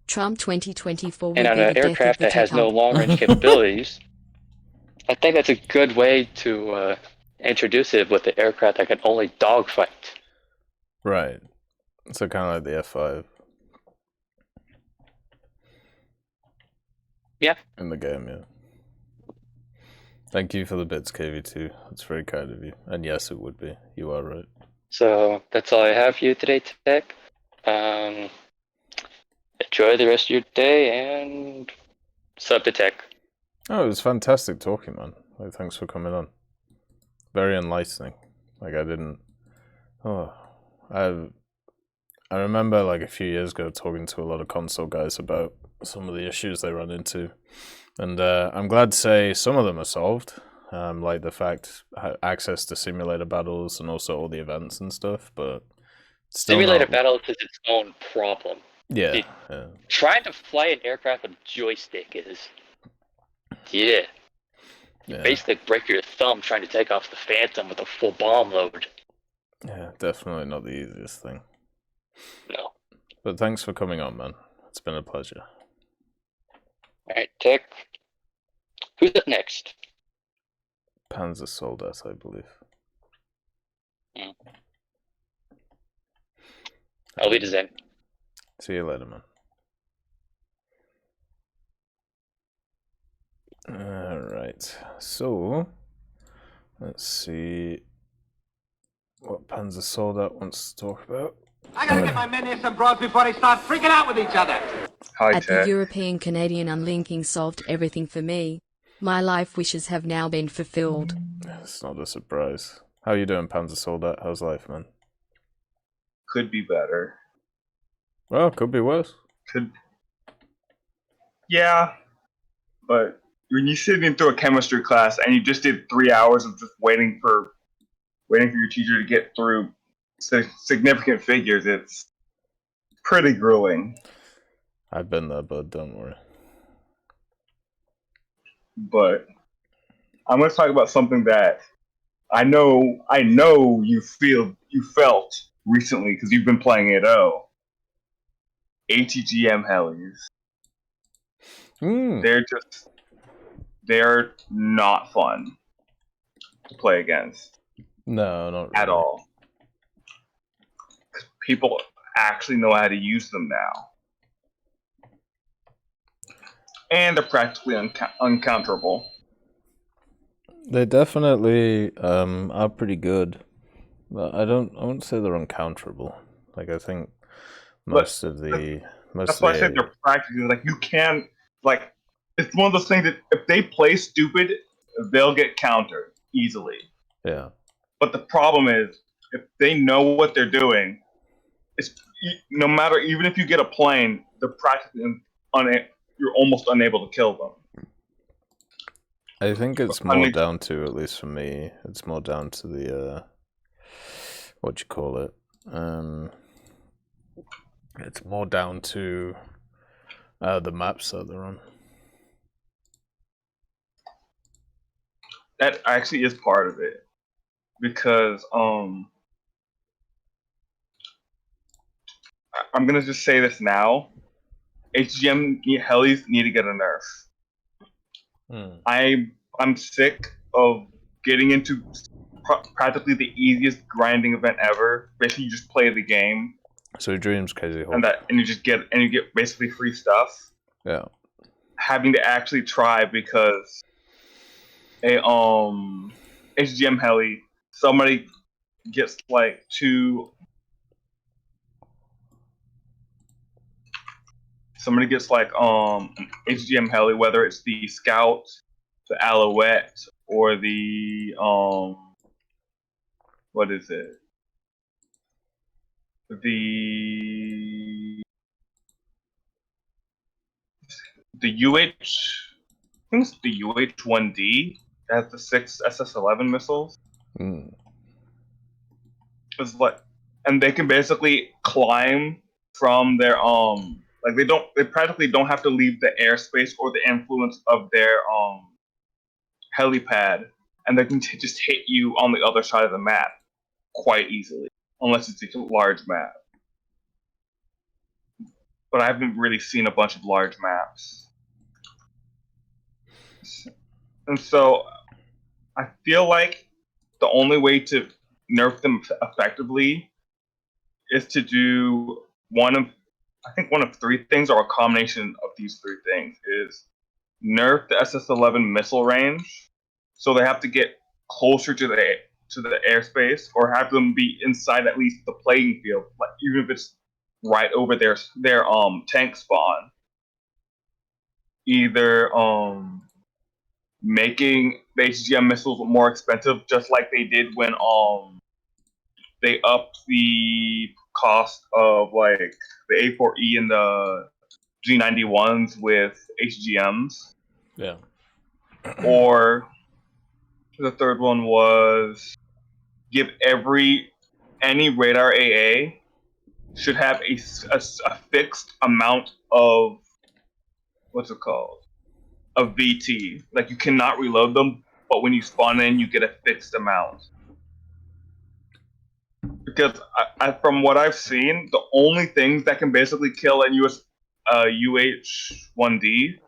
Trump 2024 and on an aircraft that has no long-range capabilities, I think that's a good way to introduce it with the aircraft that can only dogfight. Right. So kind of like the F5. Yeah. In the game, yeah. Thank you for the bits, KV2. That's very kind of you. And yes, it would be. You are right. So that's all I have for you today, Tech. Enjoy the rest of your day and sub to Tech. Oh, it was fantastic talking, man. Like, thanks for coming on. Very enlightening. Like, I didn't... Oh, I remember, like, a few years ago talking to a lot of console guys about some of the issues they run into. And I'm glad to say some of them are solved. Like the fact, access to simulator battles and also all the events and stuff, but still Simulator battles is its own problem. Yeah, Dude, yeah. Trying to fly an aircraft with a joystick is... Yeah. You basically break your thumb trying to take off the Phantom with a full bomb load. Yeah, definitely not the easiest thing. No. But thanks for coming on, man. It's been a pleasure. Alright, Tech. Who's up next? Panzer Soldat, I believe. I'll lead us in. See you later, man. Alright, so let's see what Panzer Soldat wants to talk about. I gotta get my men here some broads before they start freaking out with each other. At the European Canadian Unlinking solved everything for me. My life wishes have now been fulfilled. It's not a surprise. How you doing, Panzer Soldat? How's life, man? Could be better. Well, could be worse. Yeah, but when you sit in through a chemistry class and you just did 3 hours of just waiting for your teacher to get through significant figures, it's pretty grueling. I've been there, bud. Don't worry. But I'm going to talk about something that I know you felt recently because you've been playing it. ATGM helis. They're not fun to play against. No, not really. At all. People actually know how to use them now. And they're practically uncounterable. They definitely are pretty good. But I wouldn't say they're uncounterable. Like, I think that's why I said they're practically, like, you can, like, it's one of those things that if they play stupid, they'll get countered easily. Yeah. But the problem is, if they know what they're doing, it's no matter, even if you get a plane, they're practically you're almost unable to kill them. I think it's more down to, at least for me, it's more down to the what you call it. It's more down to the maps that they're on. That actually is part of it, because I'm gonna just say this now. HGM helis need to get a nerf. I'm sick of getting into practically the easiest grinding event ever. Basically, you just play the game. So Dreams Crazy Horse. And you get basically free stuff. Yeah. Having to actually try because a HGM heli, somebody gets like an HGM heli, whether it's the Scout, the Alouette, or the what is it? The UH, I think it's the UH-1D that has the 6 SS-11 missiles. It's like, and they can basically climb from their they practically don't have to leave the airspace or the influence of their helipad, and they can just hit you on the other side of the map quite easily, unless it's a large map. But I haven't really seen a bunch of large maps. And so I feel like the only way to nerf them effectively is to do one of three things, or a combination of these three things. Is nerf the SS-11 missile range, so they have to get closer to the airspace, or have them be inside at least the playing field, like even if it's right over their tank spawn. Either making the HGM missiles more expensive, just like they did when they upped the cost of like the A4E and the G91s with HGMs. Yeah. Or the third one was give any radar AA should have a fixed amount of of VT. Like, you cannot reload them, but when you spawn in, you get a fixed amount. Because from what I've seen, the only things that can basically kill a UH-1D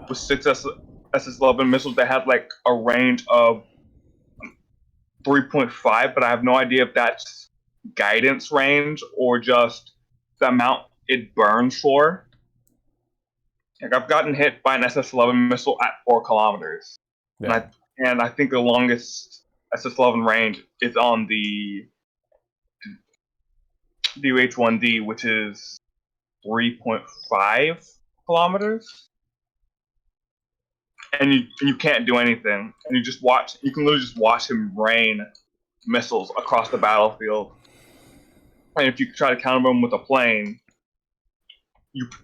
with 6 SS-11 missiles that have like a range of 3.5, but I have no idea if that's guidance range or just the amount it burns for. Like, I've gotten hit by an SS-11 missile at 4 kilometers. Yeah. And I think the longest SS-11 range is on the UH-1D, which is 3.5 kilometers. And you can't do anything. And you can literally just watch him rain missiles across the battlefield. And if you try to counter them with a plane,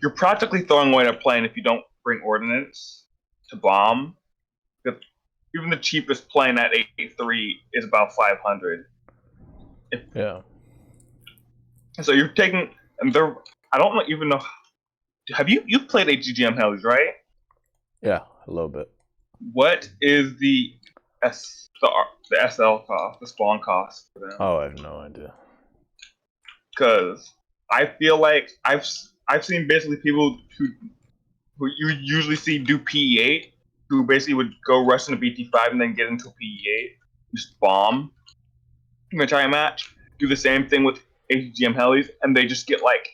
you're practically throwing away a plane if you don't bring ordnance to bomb. Even the cheapest plane at 83 is about 500. Yeah. So you're taking, and I don't even know. Have you've played HGM helis, right? Yeah, a little bit. What is the SL cost, the spawn cost for them? Oh, I have no idea. Because I feel like I've seen basically people who you usually see do PE8, who basically would go rush into BT5 and then get into PE8, just bomb the entire match. Do the same thing with HGM helis, and they just get like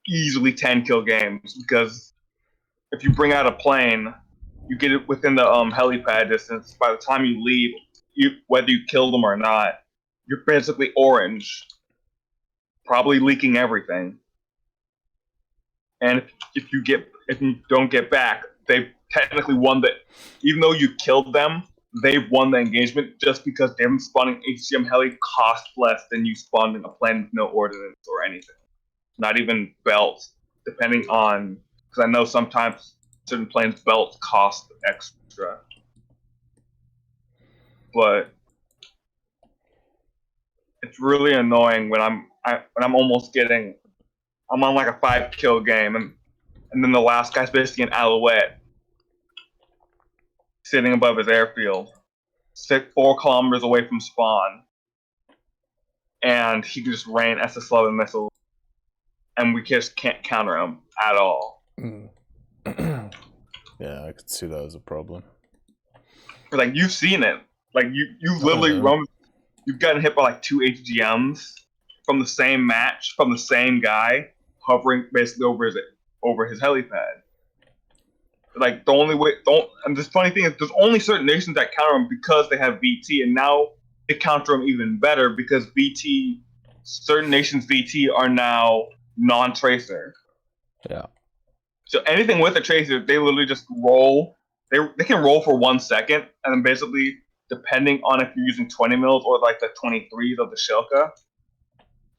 easily 10 kill games, because if you bring out a plane, you get it within the helipad distance. By the time you leave, whether you kill them or not, you're basically orange, probably leaking everything. And if you don't get back, they've technically won even though you killed them, they've won the engagement, just because them spawning HGM heli cost less than you spawning a plane with no ordnance or anything. Not even belts, depending on, because I know sometimes certain planes' belts cost extra. But it's really annoying when I'm almost getting, I'm on like a 5 kill game, and then the last guy's basically an Alouette sitting above his airfield, 4 kilometers away from spawn, and he can just rain SS-11 missiles, and we just can't counter him at all. Yeah, I could see that as a problem. Like, you've seen it. Like, you literally you've gotten hit by like 2 HGMs from the same match, from the same guy, hovering basically over his helipad. Like, the only way, and this funny thing is, there's only certain nations that counter them because they have VT, and now they counter them even better because certain nations' VT are now non-tracer. Yeah. So anything with a tracer, they literally just roll. They can roll for 1 second, and then basically, depending on if you're using 20 mils or like the 23s of the Shilka,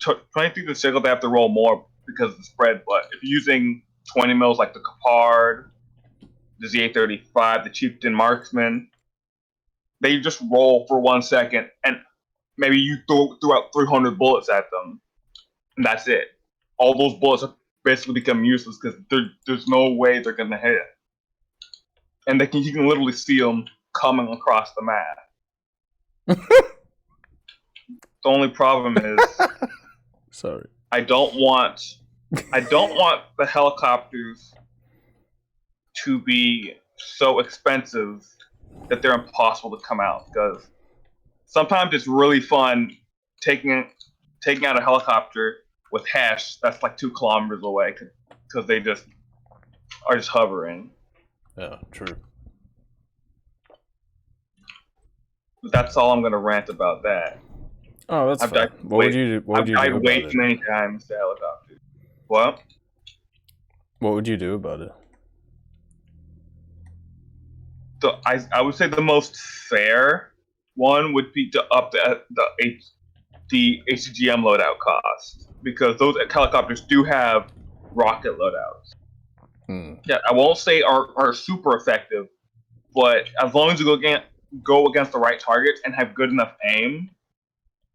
23s of the Shilka, they have to roll more because of the spread. But if you're using 20 mils like the Capard, the ZA-35, the Chieftain Marksman, they just roll for 1 second, and maybe you throw out 300 bullets at them, and that's it. All those bullets basically become useless because there's no way they're gonna hit. And you can literally see them coming across the map. The only problem is, sorry, I don't want the helicopters to be so expensive that they're impossible to come out, because sometimes it's really fun taking out a helicopter with Hash that's like 2 kilometers away because they just are just hovering. Yeah, true. That's all I'm gonna rant about that. Oh, that's fine. What would you do I've died way about too it? many times to helicopters. What? What would you do about it? So I would say the most fair one would be to up the HGM loadout cost, because those helicopters do have rocket loadouts. Yeah, I won't say are super effective, but as long as you go against the right targets and have good enough aim,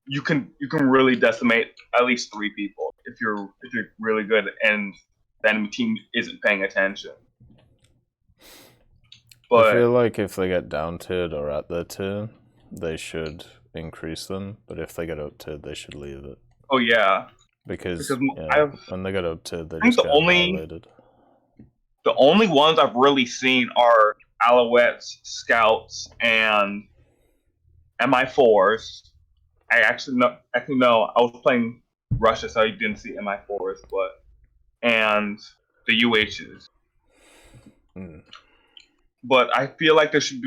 you can really decimate at least 3 people if you're really good and the enemy team isn't paying attention. But I feel like if they get down tiered or at their tier, they should increase them. But if they get up tiered, they should leave it. Oh yeah, because when they get up tiered, they I think just get annihilated. The only ones I've really seen are Alouettes, Scouts, and MI4s. I actually no, I was playing Russia, so I didn't see MI4s, and the UHs. But I feel like it shouldn't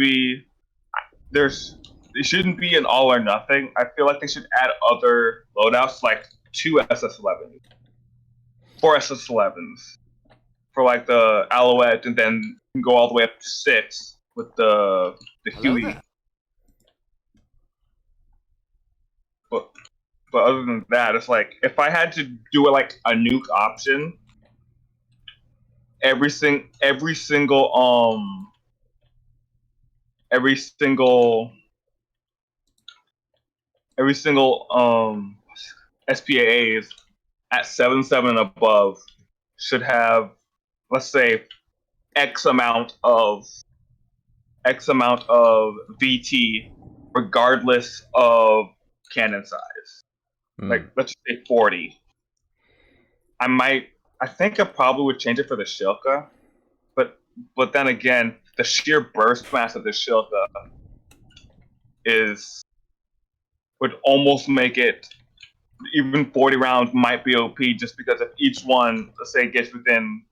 be an all or nothing. I feel like they should add other loadouts, like 2 SS11s, 4 SS11s for like the Alouette, and then you can go all the way up to 6 with the Huey. But other than that, it's like if I had to do like a nuke option, every single SPAAs at 7.7 and above should have, let's say, X amount of VT, regardless of cannon size. Like, let's say 40. I think I probably would change it for the Shilka, but then again, the sheer burst mass of the Shilka would almost make it, even 40 rounds might be OP, just because if each one, let's say, gets within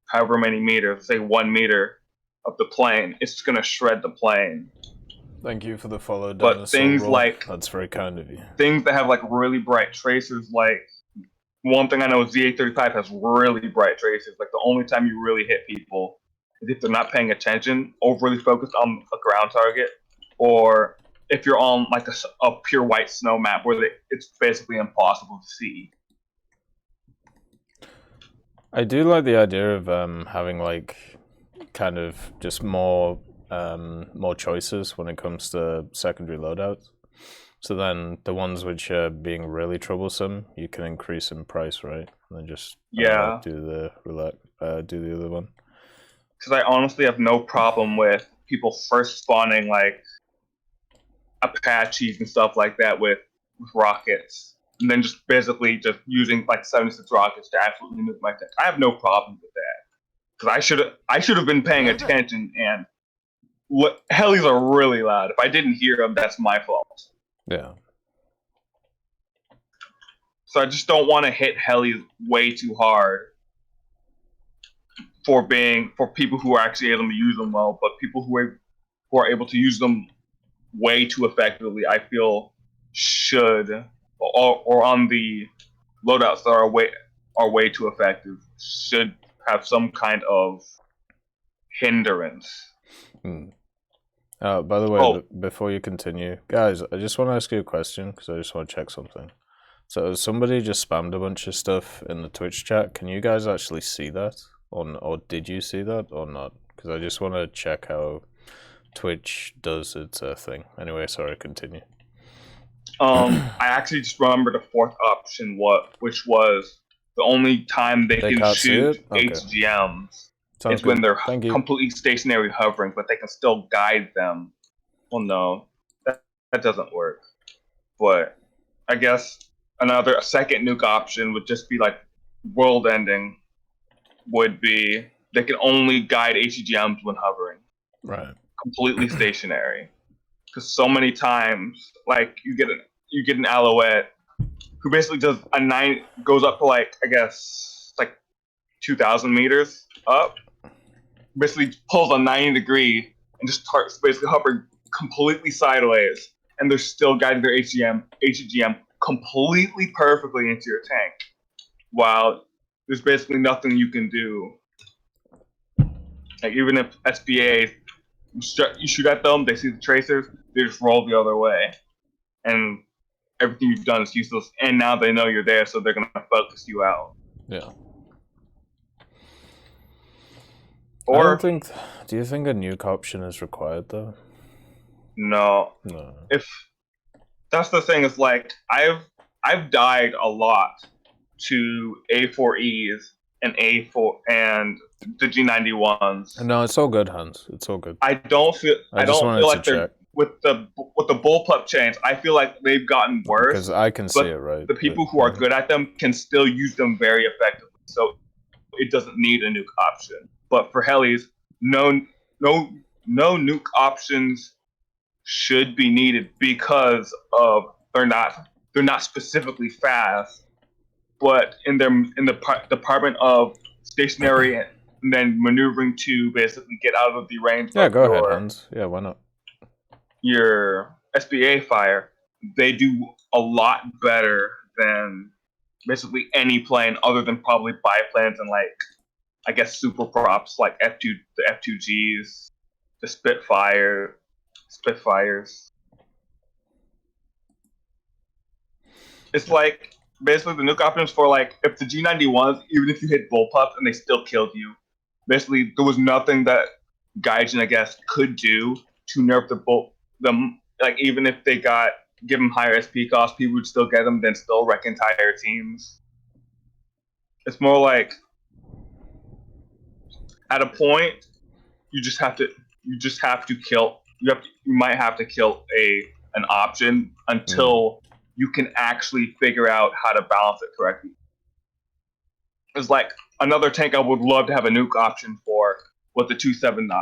however many meters, say 1 meter of the plane, it's going to shred the plane. Thank you for the follow, But things like, that's very kind of you. Things that have like really bright tracers, like one thing I know is ZA-35 has really bright tracers. Like the only time you really hit people is if they're not paying attention, overly focused on a ground target, or if you're on like a pure white snow map where it's basically impossible to see. I do like the idea of having like kind of just more choices when it comes to secondary loadouts. So then the ones which are being really troublesome, you can increase in price, right? And then just do the other one. Because I honestly have no problem with people first spawning like Apaches and stuff like that with rockets, and then just basically just using like 76 rockets to absolutely nuke my tank. I have no problem with that, because I should have been paying attention, and helis are really loud. If I didn't hear them, that's my fault. Yeah. So I just don't want to hit helis way too hard for people who are actually able to use them well, but people who are able to use them way too effectively, I feel should, or on the loadouts that are way too effective, should have some kind of hindrance. By the way, before you continue, guys, I just want to ask you a question, because I just want to check something. So somebody just spammed a bunch of stuff in the Twitch chat. Can you guys actually see that? Or did you see that or not? Because I just want to check how Twitch does its thing. Anyway, sorry, continue. I actually just remembered the 4th option, which was the only time they can shoot HGMs. It's when they're completely stationary hovering, but they can still guide them. Well, no, that doesn't work. But I guess a second nuke option would just be like world ending. Would be they can only guide HGMs when hovering. Right. Completely stationary. because so many times, like you get an Alouette who basically does goes up to like I guess like 2,000 meters up, basically pulls a 90-degree and just starts basically hovering completely sideways, and they're still guiding their HGM completely perfectly into your tank, while there's basically nothing you can do. Like even if SBA, you shoot at them, they see the tracers, they just roll the other way, and everything you've done is useless. And now they know you're there, so they're gonna focus you out. Yeah. Or I don't think. Do you think a nuke option is required though? No. If that's the thing, is like I've died a lot to A4Es and A4 and the G91s. No, it's all good, Hans. It's all good. I don't feel like they're with the bullpup chains. I feel like they've gotten worse because I can see it, right? The people who are good at them can still use them very effectively, so it doesn't need a nuke option. But for helis, no nuke options should be needed because of they're not specifically fast, but in the department of stationary and then maneuvering to basically get out of the range. Yeah, go ahead, Hans. Yeah, why not? Your SBA fire, they do a lot better than basically any plane other than probably biplanes and like I guess super props like the F2Gs, the Spitfires. It's like basically the nuke options for like if the G91s, even if you hit bullpups and they still killed you, basically there was nothing that Gaijin I guess could do to nerf them. Like even if they give them higher SP costs, people would still get them, then still wreck entire teams. It's more like at a point you might have to kill an option until you can actually figure out how to balance it correctly. It's like another tank I would love to have a nuke option for with the 279.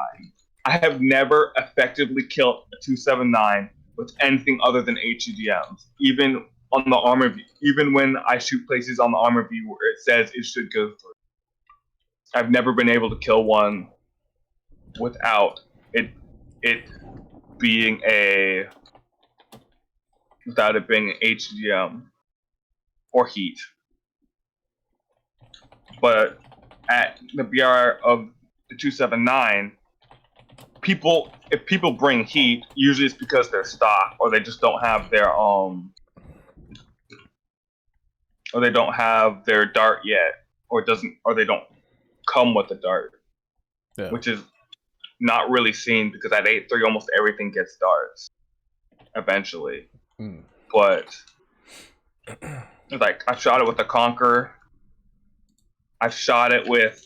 I have never effectively killed a 279 with anything other than HGMs, even on the armor view. Even when I shoot places on the armor view where it says it should go through, I've never been able to kill one without it being an HGM or heat. But at the BR of the 279, if people bring heat, usually it's because they're stock or they just don't have their or they don't have their dart yet, or they don't come with the dart, which is not really seen because at 8.3 almost everything gets darts eventually. But like I've shot it with the Conqueror, I've shot it with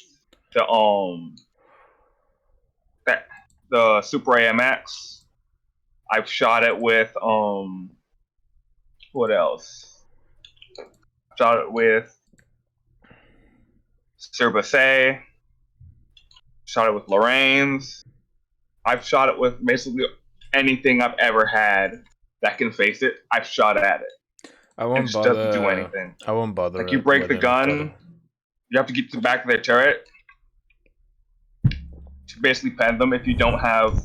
the Super AMX, I've shot it with what else? Shot it with Cerbasset, shot it with Lorraine's. I've shot it with basically anything I've ever had that can face it. I've shot at it. I won't bother. It just doesn't do anything. I won't bother. Like you break the gun, you have to get to the back of their turret to basically pen them. If you don't have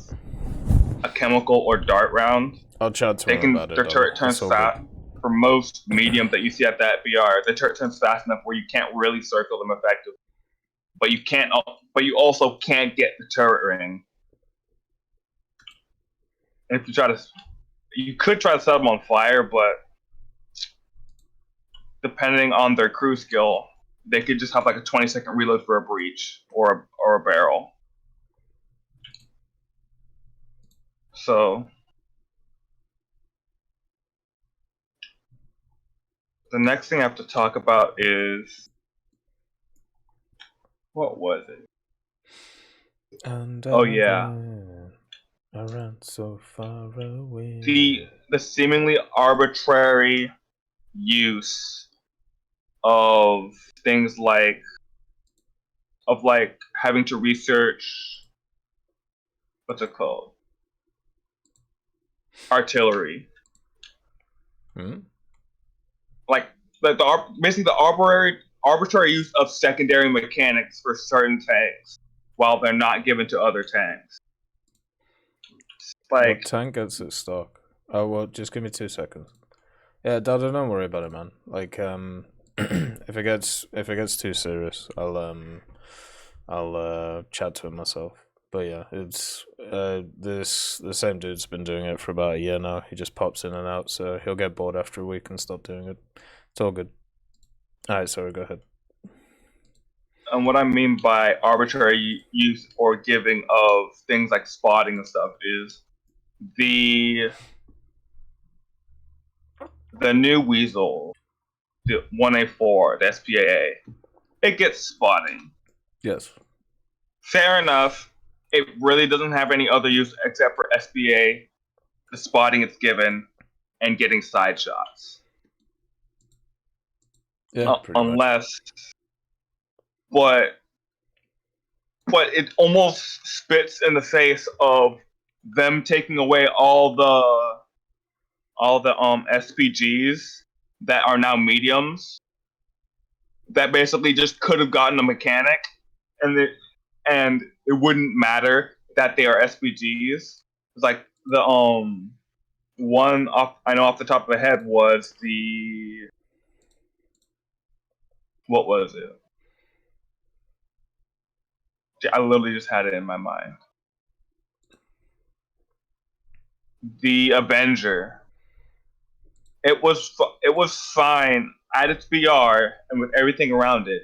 a chemical or dart round, I'll chat to them about it. Their turret turns fast. For most mediums that you see at that BR, the turret turns fast enough where you can't really circle them effectively. But you also can't get the turret ring. And if you could try to set them on fire, but depending on their crew skill, they could just have like a 20-second reload for a breach or a barrel. So the next thing I have to talk about is, what was it? And oh yeah, I ran so far away. The seemingly arbitrary use of things like having to research what's it called? artillery. Like basically the arbitrary use of secondary mechanics for certain tanks, while they're not given to other tanks. Like, what tank gets its stock? Oh well, just give me 2 seconds. Yeah, Dad, don't worry about it, man. Like, if it gets too serious, I'll chat to him myself. But yeah, it's the same dude's been doing it for about a year now. He just pops in and out, so he'll get bored after a week and stop doing it. It's all good. Alright, sorry, go ahead. And what I mean by arbitrary use or giving of things like spotting and stuff is the new Weasel, the 1A4, the SPAA, it gets spotting. Yes. Fair enough. It really doesn't have any other use except for SPA, the spotting it's given, and getting side shots. Yeah, unless, but it almost spits in the face of them taking away all the SPGs that are now mediums that basically just could have gotten a mechanic, and it wouldn't matter that they are SPGs. It's like the one I know off the top of the head was the, what was it? I literally just had it in my mind. The Avenger. It was fine at its BR and with everything around it.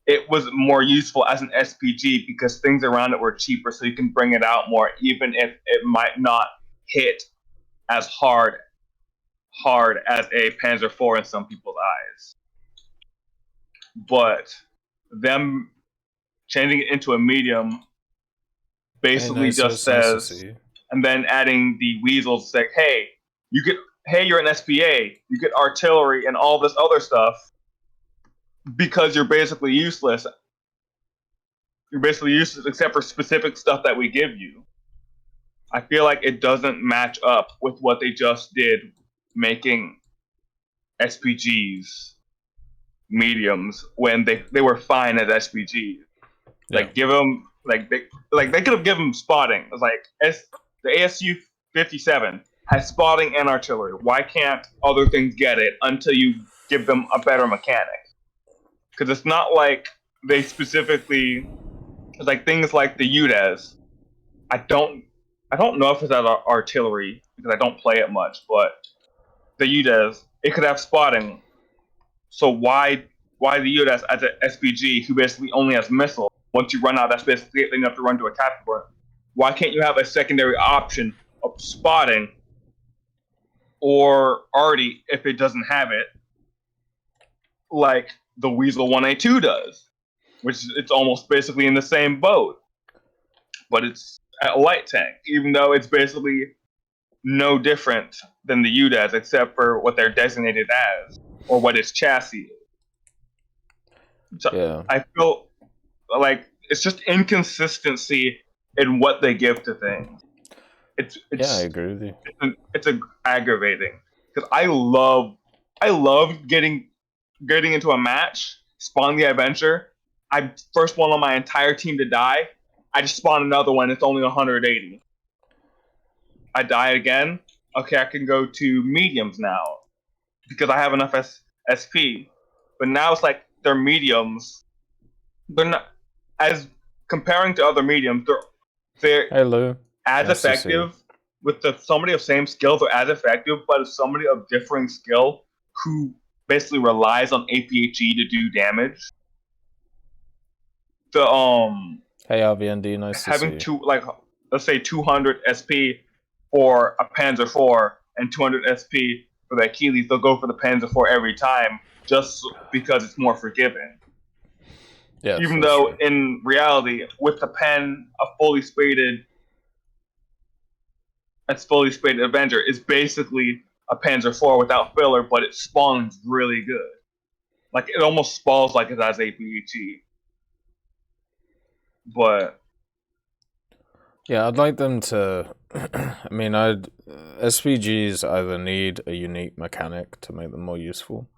It was more useful as an SPG because things around it were cheaper, so you can bring it out more, even if it might not hit as hard as a Panzer IV in some people's eyes. But them changing it into a medium basically just says, and then adding the weasels, say, hey, you're an SPA, you get artillery and all this other stuff because you're basically useless. You're basically useless except for specific stuff that we give you. I feel like it doesn't match up with what they just did, making SPGs mediums when they were fine as SPGs. Yeah. Like give them they could have given them spotting. It's like the ASU 57 has spotting and artillery. Why can't other things get it until you give them a better mechanic? Because it's not like they specifically, it's like things like the UDES. I don't know if it's that artillery because I don't play it much, but the UDES, it could have spotting. So why the UDES as an SPG who basically only has missile? Once you run out, that's basically enough to run to a tactical run. Why can't you have a secondary option of spotting or arty if it doesn't have it, like the Weasel 1A2 does, which it's almost basically in the same boat, but it's a light tank, even though it's basically no different than the UDAS except for what they're designated as or what its chassis is. So yeah. I feel like it's just inconsistency in what they give to things. It's yeah, I agree with you. It's aggravating because I love getting into a match, spawn the adventure. I first one on my entire team to die. I just spawn another one. It's only 180. I die again. Okay, I can go to mediums now because I have enough SP. But now it's like they're mediums. They're not as comparing to other mediums. They're as effective with somebody of same skills or as effective, but if somebody of differing skill who basically relies on APHE to do damage. The hey RVND, nice to see you. Having let's say 200 SP for a Panzer IV and 200 SP for the Achilles, they'll go for the Panzer IV every time just because it's more forgiving. Yeah, even though in reality, with the pen, a fully spaded Avenger is basically a Panzer IV without filler, but it spawns really good. Like it almost spawns like it has APHE. But yeah, I'd like them to I mean, SPGs either need a unique mechanic to make them more useful,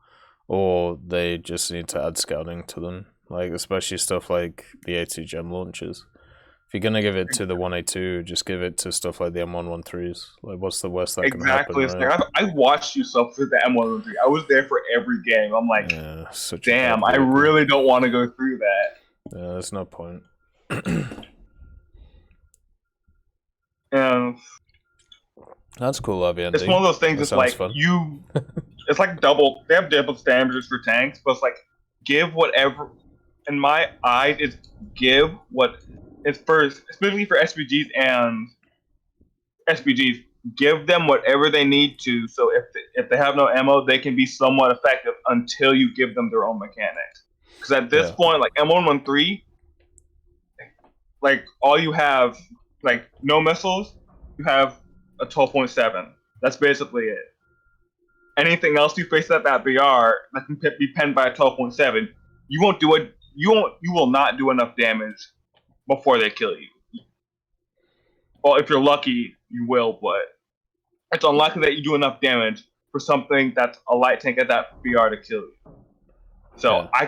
or they just need to add scouting to them. Like, especially stuff like the 80 gem launches. If you're gonna give it to the 1A2, just give it to stuff like the M113s. Like, what's the worst that can happen? Exactly. Right? I watched you suffer the M113. I was there for every game. I'm like, damn, I really don't want to go through that. Yeah, there's no point. And that's cool, RVND. It's one of those things. It's like fun. it's like double. They have double standards for tanks, but it's like give whatever. In my eyes, it's give what. It's first, especially for SPGs and SPGs. Give them whatever they need to. So if they have no ammo, they can be somewhat effective until you give them their own mechanics. Because at this point, like M113, like all you have, like no missiles, you have a 12.7. That's basically it. Anything else you face at that BR that can be penned by a 12.7, you won't do it. You will not do enough damage before they kill you. Well, if you're lucky, you will, but it's unlikely that you do enough damage for something that's a light tank at that BR to kill you. So I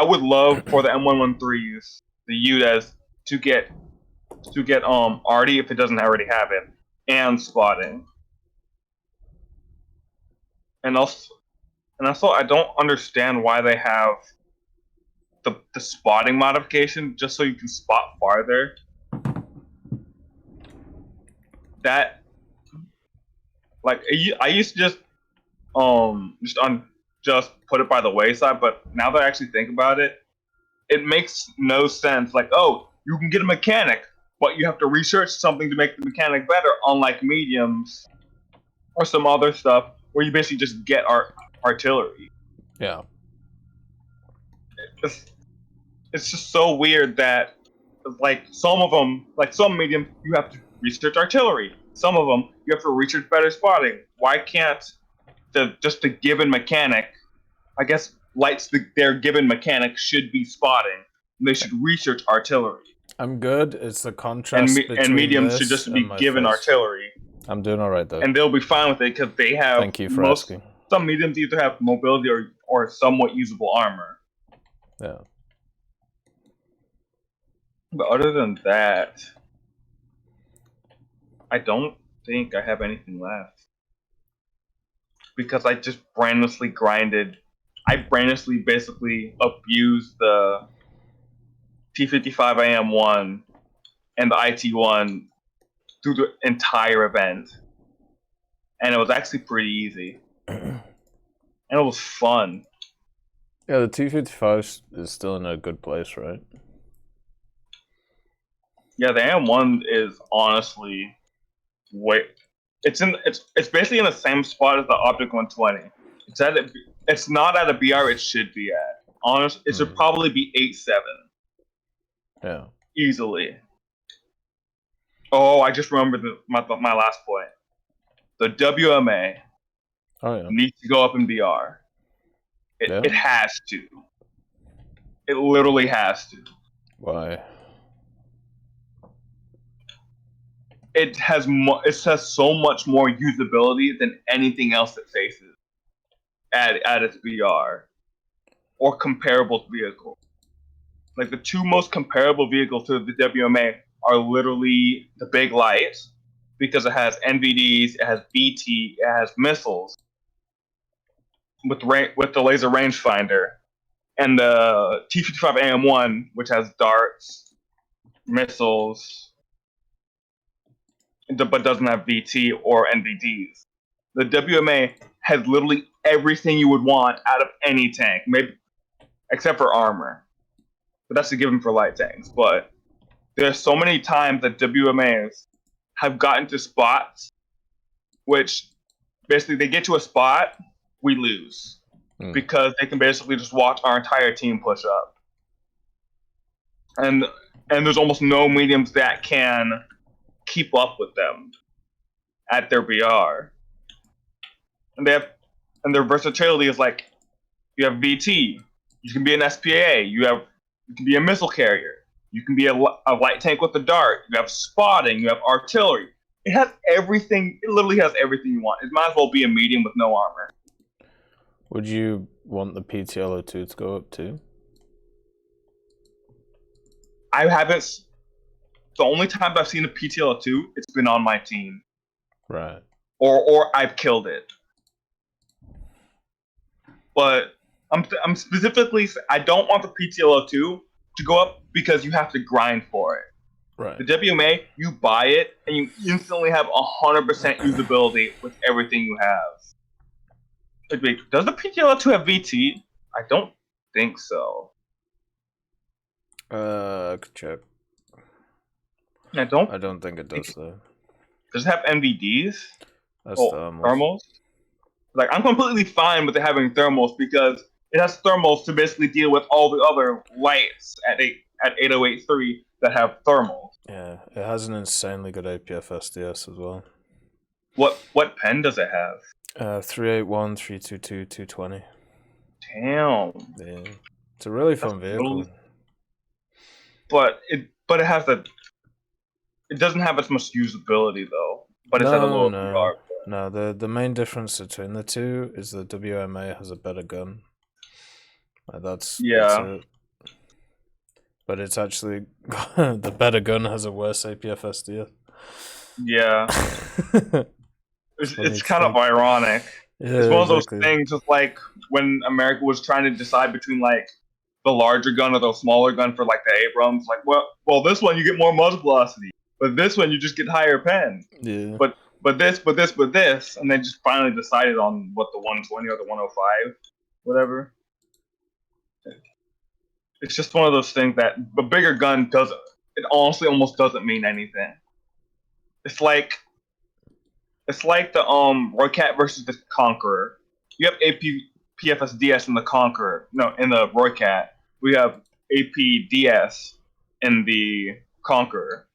would love for the M113s, the UDAs, to get Arty if it doesn't already have it, and spotting. And also I don't understand why they have the spotting modification just so you can spot farther. That, like, I used to just put it by the wayside, but now that I actually think about it, it makes no sense. Like, oh, you can get a mechanic, but you have to research something to make the mechanic better, unlike mediums or some other stuff where you basically just get artillery. Yeah. It's just so weird that, like, some of them, like some mediums, you have to research artillery. Some of them, you have to research better spotting. Why can't just the given mechanic, I guess their given mechanic should be spotting. They should research artillery. I'm good. It's the contrast and mediums should just be given artillery. I'm doing all right though, and they'll be fine with it because they have. Thank you for asking. Some mediums either have mobility or somewhat usable armor. Yeah. But other than that, I don't think I have anything left because I just brainlessly grinded. I brainlessly basically abused the T55 AM1 and the IT1 through the entire event. And it was actually pretty easy. And it was fun. Yeah, the T55 is still in a good place, right? Yeah, the AM1 is honestly it's basically in the same spot as the Optic 120. It's not at a BR it should be at. Honestly, it should probably be 8.7. Yeah. Easily. Oh, I just remembered my last point. The WMA needs to go up in BR. It has to. It literally has to. Why? It has so much more usability than anything else it faces at its BR or comparable vehicles. Like the two most comparable vehicles to the WMA are literally the Big Light because it has NVDs, it has BT, it has missiles with the laser rangefinder, and the T55 AM1 which has darts, missiles, but doesn't have BT or NVDs. The WMA has literally everything you would want out of any tank, maybe except for armor. But that's a given for light tanks. But there's so many times that WMAs have gotten to spots which basically they get to a spot, we lose. Because they can basically just watch our entire team push up. And there's almost no mediums that can keep up with them at their BR. And their versatility is like you have BT, you can be an SPA, you can be a missile carrier, you can be a light tank with a dart, you have spotting, you have artillery, It has everything. It literally has everything you want. It might as well be a medium with no armor. Would you want the PTLO2 to go up too? I haven't. The only time I've seen a PTLO2, it's been on my team. Right. Or I've killed it. But I'm specifically, I don't want the PTLO2 to go up because you have to grind for it. Right. The WMA, you buy it and you instantly have 100% usability with everything you have. Wait, does the PTLO2 have VT? I don't think so. I could check. I don't think it does though. Does it have NVDs? That's thermals. Like, I'm completely fine with it having thermals because it has thermals to basically deal with all the other lights at 8083 that have thermals. Yeah, it has an insanely good APF SDS as well. What pen does it have? 381, 322, 220. Damn. Yeah, it's a really fun vehicle. But it has it doesn't have as much usability though. But it's at a lower PR. No, the main difference between the two is the WMA has a better gun. That's it. But it's actually the better gun has a worse APF SDS. Yeah. it's kind of ironic. Yeah, it's one of those things, just like when America was trying to decide between like the larger gun or the smaller gun for like the Abrams. Like, well, this one you get more muzzle velocity, but this one you just get higher pen. Yeah. But this, and then just finally decided on what the 120 or the 105, whatever. It's just one of those things that a bigger gun doesn't. It honestly almost doesn't mean anything. It's like the Roycat versus the Conqueror. You have AP PFSDS in the Conqueror. No, in the Roycat. We have APDS in the Conqueror.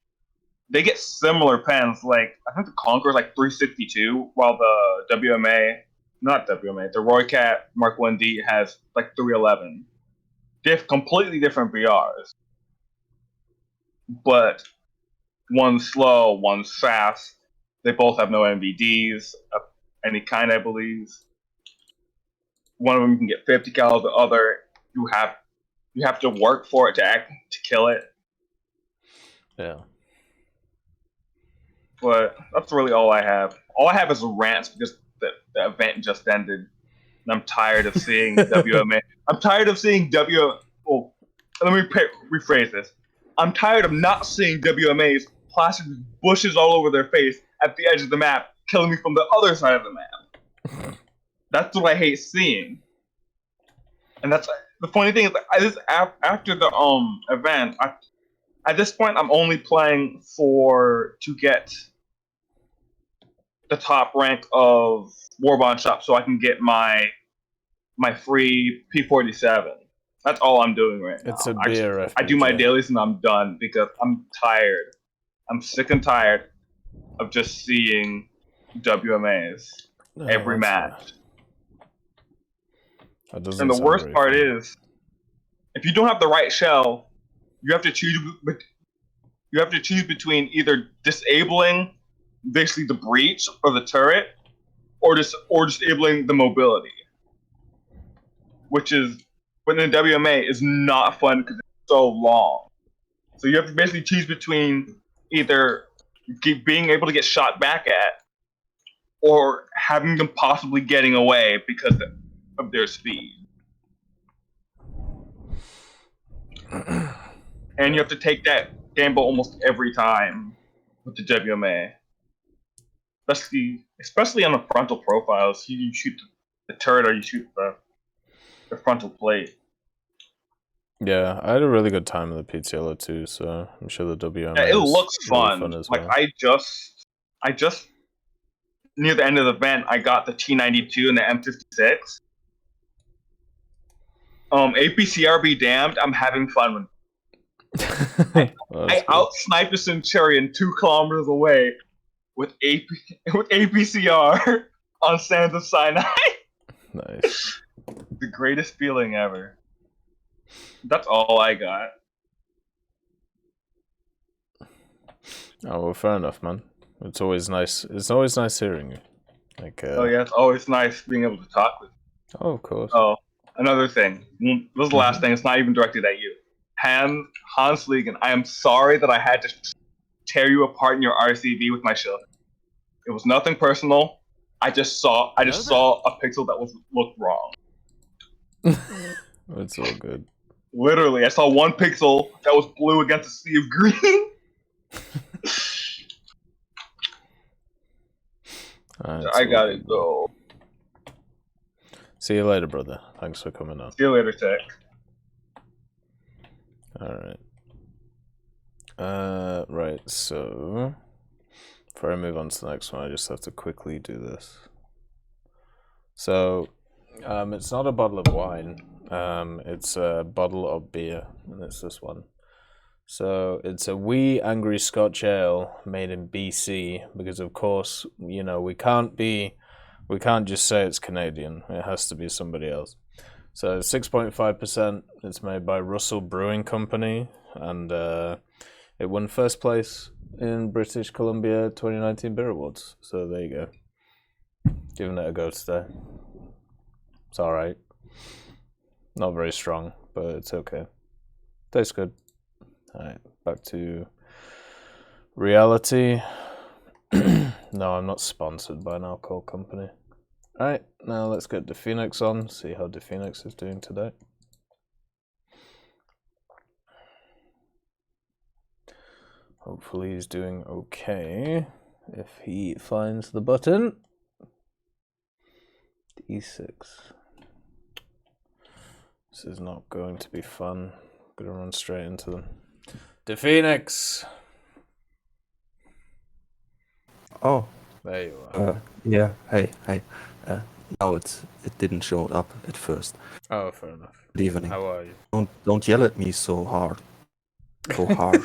They get similar pens. Like, I think the Conqueror is like 362, while the the Roycat Mark 1D has like 311. They have completely different BRs. But one's slow, one's fast. They both have no NVDs of any kind, I believe. One of them can get 50 cal, the other you have to work for it to kill it. Yeah. But that's really all I have. All I have is rants because the event just ended. And I'm tired of seeing WMA. I'm tired of seeing well, let me rephrase this. I'm tired of not seeing WMAs plastered with bushes all over their face at the edge of the map, killing me from the other side of the map. That's what I hate seeing. And that's the funny thing is, after the event, at this point, I'm only playing to get the top rank of Warbond Shop so I can get my free P47. That's all I'm doing right now. It's a beer. I do my dailies and I'm done because I'm tired. I'm sick and tired of just seeing WMAs every match. And the worst part is, if you don't have the right shell, you have to choose between either disabling basically the breach or the turret, or disabling the mobility, which is within the WMA is not fun because it's so long. So you have to basically choose between either being able to get shot back at, or having them possibly getting away because of their speed. And you have to take that gamble almost every time with the WMA. Especially on the frontal profiles, you shoot the turret or you shoot the frontal plate. Yeah, I had a really good time with the PTLO too, so I'm sure the WMA. Yeah, it looks fun. Really fun as like well. I just near the end of the event, I got the T92 and the M56. APCR be damned, I'm having fun with it. I out-sniped a Centurion 2 kilometers away with APCR on Sands of Sinai. Nice. The greatest feeling ever. That's all I got. Oh, well, fair enough, man. It's always nice. It's always nice hearing you. Like. Oh yeah, it's always nice being able to talk with you. Oh, of course. Oh, another thing. This is the last thing. It's not even directed at you. Hans Liegen, I am sorry that I had to tear you apart in your RCB with my shield. It was nothing personal. I just saw a pixel that looked wrong. It's all good. Literally, I saw one pixel that was blue against a sea of green. I gotta go. See you later, brother. Thanks for coming on. See you later, Tech. Alright. Right, so before I move on to the next one, I just have to quickly do this. So, it's not a bottle of wine. It's a bottle of beer, and it's this one. So it's a wee angry Scotch ale made in BC, because of course, you know, we can't just say it's Canadian. It has to be somebody else. So 6.5%. It's made by Russell Brewing Company, and it won first place in British Columbia 2019 Beer Awards. So there you go. Giving it a go today. It's alright. Not very strong, but it's okay. Tastes good. Alright, back to reality. No, I'm not sponsored by an alcohol company. Alright, now let's get DePhoenix on, see how DePhoenix is doing today. Hopefully he's doing okay. If he finds the button. E6. This is not going to be fun. I'm gonna run straight into them. DePhoenix! Oh. There you are. Yeah, hey. Now it didn't show up at first. Oh, fair enough. Good evening. How are you? Don't yell at me so hard. So hard.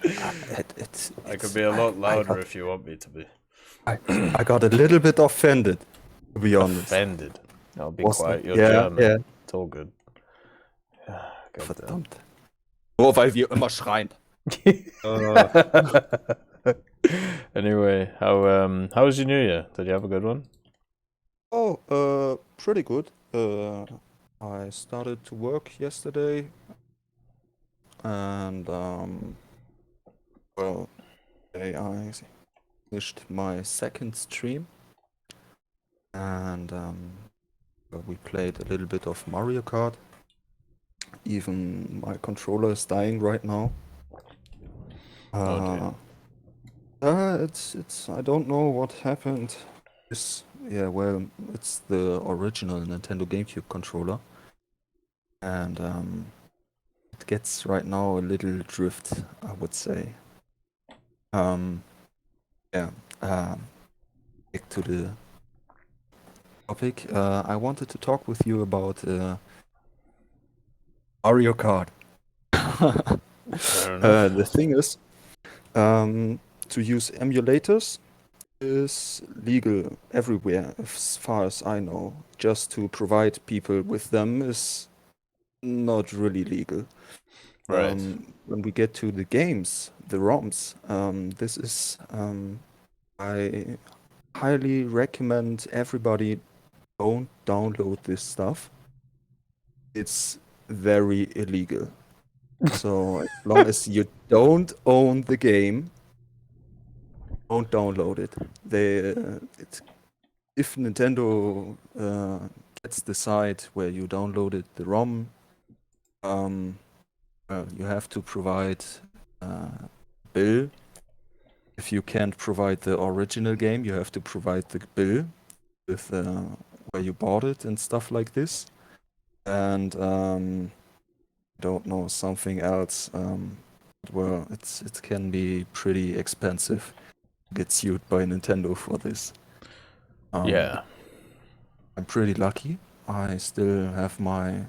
I could be a lot louder if you want me to be. I got a little bit offended, to be honest. Offended? I'll be Was quiet, you're yeah, German. yeah. It's all good. Verdammt. Nur weil wir immer schreien. Anyway, how was your New Year? Did you have a good one? Oh, pretty good. I started to work yesterday, and well, today I finished my second stream, and we played a little bit of Mario Kart. Even my controller is dying right now. It's I don't know what happened. Well, it's the original Nintendo GameCube controller, and it gets right now a little drift, I would say. Back to the topic. I wanted to talk with you about Mario Kart. The thing is, to use emulators is legal everywhere, as far as I know. Just to provide people with them is not really legal. Right. When we get to the games, the ROMs, this is I highly recommend everybody don't download this stuff. It's very illegal. So as long as you don't own the game, don't download it. If Nintendo gets the site where you downloaded the ROM, you have to provide a bill. If you can't provide the original game, you have to provide the bill with where you bought it and stuff like this. And don't know, something else. Well, it can be pretty expensive to get sued by Nintendo for this. Yeah. I'm pretty lucky. I still have my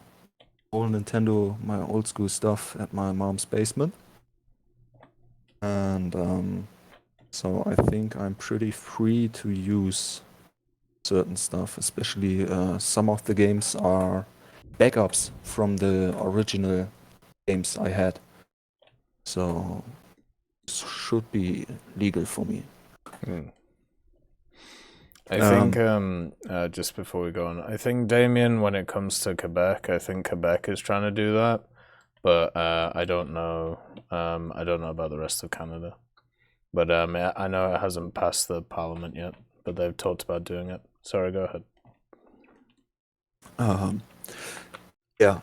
old Nintendo, my old school stuff at my mom's basement. And so I think I'm pretty free to use certain stuff, especially some of the games are backups from the original games I had. So should be legal for me. I think, just before we go on, I think, Damien, when it comes to Quebec, I think Quebec is trying to do that, but I don't know. I don't know about the rest of Canada. But I know it hasn't passed the parliament yet, but they've talked about doing it. Sorry, go ahead. Yeah.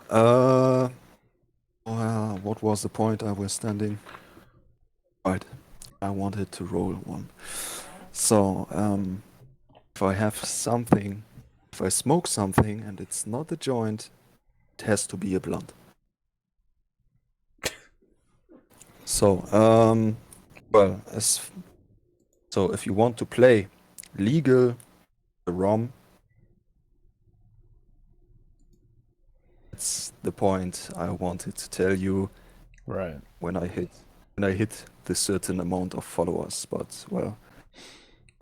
What was the point I was standing? Right. I wanted to roll one. So, if I have something, if I smoke something and it's not a joint, it has to be a blunt. So, well, so if you want to play legal ROM, that's the point I wanted to tell you. Right. When I hit the certain amount of followers, but well.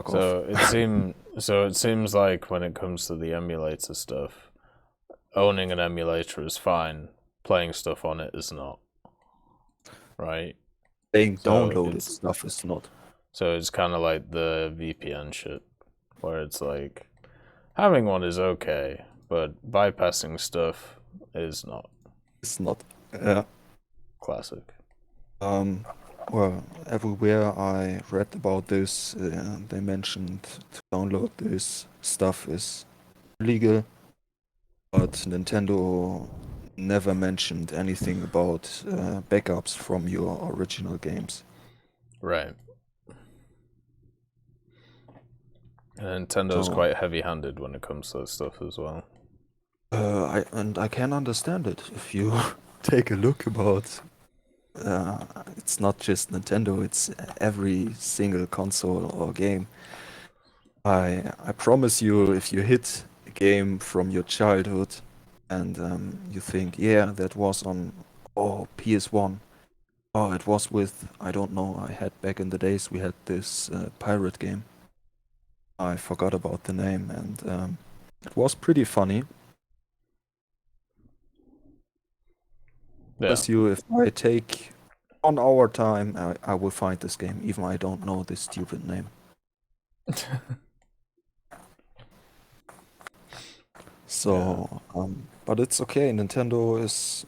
So it seems like when it comes to the emulator stuff, owning an emulator is fine. Playing stuff on it is not. Right? Playing downloaded stuff is not. So it's kind of like the VPN shit, where it's like having one is okay, but bypassing stuff is not. It's not. Yeah. Classic. Well, everywhere I read about this, they mentioned to download this stuff is legal, but Nintendo never mentioned anything about backups from your original games. Right. And Nintendo's quite heavy-handed when it comes to that stuff as well. I can understand it. If you take a look about, it's not just Nintendo, it's every single console or game. I promise you, if you hit a game from your childhood and you think, yeah, that was on PS1. Oh, it was with, I don't know, I had back in the days, we had this pirate game. I forgot about the name, and it was pretty funny. Yeah. If I take 1 hour time, I will find this game, even I don't know this stupid name. So, but it's okay. Nintendo is,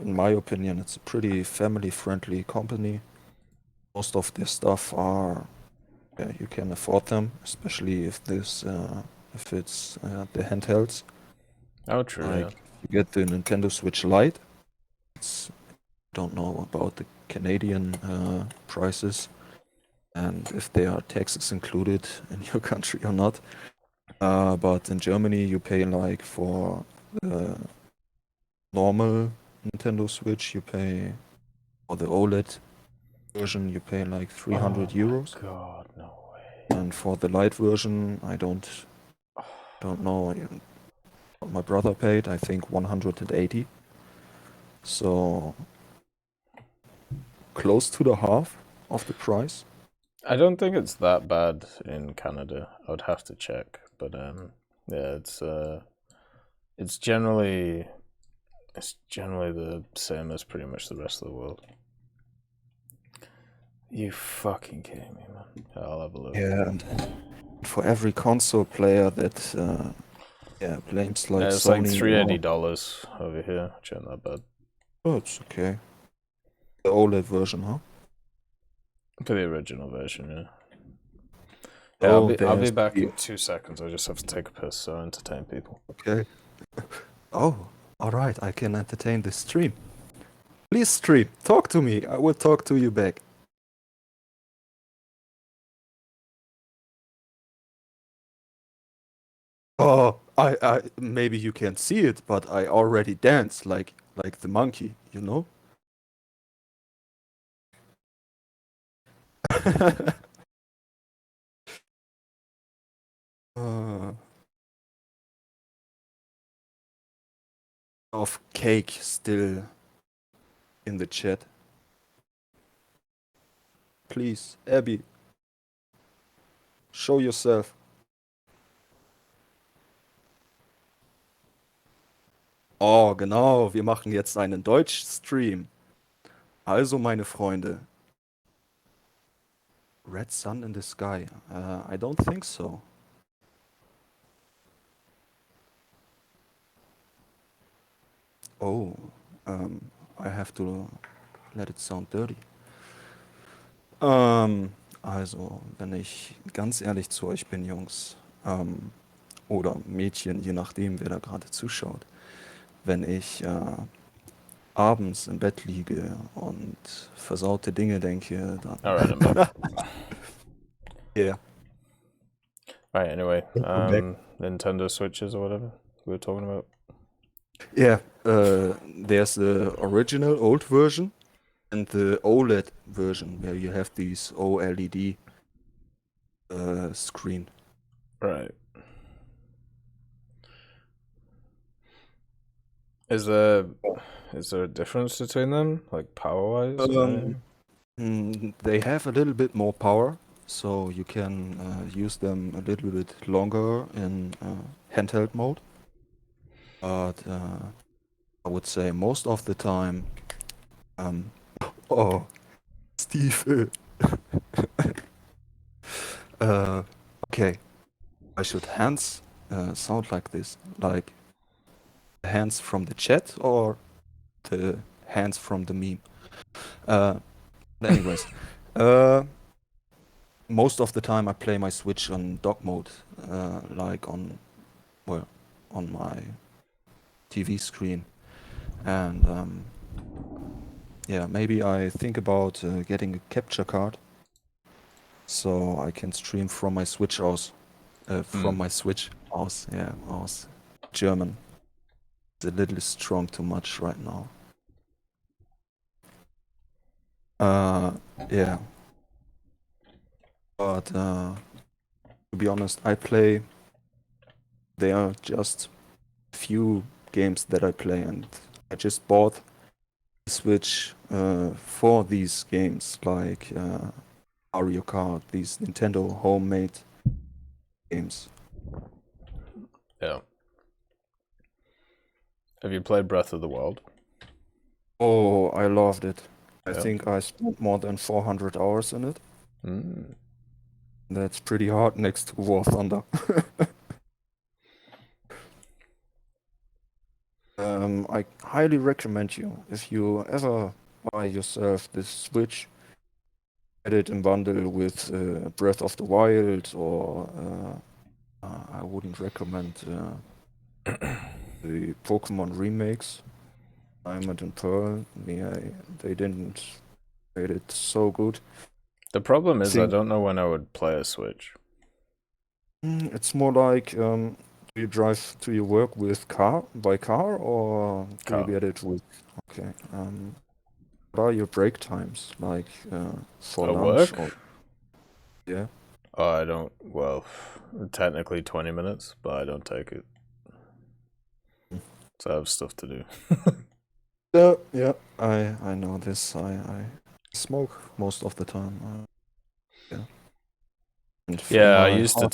in my opinion, it's a pretty family-friendly company. Most of their stuff are, you can afford them, especially if it's the handhelds. Oh, true. Like, you get the Nintendo Switch Lite. I don't know about the Canadian prices and if there are taxes included in your country or not. But in Germany, you pay like for the normal Nintendo Switch, you pay for the OLED version, you pay like 300 euros. God, no way. And for the Lite version, I don't know what my brother paid. I think 180. So close to the half of the price. I don't think it's that bad in Canada. I would have to check, but yeah, it's generally the same as pretty much the rest of the world. You fucking kidding me, man? I'll have a look. Yeah, and for every console player that claims like it's Sony, like $380 over here, which ain't that bad. Oh, it's okay. The OLED version, huh? For the original version, yeah. Yeah, I'll be back in 2 seconds. I just have to take a piss, so entertain people. Okay. Oh, alright, I can entertain the stream. Please stream, talk to me, I will talk to you back. Oh, I maybe you can't see it, but I already dance like the monkey, you know? Of cake still in the chat. Please, Abby, show yourself. Oh, genau, wir machen jetzt einen Deutsch-Stream. Also, meine Freunde, red sun in the sky. I don't think so. Oh, I have to let it sound dirty. Also, wenn ich ganz ehrlich zu euch bin, Jungs, oder Mädchen, je nachdem, wer da gerade zuschaut, wenn ich abends im Bett liege und versaute Dinge denke, dann... Alright, I'm back. Yeah. Alright, anyway, Nintendo Switches or whatever we were talking about. Yeah, there's the original old version and the OLED version where you have these OLED screen. Right. Is there a difference between them, like power-wise? They have a little bit more power, so you can use them a little bit longer in handheld mode. But I would say most of the time, oh, Steve. Okay, I should hands sound like this, like the hands from the chat or the hands from the meme. Anyways, most of the time I play my Switch on dock mode, like on my TV screen, and yeah, maybe I think about getting a capture card so I can stream from my Switch aus. From my Switch aus, yeah, aus. German. It's a little strong too much right now. Yeah. But to be honest, there are just few games that I play, and I just bought the Switch for these games, like Mario Kart, these Nintendo homemade games. Yeah. Have you played Breath of the Wild? Oh, I loved it. I Yeah. think I spent more than 400 hours in it. That's pretty hard next to War Thunder. I highly recommend you, if you ever buy yourself this Switch, get it in bundle with Breath of the Wild, or I wouldn't recommend the Pokemon remakes. Diamond and Pearl, they didn't made it so good. The problem is I don't know when I would play a Switch. It's more like, do you drive to your work by car, or do you get it with... Okay. What are your break times, like for At lunch? work? Yeah. Oh, I don't... Well, technically 20 minutes, but I don't take it. So I have stuff to do. Yeah, I know this. I smoke most of the time. Yeah. Yeah, I used to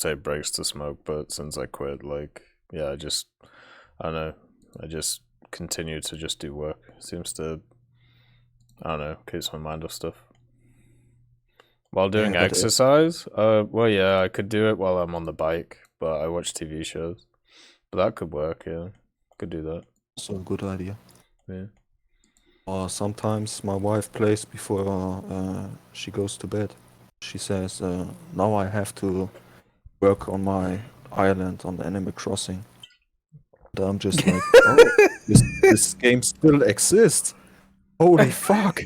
take breaks to smoke, but since I quit, like, yeah, I don't know, I just continue to just do work. It seems to, I don't know, keeps my mind off stuff. While doing exercise, well, yeah, I could do it while I'm on the bike, but I watch TV shows. But that could work, yeah, could do that. Also a good idea. Yeah. Or sometimes my wife plays before she goes to bed. She says, now I have to work on my island on the Animal Crossing. And I'm just like, oh, this game still exists. Holy fuck.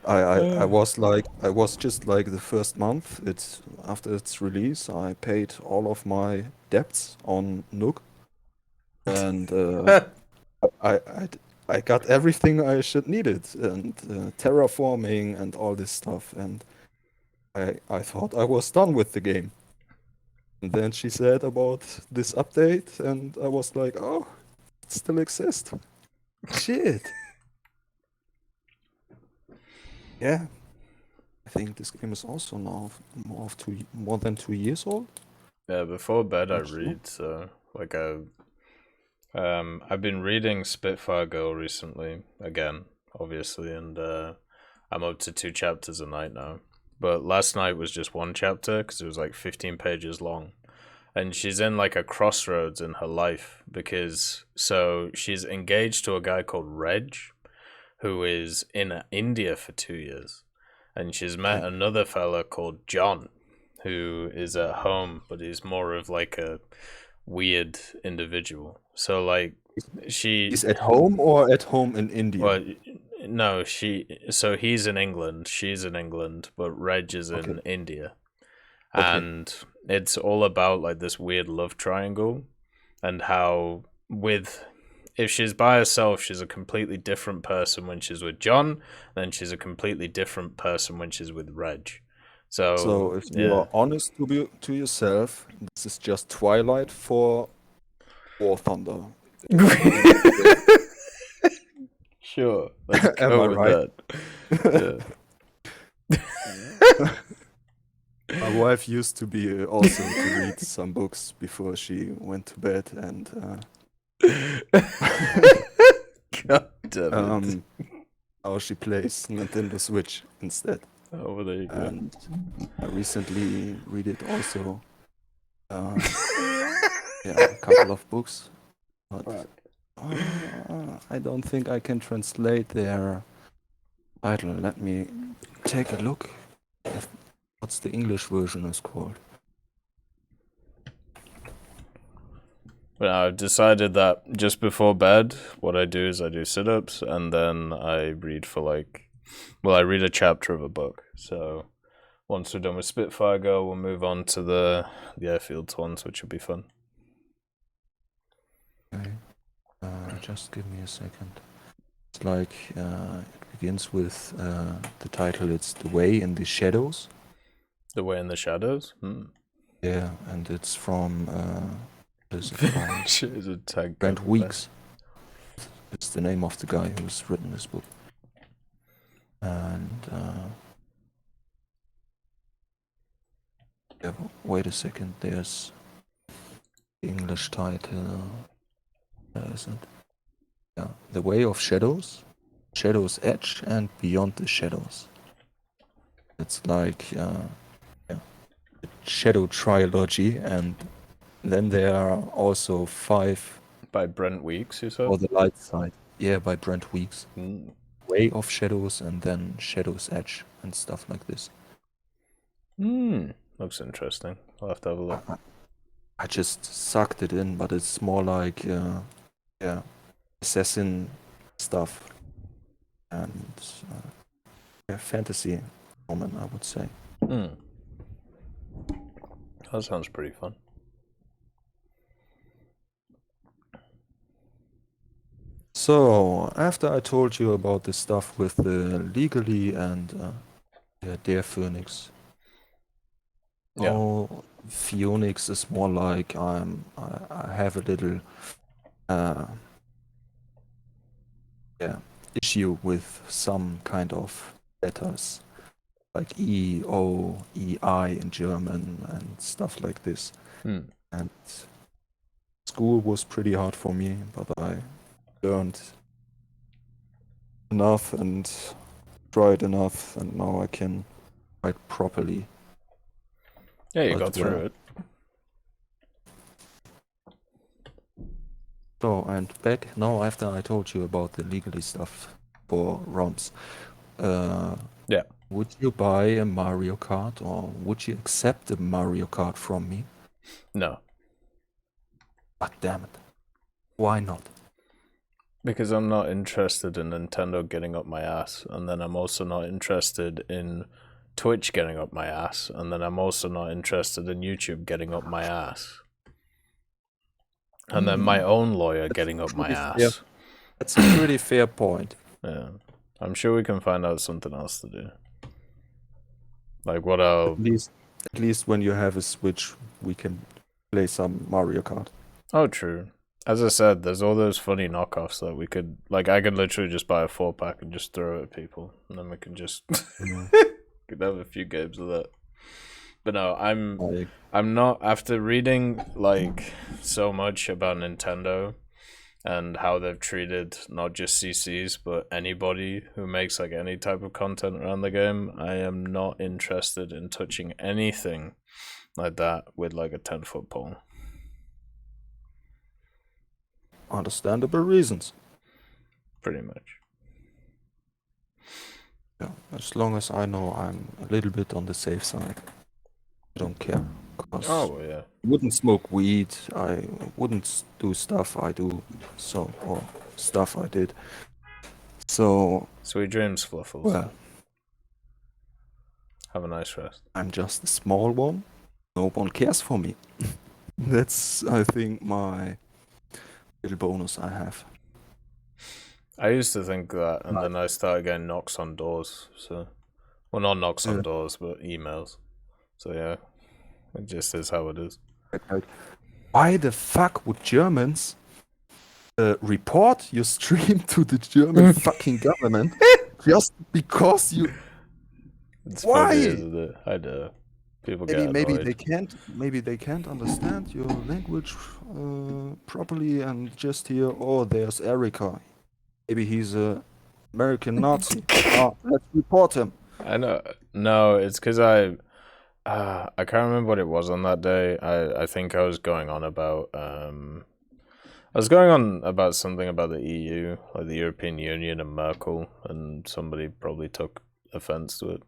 I was just like the first month, after its release, I paid all of my debts on Nook. And I got everything I should needed, and terraforming and all this stuff, and I thought I was done with the game. And then she said about this update, and I was like, oh, it still exists. Shit. Yeah. I think this game is also now more than 2 years old. Yeah, before bed I read, so like I've been reading Spitfire Girl recently, again, obviously, and I'm up to 2 chapters a night now. But last night was just 1 chapter because it was like 15 pages long. And she's in like a crossroads in her life because she's engaged to a guy called Reg, who is in India for 2 years. And she's met another fella called John, who is at home, but he's more of like a weird individual. So like He's at home or at home in India? Well, no, he's in England, she's in England, but Reg is in India. Okay. And it's all about like this weird love triangle and how if she's by herself, she's a completely different person when she's with John, then she's a completely different person when she's with Reg. So if you are honest to yourself, this is just Twilight for War Thunder. Sure. Let's go with that. Yeah. My wife used to be also to read some books before she went to bed, and God damn it. Now she plays Nintendo Switch instead. Oh, there you go. And I recently read it also. A couple of books. But I don't think I can translate their title. Let me take a look. What's the English version is called? Well, I've decided that just before bed, what I do is I do sit-ups, and then I read I read a chapter of a book. So once we're done with Spitfire Girl, we'll move on to the Airfield ones, which will be fun. Okay. Just give me a second. It's like it begins with the title. It's The Way in the Shadows. The Way in the Shadows? Yeah, and it's from Is it tag Brent Weeks. It's the name of the guy who's written this book. And wait a second, there's the English title. Where is it? Yeah, The Way of Shadows, Shadow's Edge, and Beyond the Shadows. It's like the Shadow Trilogy, and then there are also 5 by Brent Weeks, you said? For the light side. Yeah, by Brent Weeks. Way of Shadows, and then Shadow's Edge, and stuff like this. Looks interesting. I'll have to have a look. I just sucked it in, but it's more like assassin stuff and fantasy woman, I would say. That sounds pretty fun. So, after I told you about the stuff with the legally and Dare Phoenix, Phoenix is more like I have a little issue with some kind of letters, like E, O, E, I in German and stuff like this. And school was pretty hard for me, but I learned enough and tried enough, and now I can write properly. Yeah, you got through it. So, and back now after I told you about the legally stuff for ROMs, would you buy a Mario Kart, or would you accept a Mario Kart from me? No. God damn it. Why not? Because I'm not interested in Nintendo getting up my ass, and then I'm also not interested in Twitch getting up my ass, and then I'm also not interested in YouTube getting up my ass. And then my own lawyer getting up my ass. Yeah. That's a pretty fair point. Yeah. I'm sure we can find out something else to do. Like what I'll... At least when you have a Switch, we can play some Mario Kart. Oh, true. As I said, there's all those funny knockoffs that we could... Like, I could literally just buy a 4-pack and just throw it at people. And then we can just... could have a few games of that. But no, I'm not... After reading, like, so much about Nintendo, and how they've treated not just CCs but anybody who makes like any type of content around the game. I am not interested in touching anything like that with like a 10-foot pole. Understandable reasons. Pretty much. Yeah, as long as I know I'm a little bit on the safe side. I don't care. Oh, yeah. I wouldn't smoke weed. I wouldn't do stuff I do, or stuff I did. So. Sweet dreams, Fluffles. Well. Have a nice rest. I'm just a small one. No one cares for me. That's, I think, my little bonus I have. I used to think that, and then I started getting knocks on doors. So, well, not knocks on doors, but emails. So yeah, it just is how it is. Why the fuck would Germans report your stream to the German fucking government just because you? It's Why? funny, isn't it? I know. People get annoyed. Maybe they can't understand your language properly and just hear, oh, there's Erica. Maybe he's a American Nazi. Let's report him. I know. No, it's because I can't remember what it was on that day. I think I was going on about something about the EU, like the European Union and Merkel, and somebody probably took offense to it.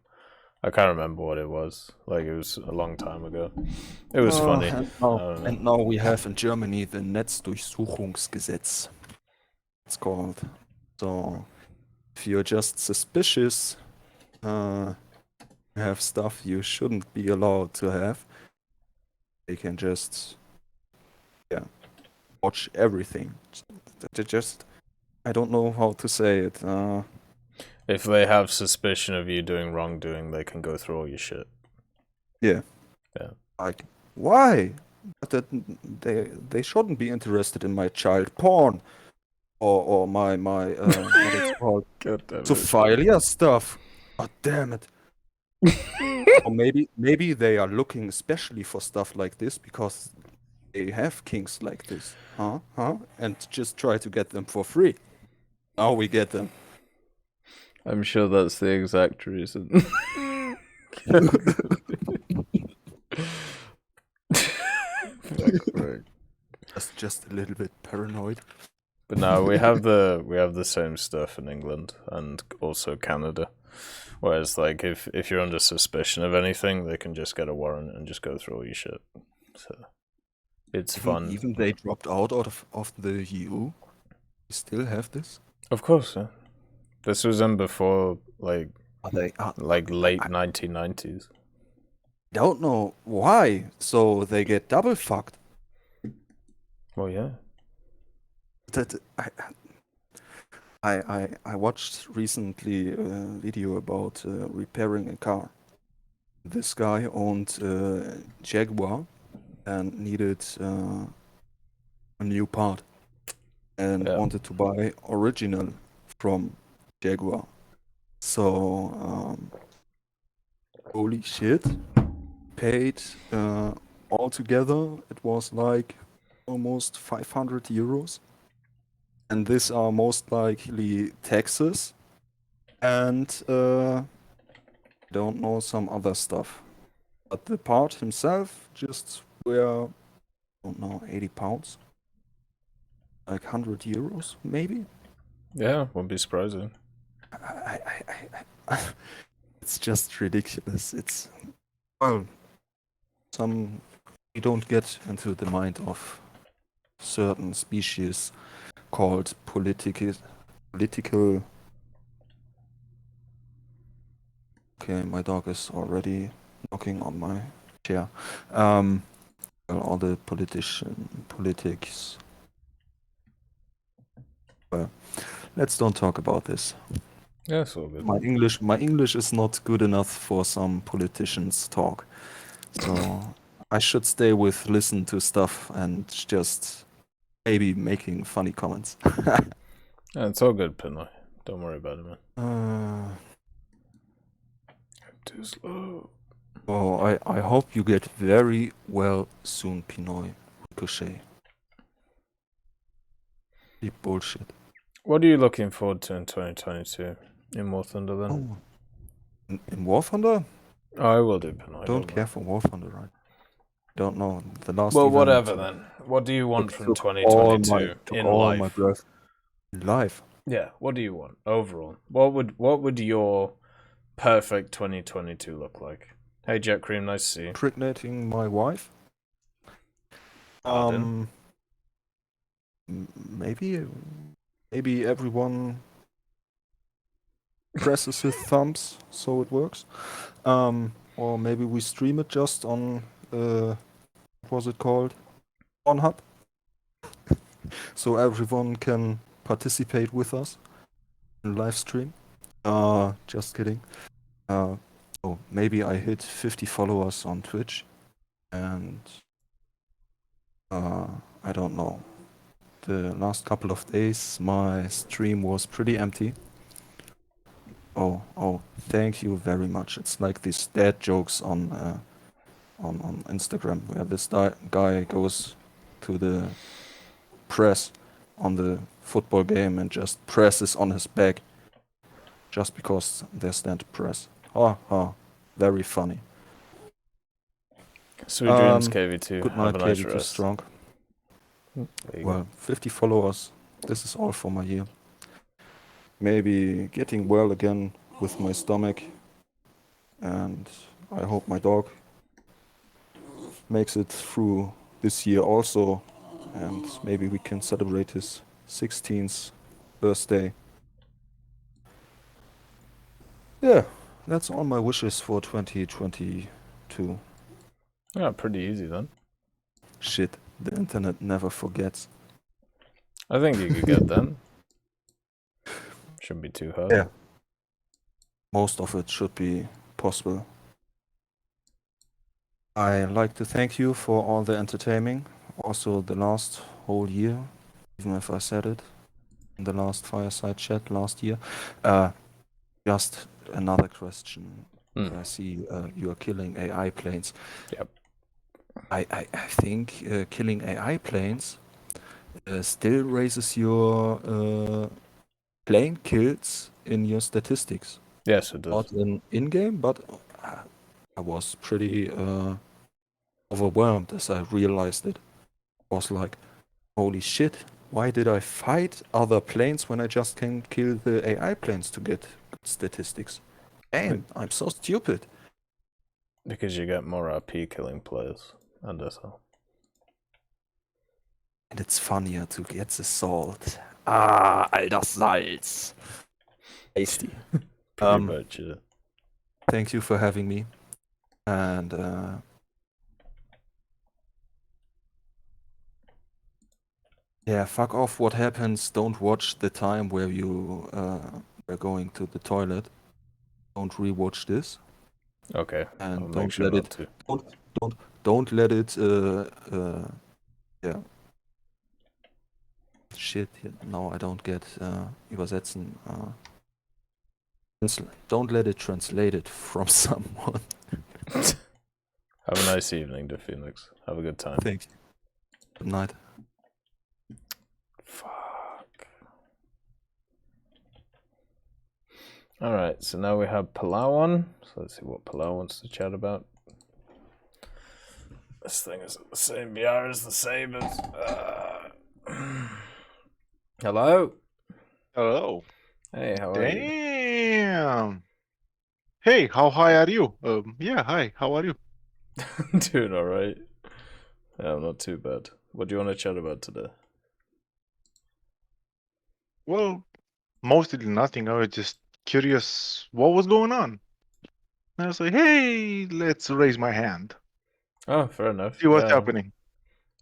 I can't remember what it was. Like, it was a long time ago. It was funny. And now we have in Germany the Netzdurchsuchungsgesetz. It's called. So, if you're just suspicious, you have stuff you shouldn't be allowed to have, they can just, watch everything. I don't know how to say it. If they have suspicion of you doing wrongdoing, they can go through all your shit. Yeah. Yeah. Like, why? But they shouldn't be interested in my child porn. Or my what it's called, Sophia stuff. God damn it! Or maybe they are looking especially for stuff like this because they have kinks like this, and just try to get them for free. Now we get them. I'm sure that's the exact reason. That's just a little bit paranoid. But no, we have the same stuff in England and also Canada. Whereas, like, if you're under suspicion of anything, they can just get a warrant and just go through all your shit. So it's fun. Even they dropped out of the EU. You still have this? Of course, yeah. This was in before, like late 1990s. Don't know why. So they get double fucked. Well, yeah. I watched recently a video about repairing a car. This guy owned a Jaguar and needed a new part and wanted to buy original from Jaguar. So holy shit, paid altogether it was like almost 500 euros. And these are most likely taxes and don't know some other stuff. But the part himself just were, I don't know, 80 pounds. Like 100 euros, maybe? Yeah, wouldn't be surprising. It's just ridiculous. It's, well, you don't get into the mind of certain species called political. Okay, my dog is already knocking on my chair. Well, all the politics. Well, let's don't talk about this. Yeah, it's all good. My English is not good enough for some politicians' talk, so I should stay with listen to stuff and just maybe making funny comments. Yeah, it's all good, Pinoy. Don't worry about it, man. I'm too slow. Oh, I hope you get very well soon, Pinoy. Ricochet. Deep bullshit. What are you looking forward to in 2022 in War Thunder then? Oh. In War Thunder? Oh, I will do, but I don't care for War Thunder, right? Don't know. The last well, event, whatever then. What do you want from took 2022 in all life? my breath. In life? Yeah, what do you want overall? What would your perfect 2022 look like? Hey, Jet Cream, nice to see you. Impregnating my wife? Pardon? Maybe everyone presses his thumbs so it works. Or maybe we stream it just on what was it called? Pornhub. So everyone can participate with us in live stream. Just kidding. Oh, maybe I hit 50 followers on Twitch, and I don't know. The last couple of days, my stream was pretty empty. Oh, thank you very much. It's like these dad jokes on Instagram, where this guy goes to the press on the football game and just presses on his back, just because they stand to press. Very funny. Sweet dreams, KV2. Good night, KV2 Strong. Well, 50 followers. This is all for my year. Maybe getting well again with my stomach, and I hope my dog makes it through this year also, and maybe we can celebrate his 16th birthday. Yeah, that's all my wishes for 2022. Yeah, pretty easy then. Shit, the internet never forgets. I think you could get them. Shouldn't be too hard. Yeah. Most of it should be possible. I like to thank you for all the entertaining, also the last whole year, even if I said it in the last Fireside chat last year. Just another question. I see you are killing AI planes. Yep. I think killing AI planes still raises your plane kills in your statistics. Yes, it does. Not in-game, but I was pretty overwhelmed as I realized it. I was like, holy shit, why did I fight other planes when I just can kill the AI planes to get good statistics? Man, I'm so stupid. Because you get more RP killing players, and that's all. And it's funnier to get the salt. Alter Salz. Tasty. Pretty much, yeah. Thank you for having me. And yeah, fuck off what happens. Don't watch the time where you were going to the toilet. Don't rewatch this. Okay. And I'll don't make sure let not it to. don't let it yeah. Shit, no, I don't get übersetzen. Don't let it translate it from someone. Have a nice evening, De Phoenix. Have a good time. Thank you. Good night. Fuck. Alright, so now we have Palau on. So let's see what Palau wants to chat about. This thing is the same BR as the Sabres. Hello? Hello. Hey, how are you? Damn. Hey, how high are you? Yeah, hi. How are you? Doing alright. Yeah, not too bad. What do you want to chat about today? Well, mostly nothing. I was just curious what was going on. And I was like, hey, let's raise my hand. Oh, fair enough. See what's happening.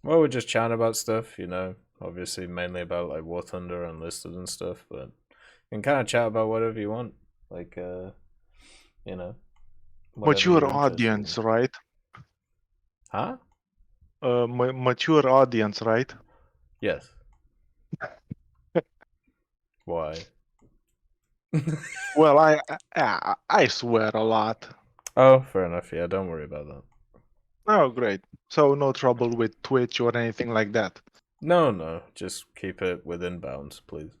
Well, we're just chatting about stuff, you know. Obviously, mainly about like War Thunder and Listed and stuff, but you can kind of chat about whatever you want. Like, you know. Mature audience, right? Huh? Mature audience, right? Yes. Why? Well, I swear a lot. Oh, fair enough. Yeah, don't worry about that. Oh, great. So no trouble with Twitch or anything like that. No, just keep it within bounds, please.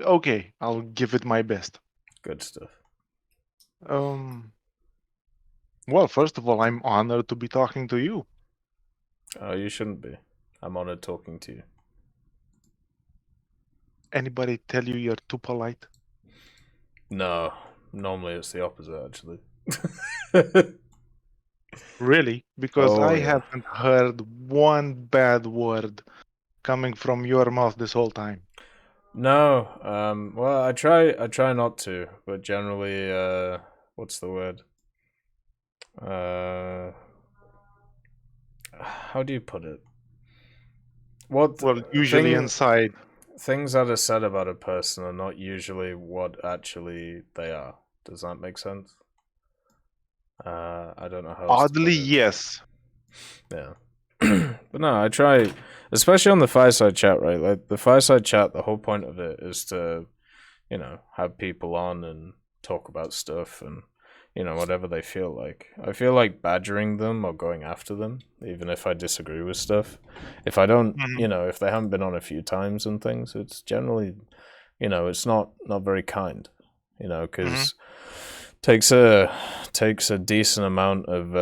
Okay, I'll give it my best. Good stuff. Well, first of all, I'm honored to be talking to you. Oh, you shouldn't be. I'm honored talking to you. Anybody tell you you're too polite? No, normally it's the opposite, actually. Really? Because I yeah. haven't heard one bad word coming from your mouth this whole time. No, well, I try not to, but generally, what's the word? How do you put it? Well, usually inside. Things that are said about a person are not usually what actually they are. Does that make sense? I don't know how else Oddly, to put it. yes. Yeah. But no, I try, especially on the Fireside chat, right? Like the Fireside chat, the whole point of it is to, have people on and talk about stuff and, whatever they feel like. I feel like badgering them or going after them, even if I disagree with stuff. If I don't, if they haven't been on a few times and things, it's generally, it's not very kind, because takes a decent amount of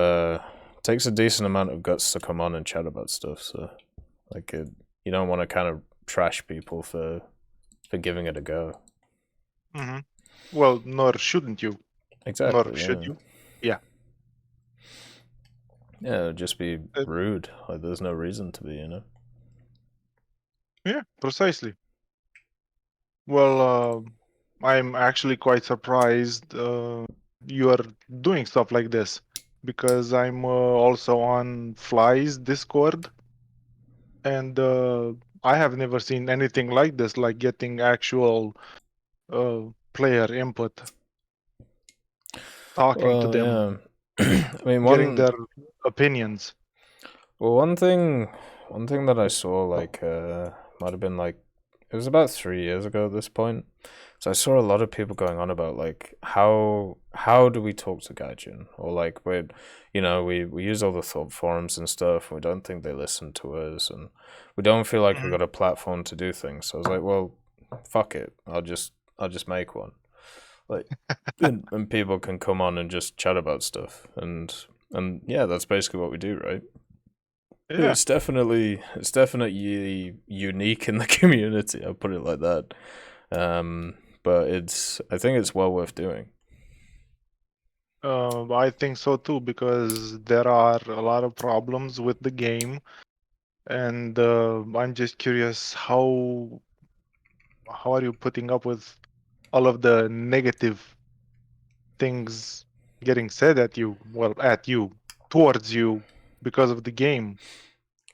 guts to come on and chat about stuff. So, like, you don't want to kind of trash people for giving it a go. Well, nor shouldn't you. Exactly. Nor should you. Yeah. Yeah, it'd just be rude. Like, there's no reason to be, Yeah, precisely. Well, I'm actually quite surprised you are doing stuff like this, because I'm also on Fly's Discord, and I have never seen anything like this, like getting actual player input, talking to them, I mean, getting their opinions. Well, one thing that I saw, like, might have been like, it was about 3 years ago at this point. So I saw a lot of people going on about, like, how do we talk to Gaijin? Or, like, we use all the thought forums and stuff, and we don't think they listen to us, and we don't feel like we've got a platform to do things. So I was like, well, fuck it. I'll just make one. Like, and people can come on and just chat about stuff. And yeah, that's basically what we do, right? Yeah. It's definitely unique in the community. I'll put it like that. But I think it's well worth doing. I think so too, because there are a lot of problems with the game, and I'm just curious, how are you putting up with all of the negative things getting said at you, towards you, because of the game?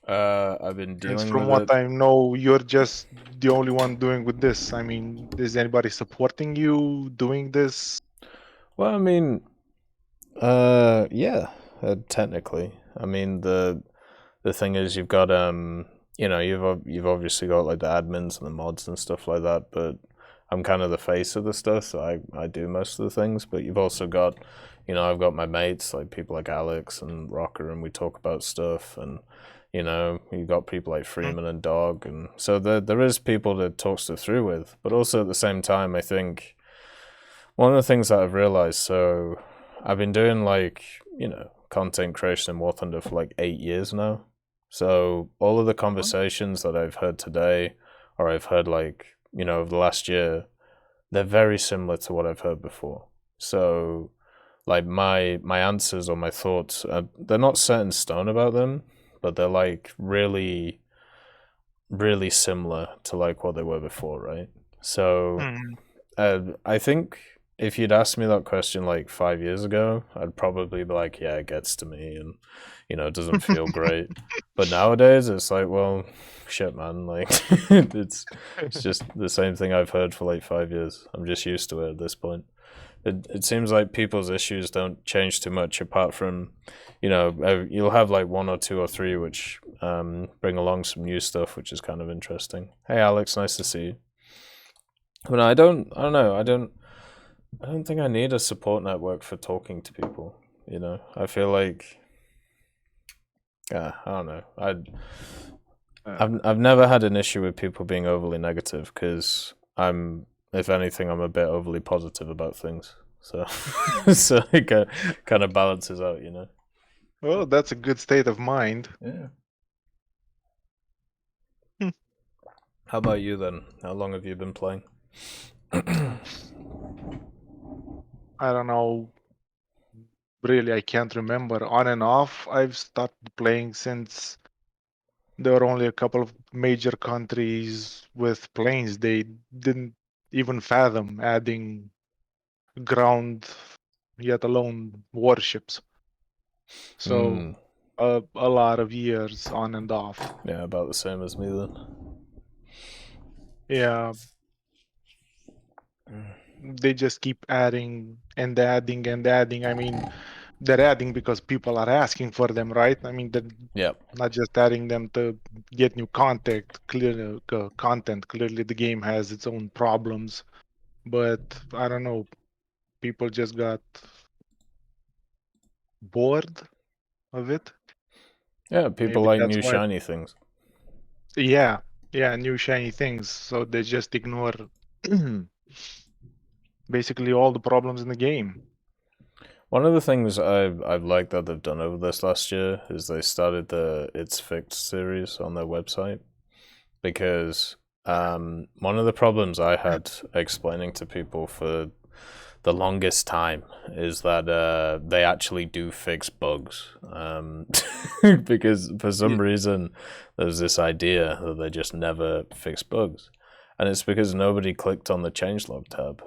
I've been dealing And from with what I know, you're just the only one doing with this. I mean, is anybody supporting you doing this? Well, I mean, yeah, technically. I mean, the thing is, you've got you've obviously got like the admins and the mods and stuff like that, but I'm kind of the face of the stuff, so I do most of the things. But you've also got, I've got my mates, like people like Alex and Rocker, and we talk about stuff, and you've got people like Freeman and Dog, and so there is people to talk stuff through with. But also at the same time, I think one of the things that I've realized, so I've been doing like, content creation in War Thunder for like 8 years now. So all of the conversations that I've heard today, or I've heard like, over the last year, they're very similar to what I've heard before. So like my answers or my thoughts, they're not set in stone about them, but they're like really, really similar to like what they were before, right? So I think if you'd asked me that question like 5 years ago, I'd probably be like, yeah, it gets to me, and it doesn't feel great. But nowadays it's like, well, shit, man, like it's just the same thing I've heard for like 5 years. I'm just used to it at this point. It seems like people's issues don't change too much, apart from, you'll have like 1 or 2 or 3 which bring along some new stuff, which is kind of interesting. Hey Alex, nice to see you. But I don't know. I don't think I need a support network for talking to people. I feel like I don't know. I've never had an issue with people being overly negative because if anything, I'm a bit overly positive about things. So, so it kind of balances out, you know. Well, that's a good state of mind. Yeah. How about you then? How long have you been playing? I don't know. Really, I can't remember. On and off, I've started playing since there were only a couple of major countries with planes. They didn't even fathom adding ground, yet alone warships. So a lot of years on and off. Yeah, about the same as me then. Yeah. They just keep adding and adding and adding. I mean, they're adding because people are asking for them, right? I mean, they're not just adding them to get new content. Clearly, the game has its own problems, but I don't know. People just got bored of it. Yeah, people like new shiny things. Yeah, new shiny things. So they just ignore basically all the problems in the game. One of the things I've liked that they've done over this last year is they started the It's Fixed series on their website, because one of the problems I had explaining to people for the longest time is that they actually do fix bugs, because for some reason there's this idea that they just never fix bugs, and it's because nobody clicked on the changelog tab.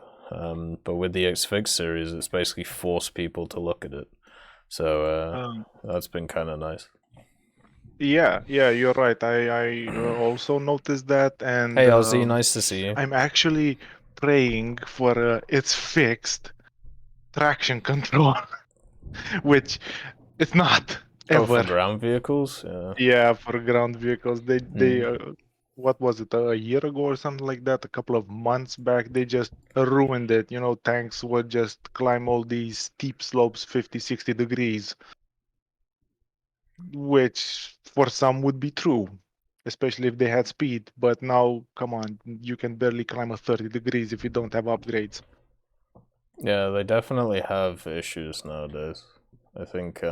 But with the It's Fixed series, it's basically forced people to look at it, so that's been kind of nice. Yeah, you're right. I also noticed that, and hey, Ozzy, nice to see you. I'm actually praying for It's Fixed traction control, which it's not ever. For ground vehicles, Yeah, for ground vehicles, they what was it, a year ago or something like that? A couple of months back, they just ruined it. You know, tanks would just climb all these steep slopes, 50, 60 degrees, which for some would be true, especially if they had speed. But now, come on, you can barely climb a 30 degrees if you don't have upgrades. Yeah, they definitely have issues nowadays. I think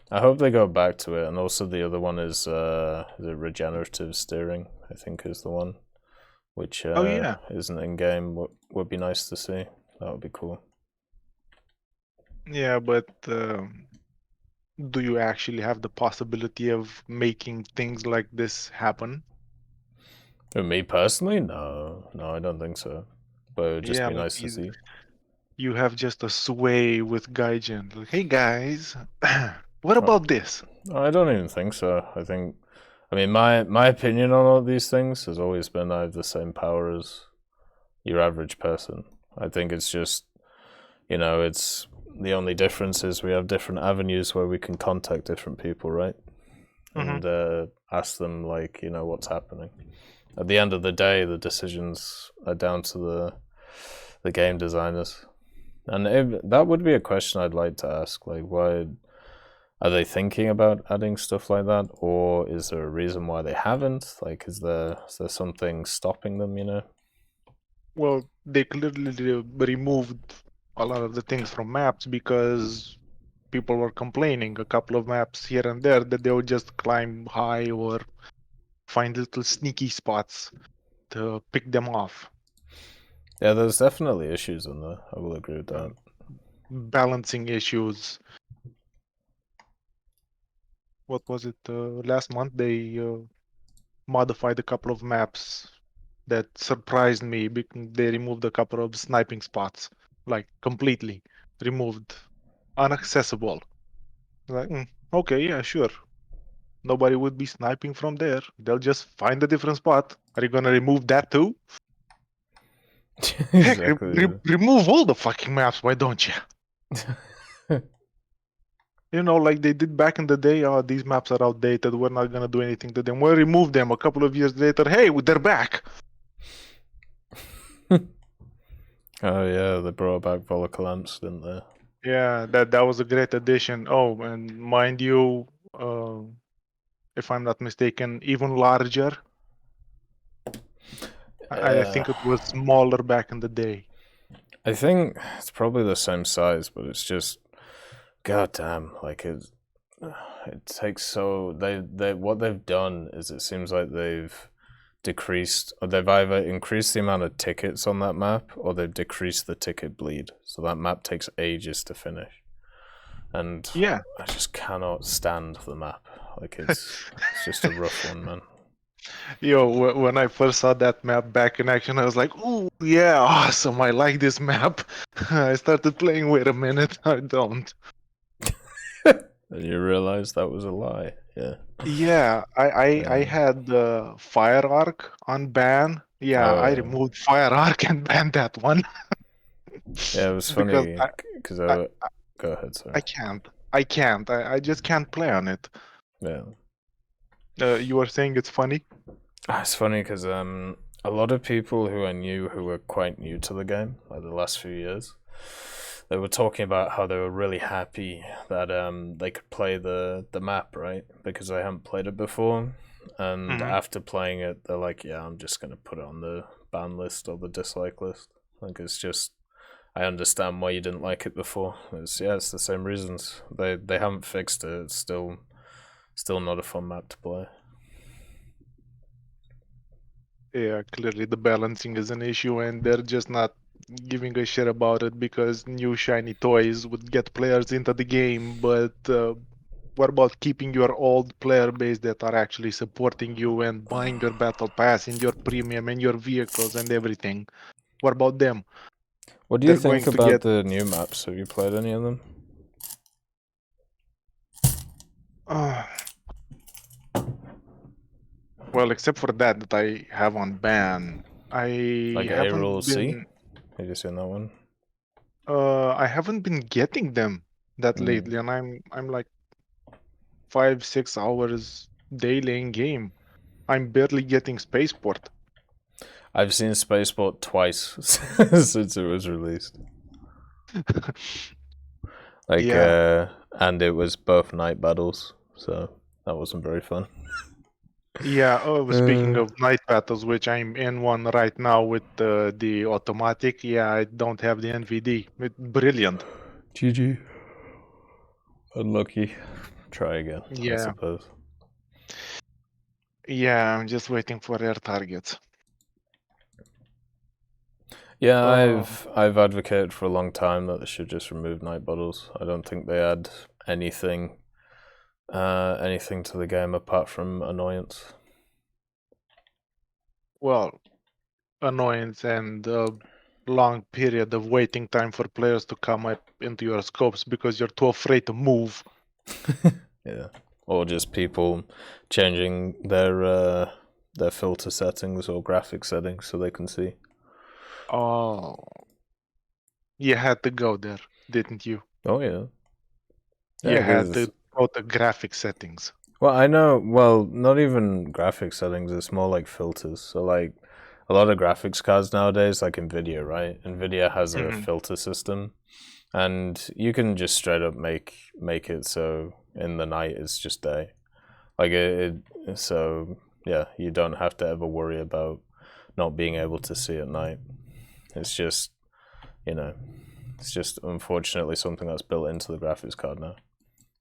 I hope they go back to it. And also the other one is the regenerative steering, I think is the one, which isn't in game. Would be nice to see. That would be cool. Yeah, but do you actually have the possibility of making things like this happen? For me personally, no, I don't think so. But it would just be nice to see. You have just a sway with Gaijin. Like, hey guys, what about this? I don't even think so. I mean, my opinion on all these things has always been I have the same power as your average person. I think it's just, it's the only difference is we have different avenues where we can contact different people, right? And ask them, like, what's happening. At the end of the day, the decisions are down to the game designers. And that would be a question I'd like to ask, like, why are they thinking about adding stuff like that, or is there a reason why they haven't? Like, is there something stopping them, Well, they clearly removed a lot of the things from maps because people were complaining. A couple of maps here and there that they would just climb high or find little sneaky spots to pick them off. Yeah, there's definitely issues in there. I will agree with that. Balancing issues. What was it? Last month they modified a couple of maps that surprised me because they removed a couple of sniping spots, like completely removed, inaccessible. Like, okay, yeah, sure. Nobody would be sniping from there. They'll just find a different spot. Are you gonna remove that too? Exactly. Heck, remove all the fucking maps. Why don't you? Like they did back in the day. Oh, these maps are outdated. We're not gonna do anything to them. We'll remove them. A couple of years later, hey, they're back. Oh yeah, they brought back Voloclamps, didn't they? Yeah, that was a great addition. Oh, and mind you, if I'm not mistaken, even larger. I think it was smaller back in the day. I think it's probably the same size, but it's just, goddamn, like it takes so they what they've done is it seems like they've decreased, or they've either increased the amount of tickets on that map, or they've decreased the ticket bleed. So that map takes ages to finish, and yeah, I just cannot stand the map. Like it's just a rough one, man. Yo, when I first saw that map back in action, I was like, "Ooh, yeah, awesome! I like this map." I started playing. Wait a minute, I don't. And you realize that was a lie. Yeah. Yeah, I had the Fire Arc on ban. Yeah, I removed Fire Arc and banned that one. Yeah, it was funny because I go ahead, sorry. I can't. I just can't play on it. Yeah. You were saying it's funny? It's funny because a lot of people who I knew who were quite new to the game, like the last few years, they were talking about how they were really happy that they could play the map, right? Because they hadn't played it before. And after playing it, they're like, yeah, I'm just going to put it on the ban list or the dislike list. Like, it's just, I understand why you didn't like it before. It's the same reasons. They haven't fixed it. It's still not a fun map to play. Yeah, clearly the balancing is an issue, and they're just not giving a shit about it because new shiny toys would get players into the game. But what about keeping your old player base that are actually supporting you and buying your battle pass and your premium and your vehicles and everything? What about them? What do you think about the new maps? Have you played any of them? Well, except for that I have on ban, Like haven't A-Rule been. C? Have you seen that one? I haven't been getting them that lately, and I'm like 5-6 hours daily in game. I'm barely getting Spaceport. I've seen Spaceport twice since it was released. And it was both night battles, so that wasn't very fun. Yeah, speaking of night battles, which I'm in one right now with the automatic, yeah, I don't have the NVD. Brilliant. GG. Unlucky. Try again, I Yeah. suppose. Yeah, I'm just waiting for air targets. Yeah, I've advocated for a long time that they should just remove night battles. I don't think they add anything to the game apart from annoyance. Well, annoyance and long period of waiting time for players to come up into your scopes because you're too afraid to move. Yeah, or just people changing their filter settings or graphic settings so they can see. Oh, you had to go there, didn't you? Oh yeah. You had to go to graphic settings. Well, I know. Well, not even graphic settings. It's more like filters. So, like, a lot of graphics cards nowadays, like NVIDIA, right? NVIDIA has a filter system, and you can just straight up make it so in the night it's just day. Like so yeah, you don't have to ever worry about not being able to see at night. It's just, it's just unfortunately something that's built into the graphics card now,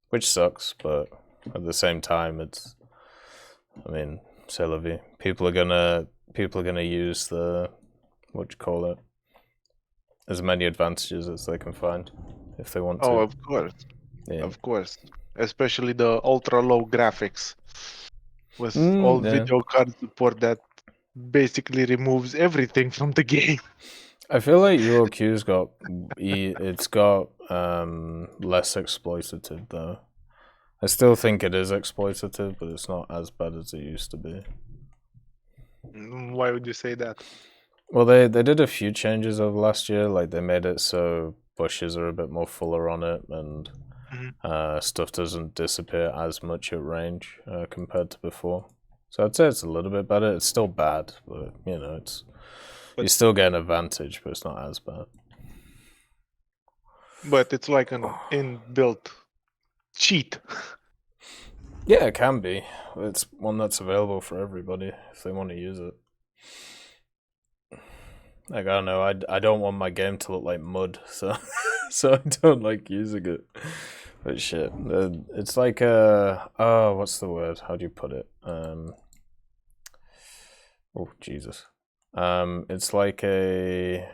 which sucks, but at the same time, c'est la vie. People are gonna use the, as many advantages as they can find if they want to. Oh, of course. Yeah. Of course. Especially the ultra low graphics with all video card support that basically removes everything from the game. I feel like UOQ's got less exploitative though. I still think it is exploitative, but it's not as bad as it used to be. Why would you say that? Well, they did a few changes over last year. Like they made it so bushes are a bit more fuller on it, and stuff doesn't disappear as much at range compared to before. So I'd say it's a little bit better. It's still bad, but you still get an advantage, but it's not as bad. But it's like an inbuilt cheat. Yeah, it can be. It's one that's available for everybody if they want to use it. Like, I don't know, I don't want my game to look like mud, so so I don't like using it. But shit, it's like oh, what's the word? How do you put it? Oh Jesus, it's like a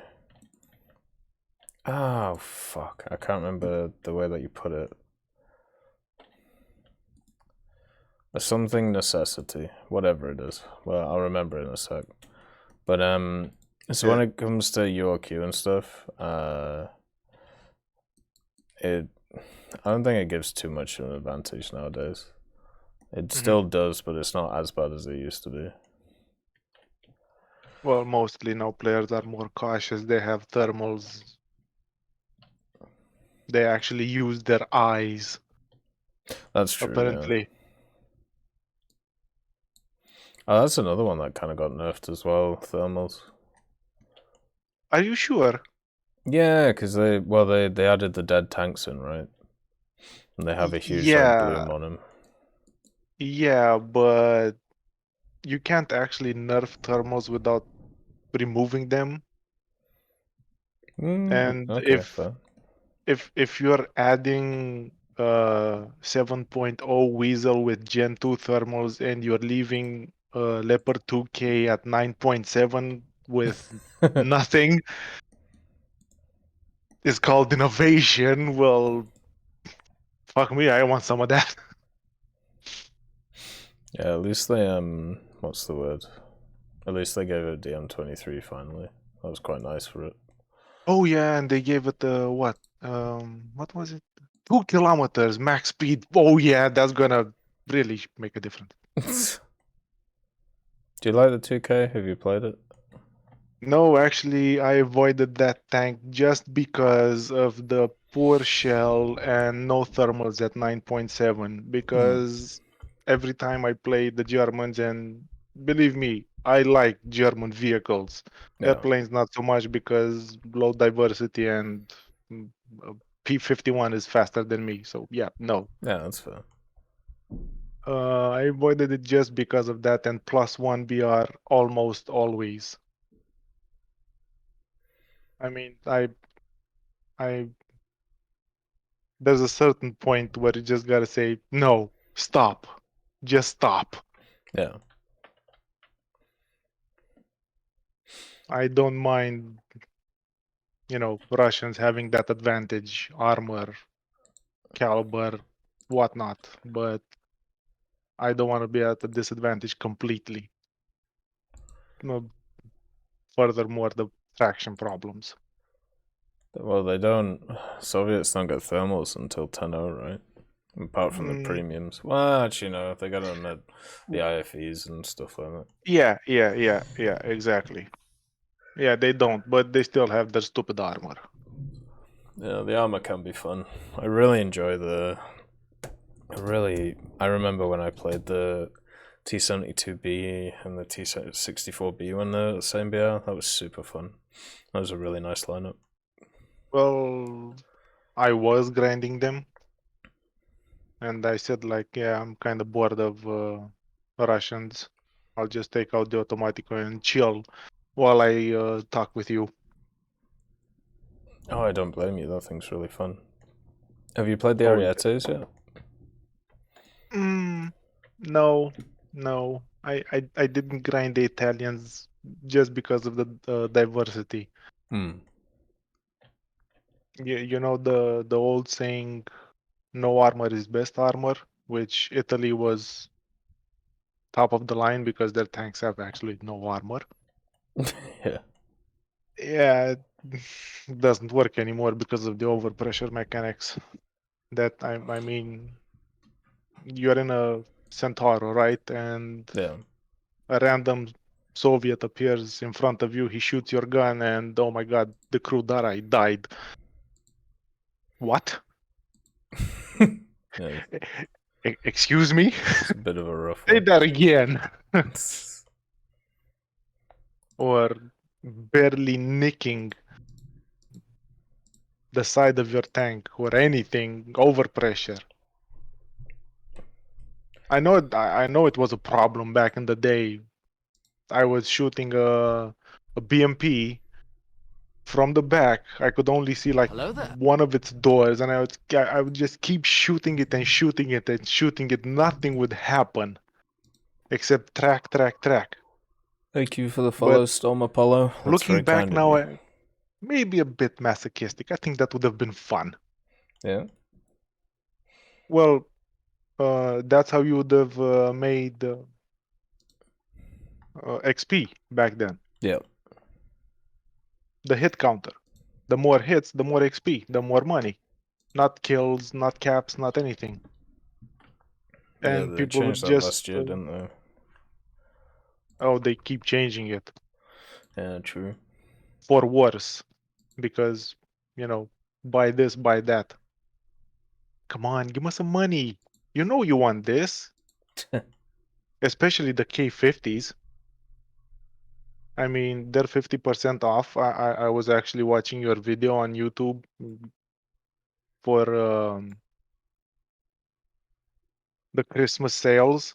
oh fuck, I can't remember the way that you put it. A something necessity, whatever it is. Well, I'll remember in a sec. But so when it comes to URQ and stuff, I don't think it gives too much of an advantage nowadays. It still does, but it's not as bad as it used to be. Well, mostly now players are more cautious. They have thermals. They actually use their eyes. That's true. Apparently. Yeah. Oh, that's another one that kind of got nerfed as well. Thermals. Are you sure? Yeah, because they added the dead tanks in, right? And they have a huge red bloom on them. Yeah, but you can't actually nerf thermals without removing them. And okay, if you're adding 7.0 Weasel with Gen 2 thermals and you're leaving Leopard 2K at 9.7 with nothing, it's called innovation. Well, fuck me, I want some of that. Yeah, at least they what's the word? At least they gave it DM23 finally. That was quite nice for it. Oh yeah, and they gave it what was it? 2 kilometers max speed. Oh yeah, that's gonna really make a difference. Do you like the 2K? Have you played it? No, actually, I avoided that tank just because of the poor shell and no thermals at 9.7. Because every time I play the Germans, and believe me, I like German vehicles. Yeah. Airplanes not so much because low diversity and P-51 is faster than me. So yeah, no. Yeah, that's fair. I avoided it just because of that, and +1 BR almost always. I mean, there's a certain point where you just gotta say, no, stop. Just stop. Yeah. I don't mind, Russians having that advantage, armor, caliber, whatnot, but I don't want to be at a disadvantage completely. No, furthermore, the traction problems. Well, they don't. Soviets don't get thermals until 10.0, right? Apart from the premiums. Well, actually, no. They got it on the IFEs and stuff like that. Yeah, exactly. Yeah, they don't, but they still have their stupid armor. Yeah, the armor can be fun. I really enjoy I remember when I played the T-72B and the T-64B when they're the same BR. That was super fun. That was a really nice lineup. Well, I was grinding them, and I said yeah, I'm kind of bored of Russians. I'll just take out the Automatico and chill while I talk with you. Oh, I don't blame you. That thing's really fun. Have you played the Arietes yet? No. I didn't grind the Italians just because of the diversity. You know the old saying, no armor is best armor, which Italy was top of the line because their tanks have actually no armor. Yeah, it doesn't work anymore because of the overpressure mechanics. That I mean, you're in a Centauro, right? And a random Soviet appears in front of you. He shoots your gun, and oh my god, the crew died. What? Excuse me? It's a bit of a rough Say one. that again. Or barely nicking the side of your tank or anything, overpressure. I know it was a problem back in the day. I was shooting a BMP from the back. I could only see like one of its doors, and I would just keep shooting it and shooting it and shooting it. Nothing would happen except track. Thank you for the follow, Storm Apollo. That's looking very back kind now, of you. Maybe a bit masochistic. I think that would have been fun. Yeah. Well, that's how you would have made XP back then. Yeah. The hit counter. The more hits, the more XP, the more money. Not kills, not caps, not anything. And yeah, they people would changed that just last year, didn't they? Oh, they keep changing it. Yeah, true. For worse, because buy this, buy that. Come on, give us some money. You know you want this. Especially the K50s. I mean, they're 50% off. I was actually watching your video on YouTube for the Christmas sales.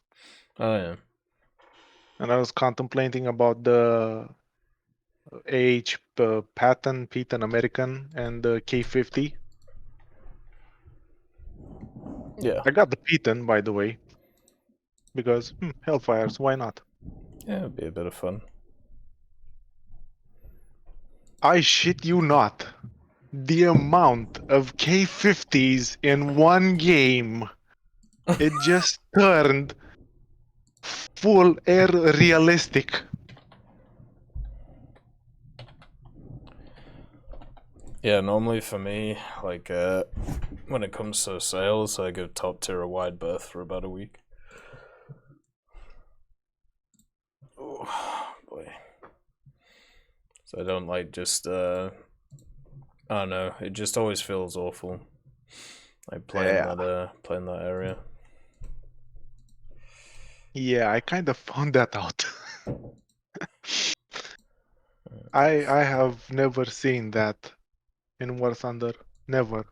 Oh yeah. And I was contemplating about the Patton American and the K50. Yeah. I got the Patton, by the way, because Hellfires, why not? Yeah, it'd be a bit of fun. I shit you not. The amount of K50s in one game, it just turned full air realistic. Yeah, normally for me, like when it comes to sales, I give top tier a wide berth for about a week. Oh boy. So I don't like just I don't know, it just always feels awful. Like playing that area. Yeah, I kind of found that out. I have never seen that in War Thunder. Never.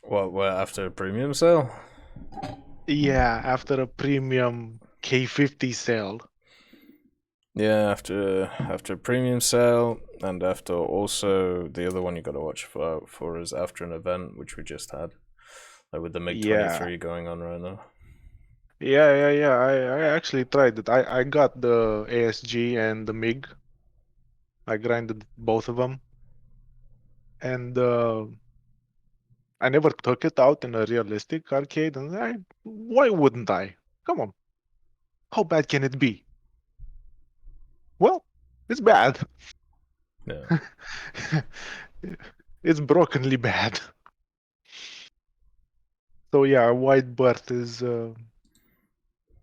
What after a premium sale? Yeah, after a premium K50 sale. Yeah, after a premium sale, and after also the other one you gotta watch for is after an event which we just had, like with the MiG-23 going on right now. Yeah. I actually tried it. I got the ASG and the MiG. I grinded both of them, and I never took it out in a realistic arcade. And why wouldn't I? Come on, how bad can it be? Well, it's bad. Yeah. It's brokenly bad. So yeah, a wide berth is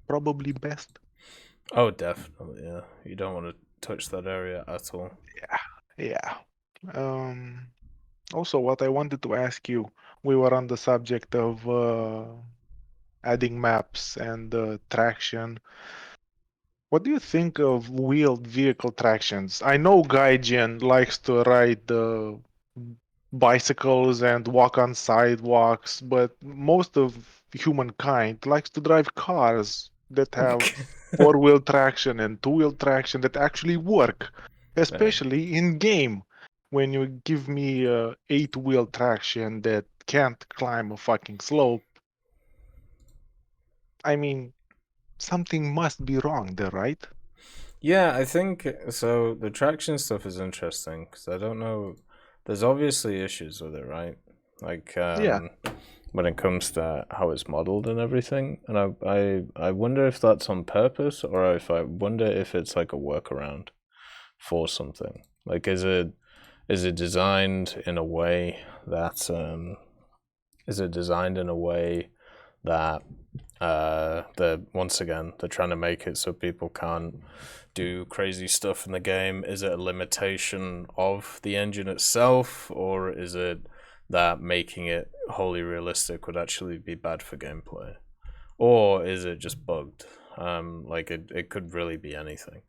probably best. Oh, definitely, yeah. You don't want to touch that area at all. Yeah. Also, what I wanted to ask you, we were on the subject of adding maps and traction. What do you think of wheeled vehicle tractions? I know Gaijin likes to ride the bicycles and walk on sidewalks, but most of humankind likes to drive cars that have four-wheel traction and two-wheel traction that actually work, especially in game. When you give me eight-wheel traction that can't climb a fucking slope, I mean, something must be wrong there, right? Yeah, I think so. The traction stuff is interesting because I don't know. There's obviously issues with it, right? Like when it comes to how it's modeled and everything, and I wonder if that's on purpose or if I wonder if it's like a workaround for something. Like, is it designed in a way that once again they're trying to make it so people can't do crazy stuff in the game? Is it a limitation of the engine itself, or is it that making it wholly realistic would actually be bad for gameplay, or is it just bugged? Like it could really be anything.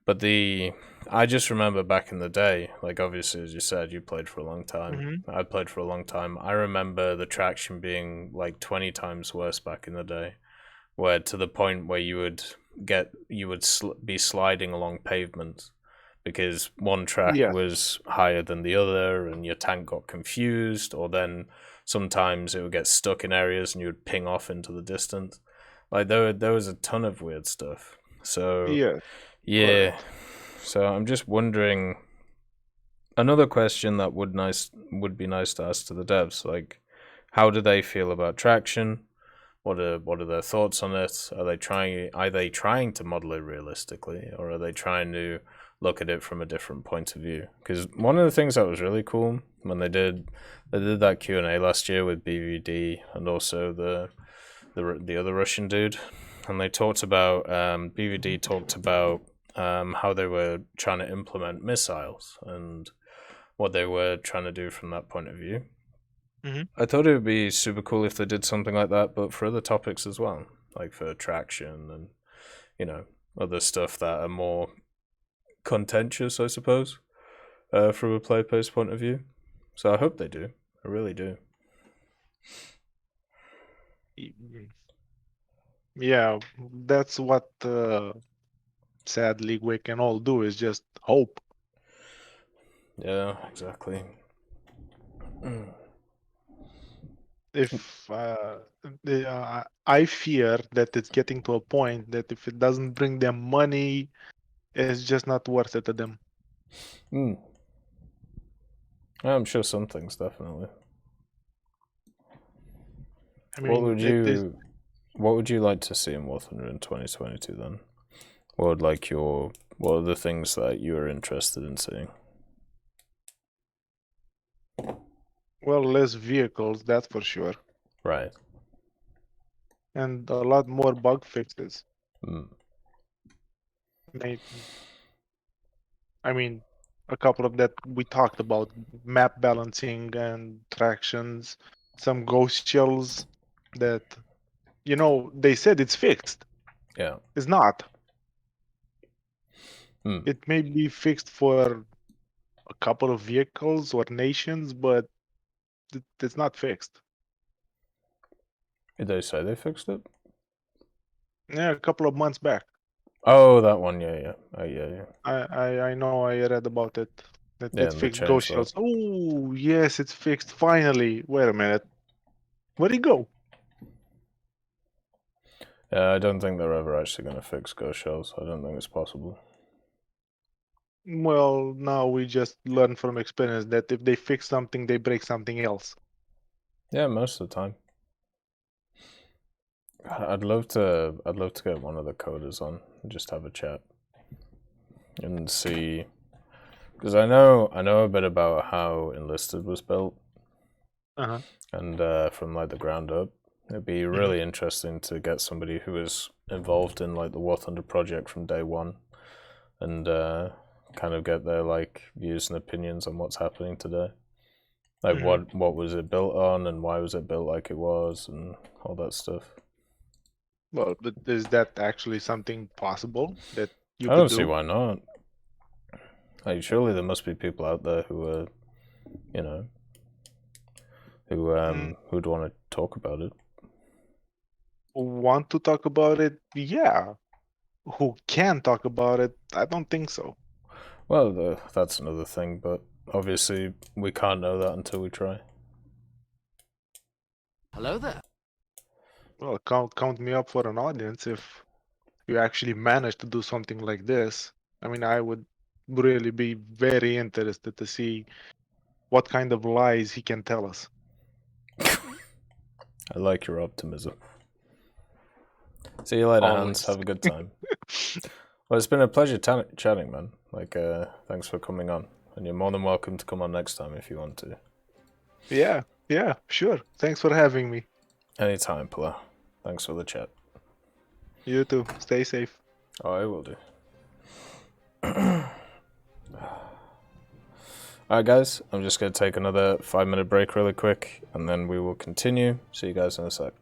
But I just remember back in the day, like obviously as you said, you played for a long time. I played for a long time. I remember the traction being like 20 times worse back in the day, where to the point where you would be sliding along pavement because one track was higher than the other, and your tank got confused, or then sometimes it would get stuck in areas and you would ping off into the distance. Like there was a ton of weird stuff. So yeah. So I'm just wondering. Another question that would be nice to ask to the devs, like, how do they feel about traction? What are their thoughts on it? Are they trying to model it realistically, or are they trying to look at it from a different point of view? Because one of the things that was really cool when they did that Q&A last year with BVD and also the other Russian dude, and they talked about BVD talked about how they were trying to implement missiles and what they were trying to do from that point of view. I thought it would be super cool if they did something like that, but for other topics as well, like for traction and, you know, other stuff that are more contentious, I suppose, from a player-based point of view. So I hope they do. I really do. Yeah, that's what sadly we can all do, is just hope. Yeah, exactly. If I fear that it's getting to a point that if it doesn't bring them money, it's just not worth it to them. I'm sure some things, definitely. I mean, what would you like to see in War Thunder in 2022 then? What are the things that you are interested in seeing? Well, less vehicles, that's for sure. Right. And a lot more bug fixes. I mean, a couple of that we talked about, map balancing and tractions, some ghost shells that, you know, they said it's fixed. Yeah. It's not. It may be fixed for a couple of vehicles or nations, but it's not fixed. Did they say they fixed it? Yeah, a couple of months back. Oh, that one, yeah. Oh, yeah. I know, I read about it. That Yeah, it's fixed ghost shells. Oh, yes, it's fixed finally. Wait a minute. Where'd he go? I don't think they're ever actually going to fix ghost shells. I don't think it's possible. Well, now we just learn from experience that if they fix something, they break something else. Yeah, most of the time. I'd love to get one of the coders on and just have a chat and see, because I know a bit about how Enlisted was built, and from like the ground up. It'd be really interesting to get somebody who was involved in like the War Thunder project from day one, and kind of get their like views and opinions on what's happening today. Like what was it built on, and why was it built like it was, and all that stuff. Well, but is that actually something possible that you I could don't do? see why not. Like, surely there must be people out there who are, you know, who'd want to talk about it. Want to talk about it? Yeah. Who can talk about it? I don't think so. Well, that's another thing, but obviously we can't know that until we try. Hello there. Well, count me up for an audience if you actually manage to do something like this. I mean, I would really be very interested to see what kind of lies he can tell us. I like your optimism. See you later, Hans. Have a good time. Well, it's been a pleasure chatting, man. Like, thanks for coming on. And you're more than welcome to come on next time if you want to. Yeah, sure. Thanks for having me. Anytime, Pala. Thanks for the chat. You too. Stay safe. Oh, I will do. Alright, guys. I'm just going to take another 5-minute break really quick, and then we will continue. See you guys in a sec.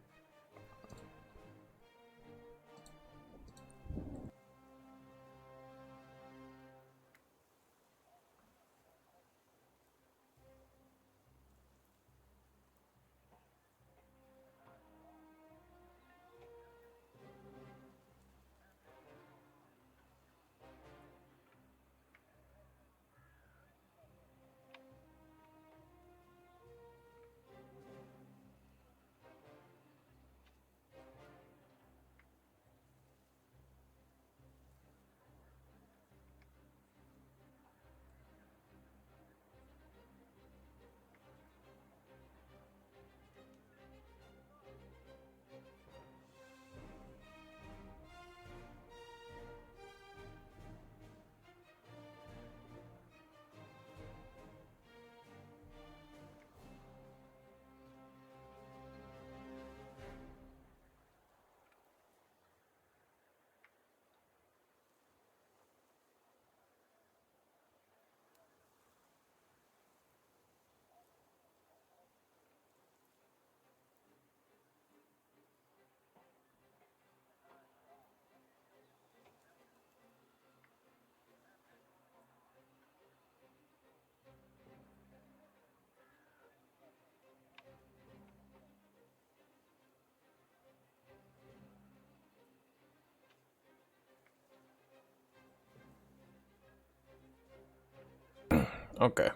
Okay,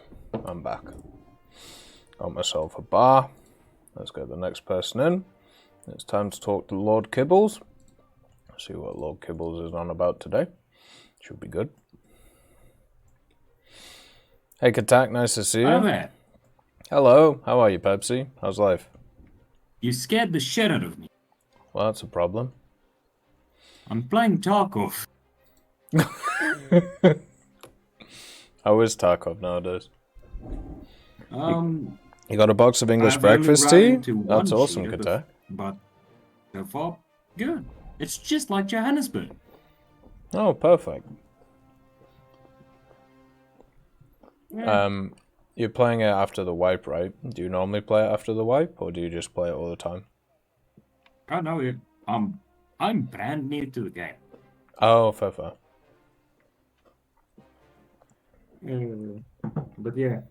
I'm back. Got myself a bar. Let's get the next person in. It's time to talk to Lord Kibbles. See what Lord Kibbles is on about today. Should be good. Hey, Katak, nice to see you. Hello there. Hello, how are you, Pepsi? How's life? You scared the shit out of me. Well, that's a problem. I'm playing Tarkov. How is Tarkov nowadays? You got a box of English I've only breakfast run tea? into That's one awesome, cheater, Katak. but so far, good. It's just like Johannesburg. Oh, perfect. Yeah. You're playing it after the wipe, right? Do you normally play it after the wipe, or do you just play it all the time? I know it. I'm brand new to the game. Oh, fair. But yeah,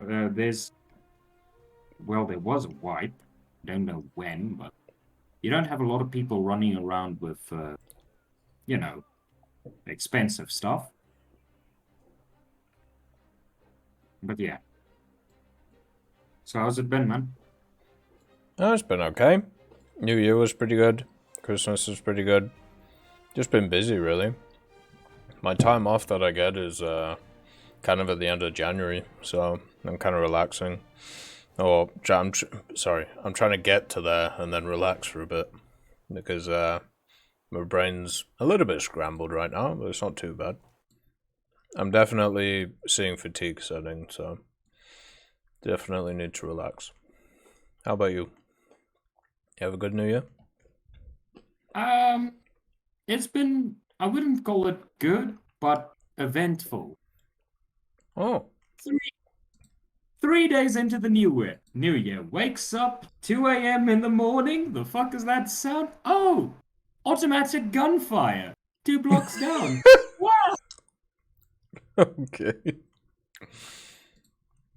there was a wipe. Don't know when, but you don't have a lot of people running around with, expensive stuff. But yeah. So how's it been, man? Oh, it's been okay. New Year was pretty good. Christmas was pretty good. Just been busy, really. My time off that I get is kind of at the end of January, so I'm kind of relaxing. I'm trying to get to there and then relax for a bit, because my brain's a little bit scrambled right now, but it's not too bad. I'm definitely seeing fatigue setting, so definitely need to relax. How about you? You have a good New Year? It's been, I wouldn't call it good, but eventful. Oh. 3 days into the new year, wakes up 2 a.m. in the morning. The fuck is that sound? Oh, automatic gunfire 2 blocks down. Wow. Okay.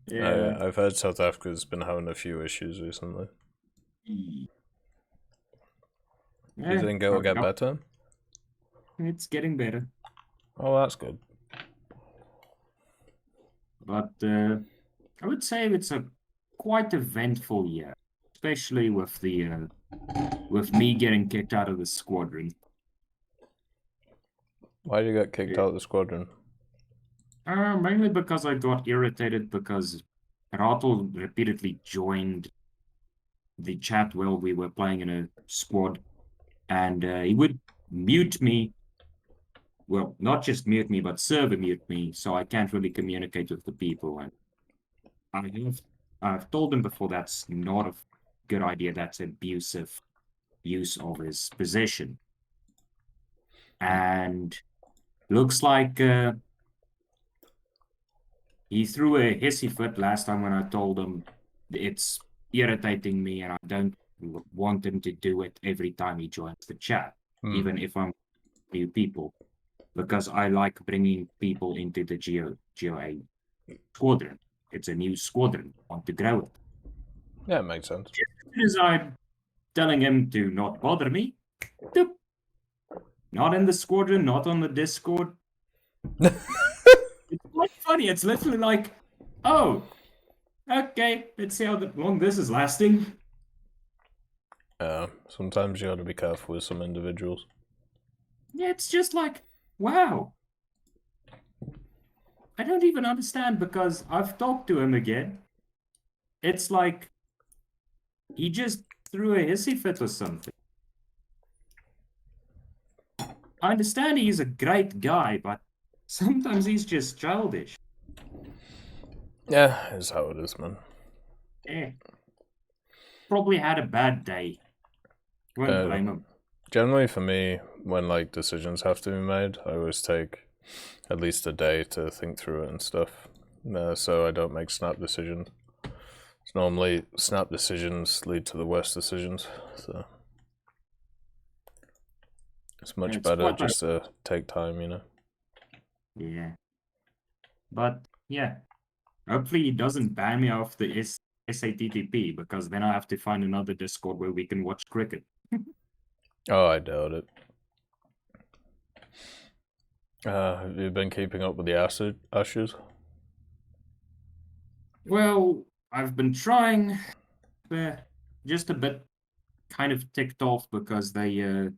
Yeah. I've heard South Africa's been having a few issues recently. Do you think it will get better? It's getting better. Oh, that's good. But I would say it's a quite eventful year, especially with the with me getting kicked out of the squadron. Why did you get kicked out of the squadron? Mainly because I got irritated because Ratel repeatedly joined the chat while we were playing in a squad, and he would mute me. Well, not just mute me, but server mute me, so I can't really communicate with the people. And I've told him before that's not a good idea. That's abusive use of his position. And looks like he threw a hissy fit last time when I told him it's irritating me and I don't want him to do it every time he joins the chat, even if I'm new people, because I like bringing people into the GOA squadron. It's a new squadron. I want to grow it. Yeah, it makes sense. As soon as I'm telling him to not bother me, doop, not in the squadron, not on the Discord. It's quite funny. It's literally like, oh, okay, let's see how long this is lasting. Sometimes you got to be careful with some individuals. Yeah, it's just like, wow. I don't even understand because I've talked to him again. It's like he just threw a hissy fit or something. I understand he's a great guy, but sometimes he's just childish. Yeah, is how it is, man. Yeah. Probably had a bad day. Won't blame him. Generally for me, when like decisions have to be made, I always take at least a day to think through it and stuff. So I don't make snap decisions. Normally snap decisions lead to the worst decisions, so it's much better just to take time, you know. Yeah. But yeah. Hopefully he doesn't ban me off the SATTP, because then I have to find another Discord where we can watch cricket. Oh, I doubt it. Have you been keeping up with the Ashes? Well, I've been trying. Just a bit kind of ticked off because they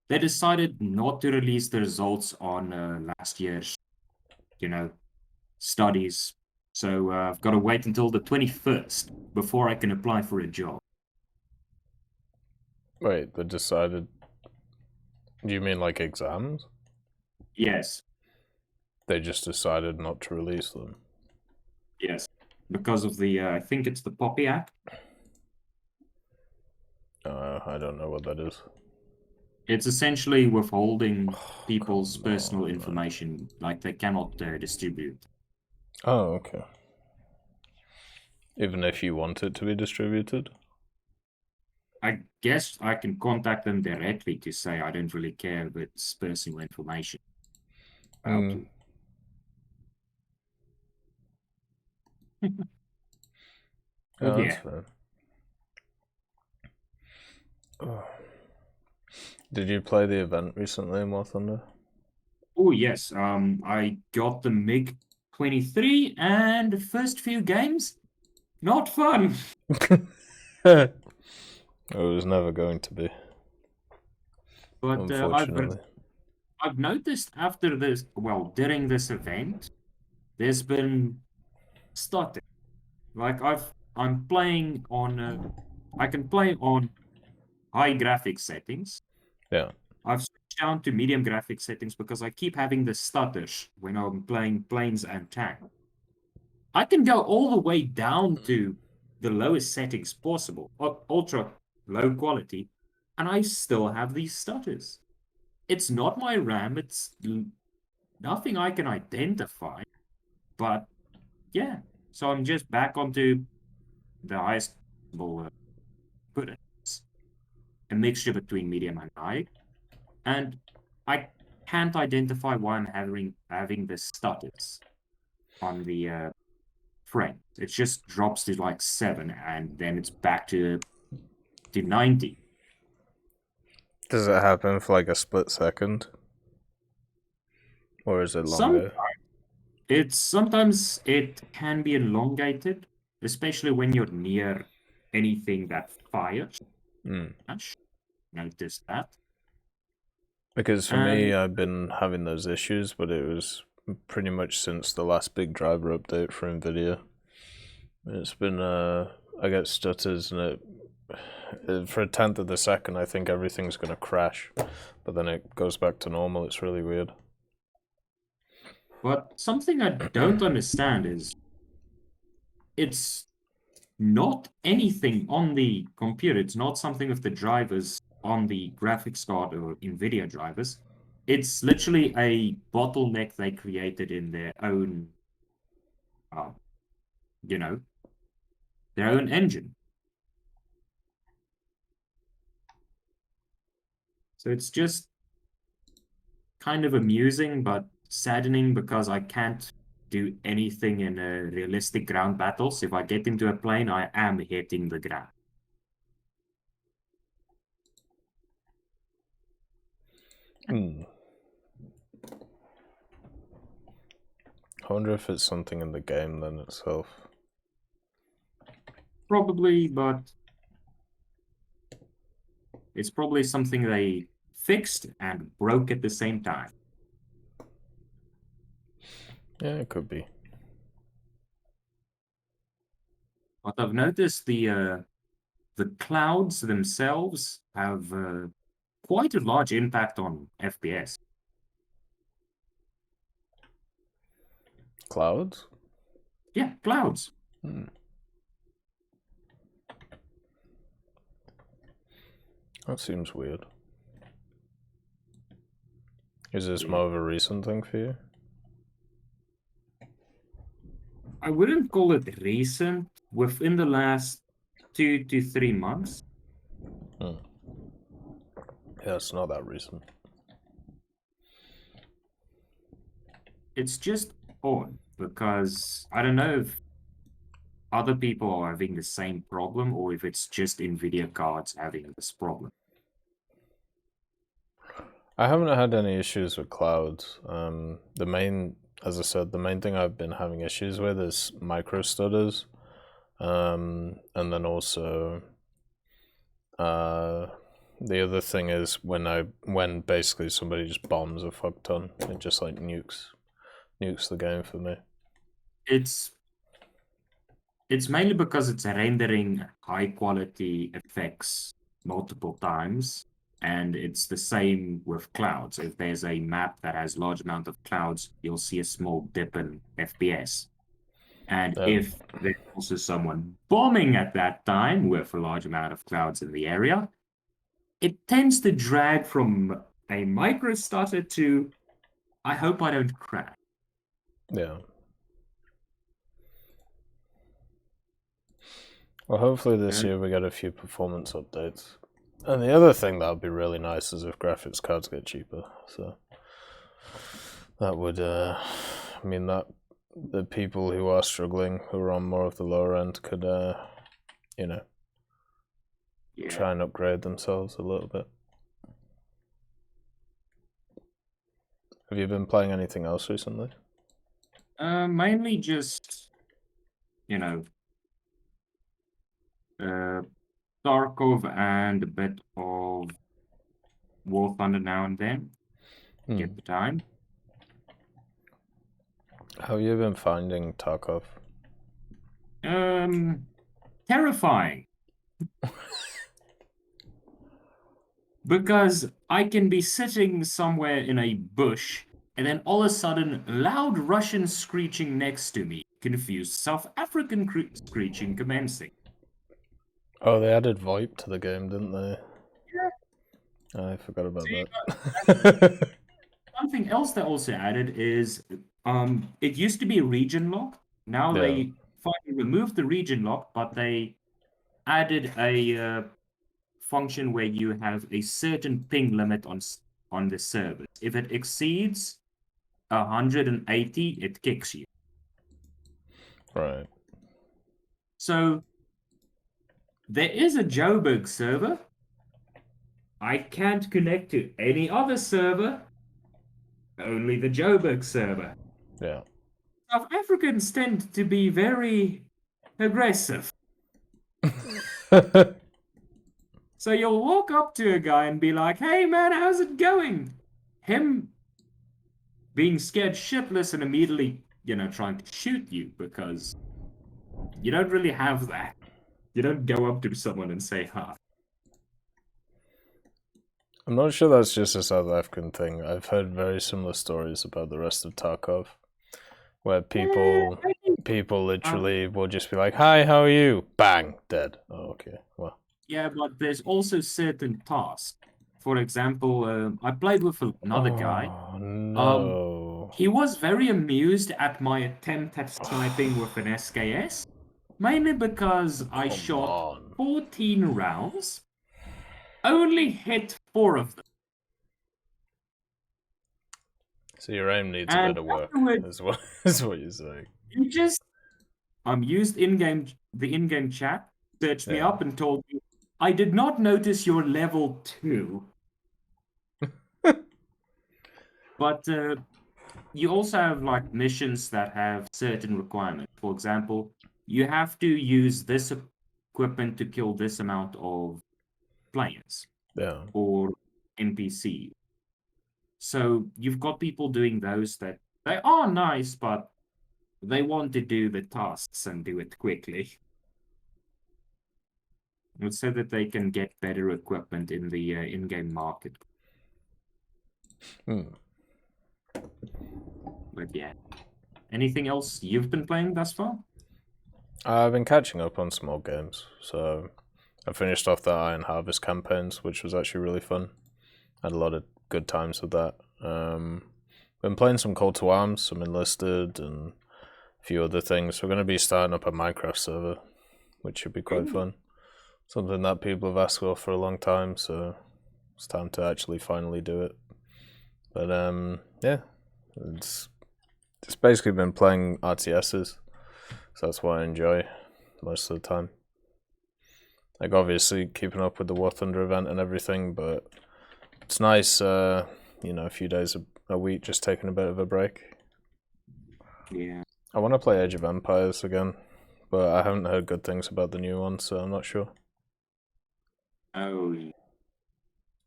decided not to release the results on last year's, studies. So I've got to wait until the 21st before I can apply for a job. Wait, they decided... Do you mean like exams? Yes. They just decided not to release them? Yes. Because of the, I think it's the Poppy Act. I don't know what that is. It's essentially withholding people's personal information, like they cannot distribute. Oh, okay. Even if you want it to be distributed? I guess I can contact them directly to say I don't really care if it's personal information. Yeah, that's fair. Oh. Did you play the event recently in War Thunder? Oh yes, I got the MiG-23 and the first few games, not fun. It was never going to be. But unfortunately. I've noticed after this, well, during this event, there's been stuttering. Like I'm playing on, I can play on high graphics settings. Yeah. I've switched down to medium graphics settings because I keep having the stutters when I'm playing planes and tank. I can go all the way down to the lowest settings possible, ultra low quality, and I still have these stutters. It's not my RAM, it's nothing I can identify, but yeah. So I'm just back onto the highest possible put it. A mixture between medium and high. And I can't identify why I'm having the stutters on the frame. It just drops to like 7 and then it's back to 90. Does it happen for like a split second? Or is it longer? Sometimes it can be elongated, especially when you're near anything that fires. Notice that. Because for me, I've been having those issues, but it was pretty much since the last big driver update for NVIDIA. It's been, I get stutters, and for a tenth of the second, I think everything's going to crash, but then it goes back to normal. It's really weird. But something I don't understand is it's not anything on the computer. It's not something with the drivers on the graphics card or NVIDIA drivers. It's literally a bottleneck they created in their own, their own engine. So it's just kind of amusing, but saddening because I can't do anything in realistic ground battles. If I get into a plane, I am hitting the ground. I wonder if it's something in the game then itself. Probably, but it's probably something they fixed and broke at the same time. Yeah, it could be. But I've noticed the clouds themselves have quite a large impact on FPS. Clouds? Yeah, clouds. That seems weird. Is this more of a recent thing for you? I wouldn't call it recent. Within the last 2 to 3 months. Yeah, it's not that recent. It's just odd because I don't know if other people are having the same problem or if it's just NVIDIA cards having this problem. I haven't had any issues with clouds. The main as I said, the main thing I've been having issues with is micro stutters, and then also the other thing is when basically somebody just bombs a fuck ton, it just like nukes the game for me. It's mainly because it's rendering high quality effects multiple times, and it's the same with clouds. If there's a map that has large amount of clouds, you'll see a small dip in FPS. And if there's also someone bombing at that time with a large amount of clouds in the area, it tends to drag from a micro stutter to, I hope I don't crash. Yeah. Well, hopefully this year we get a few performance updates. And the other thing that would be really nice is if graphics cards get cheaper. So that would mean that the people who are struggling, who are on more of the lower end, could, you know, try and upgrade themselves a little bit. Have you been playing anything else recently? Mainly just, you know, Tarkov and a bit of War Thunder now and then. Get the time. How have you been finding Tarkov? Terrifying. Because I can be sitting somewhere in a bush, and then all of a sudden, loud Russian screeching next to me, confused South African screeching commencing. Oh, they added VoIP to the game, didn't they? Yeah. I forgot about that. Something else they also added is, it used to be region lock. Now they finally removed the region lock, but they added a function where you have a certain ping limit on the server. If it exceeds 180, it kicks you. Right. So there is a Joburg server. I can't connect to any other server. Only the Joburg server. Yeah. South Africans tend to be very aggressive. So you'll walk up to a guy and be like, "Hey man, how's it going?" Him being scared shitless and immediately, you know, trying to shoot you because you don't really have that. You don't go up to someone and say hi. I'm not sure that's just a South African thing. I've heard very similar stories about the rest of Tarkov, where people literally will just be like, "Hi, how are you?" Bang, dead. Oh, okay. Well. Yeah, but there's also certain tasks. For example, I played with another guy. No. He was very amused at my attempt at sniping with an SKS, mainly because I shot 14 rounds, only hit 4 of them. So your aim needs a bit of work, is what you're saying. You just used the in-game chat, searched me up and told me, "I did not notice your level 2. But you also have like missions that have certain requirements. For example, you have to use this equipment to kill this amount of players or NPC. So you've got people doing those that they are nice, but they want to do the tasks and do it quickly. So that they can get better equipment in the in-game market. But yeah. Anything else you've been playing thus far? I've been catching up on small games. So I finished off the Iron Harvest campaigns, which was actually really fun. Had a lot of good times with that. Been playing some Call to Arms, some Enlisted, and a few other things. We're going to be starting up a Minecraft server, which should be quite fun. Something that people have asked for a long time, so it's time to actually finally do it. But yeah, it's basically been playing RTSs, so that's what I enjoy most of the time. Like obviously keeping up with the War Thunder event and everything, but it's nice, you know, a few days a week just taking a bit of a break. Yeah. I want to play Age of Empires again, but I haven't heard good things about the new one, so I'm not sure. Oh,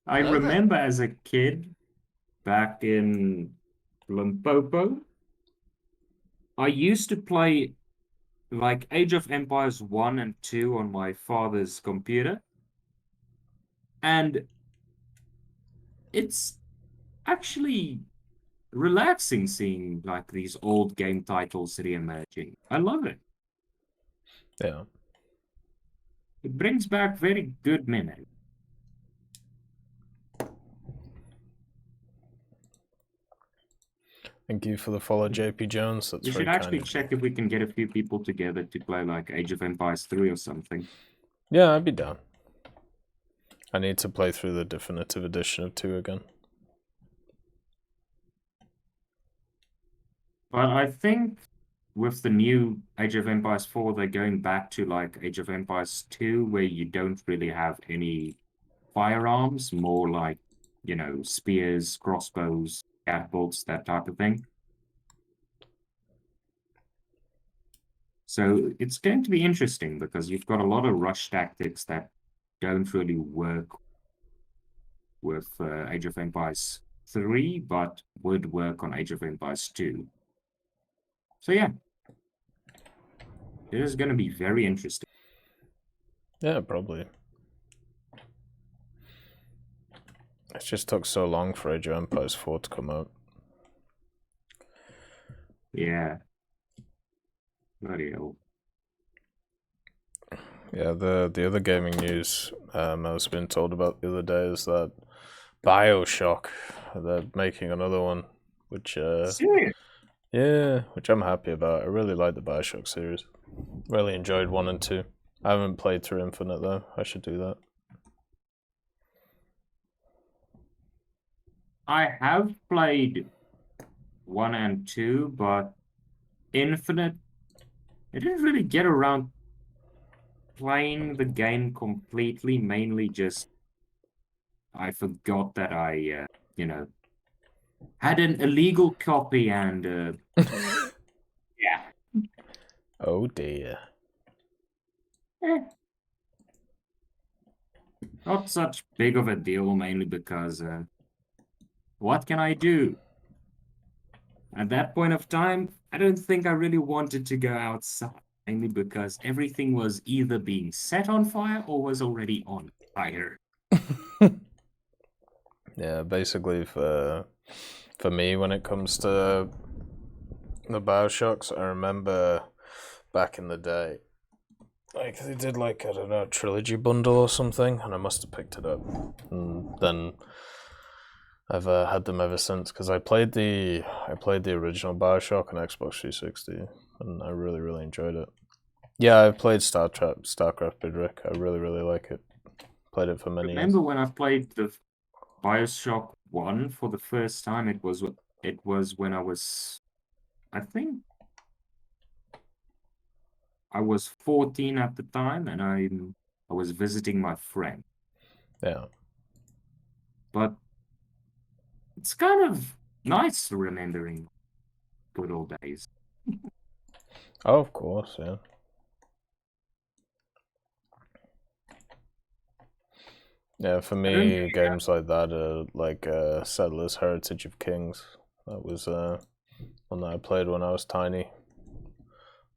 I remember as a kid back in Limpopo, I used to play like Age of Empires 1 and 2 on my father's computer. And it's actually relaxing seeing like these old game titles re-emerging. I love it. Yeah. It brings back very good memories. Thank you for the follow, JP Jones. That's We very should actually kind. check if we can get a few people together to play like Age of Empires 3 or something. Yeah, I'd be down. I need to play through the definitive edition of 2 again. But I think with the new Age of Empires 4, they're going back to like Age of Empires 2, where you don't really have any firearms, more like, you know, spears, crossbows, catapults, that type of thing. So it's going to be interesting because you've got a lot of rush tactics that don't really work with Age of Empires 3, but would work on Age of Empires 2. So yeah, it is going to be very interesting. Yeah, probably. It just took so long for Age of Empires 4 to come out. Yeah. Bloody hell. Yeah, the other gaming news I was being told about the other day is that BioShock, they're making another one, which Serious? yeah, which I'm happy about. I really like the BioShock series. Really enjoyed 1 and 2. I haven't played through Infinite though. I should do that. I have played 1 and 2, but Infinite, I didn't really get around playing the game completely, mainly just I forgot that I, you know, had an illegal copy and, yeah. Oh dear. Not such big of a deal, mainly because, what can I do? At that point of time, I don't think I really wanted to go outside, mainly because everything was either being set on fire or was already on fire. Yeah, basically for me, when it comes to the BioShocks, I remember back in the day, like they did like, I don't know, a trilogy bundle or something, and I must have picked it up. And then I've had them ever since, because I played the original BioShock on Xbox 360, and I really enjoyed it. Yeah, I've played StarCraft Bidrick. I really like it. Played it for many years. Remember when I played the BioShock 1 for the first time? It was when I was, I think, I was 14 at the time, and I was visiting my friend. Yeah. But it's kind of nice remembering good old days. Oh, of course, yeah. Yeah, for me, games like that are like Settlers Heritage of Kings. That was one that I played when I was tiny.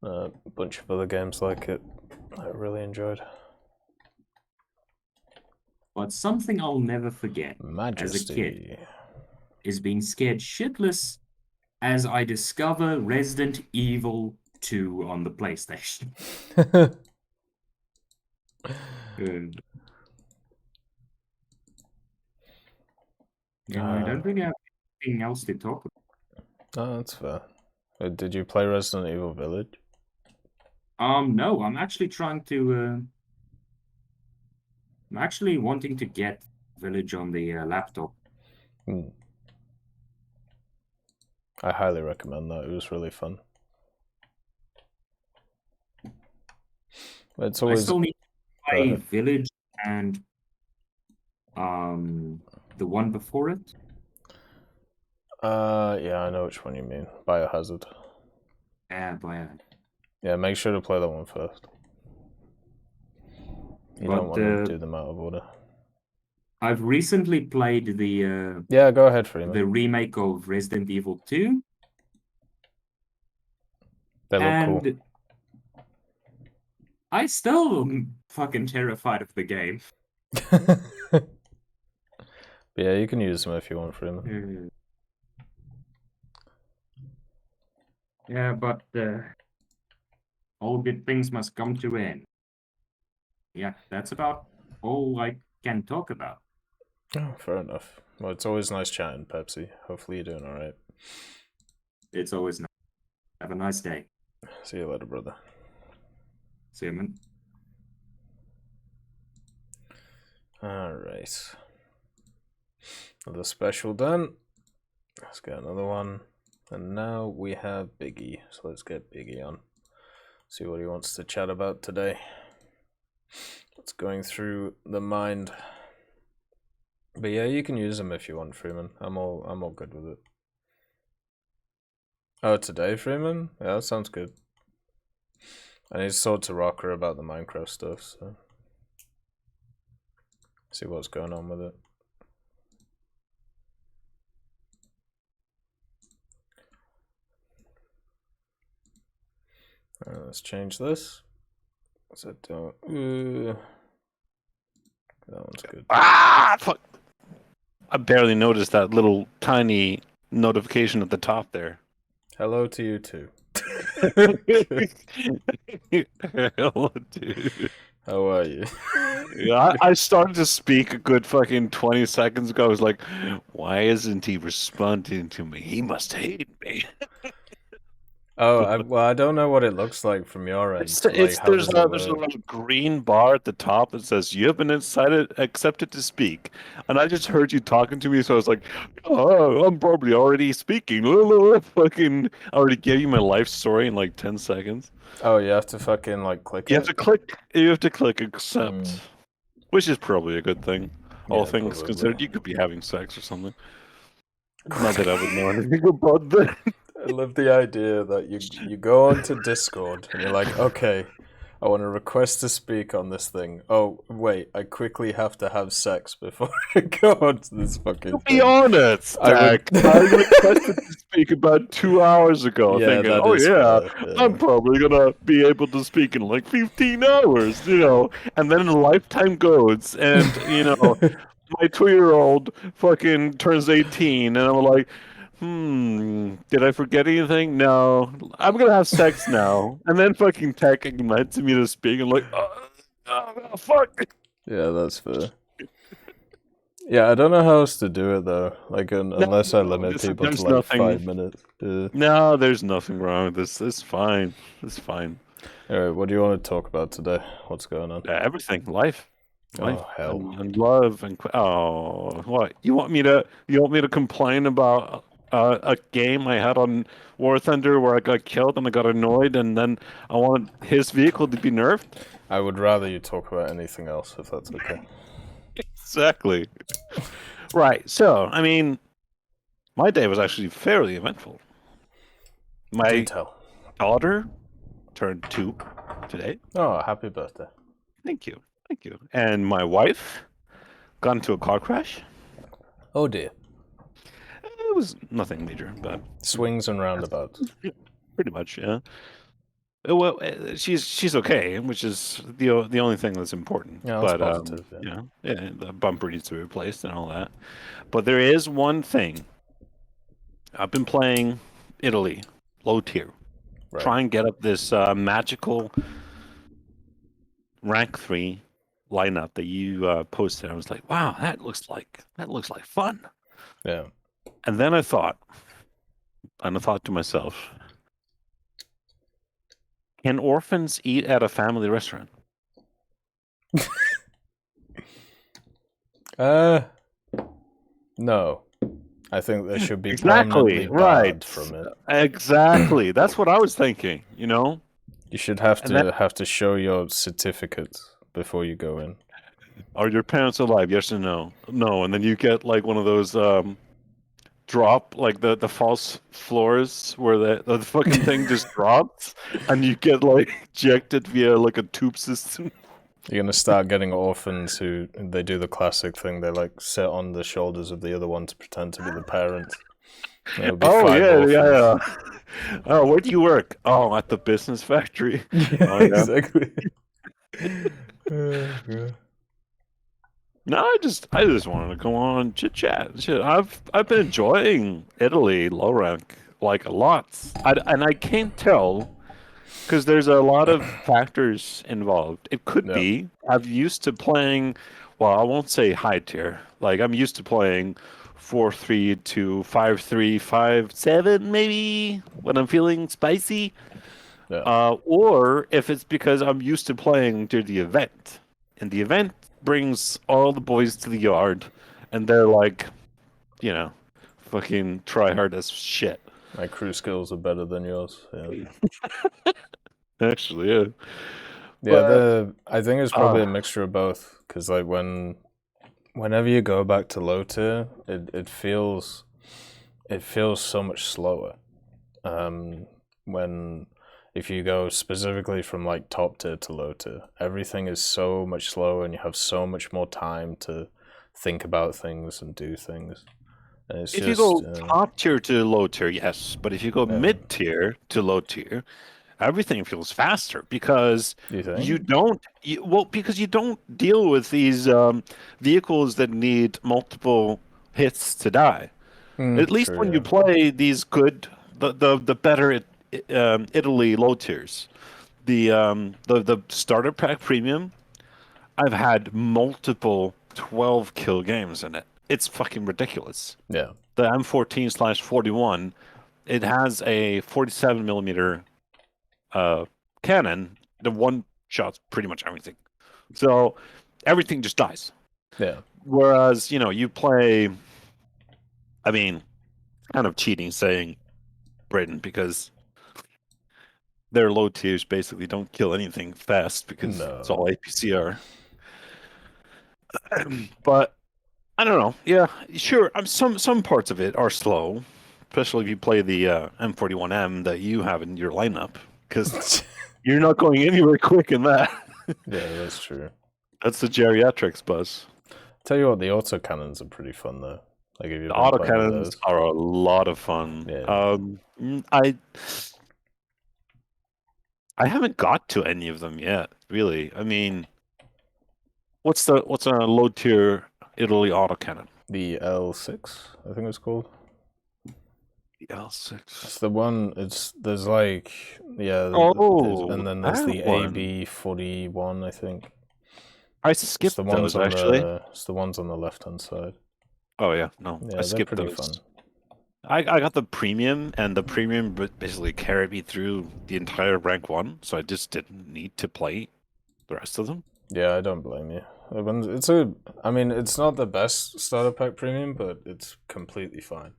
A bunch of other games like it I really enjoyed. But something I'll never forget as a kid is being scared shitless as I discover Resident Evil 2 on the PlayStation. Yeah, I don't really have anything else to talk about. Oh, that's fair. Did you play Resident Evil Village? No, I'm actually trying to. I'm actually wanting to get Village on the laptop. I highly recommend that. It was really fun. It's always. I still need to play Village and the one before it. Yeah, I know which one you mean. Biohazard. Yeah, make sure to play that one first. You don't want to do them out of order. I've recently played the yeah, go ahead, Freeman. The remake of Resident Evil 2. They look cool. I still am fucking terrified of the game. Yeah, you can use them if you want, Freeman. Yeah, but all good things must come to an end. Yeah, that's about all I can talk about. Oh, fair enough. Well, it's always nice chatting, Pepsi. Hopefully you're doing alright. It's always nice. Have a nice day. See you later, brother. See you, man. Alright. Another special done. Let's get another one. And now we have Biggie. So let's get Biggie on. See what he wants to chat about today. What's going through the mind. But yeah, you can use them if you want, Freeman. I'm all good with it. Oh, today, Freeman? Yeah, that sounds good. I need to talk to Rocker about the Minecraft stuff, so see what's going on with it. Let's change this. So don't. That one's good. Ah, fuck! I barely noticed that little tiny notification at the top there. Hello to you too. Hello, dude. How are you? Yeah, I started to speak a good fucking 20 seconds ago. I was like, why isn't he responding to me? He must hate me. Oh, well, I don't know what it looks like from your end. There's a little green bar at the top that says you have been accepted to speak, and I just heard you talking to me, so I was like, "Oh, I'm probably already speaking." Fucking, I already gave you my life story in like 10 seconds. Oh, you have to fucking like click. You have to click accept, which is probably a good thing. All things considered, you could be having sex or something. Not that I would know anything about that. I love the idea that you go onto Discord and you're like, okay, I want to request to speak on this thing. Oh, wait, I quickly have to have sex before I go onto this fucking thing. Be honest, Zach. I requested to speak about 2 hours ago, Yeah, thinking, that oh is yeah, fair, yeah. I'm probably gonna be able to speak in like 15 hours, you know. And then a lifetime goes, and you know, my 2-year-old fucking turns 18, and I'm like, did I forget anything? No. I'm gonna have sex now. And then fucking Tech ignites me to speak. I'm like, oh, fuck. Yeah, that's fair. Yeah, I don't know how else to do it though. Like, unless I limit people to like 5 minutes. No, there's nothing wrong with this. It's fine. It's fine. Alright, what do you want to talk about today? What's going on? Everything. Life. Oh hell. And love and what? You want me to complain about a game I had on War Thunder where I got killed and I got annoyed, and then I wanted his vehicle to be nerfed? I would rather you talk about anything else, if that's okay. Exactly. Right. So, I mean, my day was actually fairly eventful. My daughter turned 2 today. Oh, happy birthday. Thank you. Thank you. And my wife got into a car crash. Oh dear. It was nothing major, but swings and roundabouts. Pretty much, yeah. Well, she's okay, which is the only thing that's important. Yeah, that's positive. Yeah, the bumper needs to be replaced and all that. But there is one thing. I've been playing Italy, low tier. Right. Try and get up this magical rank 3 lineup that you posted. I was like, wow, that looks like fun. Yeah. And then I thought to myself, can orphans eat at a family restaurant? No. I think they should be exactly right from it. Exactly. That's what I was thinking, you know? You should have to show your certificates before you go in. Are your parents alive? Yes or no? No, and then you get like one of those drop, like the false floors where the fucking thing just drops, and you get like ejected via like a tube system. You're gonna start getting orphans who they do the classic thing. They like sit on the shoulders of the other one to pretend to be the parents. There'll be 5 orphans. Yeah. Oh, where do you work? Oh, at the business factory. Yeah, exactly. No, I just wanted to go on chit chat. Shit, I've been enjoying Italy low rank like a lot, and I can't tell because there's a lot of factors involved. It could be I'm used to playing. Well, I won't say high tier. Like I'm used to playing 4-3 to 5-3, 5-7 maybe when I'm feeling spicy. Or if it's because I'm used to playing to the event, and the event brings all the boys to the yard, and they're like, you know, fucking try hard as shit. My crew skills are better than yours. Yeah. Actually, yeah. Yeah, I think it's probably a mixture of both. Because like whenever you go back to low tier, it feels so much slower. If you go specifically from like top tier to low tier, everything is so much slower and you have so much more time to think about things and do things. And it's if you go top tier to low tier, yes, but if you go mid tier to low tier, everything feels faster because you don't deal with these vehicles that need multiple hits to die. At least when you play these good, the better Italy low tiers, the starter pack premium, I've had multiple 12 kill games in it. It's fucking ridiculous. Yeah. The M14/41, it has a 47 millimeter cannon. The one shot's pretty much everything. So everything just dies. Yeah. Whereas, you play, I mean, kind of cheating saying Britain because their low tiers basically don't kill anything fast because it's all APCR. But I don't know. Yeah, sure. Some parts of it are slow, especially if you play the M41M that you have in your lineup, because you're not going anywhere quick in that. Yeah, that's true. That's the geriatrics buzz. Tell you what, the autocannons are pretty fun though. Like if the autocannons are a lot of fun. Yeah. I haven't got to any of them yet, really. I mean, what's a low tier Italy autocannon? The L6, I think it's called. The L6. It's the one. There's like and then there's the AB41, I think. I skipped those actually. It's the ones on the left-hand side. Oh yeah, no, I skipped pretty those. Fun. I got the premium, and the premium basically carried me through the entire rank 1, so I just didn't need to play the rest of them. Yeah, I don't blame you. I mean, it's not the best starter pack premium, but it's completely fine.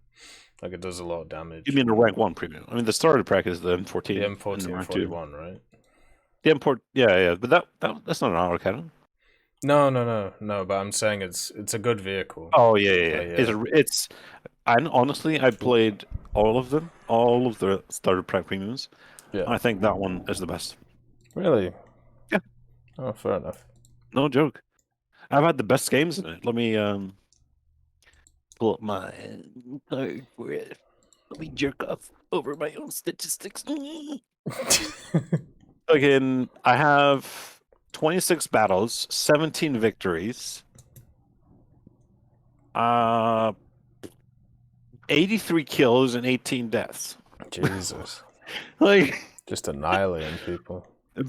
Like it does a lot of damage. You mean the rank 1 premium? I mean the starter pack is the M14. The M14 41, right? The M4, yeah, but that's not an autocannon. No. But I'm saying it's a good vehicle. Oh yeah. And honestly, I played all of them, all of the starter pack premiums. Yeah. I think that one is the best. Really? Yeah. Oh, fair enough. No joke. I've had the best games in it. Let me pull up my card for it. Let me jerk off over my own statistics. Again, I have 26 battles, 17 victories. 83 kills and 18 deaths. Jesus. Like just annihilating people.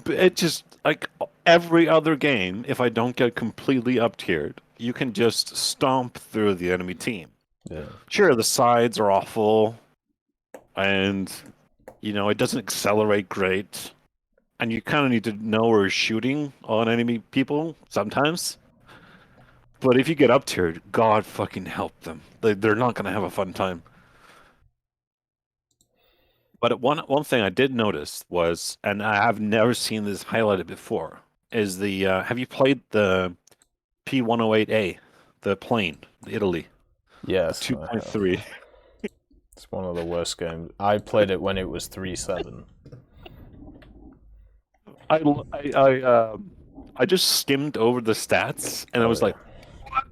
It just like every other game, if I don't get completely up tiered, you can just stomp through the enemy team. Yeah. Sure, the sides are awful, and it doesn't accelerate great, and you kind of need to know where you're shooting on enemy people sometimes. But if you get up tiered, God fucking help them. They're not going to have a fun time. But one thing I did notice was, and I have never seen this highlighted before, is the have you played the P108A, the plane, the Italy? Yes. 2.3. It's one of the worst games. I played it when it was 3.7. I just skimmed over the stats and I was like, what?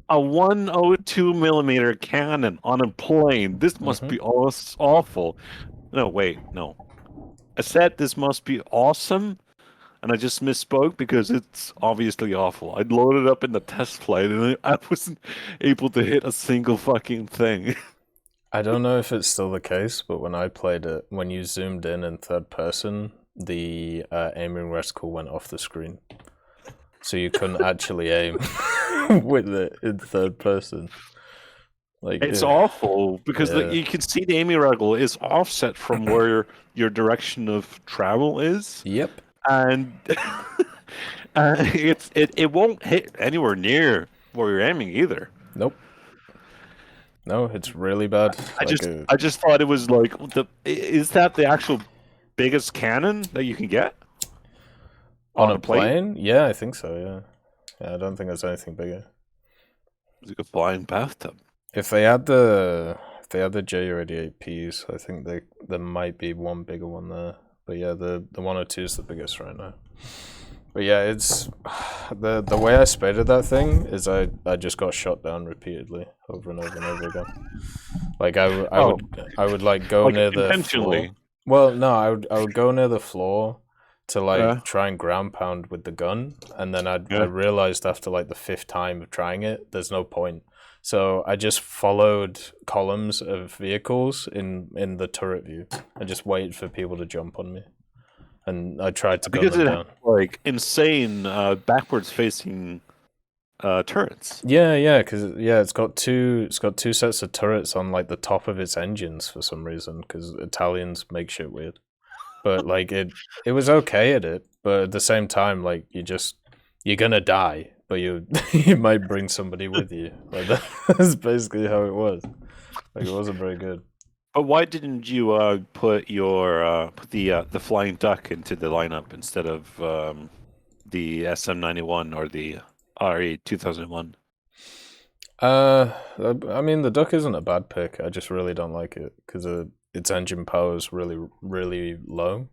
A 102 millimeter cannon on a plane. This must be awful. No, wait, no. I said this must be awesome, and I just misspoke because it's obviously awful. I loaded up in the test flight and I wasn't able to hit a single fucking thing. I don't know if it's still the case, but when I played it, when you zoomed in third person, the aiming reticle went off the screen. So you couldn't actually aim with it in third person. Like it's awful because you can see the aiming reticle is offset from where your direction of travel is. Yep. And it won't hit anywhere near where you're aiming either. Nope. No, it's really bad. I just thought it was like is that the actual biggest cannon that you can get on a plane? Yeah, I think so. Yeah, I don't think there's anything bigger. It's like a flying bathtub. If they had the J88Ps, I think there might be one bigger one there. But yeah, the 102 is the biggest right now. But yeah, it's the way I spaded that thing is I just got shot down repeatedly over and over and over again. Like I would like go near the floor. Well, no, I would go near the floor to like try and ground pound with the gun, and then I realized after like the 5th time of trying it, there's no point. So I just followed columns of vehicles in the turret view and just waited for people to jump on me. And I tried to gun them down. Like insane backwards facing turrets. Yeah, because it's got two sets of turrets on like the top of its engines for some reason, because Italians make shit weird. But like it was okay at it, but at the same time, like you're gonna die, but you might bring somebody with you. Like that's basically how it was. Like it wasn't very good. But why didn't you put the flying duck into the lineup instead of the SM91 or the RE 2001? I mean, the duck isn't a bad pick. I just really don't like it because its engine power is really, really low.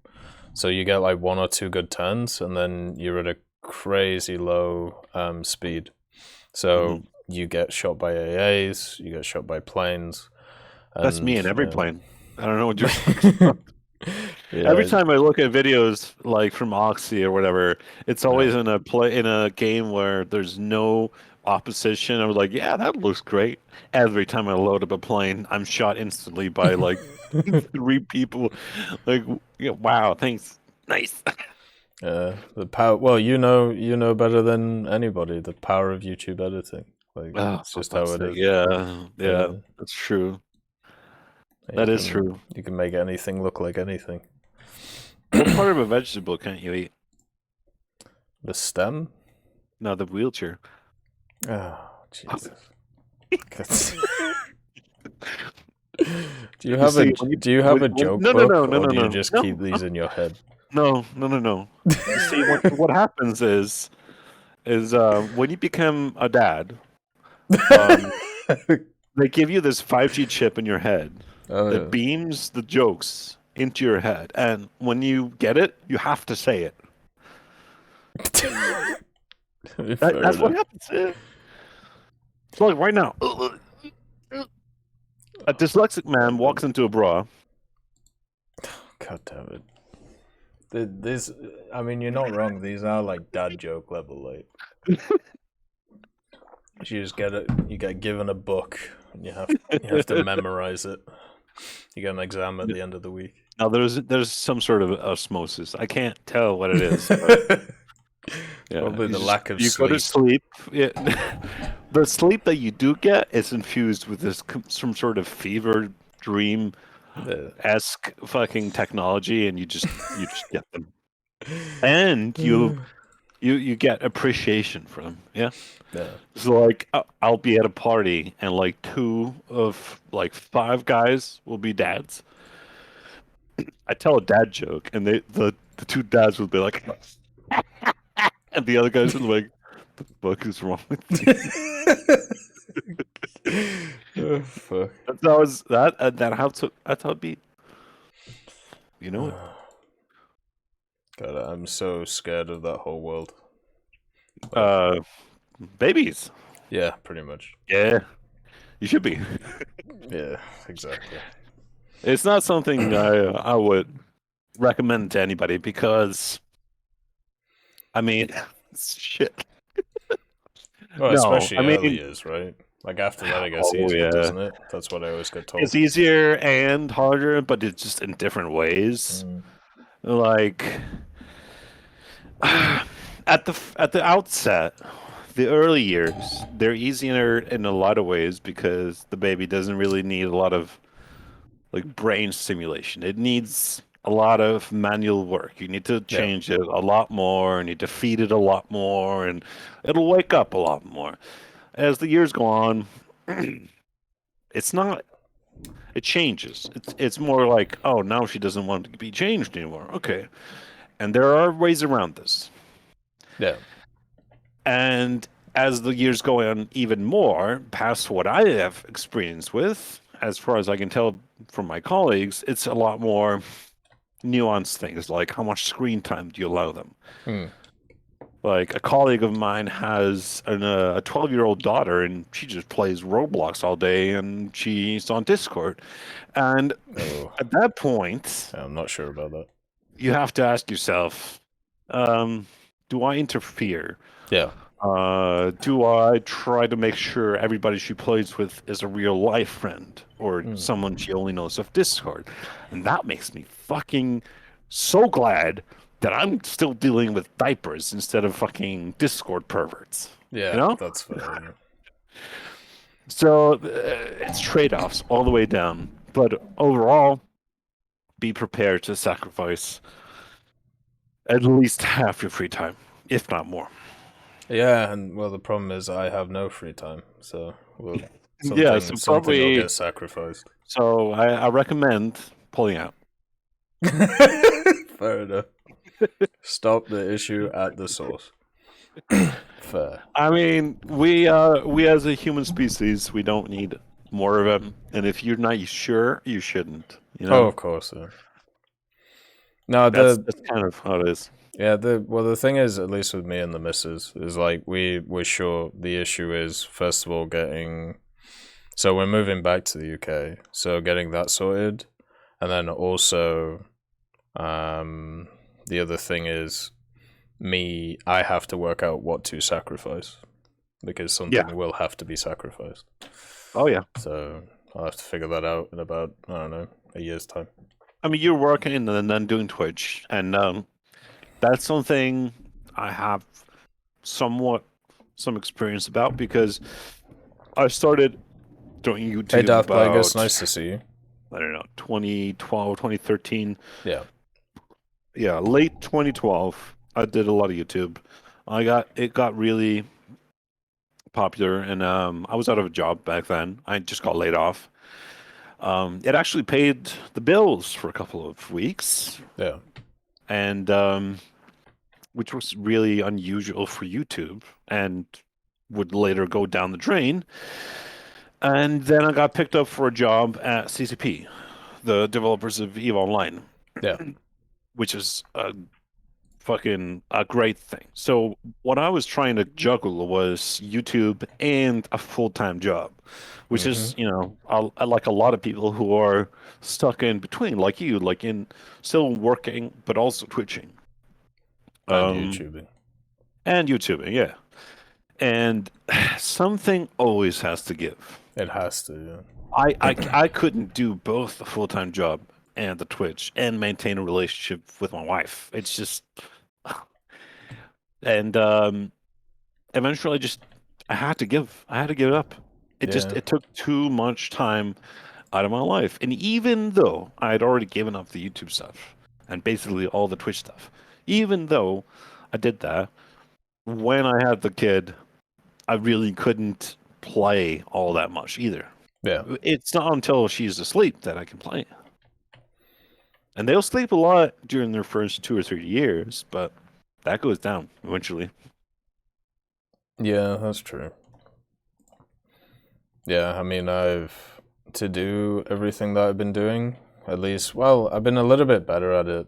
So you get like 1 or 2 good turns, and then you're at a crazy low speed. So you get shot by AAs, you get shot by planes. That's me in every plane. I don't know what you're talking about. Every time I look at videos like from Oxy or whatever, it's always in a game where there's no opposition. I was like, yeah, that looks great. Every time I load up a plane, I'm shot instantly by like 3 people. Like, wow, thanks, nice. The power. Well, you know better than anybody the power of YouTube editing. Like, it's just how it is. Yeah, that's true. That is true. You can make anything look like anything. What part of a vegetable can't you eat? The stem? No, the wheelchair. Oh, Jesus. Do you have a joke book, or do you just keep these in your head? No. You see, what happens is when you become a dad, they give you this 5G chip in your head that beams the jokes into your head, and when you get it, you have to say it. That's what happens. So like right now, a dyslexic man walks into a bra. God damn it. This, I mean, you're not wrong. These are like dad joke level, like. You just you get given a book, and you have to memorize it. You get an exam at the end of the week. Now there's some sort of osmosis. I can't tell what it is. But, probably the lack of sleep. You go to sleep. Yeah. The sleep that you do get is infused with some sort of fever dream-esque fucking technology, and you just get them, and you get appreciation from them. Yeah. So like I'll be at a party, and like 2 of like 5 guys will be dads. I tell a dad joke, and the 2 dads will be like, and the other guys are like, "What the fuck is wrong with you?" Oh, fuck. That's how it be. You know it. God, I'm so scared of that whole world. Babies. Yeah, pretty much. Yeah, you should be. Yeah, exactly. It's not something I would recommend to anybody because, I mean, shit. Well, No, especially I mean, early years, right? Like after that, it gets easier, doesn't it? That's what I always get told. It's easier and harder, but it's just in different ways. Like at the outset, the early years, they're easier in a lot of ways because the baby doesn't really need a lot of like brain stimulation. It needs a lot of manual work. You need to change it a lot more, and you need to feed it a lot more, and it'll wake up a lot more. As the years go on, it's not. It changes. It's more like, oh, now she doesn't want to be changed anymore. Okay, and there are ways around this. Yeah. And as the years go on, even more past what I have experience with, as far as I can tell from my colleagues, it's a lot more nuanced things like how much screen time do you allow them. Like a colleague of mine has a 12-year-old daughter, and she just plays Roblox all day, and she's on Discord. And at that point, I'm not sure about that. You have to ask yourself, do I interfere? Yeah. Do I try to make sure everybody she plays with is a real life friend or someone she only knows off Discord? And that makes me fucking so glad that I'm still dealing with diapers instead of fucking Discord perverts. Yeah, you know? that's fair. So it's trade-offs all the way down. But overall, be prepared to sacrifice at least half your free time, if not more. Yeah, and well, the problem is I have no free time, so something will get sacrificed. So I recommend pulling out. Fair enough. Stop the issue at the source. Fair. I mean, we as a human species, we don't need more of them. And if you're not sure, you shouldn't. You know? Oh, of course. Yeah. No, that's kind of how it is. Yeah, the thing is, at least with me and the missus, is like we're sure the issue is first of all so we're moving back to the UK, so getting that sorted, and then also, the other thing is I have to work out what to sacrifice because something will have to be sacrificed. Oh yeah. So I'll have to figure that out in about, I don't know, a year's time. I mean, you're working and then doing Twitch, and that's something I have some experience about because I started doing YouTube. Hey, Darth Plagueis, nice to see you. I don't know, 2012, 2013. Yeah. Yeah, late 2012. I did a lot of YouTube. It got really popular, and I was out of a job back then. I just got laid off. It actually paid the bills for a couple of weeks. Yeah. And which was really unusual for YouTube and would later go down the drain. And then I got picked up for a job at CCP, the developers of EVE Online. Yeah. Which is a great thing. So what I was trying to juggle was YouTube and a full-time job, which is, like a lot of people who are stuck in between, like you, still working, but also Twitching. And YouTubing. And YouTubing, yeah. And something always has to give. It has to, yeah. I couldn't do both the full-time job and the Twitch and maintain a relationship with my wife. It's just... And eventually I had to give it up. It took too much time out of my life. And even though I had already given up the YouTube stuff and basically all the Twitch stuff, even though I did that, when I had the kid, I really couldn't play all that much either. Yeah. It's not until she's asleep that I can play. And they'll sleep a lot during their first 2 or 3 years, but that goes down eventually. Yeah, that's true. Yeah, I mean, to do everything that I've been doing. At least, well, I've been a little bit better at it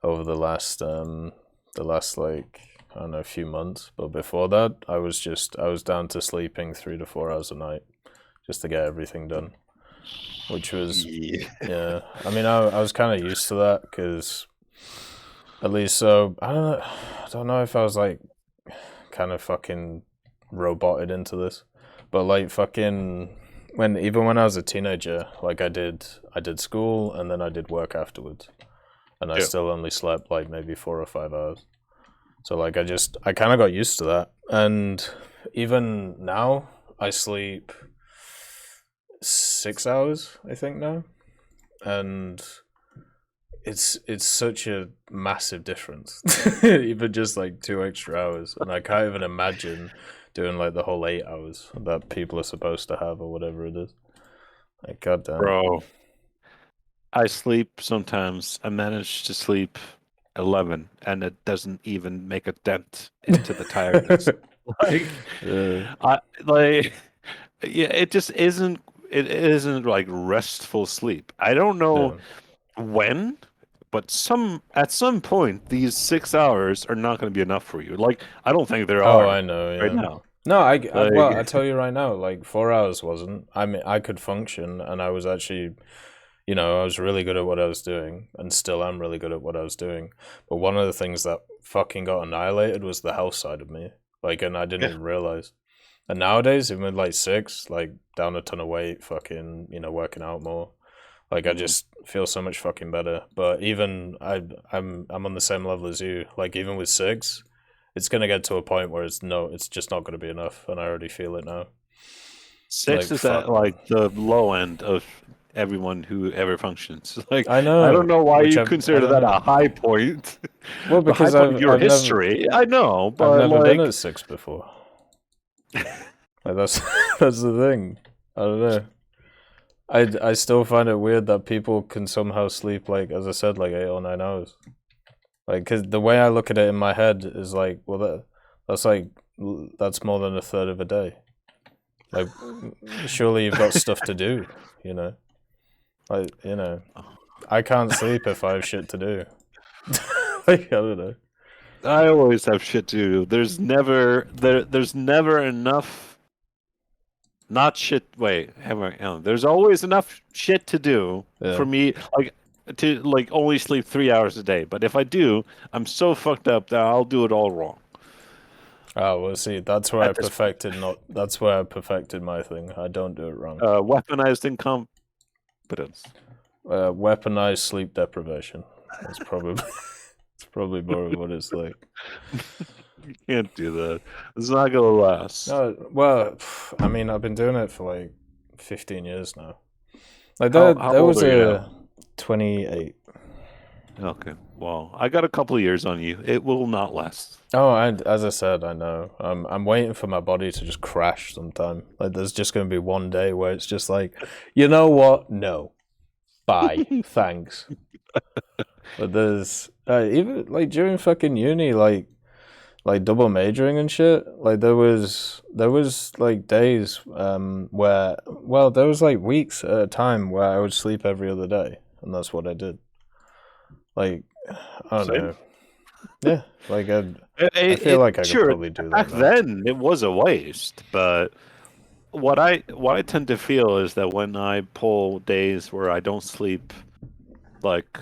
over the last like, I don't know, few months. But before that, I was down to sleeping 3 to 4 hours a night just to get everything done, which was yeah. I mean, I was kind of used to that because at least I don't know if I was like kind of fucking roboted into this, but like fucking even when I was a teenager, like I did school and then I did work afterwards, and I still only slept like maybe 4 or 5 hours. So like I kind of got used to that, and even now I sleep 6 hours, I think now, and it's such a massive difference, even just like 2 extra hours, and I can't even imagine doing like the whole 8 hours that people are supposed to have or whatever it is. Like, goddamn. Bro, I sleep sometimes. I manage to sleep 11, and it doesn't even make a dent into the tiredness. It just isn't. It isn't like restful sleep. I don't know when, but at some point these 6 hours are not going to be enough for you. Like, I don't think there are. Oh, I know. Yeah. Right now. No, well, I tell you right now, like 4 hours wasn't. I mean, I could function, and I was actually, I was really good at what I was doing, and still am really good at what I was doing. But one of the things that fucking got annihilated was the health side of me. Like, and I didn't even realize. And nowadays, even with like 6, like down a ton of weight, fucking, working out more. Like, I just feel so much fucking better. But even I'm on the same level as you. Like, even with 6, it's gonna get to a point where it's just not gonna be enough, and I already feel it now. 6 is at like the low end of everyone who ever functions. Like, I know. I don't know why you consider that a high point. Well, because of your history, I know, but I've never been at 6 before. Like, that's the thing. I don't know. I still find it weird that people can somehow sleep, like, as I said, like 8 or 9 hours. Like, because the way I look at it in my head is like, well, that's more than a third of a day. Like, surely you've got stuff to do, Like, I can't sleep if I have shit to do. Like, I don't know. I always have shit to do. There's never enough. Not shit. Wait, there's always enough shit to do for me. Like, to like only sleep 3 hours a day. But if I do, I'm so fucked up that I'll do it all wrong. Oh, well, see, that's where I perfected my thing. I don't do it wrong. Weaponized incompetence. Weaponized sleep deprivation. That's probably more of what it's like. You can't do that. It's not gonna last. No, well, I mean, I've been doing it for like 15 years now. Like, that was 28. Okay, well, I got a couple of years on you. It will not last. Oh, and as I said, I know. I'm waiting for my body to just crash sometime. Like, there's just going to be one day where it's just like, you know what? No. Bye. Thanks. But there's even like during fucking uni, like double majoring and shit. Like, there was like days where, well, there was like weeks at a time where I would sleep every other day, and that's what I did. Like, I don't know. Yeah, like I feel like I could probably do that. Back then, it was a waste, but what I tend to feel is that when I pull days where I don't sleep like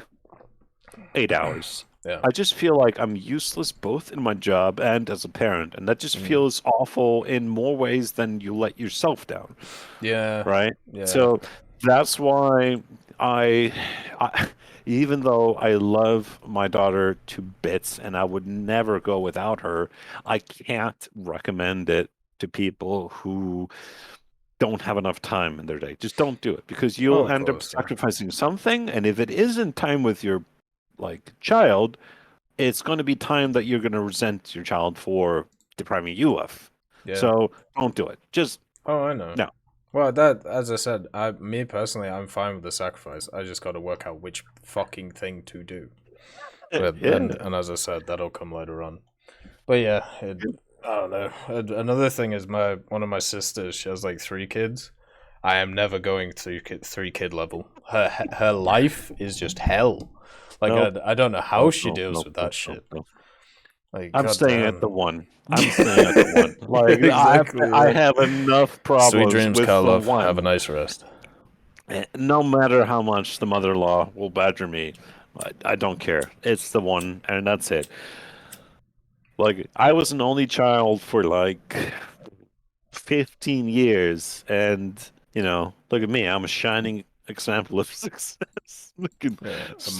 8 hours, I just feel like I'm useless both in my job and as a parent, and that just feels awful in more ways than you let yourself down. Yeah. Right? Yeah. So that's why I even though I love my daughter to bits and I would never go without her, I can't recommend it to people who don't have enough time in their day. Just don't do it, because you'll end up sacrificing something, and if it isn't time with your child, it's going to be time that you're going to resent your child for depriving you of. Yeah. So don't do it. Just I know. No. Well, that, as I said, me personally, I'm fine with the sacrifice. I just got to work out which fucking thing to do. But, and as I said, that'll come later on. But yeah, I don't know. Another thing is one of my sisters, she has like 3 kids, I am never going to 3 kid level. Her life is just hell. Like I don't know how she deals with that shit. Like, I'm staying goddamn. at the 1. I'm staying at the 1. Like Exactly, I right. have enough problems Sweet dreams, with the Karlov. 1. Have a nice rest. No matter how much the mother-in-law will badger me, I don't care. It's the 1, and that's it. Like, I was an only child for like 15 years, and look at me. I'm a shining example of success. A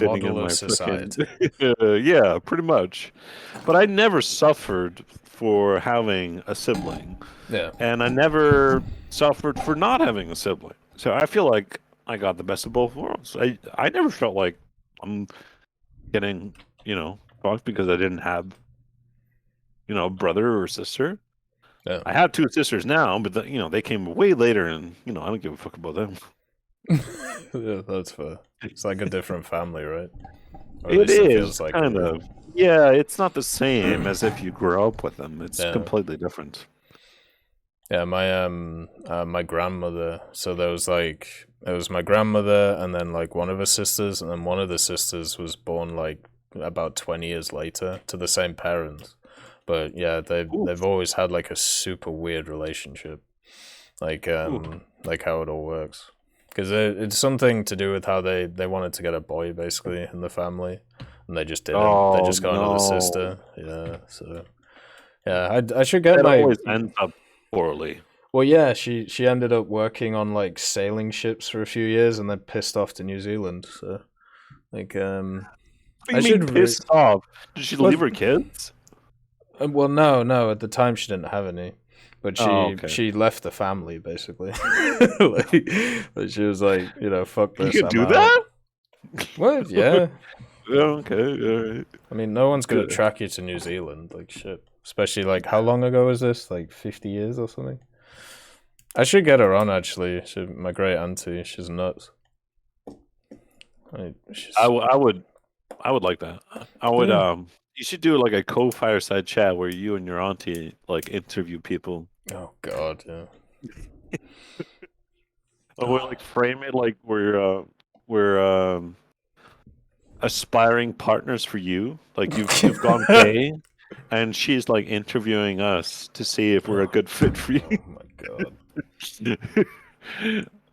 model of society. Yeah, pretty much. But I never suffered for having a sibling. Yeah. And I never suffered for not having a sibling. So I feel like I got the best of both worlds. I never felt like I'm getting, fucked because I didn't have, a brother or sister. Yeah. I have 2 sisters now, but they came way later, and I don't give a fuck about them. Yeah, that's fair. It's like a different family, right? Or It is feels like kind of. Yeah, it's not the same as if you grow up with them. It's completely different. Yeah, my grandmother. So there was my grandmother, and then like one of her sisters, and then one of the sisters was born like about 20 years later to the same parents. But yeah, they've always had like a super weird relationship, like how it all works. Because it's something to do with how they wanted to get a boy basically in the family, and they just didn't. They just got another sister. Yeah, so yeah, I should get That my. always ends up poorly. Well, yeah, she ended up working on like sailing ships for a few years, and then pissed off to New Zealand. So, like, I should pissed off. Did she leave her kids? Well, no. At the time, she didn't have any, but okay. she left the family basically. But she was like, fuck this. You can I'm do out. that? What? Yeah. Okay. All right. I mean, no one's gonna track you to New Zealand, like shit. Especially like, how long ago was this? Like 50 years or something. I should get her on actually. My great auntie, she's nuts. I would like that. I would You should do like a co-fireside chat where you and your auntie like interview people. Oh God, yeah. Or we'll like frame it like we're aspiring partners for you. Like you've gone gay, and she's like interviewing us to see if we're a good fit for you. Oh my God.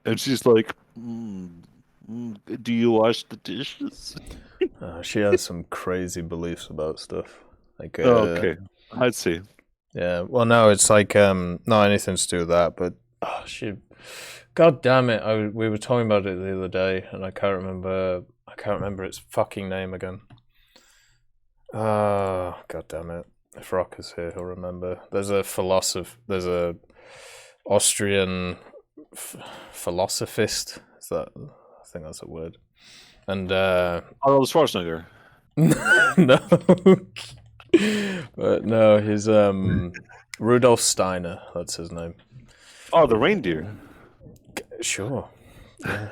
And she's like, do you wash the dishes? She has some crazy beliefs about stuff. Like, okay, I'd see. Yeah, well, no, it's like not anything to do with that, but God damn it, we were talking about it the other day, and I can't remember its fucking name again. God damn it! If Rock is here, he'll remember. There's a Austrian philosophist. I think that's a word. And Arnold Schwarzenegger. No. But no, he's Rudolf Steiner, that's his name. Oh, the reindeer. Sure. Yeah.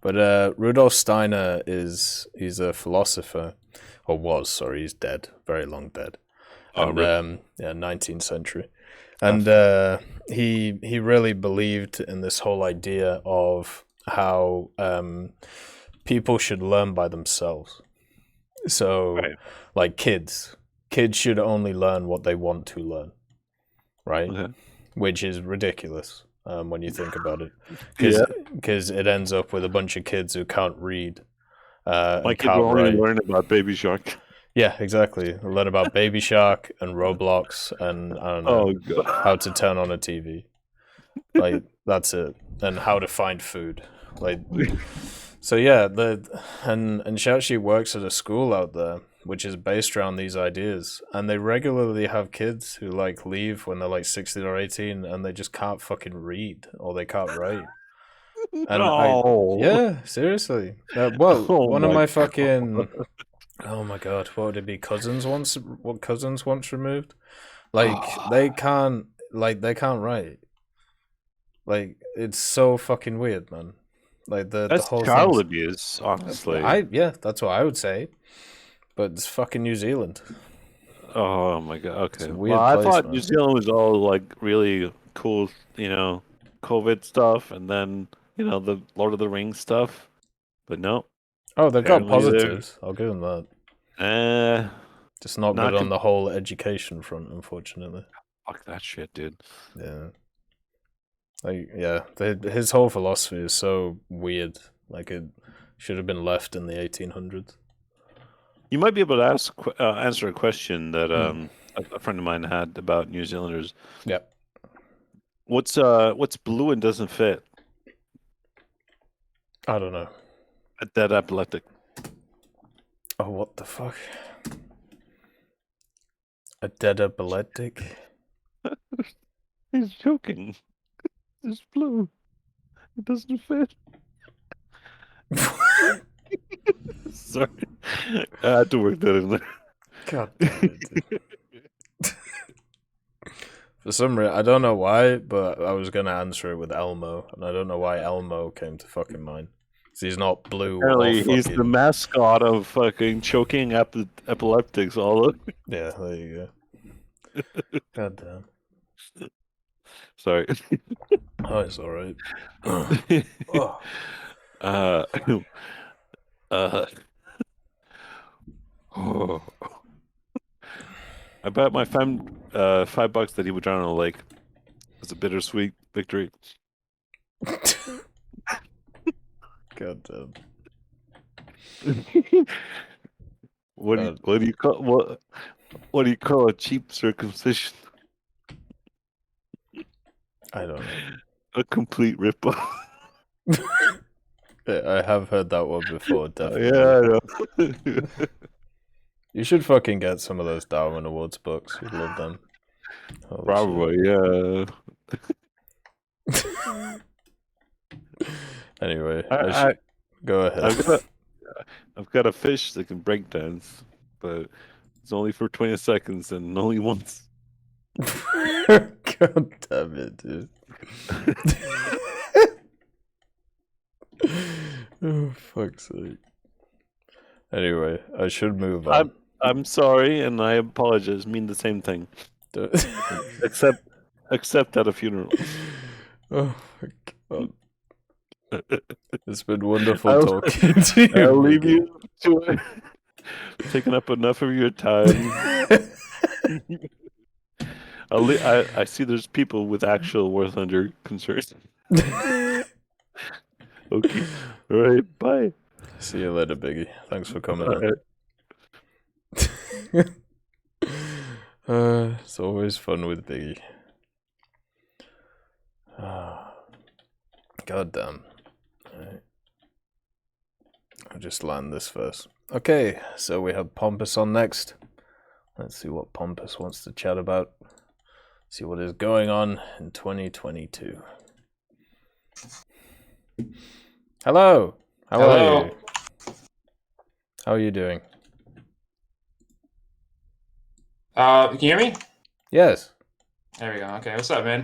But Rudolf Steiner he's a philosopher, or was, sorry, he's dead, very long dead. And, yeah, 19th century. And he really believed in this whole idea of how people should learn by themselves. So, like kids should only learn what they want to learn, right? Okay. Which is ridiculous when you think about it, Yeah. because it ends up with a bunch of kids who can't read. My kid will only learn about Baby Shark. Yeah, exactly. Learn about Baby Shark and Roblox and I don't know, how to turn on a TV. Like, that's it. And how to find food. Like, so yeah, and she actually works at a school out there which is based around these ideas, and they regularly have kids who like leave when they're like 16 or 18 and they just can't fucking read or they can't write. And yeah, seriously. One of my fucking oh my God, what would it be? Cousins once removed. Like they can't write. Like, it's so fucking weird, man. Like that's the whole child abuse, honestly. Yeah, that's what I would say. But it's fucking New Zealand. Oh my God. Okay. Weird I place, thought man. New Zealand was all like really cool, COVID stuff, and then the Lord of the Rings stuff. But no. Oh, they've got Apparently positives. I'll give them that. Just not good on the whole education front, unfortunately. Fuck that shit, dude. Yeah. His whole philosophy is so weird. Like, it should have been left in the 1800s. You might be able to answer a question that a friend of mine had about New Zealanders. Yep. What's blue and doesn't fit? I don't know. A dead epileptic. Oh, what the fuck? A dead epileptic? He's joking. It's blue. It doesn't fit. Sorry. I had to work that in there. God damn it, dude. For some reason, I don't know why, but I was going to answer it with Elmo, and I don't know why Elmo came to fucking mind. Because he's not blue. Apparently, he's the mascot of fucking choking epileptics all over. Yeah, there you go. God damn. Sorry. Oh, it's alright. I bet my friend $5 that he would drown in a lake. It's a bittersweet victory. God damn. What do you call a cheap circumcision? I don't know. A complete ripoff. Yeah, I have heard that one before, definitely. Yeah, I know. You should fucking get some of those Darwin Awards books. You'd love them. Holy Probably, shit. Anyway, go ahead. I've got a fish that can break dance, but it's only for 20 seconds and only once. God damn it, dude. Oh, fuck's sake. Anyway, I should move on. I'm sorry, and I apologize. Mean the same thing. except at a funeral. Oh my god. It's been wonderful talking to you. I'll leave you to it. Taking up enough of your time. I see there's people with actual worth under concerns. Okay. All right. Bye. See you later, Biggie. Thanks for coming on. It's always fun with Biggie. God damn. Right. I'll just land this first. Okay, so we have Pompous on next. Let's see what Pompous wants to chat about. See what is going on in 2022. Hello. How are you? How are you doing? Can you hear me? Yes. There we go. Okay, what's up, man?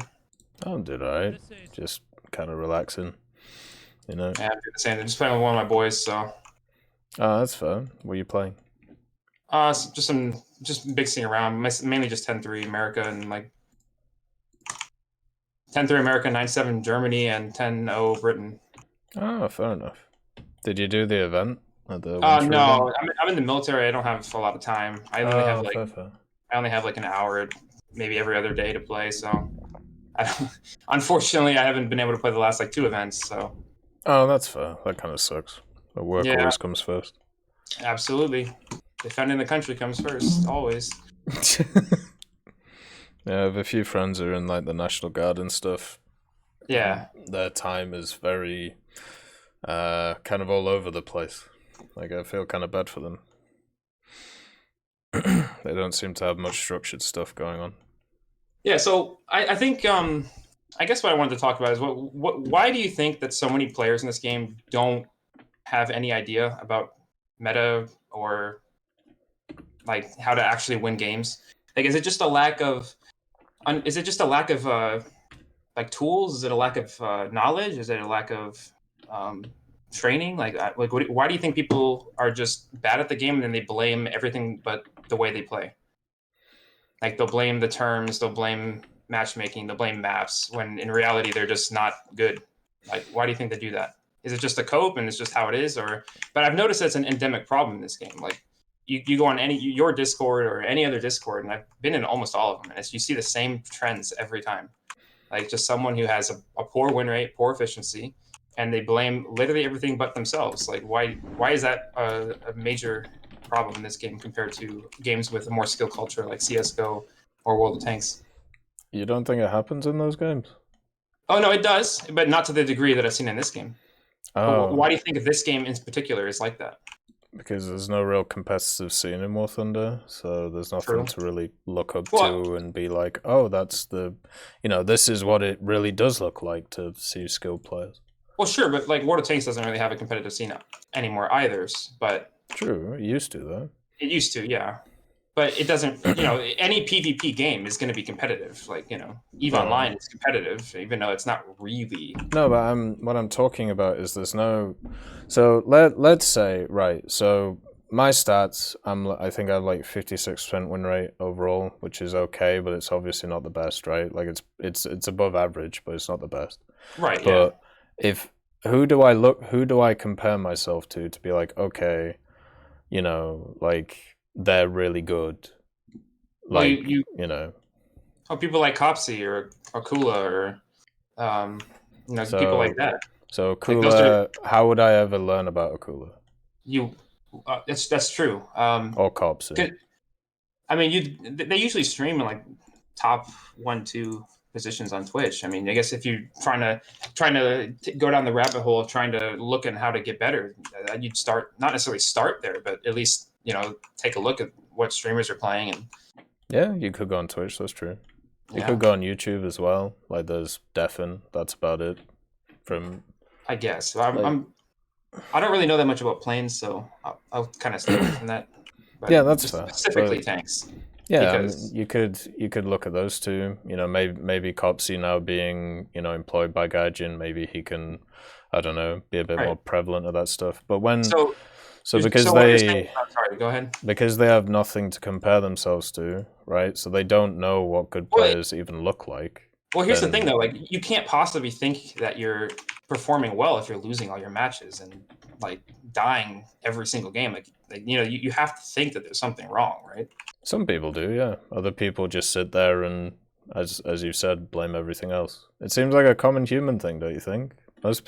I'm doing alright. Just kind of relaxing, you know. Yeah, I'm doing the same. I'm just playing with one of my boys, so. Oh, that's fun. What are you playing? Just mixing around. Mainly just 10-3 America and like 10-3 America, 9-7 Germany, and 10-0 Britain. Oh, fair enough. Did you do the event? No, I'm in the military. I don't have a lot of time. I only have like an hour, maybe every other day to play. So, unfortunately, I haven't been able to play the last like 2 events. So. Oh, that's fair. That kind of sucks. The work always comes first. Absolutely, defending the country comes first, always. Yeah, I have a few friends who are in like the National Guard and stuff. Yeah. Their time is very kind of all over the place. Like, I feel kind of bad for them. They don't seem to have much structured stuff going on. Yeah, so I think I guess what I wanted to talk about is why do you think that so many players in this game don't have any idea about meta or like how to actually win games? Like, is it just a lack of like tools? Is it a lack of knowledge? Is it a lack of training? Why do you think people are just bad at the game and then they blame everything but the way they play? Like, they'll blame the terms, they'll blame matchmaking, they'll blame maps, when in reality they're just not good. Like, why do you think they do that? Is it just a cope and it's just how it is? But I've noticed that's an endemic problem in this game. Like, you go on your Discord or any other Discord, and I've been in almost all of them, and you see the same trends every time. Like, just someone who has a poor win rate, poor efficiency, and they blame literally everything but themselves. Like, why is that a major problem in this game compared to games with a more skill culture like CSGO or World of Tanks? You don't think it happens in those games? Oh, no, it does, but not to the degree that I've seen in this game. Oh. Why do you think this game in particular is like that? Because there's no real competitive scene in War Thunder, so there's nothing to really look up to and be like, oh, that's this is what it really does look like to see skilled players. Well, sure, but like World of Tanks doesn't really have a competitive scene anymore either, but... True, it used to, though. It used to, yeah. But it doesn't, any PvP game is going to be competitive. Like, EVE Online is competitive, even though it's not really. No, but what I'm talking about is there's no... So let's say, right, so my stats, I think I have like 56% win rate overall, which is okay, but it's obviously not the best, right? Like it's above average, but it's not the best. Right, but who do I compare myself to be like, okay, like... they're really good. Like, people like Copsy or Akula or, people like that. So Akula, how would I ever learn about Akula? That's true. Or Copsy. I mean, they usually stream in like top 1-2 positions on Twitch. I mean, I guess if you're trying to go down the rabbit hole of trying to look at how to get better, you'd not necessarily start there, but at least take a look at what streamers are playing. And yeah, you could go on Twitch. That's true. You could go on YouTube as well. Like there's Defen. That's about it. I guess I don't really know that much about planes, so I'll kind of stay away from that. But yeah, that's fair. Specifically tanks. Yeah, because... you could look at those two. Maybe Copsy now being employed by Gaijin, maybe he can, I don't know, be a bit more prevalent of that stuff. But when because sorry, go ahead. Because they have nothing to compare themselves to, right? So they don't know what good players even look like. Well, here's the thing, though. Like, you can't possibly think that you're performing well if you're losing all your matches and like dying every single game. Like you have to think that there's something wrong, right? Some people do, yeah. Other people just sit there and, as you said, blame everything else. It seems like a common human thing, don't you think? Most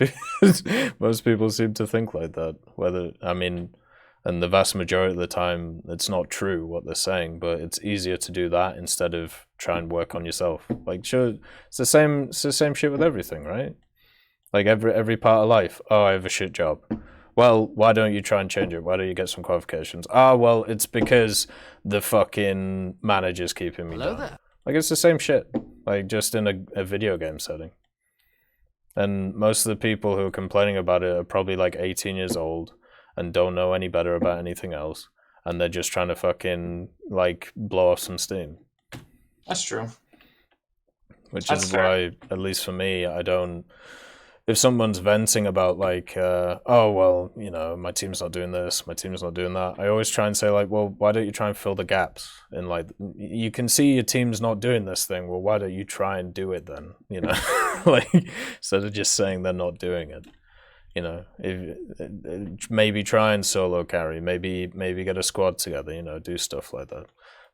people seem to think like that. And the vast majority of the time, it's not true what they're saying, but it's easier to do that instead of try and work on yourself. Like, sure, it's the same shit with everything, right? Like every part of life. Oh, I have a shit job. Well, why don't you try and change it? Why don't you get some qualifications? Well, it's because the fucking manager's keeping me down. Like, it's the same shit, like just in a video game setting. And most of the people who are complaining about it are probably like 18 years old and don't know any better about anything else. And they're just trying to fucking like blow off some steam. That's true. Which is why, at least for me, I don't... If someone's venting about like, oh, well, my team's not doing this, my team's not doing that, I always try and say like, well, why don't you try and fill the gaps? And like, you can see your team's not doing this thing, well, why don't you try and do it then? Like, instead of just saying they're not doing it. Maybe try and solo carry, maybe get a squad together, do stuff like that.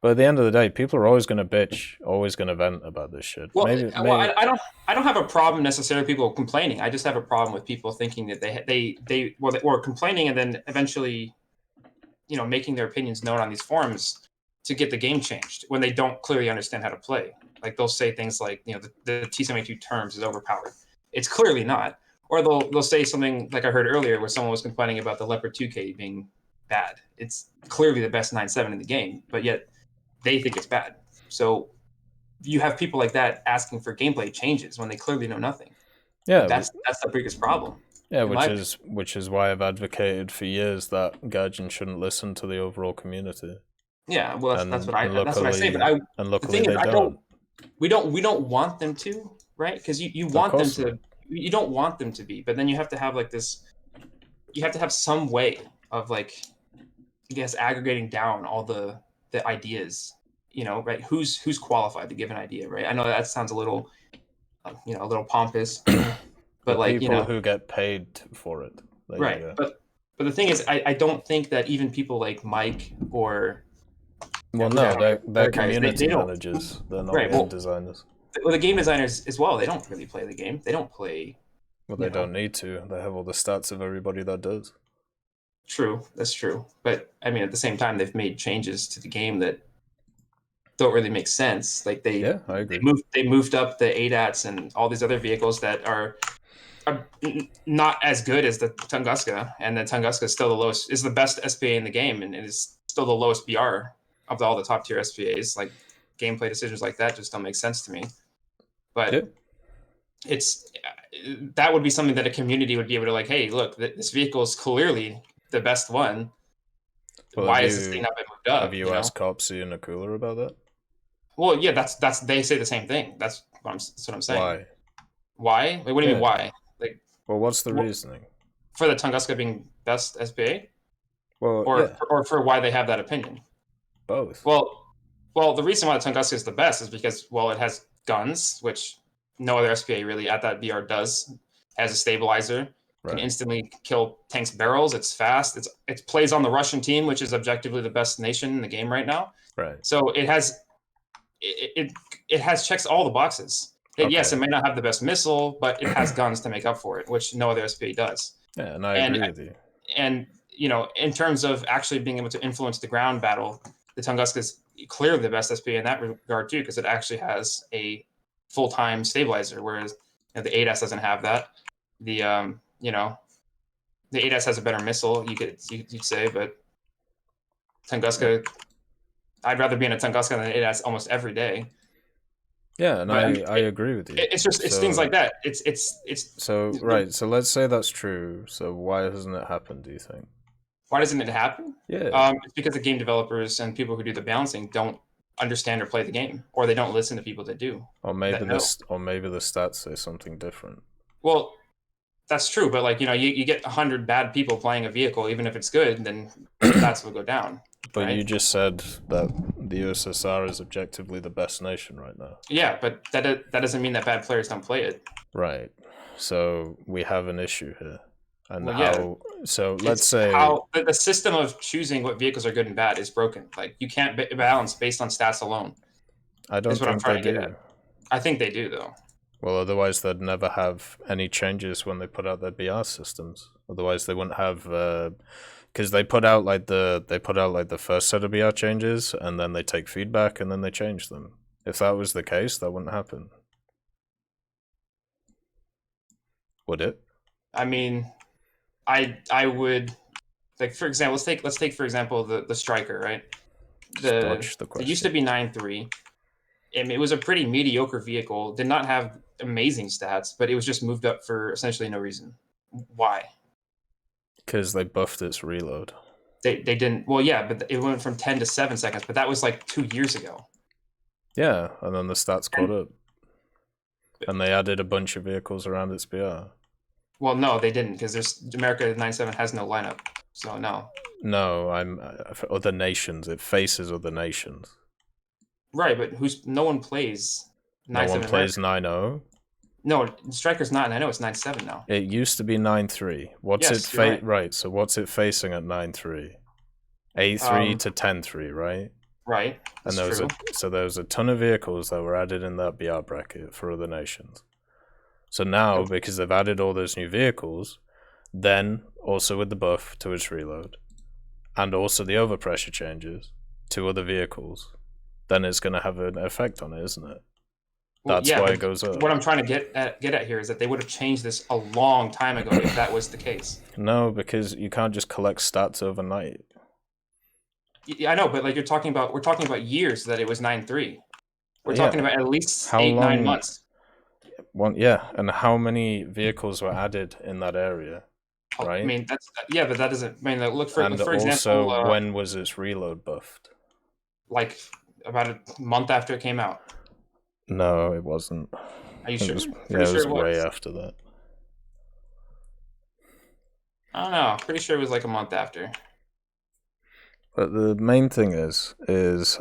But at the end of the day, people are always going to bitch, always going to vent about this shit. Well, I don't have a problem necessarily people complaining. I just have a problem with people thinking that they were complaining and then eventually, making their opinions known on these forums to get the game changed when they don't clearly understand how to play. Like they'll say things like, the T72 terms is overpowered. It's clearly not. Or they'll say something like I heard earlier where someone was complaining about the Leopard 2K being bad. It's clearly the best 9.7 in the game, but yet they think it's bad. So you have people like that asking for gameplay changes when they clearly know nothing. Yeah, that's the biggest problem. Yeah, which is why I've advocated for years that Gaijin shouldn't listen to the overall community. Yeah, well, that's what I say. But the thing is, we don't want them to, right? Because you want them to. You don't want them to be, but then you have to have like this. You have to have some way of like, I guess, aggregating down all the ideas right? Who's qualified to give an idea, right? I know that sounds a little, a little pompous, but the like people who get paid for it, right? But the thing is, I don't think that even people like Mike or well, no, they're community managers. They're not game designers. Well, the game designers as well. They don't really play the game. They don't play. Well, they don't need to. They have all the stats of everybody that does. True, that's true. But I mean, at the same time, they've made changes to the game that don't really make sense. Like I agree. They moved up the ADATs and all these other vehicles that are not as good as the Tunguska, and the Tunguska is still is the best SPA in the game, and it is still the lowest BR of all the top tier SPAs. Like gameplay decisions like that just don't make sense to me. But that would be something that a community would be able to like, hey, look, this vehicle is clearly the best one. Well, why is this thing not been moved up? Have you asked Copsy and Akula about that? Well, yeah, that's they say the same thing. That's what I'm saying. Why? Why? Like, what do you mean why? Like, well, what's the reasoning for the Tunguska being best SPA? Well, or for why they have that opinion? Both. Well, the reason why the Tunguska is the best is because it has guns, which no other SPA really at that BR does. Has a stabilizer, can instantly kill tanks' barrels. It's fast. It plays on the Russian team, which is objectively the best nation in the game right now. Right. So it has checks all the boxes. Yes, it may not have the best missile, but it has guns to make up for it, which no other SPA does. Yeah, and I agree with you. And in terms of actually being able to influence the ground battle, the Tunguska is clearly the best SPA in that regard too, because it actually has a full-time stabilizer, whereas the ADAS doesn't have that. The the ADAS has a better missile, you'd say, but Tunguska, I'd rather be in a Tunguska than an ADAS almost every day. Yeah, and I agree with you. It's things like that. It's so right. So let's say that's true. So why hasn't it happened? Do you think? Why doesn't it happen? Yeah. It's because the game developers and people who do the balancing don't understand or play the game, or they don't listen to people that do. Or maybe the stats say something different. Well, that's true, but like you get 100 bad people playing a vehicle, even if it's good, then stats will go down. But right? You just said that the USSR is objectively the best nation right now. Yeah, but that doesn't mean that bad players don't play it. Right. So we have an issue here. And let's say how the system of choosing what vehicles are good and bad is broken. Like you can't balance based on stats alone. I don't think they do. I think they do though. Well, otherwise they'd never have any changes when they put out their BR systems. Otherwise they wouldn't have because they put out like the first set of BR changes, and then they take feedback and then they change them. If that was the case, that wouldn't happen. Would it? I mean, I would, like, for example, let's take for example the Striker, right? It used to be 9.3. And it was a pretty mediocre vehicle. Did not have amazing stats, but it was just moved up for essentially no reason. Why? Because they buffed its reload. They didn't. Well, yeah, but it went from 10 to 7 seconds. But that was like 2 years ago. Yeah, and then the stats caught up, and they added a bunch of vehicles around its BR. Well, no, they didn't, because America 9.7 has no lineup. So no. No, I'm for other nations. It faces other nations. Right, but no one plays 9.7. No one plays 9.0. No, Striker's not 9.0. It's 9.7 now. It used to be 9.3. What's it right? So what's it facing at 9.3? A3 to 10.3, right? Right. And there was a ton of vehicles that were added in that BR bracket for other nations. So now, because they've added all those new vehicles, then also with the buff to its reload, and also the overpressure changes to other vehicles, then it's going to have an effect on it, isn't it? That's why it goes up. What I'm trying to get at here is that they would have changed this a long time ago if that was the case. No, because you can't just collect stats overnight. Yeah, I know, but like we're talking about years that it was 9.3. We're talking about at least 8-9 months. And how many vehicles were added in that area, right? I mean, but that doesn't. I mean, look for and for also, example, when was its reload buffed? Like about a month after it came out. No, it wasn't. Are you sure? It was way after that. I don't know. Pretty sure it was like a month after. But the main thing is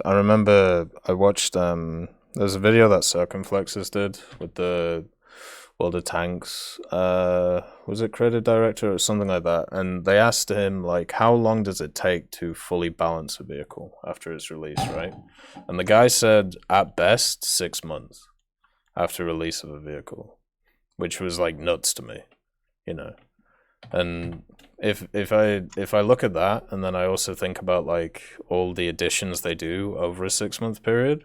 I remember I watched there's a video that Circumflexes did with the World of Tanks, was it creative director or something like that? And they asked him, like, how long does it take to fully balance a vehicle after its release, right? And the guy said, at best, 6 months after release of a vehicle, which was, like, nuts to me, you know? And if I look at that, and then I also think about, like, all the additions they do over a 6-month period,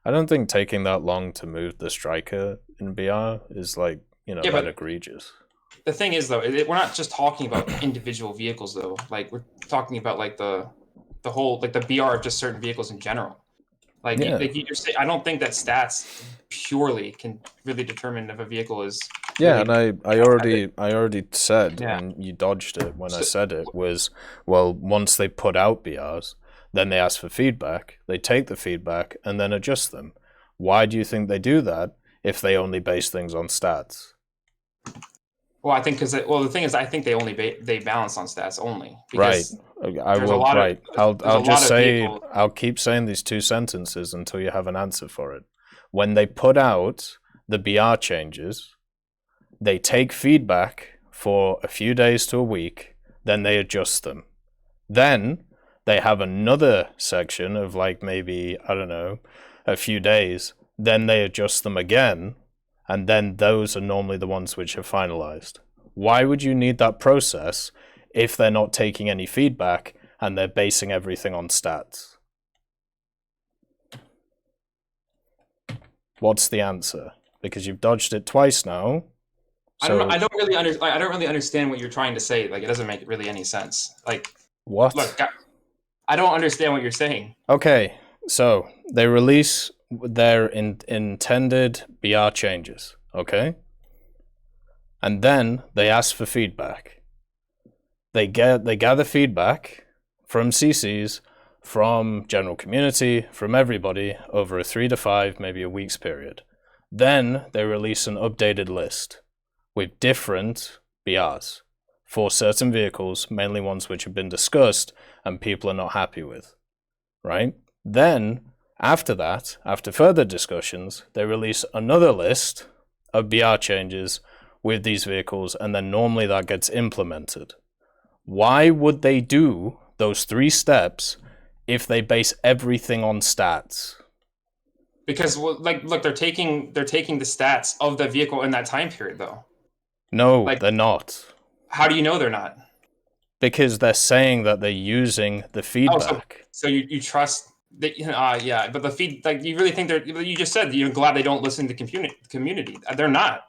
I don't think taking that long to move the striker in BR is, like, you know, that egregious. The thing is, though, we're not just talking about individual vehicles, though. Like, we're talking about, like, the whole, like, the BR of just certain vehicles in general. Like, you're saying, I don't think that stats purely can really determine if a vehicle is. Yeah, really, and I already said, and you dodged it when I said it, was, well, once they put out BRs, then they ask for feedback, they take the feedback, and then adjust them. Why do you think they do that if they only base things on stats? Well, I think the thing is, I think they only they balance on stats only. Right. I will. Right. I'll just say, I'll keep saying these 2 sentences until you have an answer for it. When they put out the BR changes, they take feedback for a few days to a week, then they adjust them. Then they have another section of, like, maybe, I don't know, a few days, then they adjust them again, and then those are normally the ones which are finalized. Why would you need that process if they're not taking any feedback and they're basing everything on stats? What's the answer? Because you've dodged it twice now. So... I don't really understand what you're trying to say. Like, it doesn't make really any sense. Like, what? Look, I don't understand what you're saying. Okay, so they release their intended BR changes, okay? And then they ask for feedback. They gather feedback from CCs, from general community, from everybody over a 3 to 5, maybe a week's period. Then they release an updated list with different BRs for certain vehicles, mainly ones which have been discussed and people are not happy with, right? Then, after that, after further discussions, they release another list of BR changes with these vehicles, and then normally that gets implemented. Why would they do those 3 steps if they base everything on stats? Because, well, like, look, they're taking the stats of the vehicle in that time period, though. No, like, they're not. How do you know they're not? Because they're saying that they're using the feedback. Oh, so you trust that? Yeah, but the feed, like, you really think they're? You just said you're glad they don't listen to community. They're not.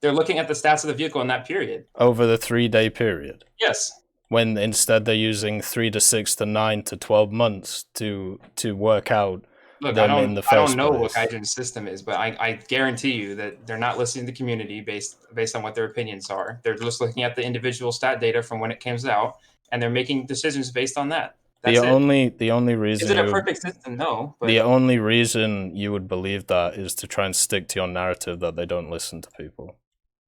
They're looking at the stats of the vehicle in that period. Over the 3-day period. Yes. When instead they're using 3 to 6 to 9 to 12 months to work out. Look, I don't know what Gaijin's system is, but I guarantee you that they're not listening to the community based on what their opinions are. They're just looking at the individual stat data from when it comes out, and they're making decisions based on that. That's the only reason is it a perfect system? No. But the only reason you would believe that is to try and stick to your narrative that they don't listen to people.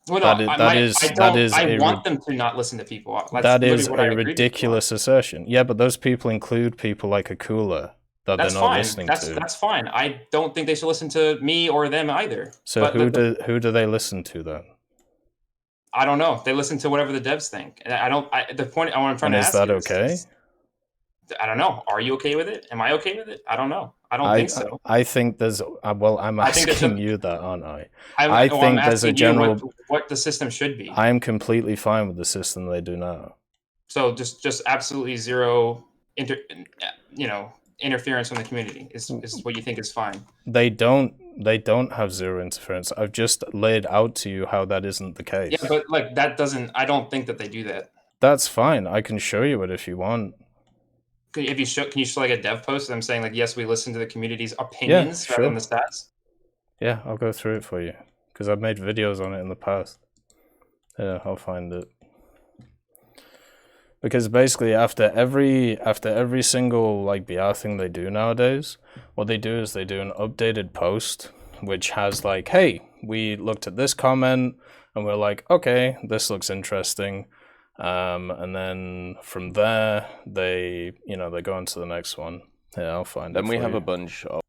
Well, I want them to not listen to people. That is a ridiculous assertion. Yeah, but those people include people like Akula. That's fine. That's fine. I don't think they should listen to me or them either. So who do they listen to then? I don't know. They listen to whatever the devs think. And the point I'm trying to ask is that okay? I don't know. Are you okay with it? Am I okay with it? I don't know. I don't think so. I think there's I'm asking you that, aren't I? I think there's a general what the system should be. I am completely fine with the system they do now. So just absolutely zero interference from the community is what you think is fine. They don't have zero interference. I've just laid out to you how that isn't the case. Yeah, but like that doesn't. I don't think that they do that. That's fine. I can show you it if you want. Can you show like a dev post of them saying like, yes, we listen to the community's opinions rather than the stats? Yeah, I'll go through it for you because I've made videos on it in the past. Yeah, I'll find it. Because basically after every single like BR thing they do nowadays, what they do is they do an updated post which has like, hey, we looked at this comment and we're like, okay, this looks interesting. And then from there, they go on to the next one. Yeah, I'll find it. Then we have a bunch of...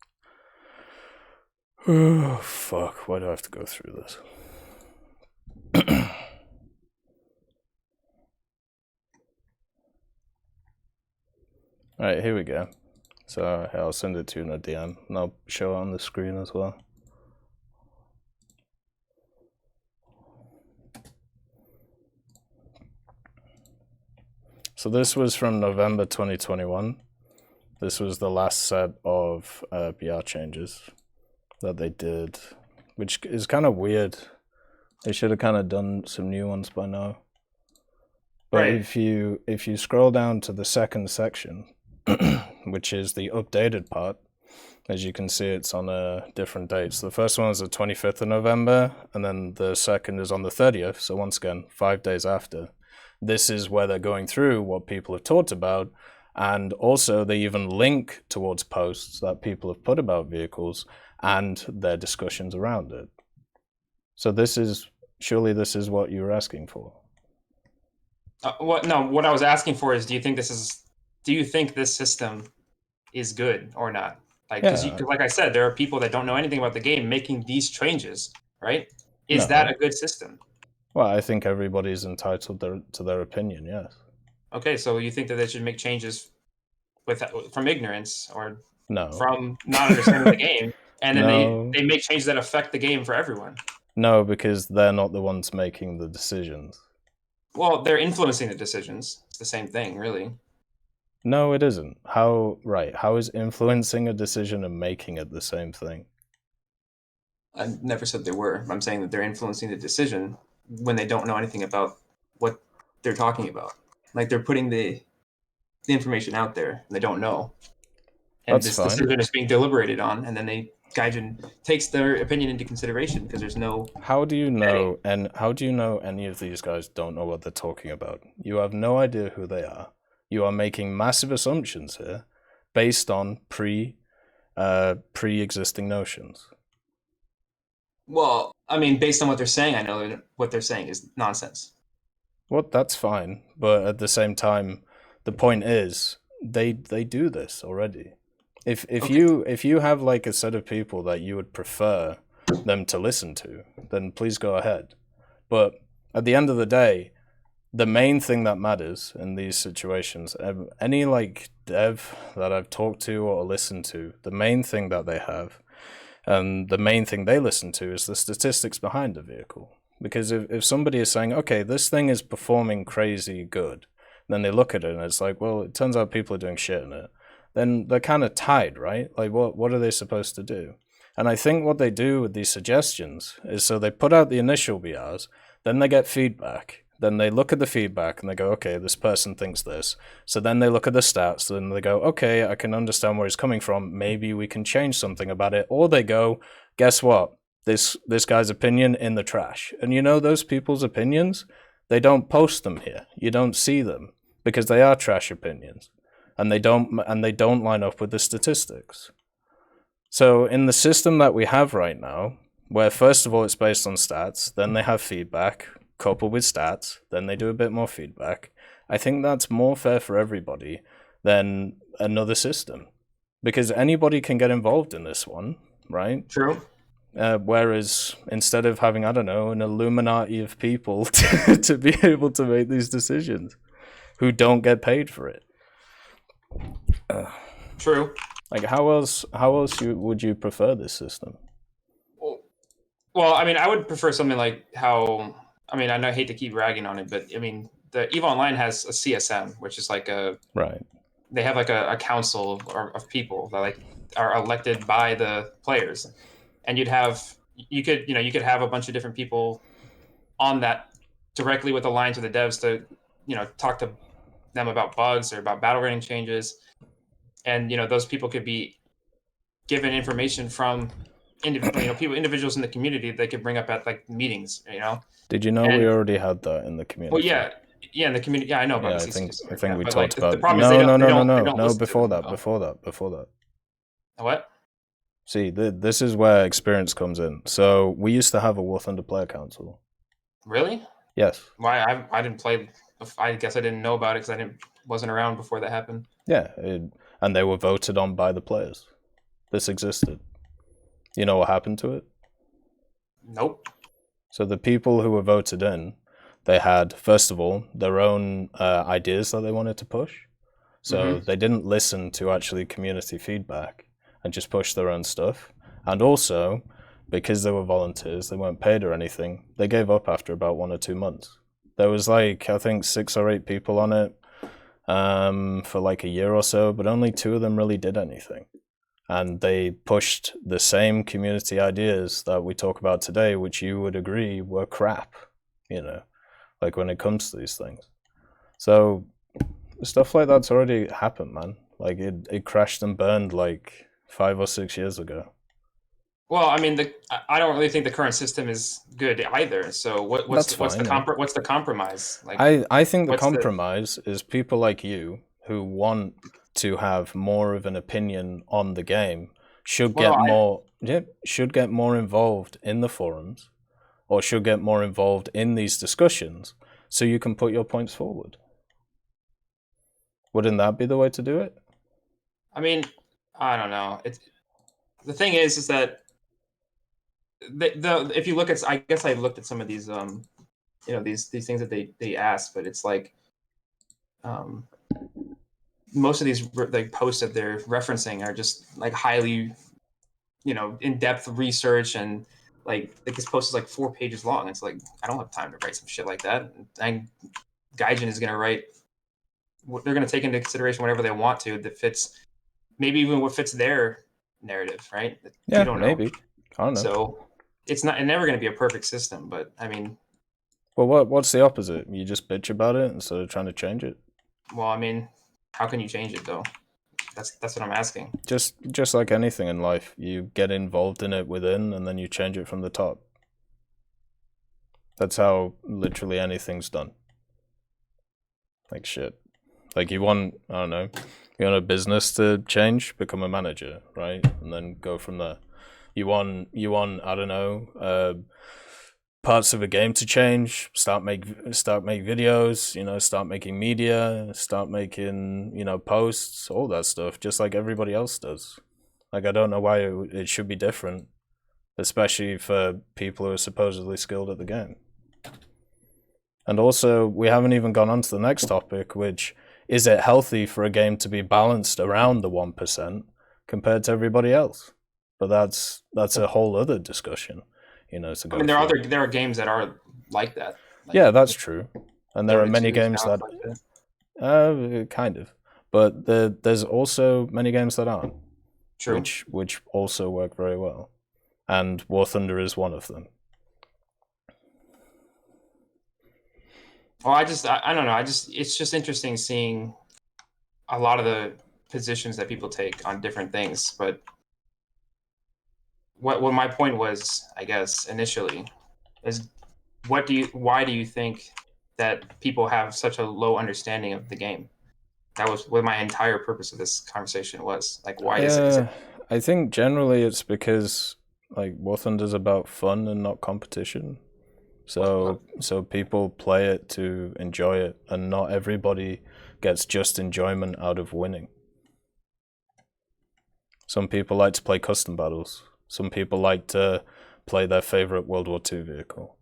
Oh, fuck. Why do I have to go through this? Alright, here we go. So I'll send it to you in a DM, and I'll show it on the screen as well. So this was from November 2021. This was the last set of BR changes that they did, which is kind of weird. They should have kind of done some new ones by now. But Right. if you scroll down to the second section, which is the updated part, as you can see, it's on different dates. The first one is the 25th of November, and then the second is on the 30th. So once again, 5 days after. This is where they're going through what people have talked about, and also they even link towards posts that people have put about vehicles and their discussions around it. So surely this is what you were asking for. What I was asking for is, do you think this system is good or not? Like, because like I said, there are people that don't know anything about the game making these changes, right? Is that a good system? Well, I think everybody's entitled to their opinion, yes. Okay, so you think that they should make changes from ignorance or from not understanding the game, and then they make changes that affect the game for everyone? No, because they're not the ones making the decisions. Well, they're influencing the decisions. It's the same thing, really. No, it isn't. How is influencing a decision and making it the same thing? I never said they were. I'm saying that they're influencing the decision when they don't know anything about what they're talking about. Like, they're putting the information out there and they don't know. And That's this fine. decision is being deliberated on, and then Gaijin takes their opinion into consideration because there's no... How do you know any of these guys don't know what they're talking about? You have no idea who they are. You are making massive assumptions here based on pre-existing notions. Well, I mean, based on what they're saying, I know that what they're saying is nonsense. Well, that's fine, but at the same time, the point is they do this already. If you have like a set of people that you would prefer them to listen to, then please go ahead. But at the end of the day, the main thing that matters in these situations, any like dev that I've talked to or listened to, the main thing that they have and the main thing they listen to is the statistics behind the vehicle. Because if somebody is saying, okay, this thing is performing crazy good, then they look at it and it's like, well, it turns out people are doing shit in it. Then they're kind of tied, right? Like, what are they supposed to do? And I think what they do with these suggestions is, so they put out the initial BRs, then they get feedback. Then they look at the feedback and they go, okay, this person thinks this. So then they look at the stats and they go, okay, I can understand where he's coming from. Maybe we can change something about it. Or they go, guess what? This guy's opinion in the trash. And you know those people's opinions? They don't post them here. You don't see them because they are trash opinions. And they don't line up with the statistics. So in the system that we have right now, where first of all it's based on stats, then they have feedback, coupled with stats, then they do a bit more feedback. I think that's more fair for everybody than another system. Because anybody can get involved in this one, right? True. Whereas instead of having, I don't know, an Illuminati of people to be able to make these decisions who don't get paid for it. True. Like, how else would you prefer this system? Well, I mean, I would prefer something like how... I mean, I hate to keep ragging on it, but I mean, the EVE Online has a CSM, which is like right. They have like a council of people that like are elected by the players, and you could have a bunch of different people on that directly with aligned to the devs to talk to them about bugs or about battle rating changes, and those people could be given information from individuals in the community they could bring up at like meetings. Did you know we already had that in the community? Well, yeah, in the community. Yeah, I know about the CCs. I think we but, talked about. The problem is they don't before that. What? See, this is where experience comes in. So we used to have a War Thunder player council. Really? Yes. Why? I didn't play I guess I didn't know about it because wasn't around before that happened. Yeah, and they were voted on by the players. This existed. You know what happened to it? Nope. So the people who were voted in, they had, first of all, their own ideas that they wanted to push. So they didn't listen to actually community feedback and just push their own stuff. And also, because they were volunteers, they weren't paid or anything, they gave up after about 1 or 2 months. There was like, I think 6 or 8 people on it for like a year or so, but only 2 of them really did anything. And they pushed the same community ideas that we talk about today, which you would agree were crap, you know, like when it comes to these things. So stuff like that's already happened, man. Like it crashed and burned like 5 or 6 years ago. Well, I mean, I don't really think the current system is good either. So what's the compromise? Like, I think the compromise is people like you who want to have more of an opinion on the game should get more involved in the forums, or should get more involved in these discussions, so you can put your points forward. Wouldn't that be the way to do it? I mean, I don't know. The thing is that if you look at, I guess I looked at some of these these things that they asked, but it's like most of these like posts that they're referencing are just like highly, in-depth research, and like this post is like 4 pages long. It's like, I don't have time to write some shit like that. And Gaijin is going to write, they're going to take into consideration whatever they want to that fits, maybe even what fits their narrative, right? Yeah, you don't know. maybe. I don't know. So it's never going to be a perfect system, but I mean. Well, what's the opposite? You just bitch about it instead of trying to change it? Well, I mean, how can you change it though? That's what I'm asking. Just like anything in life, you get involved in it within, and then you change it from the top. That's how literally anything's done. Like shit. Like you want a business to change, become a manager, right? And then go from there. You want I don't know, parts of a game to change, start make videos, start making media, start making, posts, all that stuff, just like everybody else does. Like, I don't know why it should be different, especially for people who are supposedly skilled at the game. And also, we haven't even gone on to the next topic, which is it healthy for a game to be balanced around the 1% compared to everybody else? But that's a whole other discussion. I mean, there are games that are like that. Like, yeah, that's true, and there are many games that, kind of, but there's also many games that aren't. True. Which also work very well, and War Thunder is one of them. Well, I don't know. It's just interesting seeing a lot of the positions that people take on different things, but. What my point was, I guess, initially, is why do you think that people have such a low understanding of the game? That was what my entire purpose of this conversation was. Like, why is it? I think generally it's because like War Thunder's about fun and not competition. So people play it to enjoy it, and not everybody gets just enjoyment out of winning. Some people like to play custom battles. Some people like to play their favorite World War II vehicle.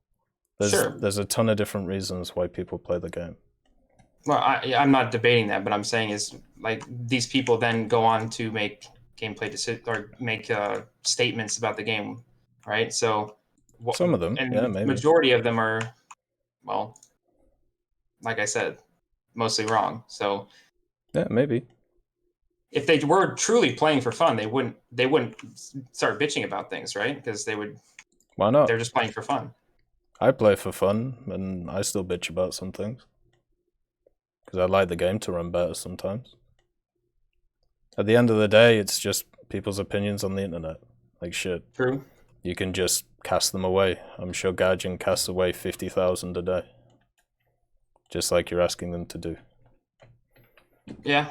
There's a ton of different reasons why people play the game. Well, I'm not debating that, but I'm saying is like these people then go on to make gameplay or make statements about the game, right? So some of them, and yeah, maybe. Majority of them are, well, like I said, mostly wrong. So yeah, maybe. If they were truly playing for fun, they wouldn't start bitching about things, right? Because they would. Why not? They're just playing for fun. I play for fun, and I still bitch about some things. Because I like the game to run better sometimes. At the end of the day, it's just people's opinions on the internet. Like shit. True. You can just cast them away. I'm sure Gaijin casts away 50,000 a day. Just like you're asking them to do. Yeah.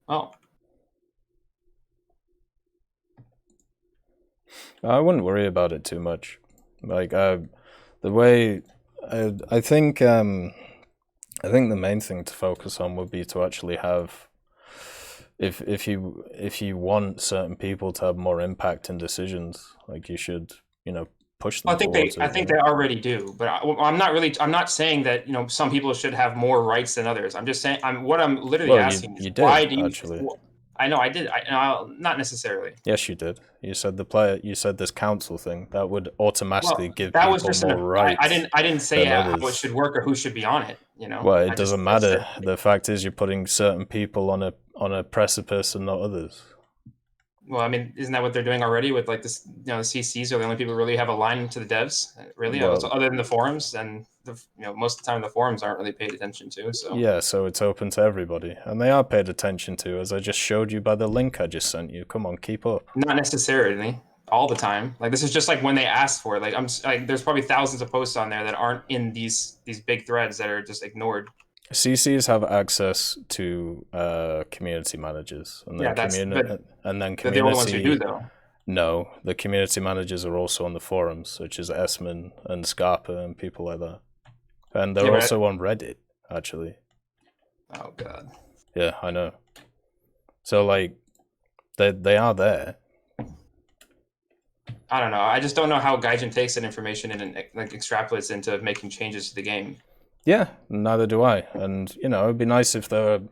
Oh. I wouldn't worry about it too much. Like, the way I think the main thing to focus on would be to actually have, if you want certain people to have more impact in decisions, like you should, push them. I think they already do, but I'm not saying that some people should have more rights than others. I'm just saying I'm literally asking is why do you actually? I know I did. Not necessarily. Yes, you did. You said you said this council thing that would automatically give that people was just more rights. I didn't say how it should work or who should be on it. Well, it doesn't matter. The fact is, you're putting certain people on a precipice and not others. Well, I mean, isn't that what they're doing already with like this? The CCs are the only people who really have a line to the devs, really, other than the forums, and most of the time the forums aren't really paid attention to. So yeah, so it's open to everybody, and they are paid attention to, as I just showed you by the link I just sent you. Come on, keep up. Not necessarily all the time. Like this is just like when they ask for it. Like there's probably thousands of posts on there that aren't in these big threads that are just ignored. CCs have access to community managers, and then community. They're the only ones who do, though. No, the community managers are also on the forums, such as Esmond and Scarpa and people like that, and they're also on Reddit, actually. Oh God. Yeah, I know. So like, they are there. I don't know. I just don't know how Gaijin takes that information and like extrapolates into making changes to the game. Yeah, neither do I. And, it'd be nice if they were a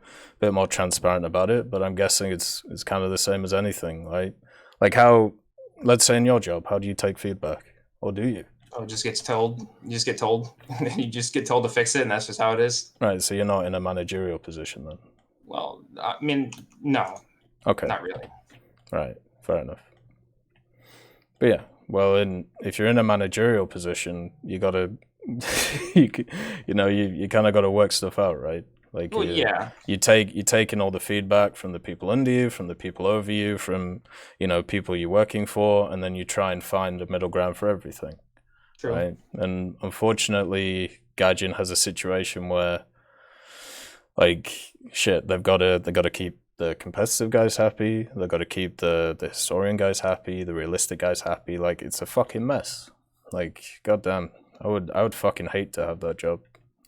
bit more transparent about it, but I'm guessing it's kind of the same as anything, right? Like how, let's say in your job, how do you take feedback? Or do you? Oh, just gets told. You just get told. You just get told to fix it, and that's just how it is. Right, so you're not in a managerial position then? Well, I mean, no. Okay. Not really. Right, fair enough. But yeah, well, if you're in a managerial position, you gotta... you kind of got to work stuff out, right? Like, you take in all the feedback from the people under you, from the people over you, from people you're working for, and then you try and find a middle ground for everything. True. Right? And unfortunately, Gaijin has a situation where, like, shit, they've got to keep the competitive guys happy, they've got to keep the historian guys happy, the realistic guys happy. Like, it's a fucking mess. Like, goddamn. I would fucking hate to have that job.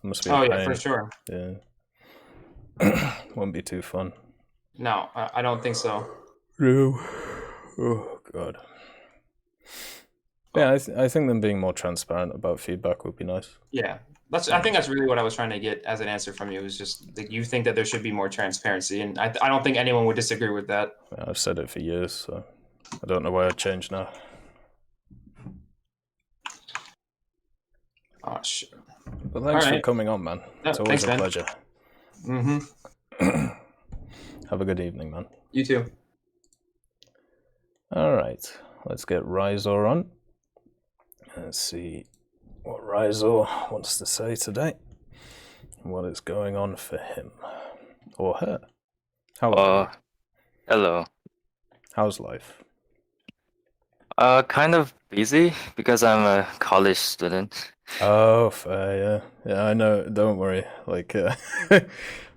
It must be a pain. Yeah, for sure. Yeah. Wouldn't be too fun. No, I don't think so. No. Oh God. Yeah, I think them being more transparent about feedback would be nice. Yeah, I think that's really what I was trying to get as an answer from you. Is just that you think that there should be more transparency, and I don't think anyone would disagree with that. Yeah, I've said it for years, so I don't know why I'd change now. Oh shit! Well, thanks for coming on, man. It's always a pleasure. Mm-hmm. Have a good evening, man. You too. All right, let's get Rizor on. Let's see what Rizor wants to say today. What is going on for him or her? How are you? Hello. How's life? Kind of busy because I'm a college student. Oh, fair, yeah, I know. Don't worry. Like,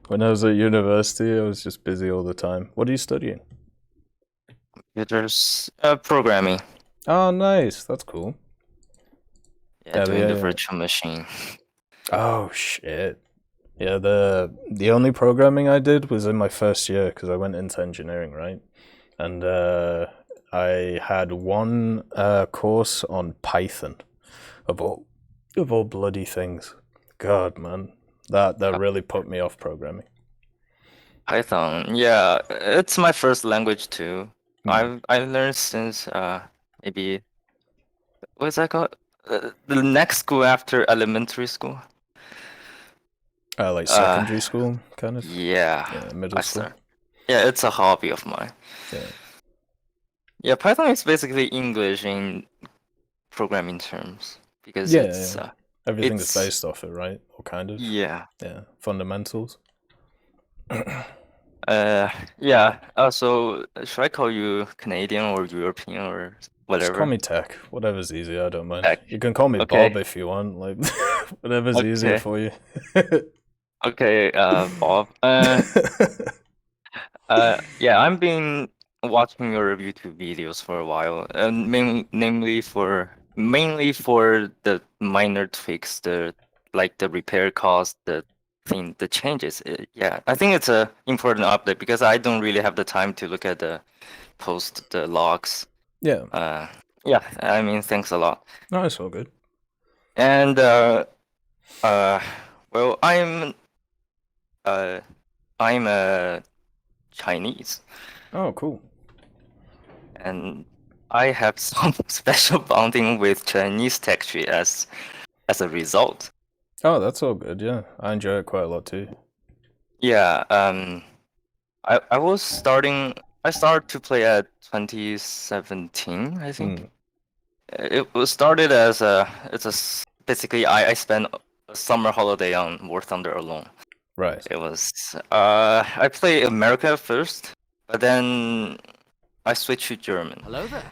when I was at university, I was just busy all the time. What are you studying? Computers, programming. Oh, nice. That's cool. Yeah, doing the virtual machine. Oh shit. Yeah, the only programming I did was in my first year because I went into engineering, right? And I had one course on Python, of all bloody things. God, man, that really put me off programming. Python, yeah, it's my first language too. I've learned since maybe what's that called? The next school after elementary school. Like secondary school, kind of. Yeah, middle school. Yeah, it's a hobby of mine. Yeah. Yeah, Python is basically English in programming terms because it's everything is based off it, right? Or kind of. Yeah. Yeah, fundamentals. Yeah. So should I call you Canadian or European or whatever? Just call me Tech. Whatever's easier, I don't mind. Tech. You can call me Bob if you want. Like whatever's easier for you. Okay, Bob. Yeah, I've been watching your YouTube videos for a while, and namely for mainly for the minor tweaks, the repair cost, the changes. Yeah, I think it's a important update because I don't really have the time to look at the logs. Yeah. Yeah. I mean, thanks a lot. No, it's all good. And well, I'm Chinese. Oh, cool. And I have some special bonding with Chinese tech tree as a result. Oh, that's all good. Yeah, I enjoy it quite a lot too. Yeah. I started to play at 2017, I think. It was started as basically I spent a summer holiday on War Thunder alone. Right. It was I played America first, but then I switched to German. Hello there.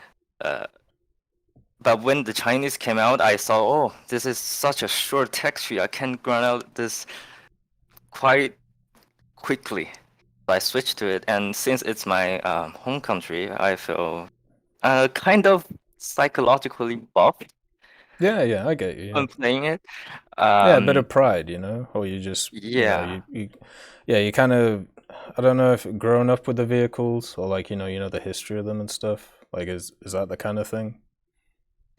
But when the Chinese came out, I saw, oh, this is such a short text tree. I can grind out this quite quickly. So I switched to it, and since it's my home country, I feel kind of psychologically buffed. Yeah, I get you. Yeah. I'm playing it. Yeah, a bit of pride, or you just you kind of, I don't know if growing up with the vehicles or the history of them and stuff. Like, is that the kind of thing?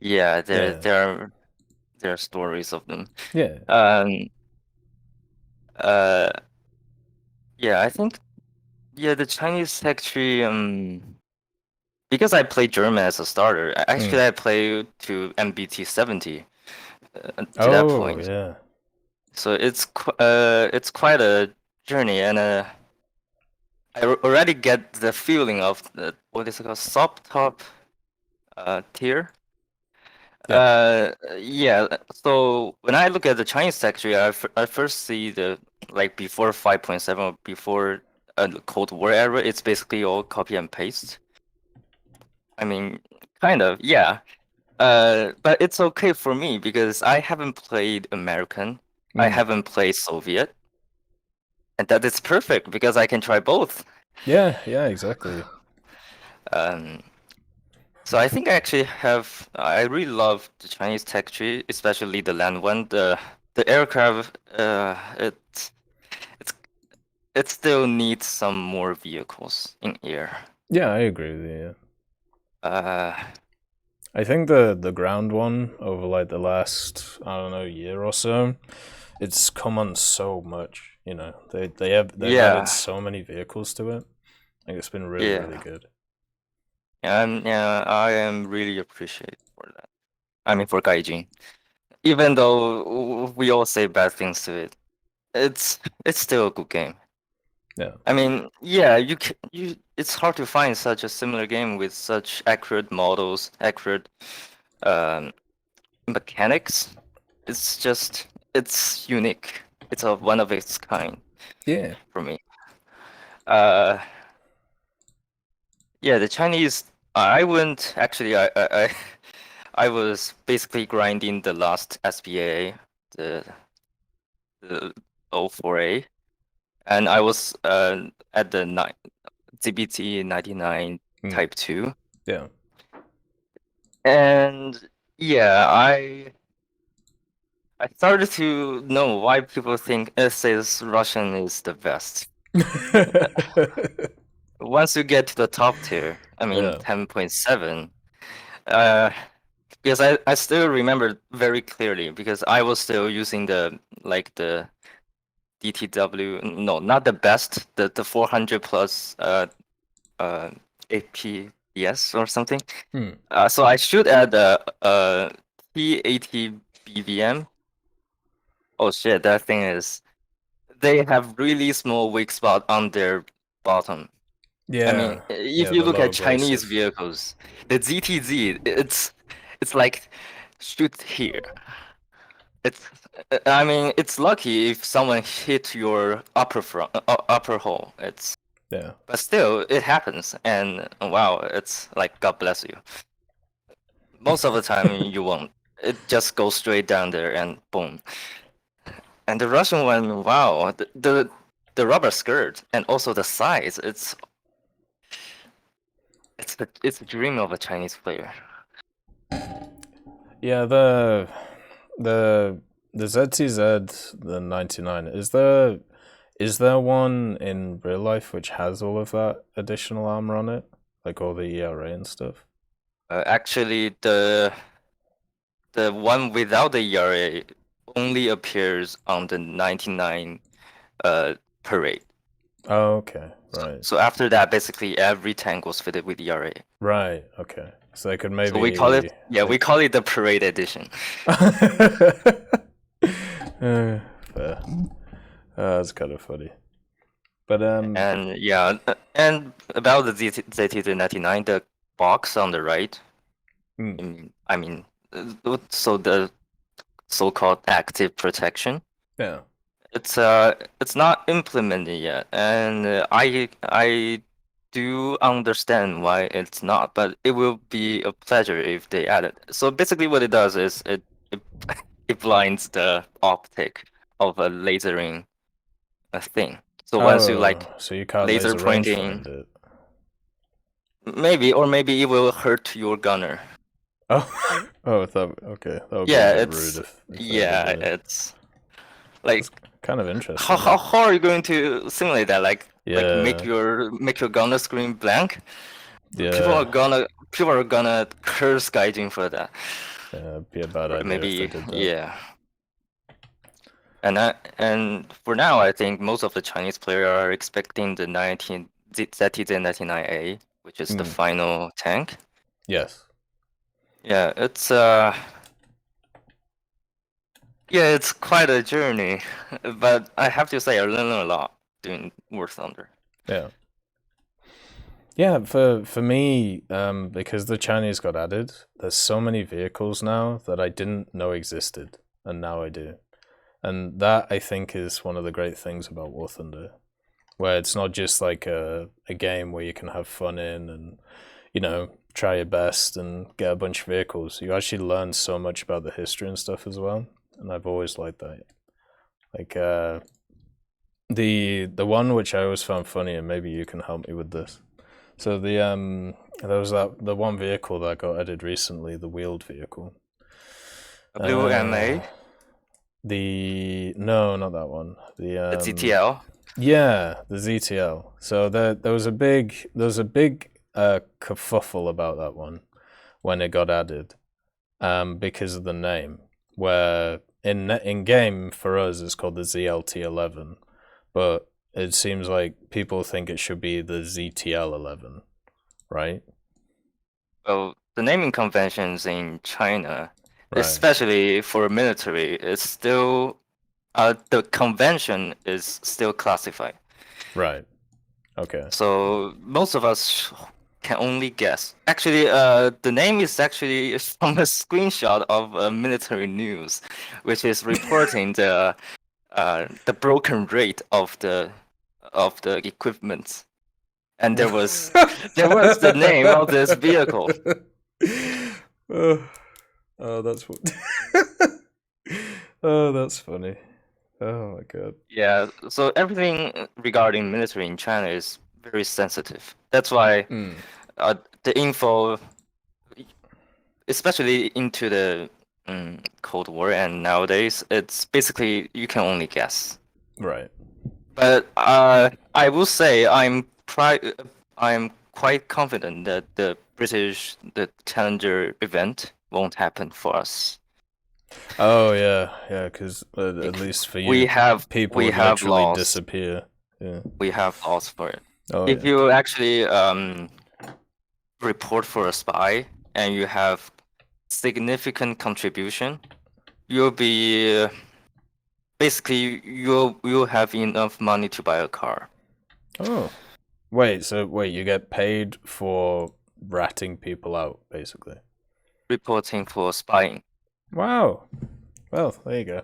Yeah, there are stories of them. Yeah. Yeah, I think the Chinese tech tree because I played German as a starter. Actually, I played to MBT 70 to that point. Yeah. So it's quite a journey, and I already get the feeling of what is it called, sub-top tier. Yeah. So when I look at the Chinese tech tree, I first see the before 5.7 or before the Cold War era. It's basically all copy and paste. I mean, kind of, yeah. But it's okay for me because I haven't played American. I haven't played Soviet. And that is perfect because I can try both. Yeah, exactly. So I think I actually I really love the Chinese tech tree, especially the land one. The aircraft, it still needs some more vehicles in air. Yeah, I agree with you. I think the ground one over the last, I don't know, year or so, it's come on so much. They've added so many vehicles to it. Like, it's been really good. Yeah, I am really appreciative for that. I mean, for Gaijin, even though we all say bad things to it, it's still a good game. Yeah. I mean, yeah, it's hard to find such a similar game with such accurate models, accurate mechanics. It's unique. It's one of its kind. Yeah. For me. Yeah, the Chinese. I went actually. I was basically grinding the last SPA, the 04A, and I was at the ZBT 99 Type 2. Yeah. And yeah, I started to know why people think says Russian is the best. Once you get to the top tier, I mean 10.7, because I still remember very clearly because I was still using the DTW, no, not the best, the 400 plus APS or something. So I shoot at T80 BVM. Oh shit, that thing is, they have really small weak spot on their bottom. Yeah. I mean, if you look at Chinese vehicles, the ZTZ, it's like shoot here. I mean, it's lucky if someone hit your upper hull. But still, it happens, and wow, it's like God bless you. Most of the time, you won't. It just goes straight down there and boom. And the Russian one, wow, the rubber skirt and also the size, it's a dream of a Chinese player. Yeah, the ZTZ, the 99. Is there one in real life which has all of that additional armor on it, like all the ERA and stuff? Actually, the one without the ERA only appears on the 99 parade. Oh, okay, right. So after that, basically every tank was fitted with ERA. Right. Okay. So they could maybe. So we call it we call it the parade edition. Fair. That's kind of funny. But and about the ZT-99, the box on the right. I mean, so the so-called active protection. Yeah. It's not implemented yet, and I do understand why it's not, but it will be a pleasure if they add it. So basically, what it does is it blinds the optic of a lasering thing. So once you so you can't laser pointing, it. maybe it will hurt your gunner. Oh, okay. That would be a bit rude if it's like that's kind of interesting. How are you going to simulate that? Like make your gunner screen blank? Yeah. People are gonna curse Gaijin for that. Yeah, it'd be a bad idea maybe if they did that. Yeah. And for now, I think most of the Chinese players are expecting the ZTZ-99A, which is the final tank. Yes. Yeah, it's it's quite a journey, but I have to say I learned a lot doing War Thunder. Yeah. Yeah, for me, because the Chinese got added, there's so many vehicles now that I didn't know existed, and now I do. And that, I think, is one of the great things about War Thunder, where it's not just like a game where you can have fun in and, try your best and get a bunch of vehicles. You actually learn so much about the history and stuff as well, and I've always liked that. Like, the one which I always found funny, and maybe you can help me with this. So there was the one vehicle that got added recently, the wheeled vehicle. WMA? No, not that one. The ZTL? Yeah, the ZTL. So there was a big kerfuffle about that one when it got added, because of the name. Where in game for us it's called the ZLT11, but it seems like people think it should be the ZTL11, right? Well, the naming conventions in China, especially for military, is still the convention is still classified. Right. Okay. So most of us can only guess. Actually, the name is actually from a screenshot of military news, which is reporting the broken rate of the equipment, and there was the name of this vehicle. Oh, that's oh, that's funny. Oh my god. Yeah, so everything regarding military in China is very sensitive. That's why the info, especially into the Cold War and nowadays, it's basically you can only guess. Right. But I will say I'm quite confident that the Challenger event won't happen for us. Oh yeah, because at least for you, people would literally disappear. Yeah. We have lost for it. Oh, if you actually report for a spy and you have significant contribution, you'll be basically you'll have enough money to buy a car. Oh, wait, you get paid for ratting people out, basically. Reporting for spying. Wow. Well, there you go.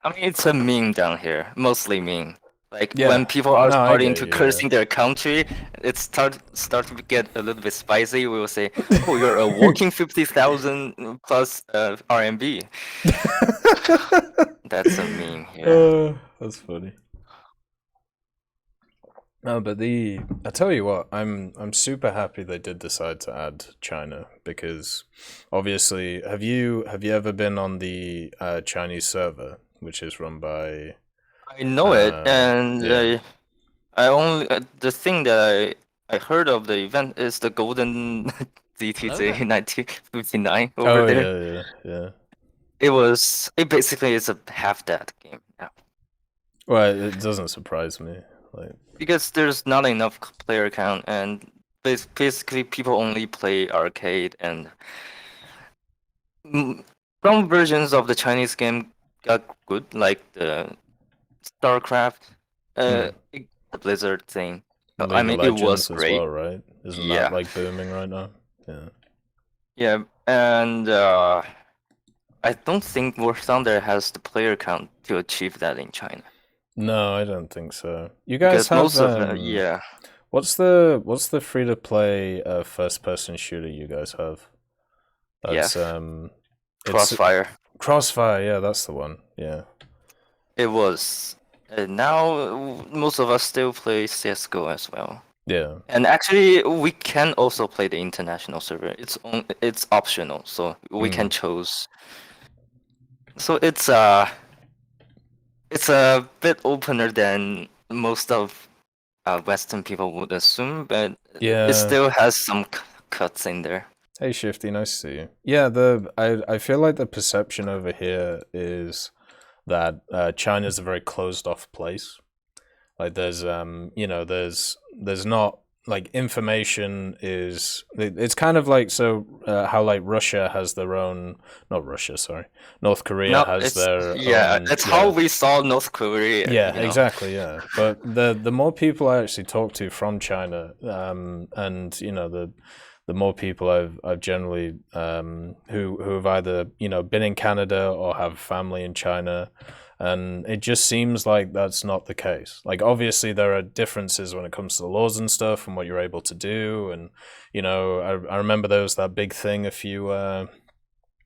I mean, it's a meme down here, mostly meme. Like when people are starting to cursing their country, it start to get a little bit spicy. We will say, "Oh, you're a walking 50,000 plus RMB." That's a meme. Yeah. That's funny. No, but I tell you what, I'm super happy they did decide to add China, because obviously, have you ever been on the Chinese server, which is run by? I know it, and yeah. I only the thing that I heard of the event is the golden DTJ 1959 over there. Yeah. It basically is a half that game now. Well, it doesn't surprise me, like, because there's not enough player count, and basically people only play arcade, and some versions of the Chinese game got good, like the StarCraft, the Blizzard thing. League I mean, of Legends it was great. as well, right? Isn't that like booming right now? Yeah. Yeah, and I don't think War Thunder has the player count to achieve that in China. No, I don't think so. You guys because have most of them, yeah. What's the free to play first person shooter you guys have? That's Crossfire. Crossfire, yeah, that's the one. Yeah. It was. Now most of us still play CS:GO as well. Yeah. And actually, we can also play the international server. It's optional, so we can choose. So it's a bit opener than most of Western people would assume, but it still has some cuts in there. Hey Shifty, nice to see you. Yeah, I feel like the perception over here is that China's a very closed off place. Like there's there's not, like, information is, it's kind of like, so how like Russia has their own, not Russia, sorry, North Korea has their own, that's how we saw North Korea. Yeah, exactly, yeah. But the more people I actually talk to from China, and the more people I've generally who have either been in Canada or have family in China, and it just seems like that's not the case. Like, obviously there are differences when it comes to the laws and stuff and what you're able to do, and I remember there was that big thing a few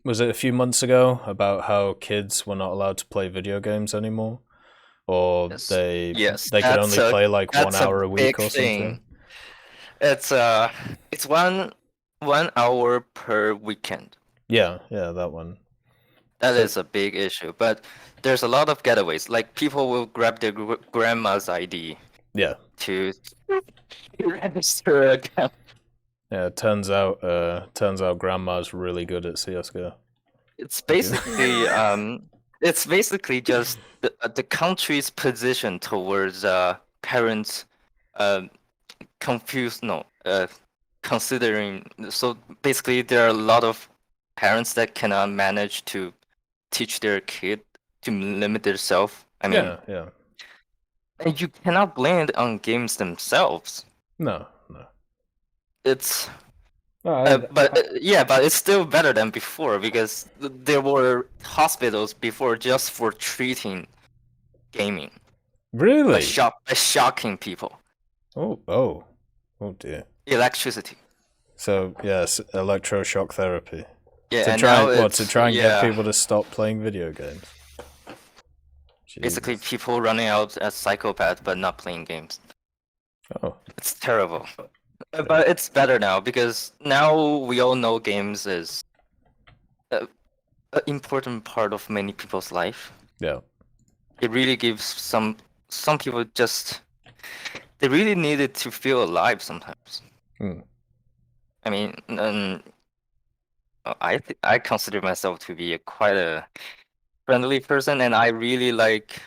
months ago about how kids were not allowed to play video games anymore, or they could only play like 1 hour a week or something. It's 1 hour per weekend. Yeah, that one. That is a big issue, but there's a lot of getaways. Like, people will grab their grandma's ID. Yeah. To register an account. Yeah, it turns out grandma's really good at CS:GO. It's basically just the country's position towards parents considering. So basically there are a lot of parents that cannot manage to teach their kid to limit themselves. I mean, yeah. And you cannot blame it on games themselves. No. It's but it's still better than before, because there were hospitals before just for treating gaming. Really? Shocking people. Oh dear. Electricity. So yes, electroshock therapy. Yeah, to try and get people to stop playing video games. Jesus. Basically, people running out as psychopaths but not playing games. Oh, it's terrible. But it's better now, because now we all know games is an important part of many people's life. Yeah. It really gives some people they really need it to feel alive sometimes. I mean, I consider myself to be quite a friendly person, and I really like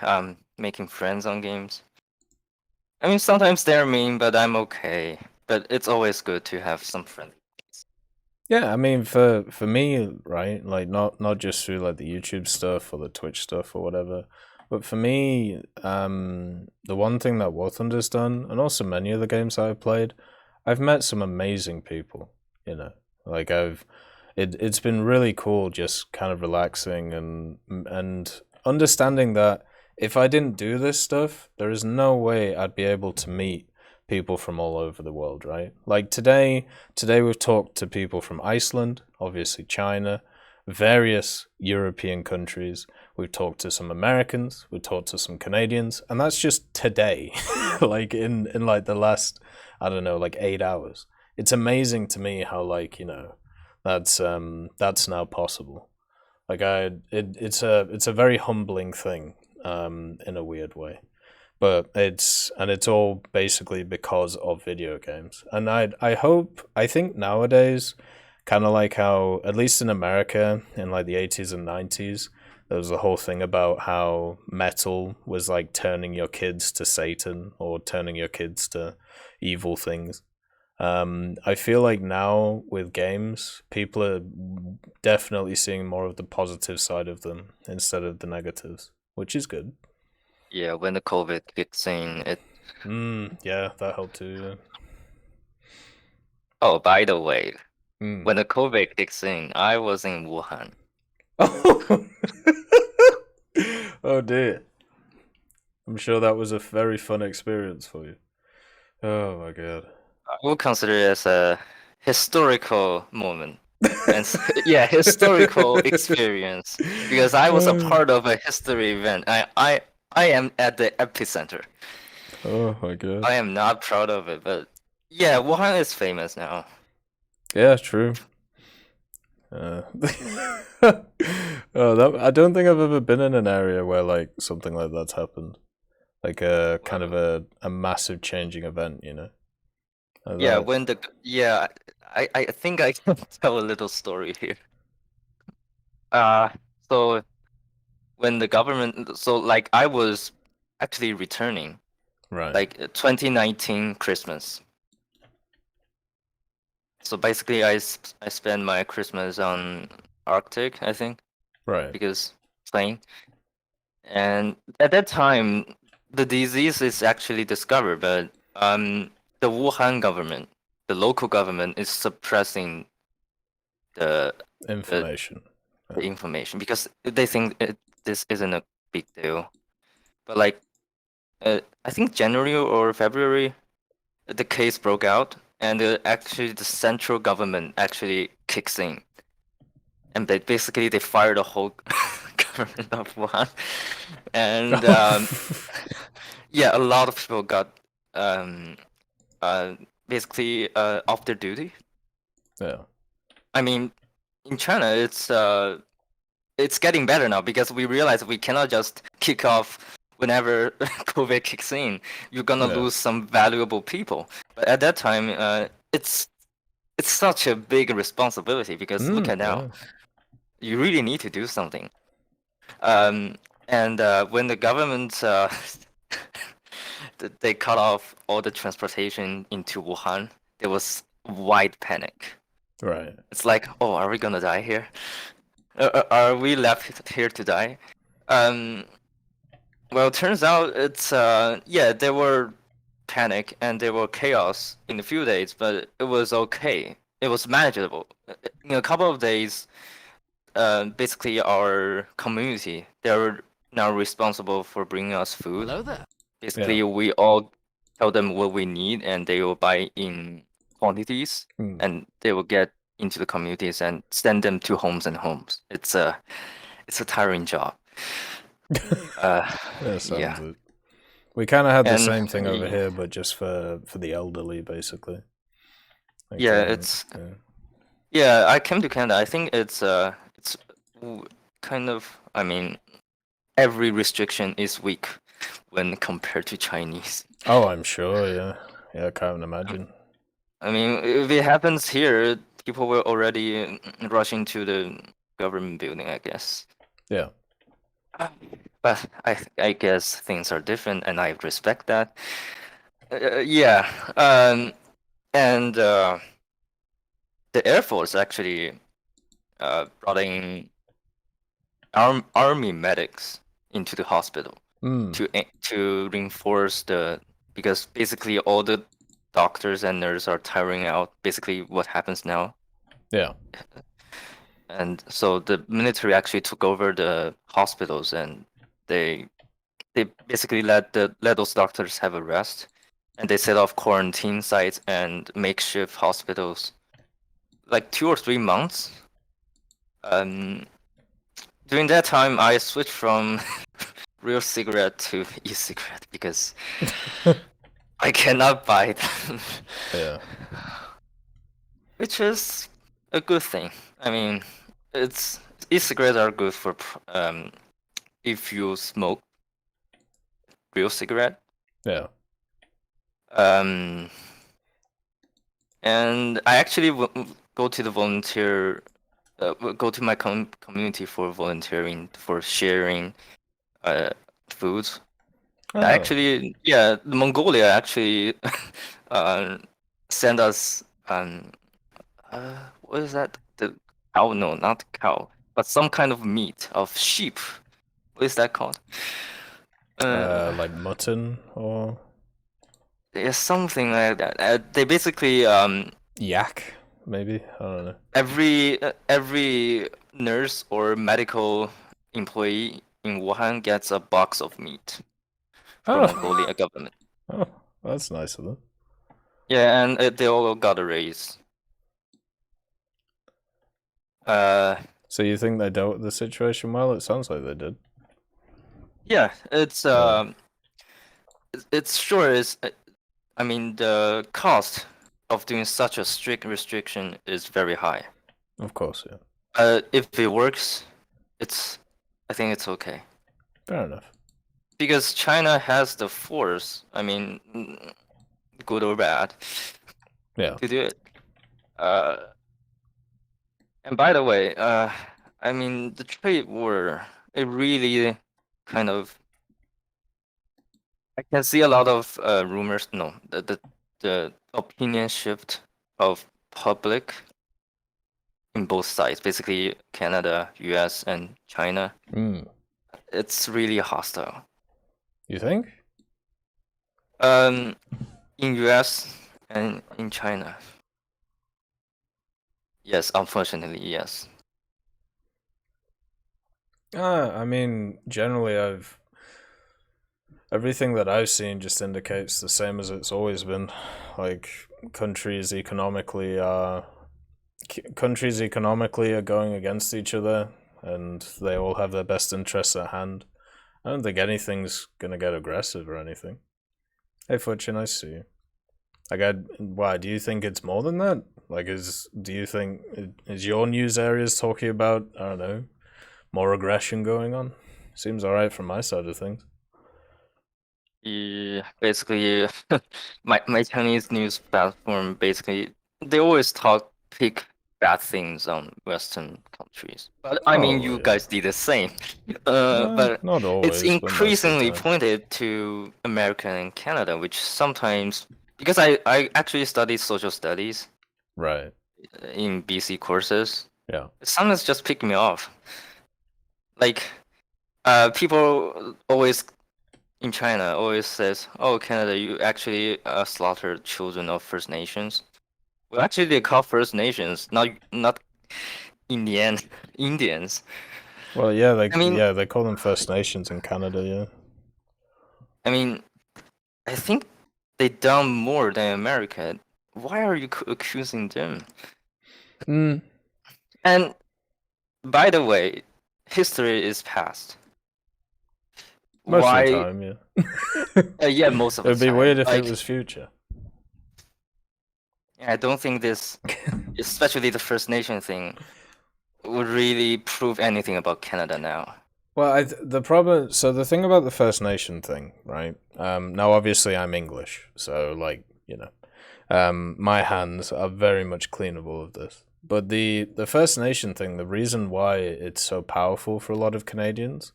making friends on games. I mean, sometimes they're mean, but I'm okay. But it's always good to have some friends. Yeah, I mean, for me, right, like not just through like the YouTube stuff or the Twitch stuff or whatever, but for me, the one thing that War Thunder's done, and also many of the games I've played, I've met some amazing people. Like it's been really cool, just kind of relaxing and understanding that if I didn't do this stuff, there is no way I'd be able to meet people from all over the world, right? Like today we've talked to people from Iceland, obviously China. various European countries. We've talked to some Americans, we've talked to some Canadians, and that's just today. Like in like the last, I don't know, like 8 hours. It's amazing to me how, like, you know, that's now possible. Like it's a very humbling thing, in a weird way. But it's all basically because of video games. And I think nowadays, kind of like how, at least in America in like the 80s and 90s, there was the whole thing about how metal was like turning your kids to Satan or turning your kids to evil things. I feel like now with games, people are definitely seeing more of the positive side of them instead of the negatives, which is good. Yeah, when the COVID kicks in, it. Yeah, that helped too. Yeah. Oh, by the way, when the COVID kicks in, I was in Wuhan. Oh dear. I'm sure that was a very fun experience for you. Oh my god. I will consider it as a historical moment. And yeah, historical experience, because I was a part of a history event. I am at the epicenter. Oh my god. I am not proud of it, but yeah, Wuhan is famous now. Yeah, true. I don't think I've ever been in an area where like something like that's happened, like a kind of a massive changing event, you know. Yeah, when I think I can tell a little story here. So when the government, so like I was actually returning, right, like 2019 Christmas. So basically, I spent my Christmas on Arctic, I think. Right. Because plane. And at that time, the disease is actually discovered, but the Wuhan government, the local government, is suppressing the information. The information, because they think this isn't a big deal. But like, I think January or February, the case broke out, and actually the central government actually kicks in, and they fired the whole government of Wuhan, and yeah, a lot of people got basically off their duty. Yeah. I mean, in China, it's getting better now, because we realize we cannot just kick off whenever COVID kicks in. You're gonna lose some valuable people. But at that time, it's such a big responsibility, because look at now, you really need to do something. And when the government they cut off all the transportation into Wuhan, there was wide panic. Right. It's like, oh, are we gonna die here? Are we left here to die? Well, it turns out it's there were panic and there were chaos in a few days, but it was okay. It was manageable. In a couple of days, basically our community, they're now responsible for bringing us food. Hello there. Basically, we all tell them what we need, and they will buy in quantities, and they will get into the communities and send them to homes and homes. It's a tiring job. Yeah. We kind of had the same thing over here, but just for the elderly, basically. Like, I came to Canada. I think it's kind of, I mean, every restriction is weak when compared to Chinese. Oh, I'm sure. Yeah, I can't imagine. I mean, if it happens here, people will already rush into the government building, I guess. Yeah. But I guess things are different, and I respect that. And the Air Force actually brought in army medics into the hospital to reinforce because basically all the doctors and nurses are tiring out. Basically, what happens now. Yeah. And so the military actually took over the hospitals, and they basically let those doctors have a rest, and they set off quarantine sites and makeshift hospitals, like 2 or 3 months. During that time, I switched from real cigarette to e-cigarette because I cannot buy them. Yeah. Which is a good thing. I mean, e-cigarettes are good for if you smoke real cigarette. Yeah. And I actually go to the volunteer, go to my community for volunteering, for sharing foods. Oh. Actually, yeah, Mongolia actually sent us what is that? The cow? No, not cow, but some kind of meat of sheep. What is that called? Like mutton or yeah, something like that. They basically yak, maybe, I don't know. Every nurse or medical employee in Wuhan gets a box of meat from Mongolia government. Oh, that's nice of them. Yeah, and they all got a raise. So you think they dealt with the situation well? It sounds like they did. Yeah, it's sure is. I mean, the cost of doing such a strict restriction is very high. Of course, yeah. If it works, I think it's okay. Fair enough. Because China has the force. I mean, good or bad. Yeah. To do it. And by the way, I mean, the trade war, it really kind of. I can see a lot of rumors. No, the opinion shift of public in both sides, basically Canada, US, and China. It's really hostile. You think? In US and in China. Yes, unfortunately, yes. I mean, generally, everything that I've seen just indicates the same as it's always been. Like countries economically are going against each other, and they all have their best interests at hand. I don't think anything's gonna get aggressive or anything. Hey, Futchin, I see you. Like, why do you think it's more than that? Like, do you think is your news areas talking about, I don't know, more aggression going on? Seems alright from my side of things. Yeah, basically, my Chinese news platform, basically, they always pick bad things on Western countries. But I mean, you guys did the same. But not always, it's increasingly pointed to America and Canada, which sometimes, because I actually studied social studies. Right. In BC courses. Yeah. Sometimes just pick me off. Like, people always in China always says, "Oh, Canada, you actually slaughtered children of First Nations." Well, actually, they call First Nations, not Indians. Well, yeah, they call them First Nations in Canada. Yeah. I mean, I think they done more than America. Why are you accusing them? And by the way, history is past. Most of the time, yeah. Yeah, most of the time. It'd be weird if it was future. I don't think this, especially the First Nation thing, would really prove anything about Canada now. Well, so the thing about the First Nation thing, right? Now, obviously, I'm English, so, like, you know, my hands are very much clean of all of this. But the First Nation thing, the reason why it's so powerful for a lot of Canadians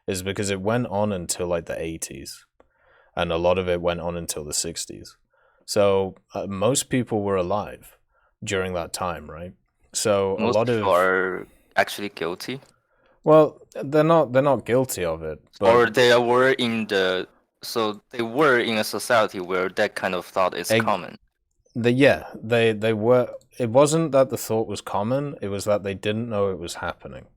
is because it went on until like the 80s, and a lot of it went on until the 60s. So most people were alive during that time, right? So most a lot of are actually guilty. Well, they're not guilty of it, but or they were in a society where that kind of thought is common. They were. It wasn't that the thought was common; it was that they didn't know it was happening,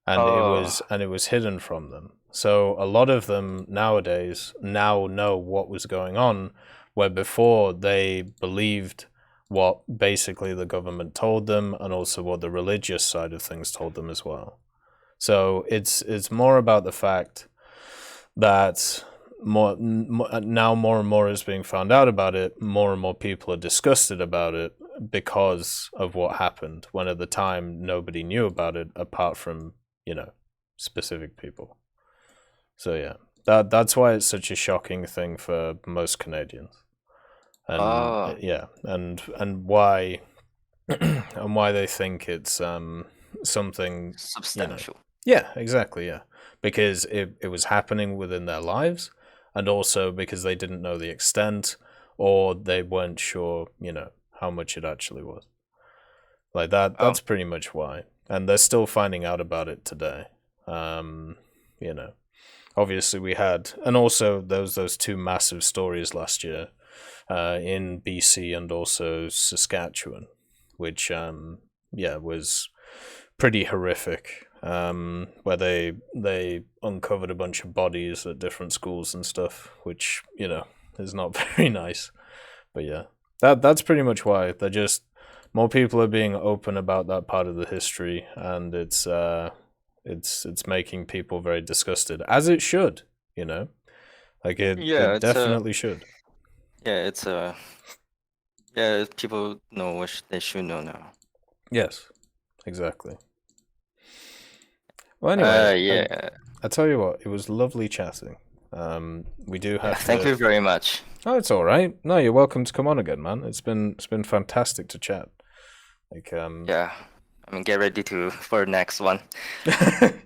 and it was hidden from them. So a lot of them nowadays now know what was going on, where before they believed what basically the government told them, and also what the religious side of things told them as well. So it's more about the fact that more and more is being found out about it. More and more people are disgusted about it because of what happened, when at the time nobody knew about it apart from, specific people. So yeah, that's why it's such a shocking thing for most Canadians. And yeah, and why and why they think it's something substantial. Yeah, exactly, yeah. Because it was happening within their lives, and also because they didn't know the extent, or they weren't sure, how much it actually was. Like that's pretty much why. And they're still finding out about it today. Obviously we had, and also those two massive stories last year in BC and also Saskatchewan, which was pretty horrific, where they uncovered a bunch of bodies at different schools and stuff, which is not very nice. But yeah, that's pretty much why. They're just, more people are being open about that part of the history, and it's making people very disgusted, as it should, like it definitely should. Yeah, people know what they should know now. Yes, exactly. Well, anyway, yeah. I tell you what, it was lovely chatting. We do have to... Thank you very much. Oh, it's all right. No, you're welcome to come on again, man. It's been fantastic to chat. Like yeah, I mean, get ready for the next one.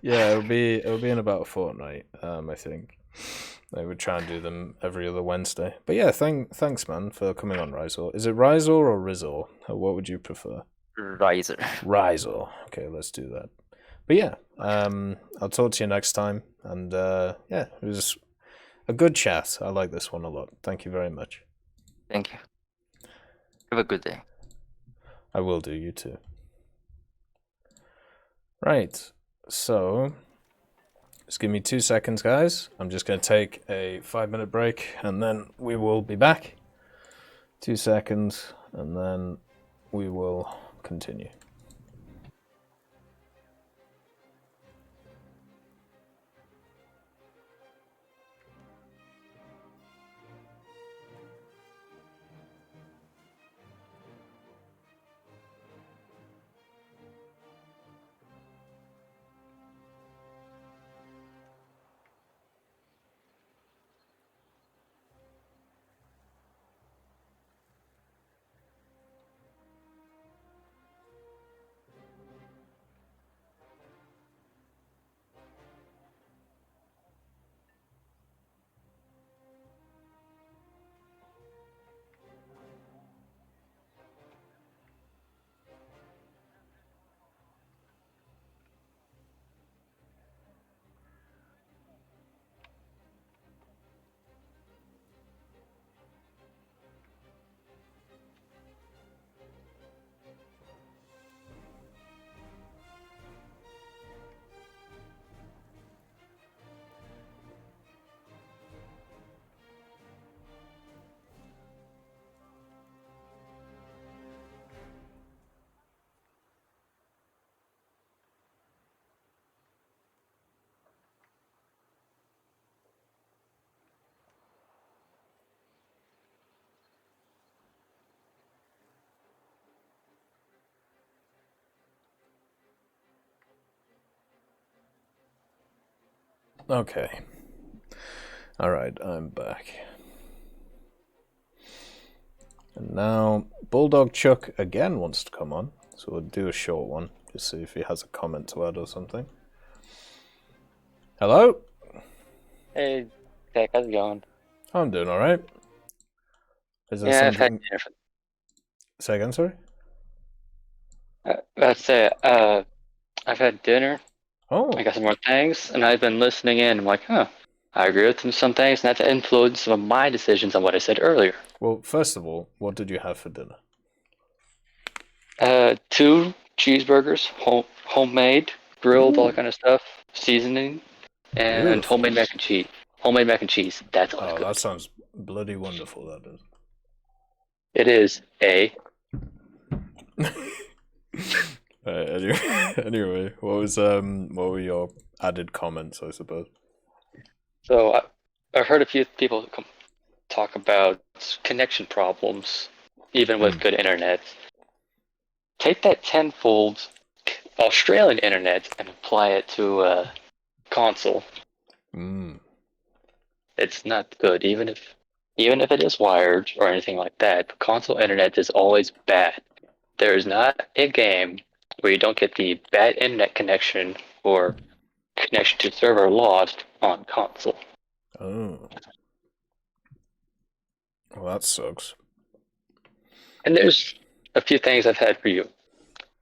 Yeah, it'll be in about a fortnight. I think they would try and do them every other Wednesday. But yeah, thanks, man, for coming on, Rizor. Is it Rizor or Rizor? What would you prefer? Rizor. Okay, let's do that. But yeah, I'll talk to you next time. And yeah, it was a good chat. I like this one a lot. Thank you very much. Thank you. Have a good day. I will do, you too. Right, so just give me 2 seconds, guys. I'm just going to take a 5-minute break, and then we will be back. 2 seconds, and then we will continue. Okay. All right, I'm back. And now Bulldog Chuck again wants to come on, so we'll do a short one, just see if he has a comment to add or something. Hello? Hey, Tech, how's it going? I'm doing all right. Is there Yeah, something... Say again, sorry? That's it. I've had dinner. Oh. I got some more things, and I've been listening in. I'm like, huh. I agree with some things, and that's influenced some of my decisions on what I said earlier. Well, first of all, what did you have for dinner? 2 cheeseburgers, homemade, grilled, all that kind of stuff, seasoning, and Beautiful. homemade mac and cheese. Homemade mac and cheese. That's all. Oh, that sounds bloody wonderful, that does. It is A. Anyway, what were your added comments, I suppose? So I've heard a few people talk about connection problems, even with good internet. Take that tenfold Australian internet and apply it to a console. It's not good, even if it is wired or anything like that. Console internet is always bad. There is not a game where you don't get the bad internet connection or connection to server lost on console. Oh. Well, that sucks. And there's a few things I've had for you.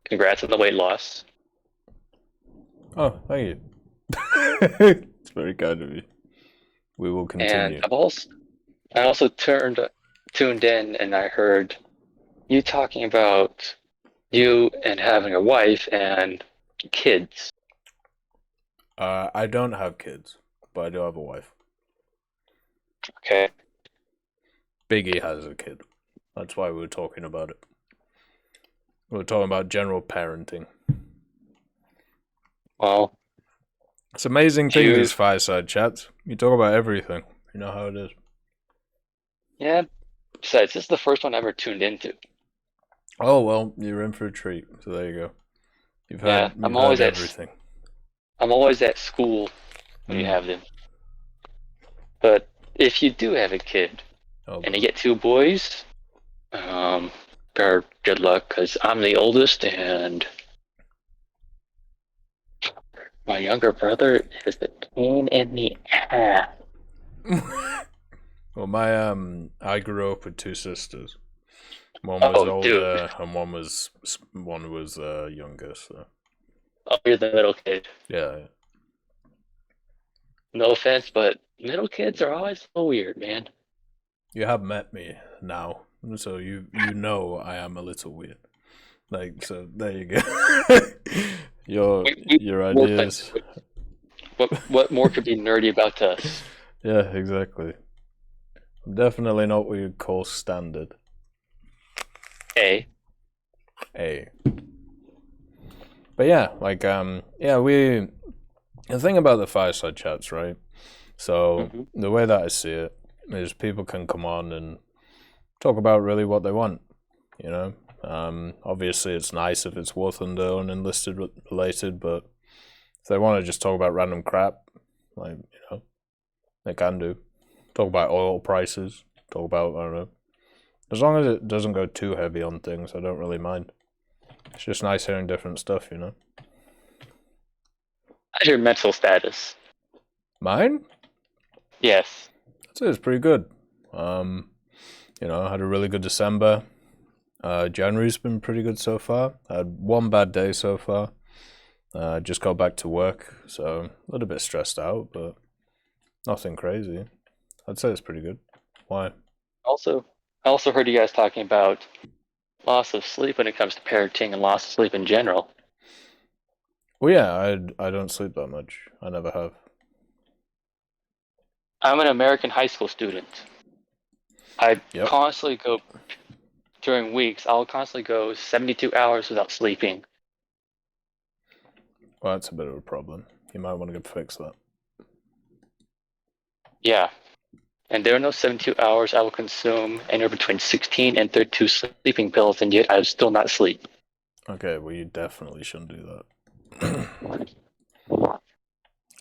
Congrats on the weight loss. Oh, thank you. It's very kind of you. We will continue. And I also tuned in and I heard you talking about you and having a wife and kids. I don't have kids, but I do have a wife. Okay. Biggie has a kid. That's why we were talking about it. We were talking about general parenting. Well, it's amazing thing, this Fireside chats. You talk about everything. You know how it is. Yeah. Besides, this is the first one I ever tuned into. Oh, well, you're in for a treat. So there you go. You've heard, I'm always everything. I'm always at school when you have them. But if you do have a kid and you get two boys, good luck, because I'm the oldest and my younger brother is the pain in the ass. Well, I grew up with two sisters. One was older and one was younger. So. Oh, you're the middle kid. Yeah. No offense, but middle kids are always so weird, man. You have met me now, so you know I am a little weird. Like, so there you go. your ideas. What more could be nerdy about us? Yeah, exactly. I'm definitely not what you'd call standard. A. But yeah, like the thing about the Fireside chats, right? So the way that I see it is people can come on and talk about really what they want, you know? Obviously it's nice if it's War Thunder unenlisted related, but if they want to just talk about random crap, like, you know, they can do. Talk about oil prices, talk about, I don't know. As long as it doesn't go too heavy on things, I don't really mind. It's just nice hearing different stuff, you know? How's your mental status? Mine? Yes. I'd say it's pretty good. You know, I had a really good December. January's been pretty good so far. I had one bad day so far. Just got back to work, so a little bit stressed out, but nothing crazy. I'd say it's pretty good. Why? I also heard you guys talking about loss of sleep when it comes to parenting and loss of sleep in general. Well, yeah, I don't sleep that much. I never have. I'm an American high school student. I constantly go, during weeks, I'll constantly go 72 hours without sleeping. Well, that's a bit of a problem. You might want to go fix that. Yeah. And there are no 72 hours I will consume anywhere between 16 and 32 sleeping pills, and yet I will still not sleep. Okay, well, you definitely shouldn't do that.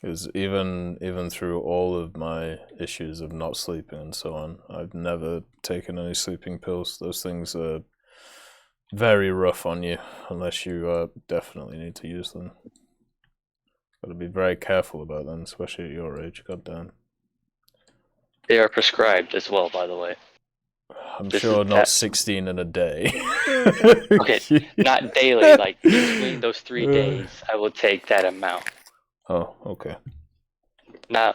Because even through all of my issues of not sleeping and so on, I've never taken any sleeping pills. Those things are very rough on you unless you definitely need to use them. Got to be very careful about them, especially at your age. Goddamn. They are prescribed as well, by the way. I'm sure not 16 in a day. Okay, not daily. Like between those 3 days, I will take that amount. Oh, okay. No,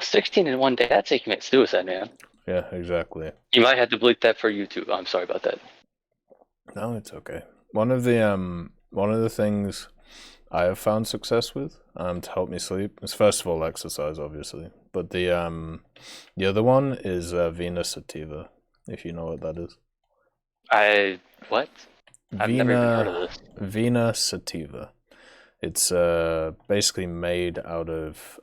16 in one day, that's like you commit suicide, man. Yeah, exactly. You might have to bleep that for YouTube. I'm sorry about that. No, it's okay. One of the things I have found success with to help me sleep is, first of all, exercise, obviously. But the other one is Vena Sativa, if you know what that is. What? I've never even heard of this. Vina sativa. It's basically made out of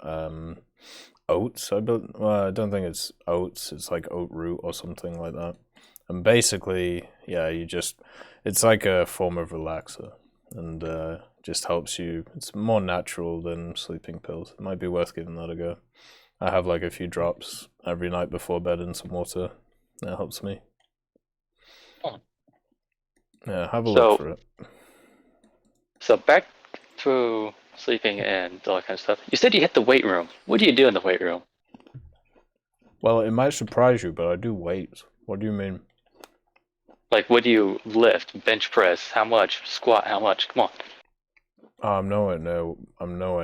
oats. I don't think it's oats. It's like oat root or something like that. And basically, yeah, it's like a form of relaxer, and just helps you. It's more natural than sleeping pills. It might be worth giving that a go. I have like a few drops every night before bed and some water. That helps me. Oh. Yeah, have a look for it. So back to sleeping and all that kind of stuff. You said you hit the weight room. What do you do in the weight room? Well, it might surprise you, but I do weights. What do you mean? Like, what do you lift? Bench press? How much? Squat? How much? Come on. I'm nowhere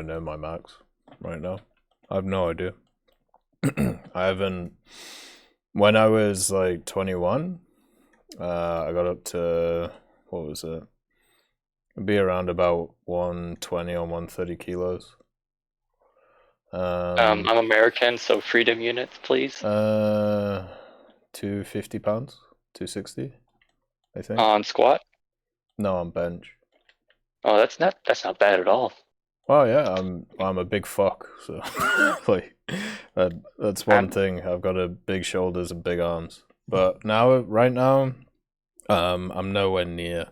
near my max right now. I have no idea. I haven't. When I was like 21, I got up to, what was it? It'd be around about 120 or 130 kilos. I'm American, so freedom units, please. 250 pounds, 260, I think. On squat? No, on bench. Oh, that's not bad at all. Well, yeah, I'm a big fuck, so like that's one thing. I've got big shoulders and big arms. But right now, I'm nowhere near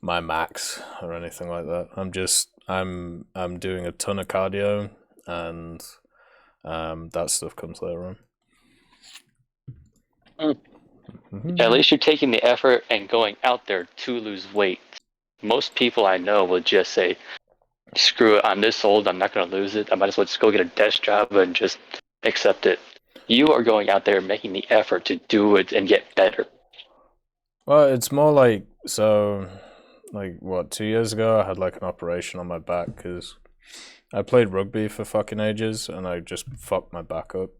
my max or anything like that. I'm doing a ton of cardio, and that stuff comes later on. At least you're taking the effort and going out there to lose weight. Most people I know will just say, screw it, I'm this old, I'm not going to lose it. I might as well just go get a desk job and just accept it. You are going out there making the effort to do it and get better. Well, it's more like, what, 2 years ago I had like an operation on my back because I played rugby for fucking ages and I just fucked my back up,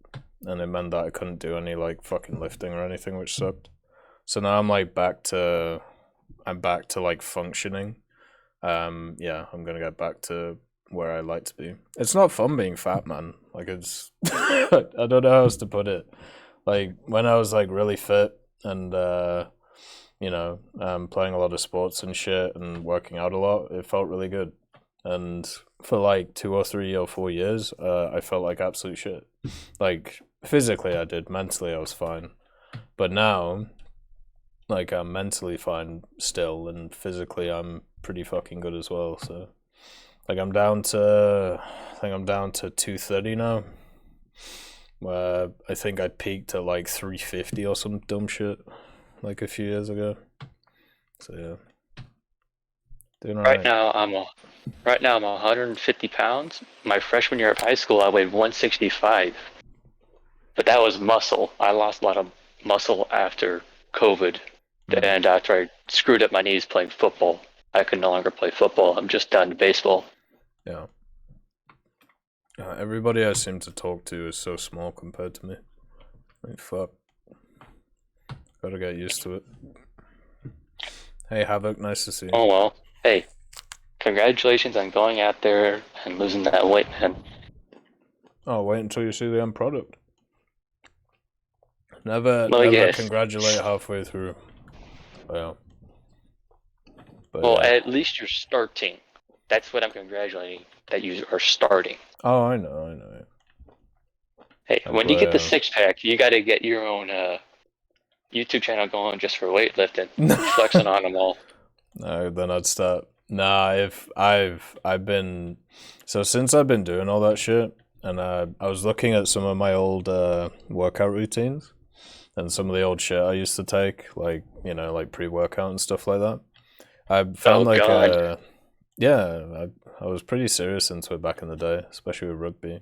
and it meant that I couldn't do any like fucking lifting or anything, which sucked. So now I'm back to like functioning. Yeah, I'm gonna get back to where I like to be. It's not fun being fat, man. Like, it's I don't know how else to put it. Like, when I was like really fit and playing a lot of sports and shit and working out a lot, it felt really good. And for like 2 or 3 or 4 years, I felt like absolute shit. Like, physically I did, mentally I was fine. But now, like, I'm mentally fine still, and physically I'm pretty fucking good as well. So, like, I think I'm down to 230 now, where I think I peaked at like 350 or some dumb shit like a few years ago. So yeah, doing all right now I'm 150 pounds. My freshman year of high school, I weighed 165, but that was muscle. I lost a lot of muscle after COVID. And after I screwed up my knees playing football, I could no longer play football. I'm just done baseball. Yeah. Everybody I seem to talk to is so small compared to me. Like, fuck. Gotta get used to it. Hey, Havoc, nice to see you. Oh, well. Hey, congratulations on going out there and losing that weight, man. Oh, wait until you see the end product. Never congratulate halfway through. Yeah. Well, at least you're starting. That's what I'm congratulating, that you are starting. Oh, I know. Hey, when you get the 6-pack, you got to get your own YouTube channel going just for weightlifting. Flexing on them all. No, then I'd start. Nah, since I've been doing all that shit, and I was looking at some of my old workout routines, and some of the old shit I used to take, like, like pre-workout and stuff like that. I found I was pretty serious into it back in the day, especially with rugby.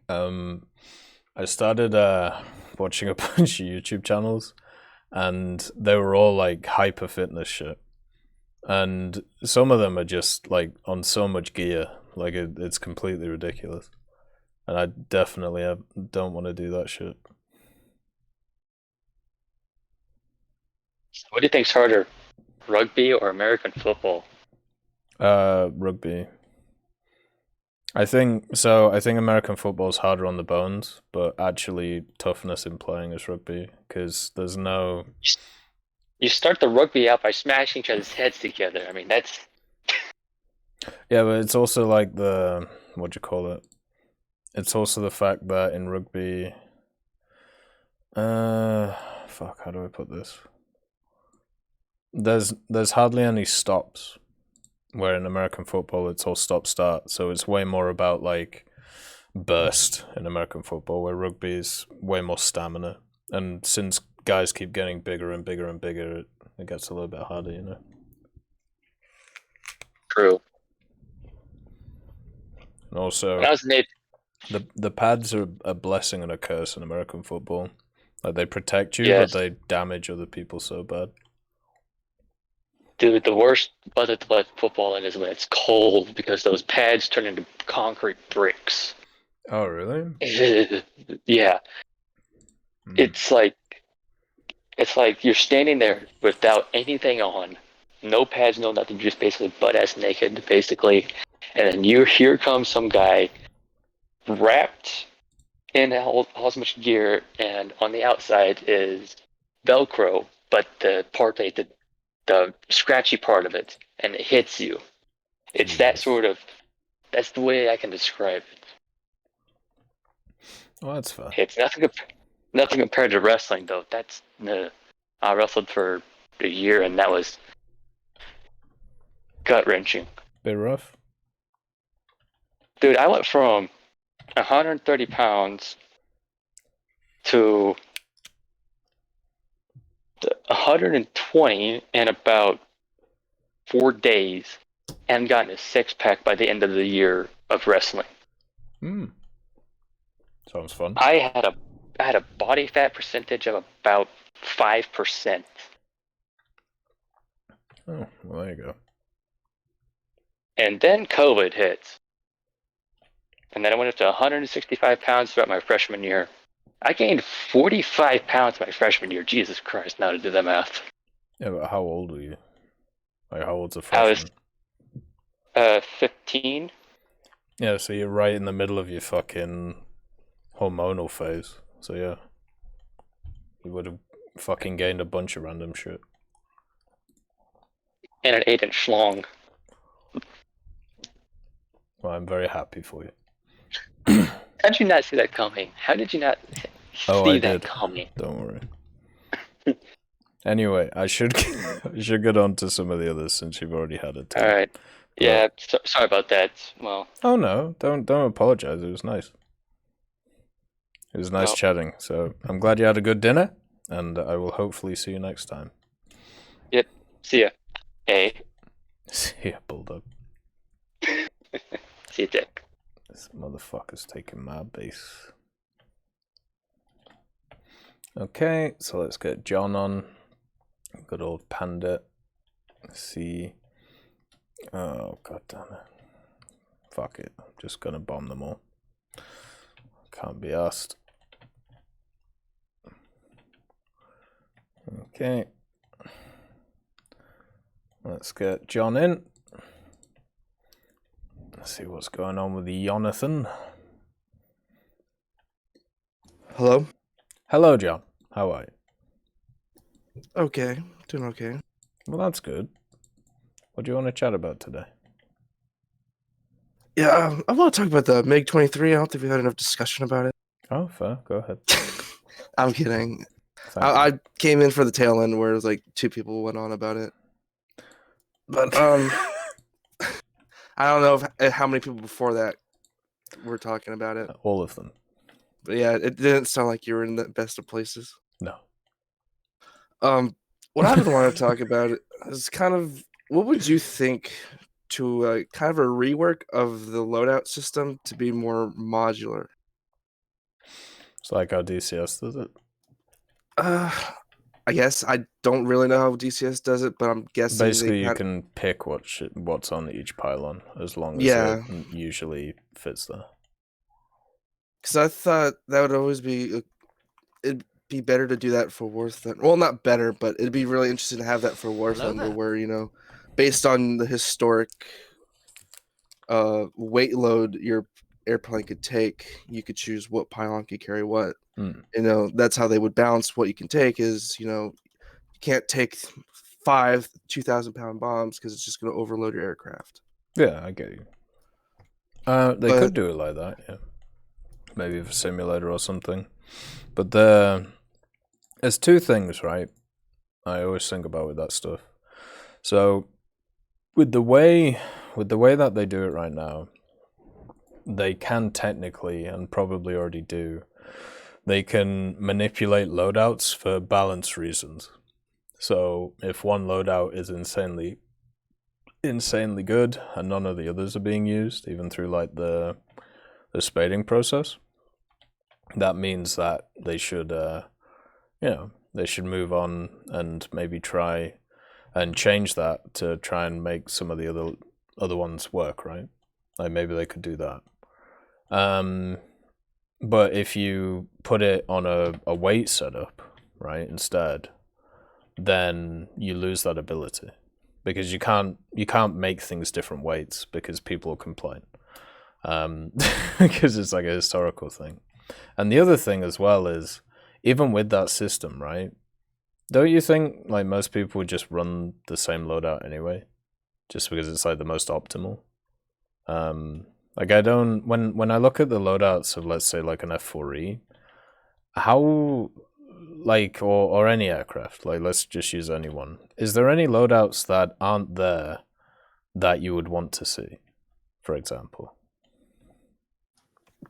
I started watching a bunch of YouTube channels, and they were all like hyper fitness shit. And some of them are just like on so much gear, like it's completely ridiculous. And I definitely don't want to do that shit. What do you think's harder, rugby or American football? Rugby. I think American football is harder on the bones, but actually toughness in playing is rugby, because there's no You start the rugby out by smashing each other's heads together. I mean, that's... Yeah, but it's also like the... What do you call it? It's also the fact that in rugby... fuck, how do I put this? There's hardly any stops. Where in American football, it's all stop-start. So it's way more about, like, burst in American football, where rugby is way more stamina. And since guys keep getting bigger and bigger and bigger, it gets a little bit harder, you know? True. And also, the pads are a blessing and a curse in American football. Like, they protect you, Yes. but they damage other people so bad. Dude, the worst weather to play football in is when it's cold, because those pads turn into concrete bricks. Oh, really? Yeah. It's like you're standing there without anything on, no pads, no nothing, just basically butt-ass naked, basically. And then here comes some guy wrapped in all as much gear, and on the outside is Velcro, but the part the scratchy part of it, and it hits you. It's that sort of... That's the way I can describe it. Well, that's fair. It's nothing compared to wrestling, though. That's I wrestled for a year, and that was gut-wrenching. Bit rough? Dude, I went from 130 pounds to 120 in about 4 days, and gotten a six-pack by the end of the year of wrestling. Sounds fun. I had a body fat percentage of about 5%. Oh, well, there you go. And then COVID hit. And then I went up to 165 pounds throughout my freshman year. I gained 45 pounds my freshman year. Jesus Christ, now to do the math. Yeah, but how old were you? Like, how old's a freshman? I was 15. Yeah, so you're right in the middle of your fucking hormonal phase. So yeah. You would have fucking gained a bunch of random shit. And an 8-inch schlong. Well, I'm very happy for you. How did you not see that coming? How did you not see that coming? Don't worry. Anyway, I should get on to some of the others since you've already had it. All right. Yeah, sorry about that. Well. Oh no, don't apologize. It was nice. It was nice chatting. So I'm glad you had a good dinner, and I will hopefully see you next time. Yep. See ya. Hey. See ya, Bulldog. See you, Dick. This motherfucker's taking my base. Okay, so let's get John on. Good old Panda. Let's see. Oh, god damn it. Fuck it. I'm just gonna bomb them all. Can't be asked. Okay. Let's get John in. Let's see what's going on with the Jonathan. Hello? Hello, John. How are you? Okay. Doing okay. Well, that's good. What do you want to chat about today? Yeah, I want to talk about the MiG-23. I don't think we had enough discussion about it. Oh, fair. Go ahead. I'm kidding. I came in for the tail end where it was like 2 people went on about it. But I don't know how many people before that were talking about it. All of them. But yeah, it didn't sound like you were in the best of places. No. What I would want to talk about is kind of what would you think to kind of a rework of the loadout system to be more modular? It's like how DCS does it. I guess I don't really know how DCS does it, but I'm guessing basically you can pick what's on each pylon as long as it usually fits there. Because I thought that would always be it'd be better to do that for War Thunder. Well, not better, but it'd be really interesting to have that for War Thunder, where based on the historic weight load your airplane could take, you could choose what pylon could carry what. That's how they would balance what you can take is, You can't take 5 2,000-pound bombs because it's just going to overload your aircraft. Yeah, I get you. They could do it like that, yeah. Maybe with a simulator or something. But there's two things, right? I always think about with that stuff. So with the way that they do it right now, they can technically, and probably already do, they can manipulate loadouts for balance reasons. So if one loadout is insanely good and none of the others are being used, even through like the spading process, that means that they should they should move on and maybe try and change that to try and make some of the other ones work, right? Like maybe they could do that. But if you put it on a weight setup, right, instead, then you lose that ability. Because you can't make things different weights because people will complain. Because it's like a historical thing. And the other thing as well is, even with that system, right, don't you think like most people would just run the same loadout anyway? Just because it's like the most optimal? Like I don't, when I look at the loadouts of, let's say, like an F4E, how, like, or any aircraft, like let's just use anyone. Is there any loadouts that aren't there that you would want to see, for example?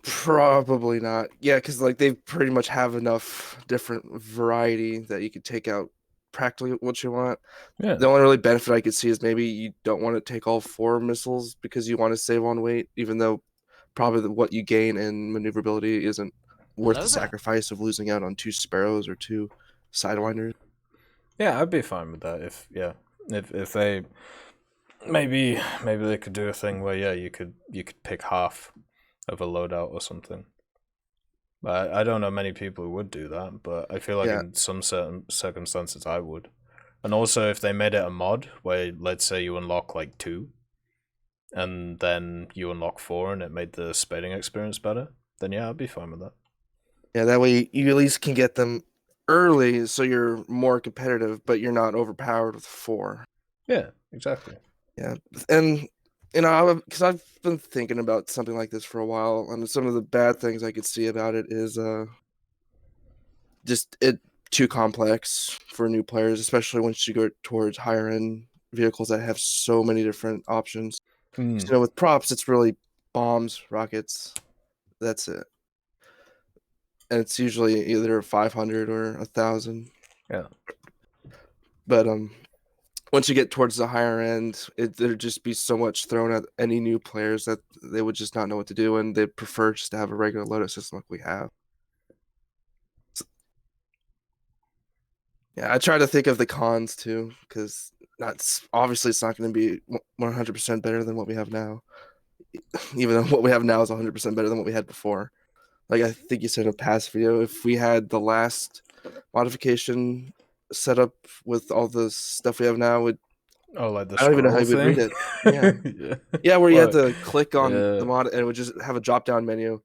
Probably not. Yeah, because like they pretty much have enough different variety that you could take out practically what you want. Yeah. The only really benefit I could see is maybe you don't want to take all 4 missiles because you want to save on weight, even though probably what you gain in maneuverability isn't worth the sacrifice of losing out on 2 Sparrows or 2 Sidewinders. Yeah, I'd be fine with that if they maybe they could do a thing where you could pick half of a loadout or something. I don't know many people who would do that, but I feel like in some certain circumstances I would. And also if they made it a mod where, let's say, you unlock like 2 and then you unlock 4 and it made the spading experience better, then yeah, I'd be fine with that. Yeah, that way you at least can get them early so you're more competitive, but you're not overpowered with 4. Yeah, exactly. Yeah, and because I've been thinking about something like this for a while, and some of the bad things I could see about it is just it too complex for new players, especially once you go towards higher end vehicles that have so many different options. You know, with props, it's really bombs, rockets, that's it, and it's usually either 500 or 1,000. Yeah, but once you get towards the higher end, there'd just be so much thrown at any new players that they would just not know what to do, and they'd prefer just to have a regular loadout system like we have. Yeah, I try to think of the cons too, because obviously it's not going to be 100% better than what we have now. Even though what we have now is 100% better than what we had before. Like I think you said in a past video, if we had the last modification set up with all the stuff we have now, like the I don't even know how you would read it. Yeah, yeah, where you had to click on the mod and it would just have a drop-down menu.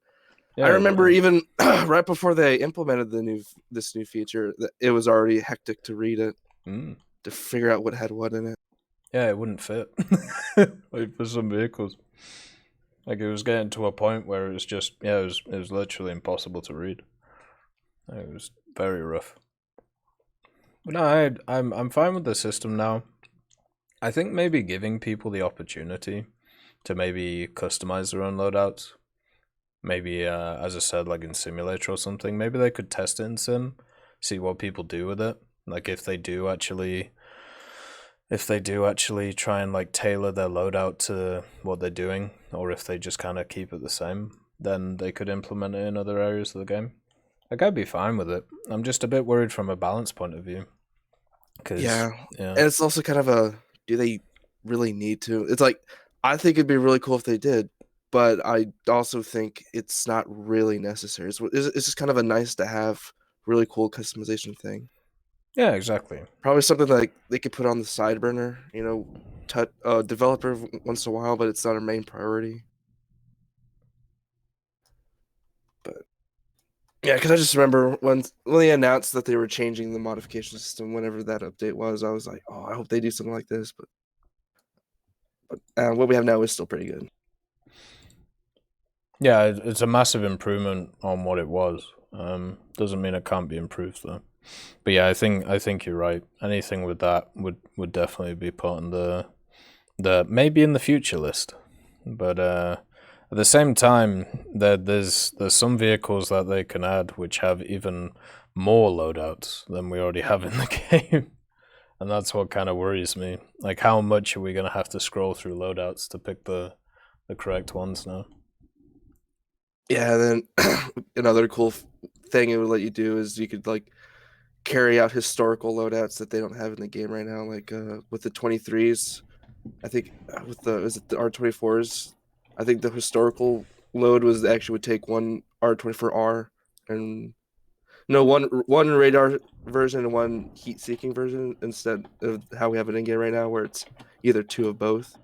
I remember even right before they implemented this new feature, that it was already hectic to read it to figure out what had what in it. Yeah, it wouldn't fit like for some vehicles. Like it was getting to a point where it was just it was literally impossible to read. It was very rough. But no, I'm fine with the system now. I think maybe giving people the opportunity to maybe customize their own loadouts. Maybe, as I said, like in Simulator or something, maybe they could test it in Sim, see what people do with it. Like if they do actually try and like tailor their loadout to what they're doing, or if they just kind of keep it the same, then they could implement it in other areas of the game. Like I'd be fine with it. I'm just a bit worried from a balance point of view. Yeah, and it's also kind of do they really need to? It's like, I think it'd be really cool if they did, but I also think it's not really necessary. It's just kind of a nice to have, really cool customization thing. Yeah, exactly. Probably something like they could put on the side burner, developer once in a while, but it's not our main priority. But Yeah, because I just remember when they announced that they were changing the modification system, whenever that update was, I was like, oh, I hope they do something like this. But what we have now is still pretty good. Yeah, it's a massive improvement on what it was. Doesn't mean it can't be improved though. But yeah, I think you're right. Anything with that would definitely be put on the maybe in the future list. But at the same time, there's some vehicles that they can add which have even more loadouts than we already have in the game. And that's what kind of worries me. Like, how much are we going to have to scroll through loadouts to pick the correct ones now? Yeah, then another cool thing it would let you do is you could like carry out historical loadouts that they don't have in the game right now, like with the 23s. I think with the R24s, I think the historical load was actually would take one R24R and one radar version and one heat seeking version instead of how we have it in game right now, where it's either two of both.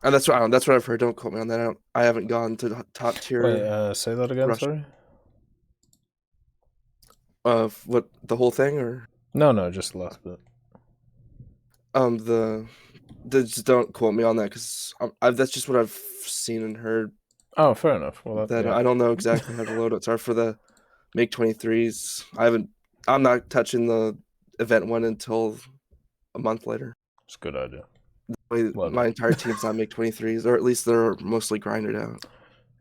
And that's what I've heard. Don't quote me on that. I haven't gone to the top tier. Wait, say that again. Sorry. What, the whole thing or? No, just the last bit. Just don't quote me on that because that's just what I've seen and heard. Oh, fair enough. Well, yeah. I don't know exactly how the loadouts are for the MiG-23s. I'm not touching the event one until a month later. It's a good idea. My entire team's on MiG-23s, or at least they're mostly grinded out.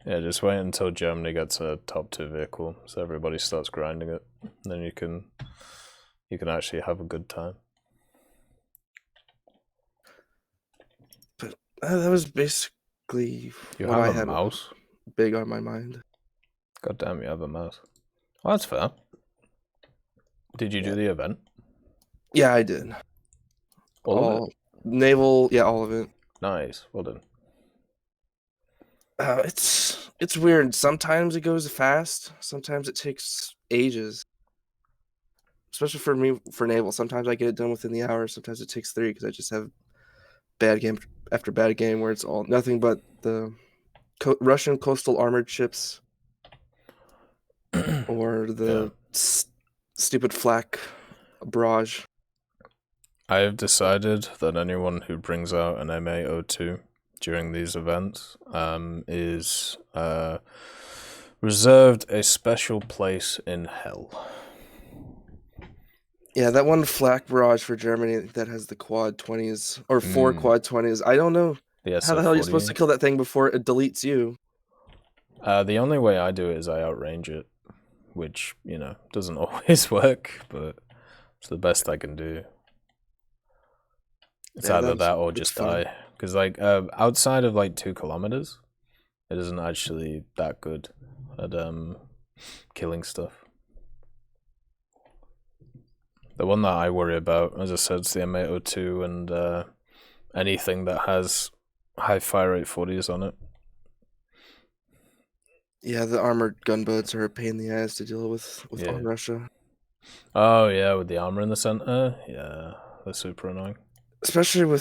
Yeah, just wait until Germany gets a top 2 vehicle, so everybody starts grinding it. Then you can actually have a good time. But that was basically you what have I a had mouse? Big on my mind. God damn, you have a mouse. Well, that's fair. Did you do the event? Yeah, I did. All of it? Naval, yeah, all of it. Nice, well done. It's weird. Sometimes it goes fast. Sometimes it takes ages. Especially for me, for Naval. Sometimes I get it done within the hour. Sometimes it takes 3 because I just have bad game after bad game where it's all nothing but the Russian coastal armored ships or the stupid flak barrage. I have decided that anyone who brings out an MA02 during these events is reserved a special place in hell. Yeah, that one flak barrage for Germany that has the quad 20s or 4 quad 20s. I don't know how the hell you're supposed to kill that thing before it deletes you. The only way I do it is I outrange it, which, doesn't always work, but it's the best I can do. It's either that or just die. Because, outside of, 2 kilometers, it isn't actually that good at killing stuff. The one that I worry about, as I said, is the M802 and anything that has high fire rate 40s on it. Yeah, the armored gunboats are a pain in the ass to deal with on Russia. Oh, yeah, with the armor in the center? Yeah, they're super annoying. Especially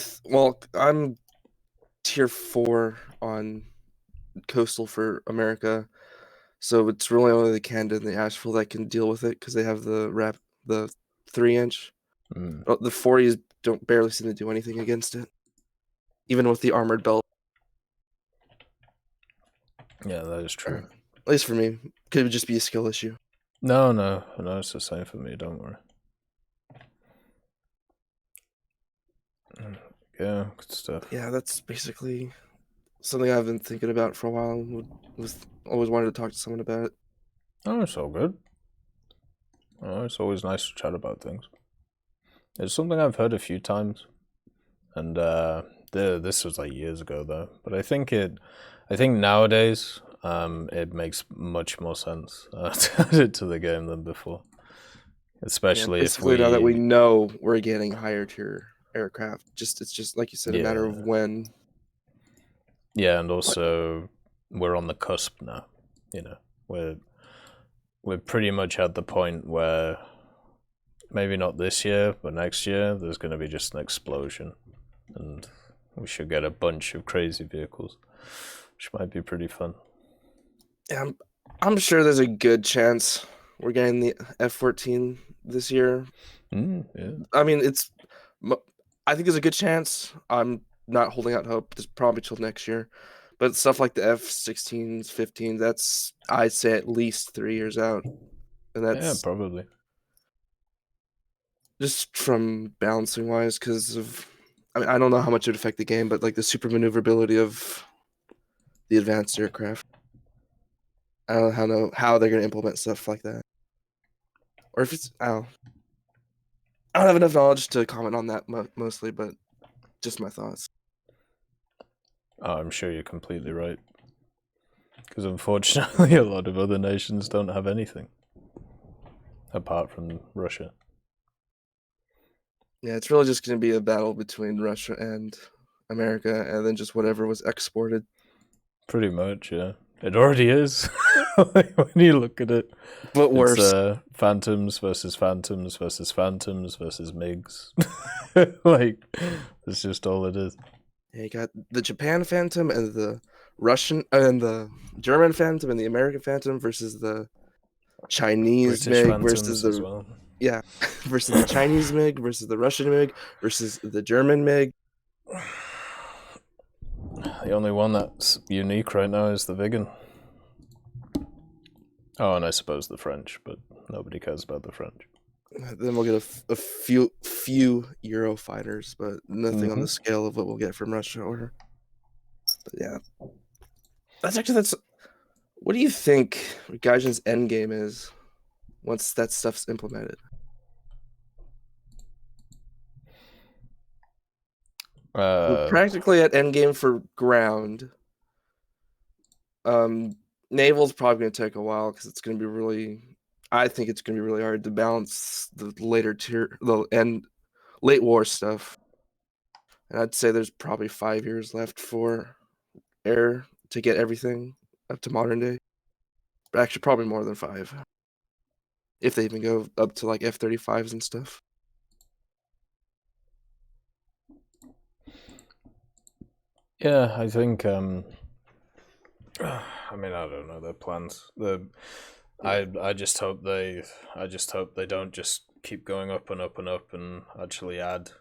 I'm tier 4 on coastal for America, so it's really only the Canada and the Asheville that can deal with it because they have the 3-inch. The 40s barely seem to do anything against it, even with the armored belt. Yeah, that is true. At least for me, could just be a skill issue. No, it's the same for me. Don't worry. Yeah, good stuff. Yeah, that's basically something I've been thinking about for a while. Always wanted to talk to someone about it. Oh, it's all good. It's always nice to chat about things. It's something I've heard a few times, and this was years ago though. But I think nowadays it makes much more sense to add it to the game than before. Especially if now that we know we're getting higher tier aircraft, it's just like you said, a matter of when. Yeah, and also we're on the cusp now. We're pretty much at the point where maybe not this year, but next year there's going to be just an explosion, and we should get a bunch of crazy vehicles, which might be pretty fun. Yeah, I'm sure there's a good chance we're getting the F-14 this year. Yeah. I mean, I think there's a good chance. I'm not holding out hope. It's probably till next year. But stuff like the F-16s, 15, that's, I'd say, at least 3 years out. And that's probably. Just from balancing wise, because of, I mean, I don't know how much it would affect the game, but like the super maneuverability of the advanced aircraft. I don't know how they're going to implement stuff like that. Or if it's, I don't have enough knowledge to comment on that mostly, but just my thoughts. I'm sure you're completely right. Because unfortunately, a lot of other nations don't have anything. Apart from Russia. Yeah, it's really just going to be a battle between Russia and America, and then just whatever was exported. Pretty much, yeah. It already is. Like, when you look at it. But worse. It's Phantoms versus Phantoms versus Phantoms versus MiGs. Like, it's just all it is. Yeah, you got the Japan Phantom and the Russian and the German Phantom and the American Phantom versus the Chinese British MiG versus the as well. Yeah, versus the Chinese MiG versus the Russian MiG versus the German MiG. The only one that's unique right now is the Vigan. Oh, and I suppose the French, but nobody cares about the French. Then we'll get a few Eurofighters, but nothing on the scale of what we'll get from Russia. But yeah, that's. What do you think Gaijin's endgame is once that stuff's implemented? We're practically at endgame for ground. Naval's probably going to take a while because it's going to be really. I think it's going to be really hard to balance the later tier, late war stuff. And I'd say there's probably 5 years left for air to get everything up to modern day. But actually, probably more than 5. If they even go up to like F-35s and stuff. Yeah, I think. I mean, I don't know their plans. I just hope they don't just keep going up and up and up and actually add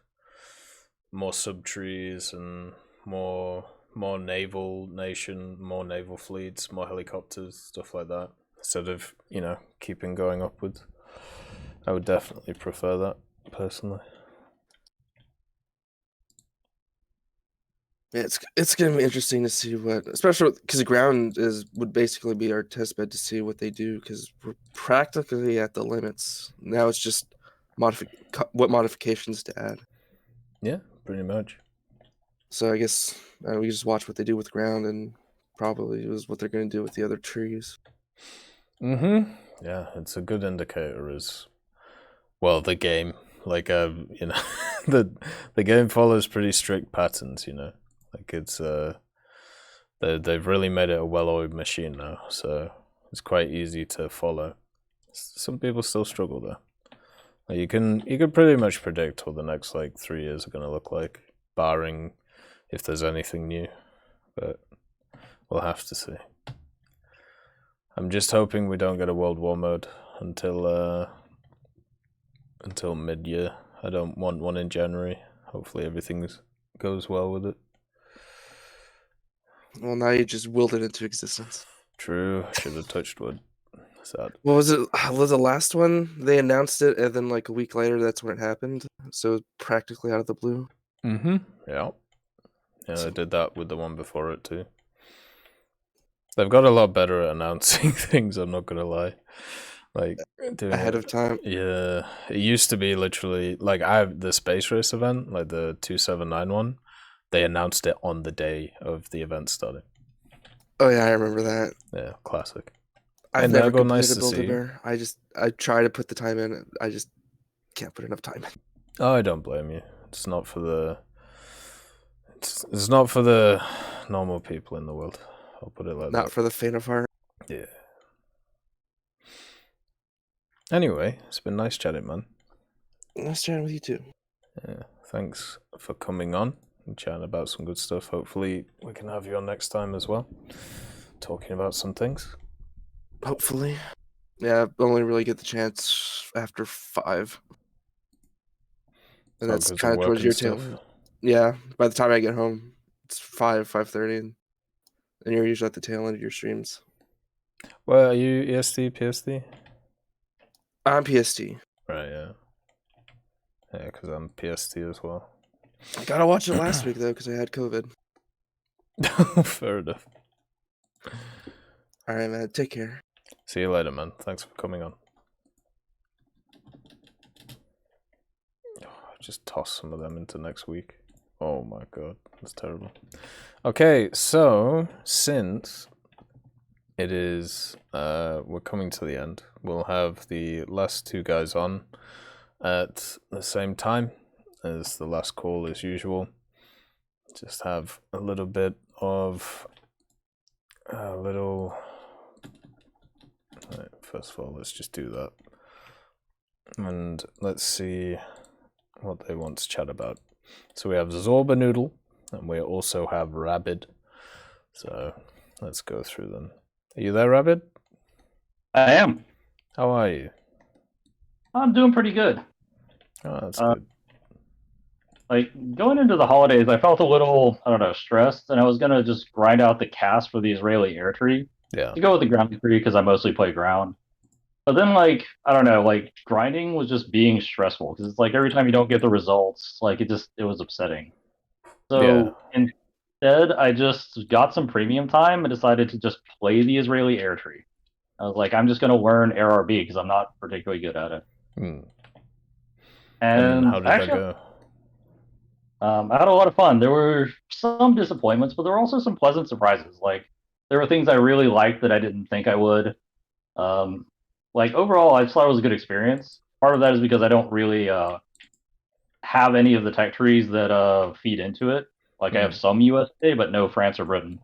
more subtrees and more naval nation, more naval fleets, more helicopters, stuff like that. Instead of, keeping going upwards. I would definitely prefer that, personally. Yeah, it's going to be interesting to see what, especially because the ground would basically be our test bed to see what they do, because we're practically at the limits. Now it's just what modifications to add. Yeah, pretty much. So I guess we just watch what they do with ground, and probably is what they're going to do with the other trees. Yeah, it's a good indicator as well. The game, like the game follows pretty strict patterns. Like it's they've really made it a well-oiled machine now, so it's quite easy to follow. Some people still struggle though. Like you can pretty much predict what the next 3 years are going to look like, barring if there's anything new, but we'll have to see. I'm just hoping we don't get a World War mode until mid-year. I don't want one in January. Hopefully everything goes well with it. Well, now you just willed it into existence. True. Should have touched wood. Sad. What was it? Was the last one? They announced it, and then a week later, that's when it happened. So practically out of the blue. Yeah. Yeah, they did that with the one before it too. They've got a lot better at announcing things, I'm not gonna lie. Like doing ahead of time. Yeah. It used to be literally the space race event, like the 2791, they announced it on the day of the event starting. Oh yeah, I remember that. Yeah, classic. I've never completed Build-A-Bear. I try to put the time in. I just can't put enough time in. Oh, I don't blame you. It's not for the it's not for the normal people in the world. I'll put it like that. Not for the faint of heart. Yeah. Anyway, it's been nice chatting, man. Nice chatting with you too. Yeah, thanks for coming on and chatting about some good stuff. Hopefully we can have you on next time as well, talking about some things. Hopefully. Yeah, I only really get the chance after 5. And that's kind of towards your tail end. Yeah, by the time I get home, it's 5:30, and you're usually at the tail end of your streams. Well, are you EST, PST? I'm PST. Right, yeah. Yeah, because I'm PST as well. I gotta watch it last week, though, because I had COVID. Fair enough. Alright, man. Take care. See you later, man. Thanks for coming on. Just toss some of them into next week. Oh my god, that's terrible. Okay, so since it is we're coming to the end, we'll have the last 2 guys on at the same time as the last call as usual. Just have a little bit of right, first of all, let's just do that. And let's see what they want to chat about. So we have Zorba Noodle, and we also have Rabid. So let's go through them. Are you there, Rabid? I am. How are you? I'm doing pretty good. Oh, that's good. Like, going into the holidays, I felt a little, I don't know, stressed, and I was going to just grind out the cast for the Israeli air tree. Yeah. To go with the ground tree, because I mostly play ground. But then, like, I don't know, like, grinding was just being stressful, because it's like every time you don't get the results, like, it was upsetting. So instead, I just got some premium time and decided to just play the Israeli air tree. I was like, I'm just going to learn AirRB, because I'm not particularly good at it. And how did that go? I had a lot of fun. There were some disappointments, but there were also some pleasant surprises. Like, there were things I really liked that I didn't think I would. Like, overall, I just thought it was a good experience. Part of that is because I don't really have any of the tech trees that feed into it. Like, I have some USA, but no France or Britain.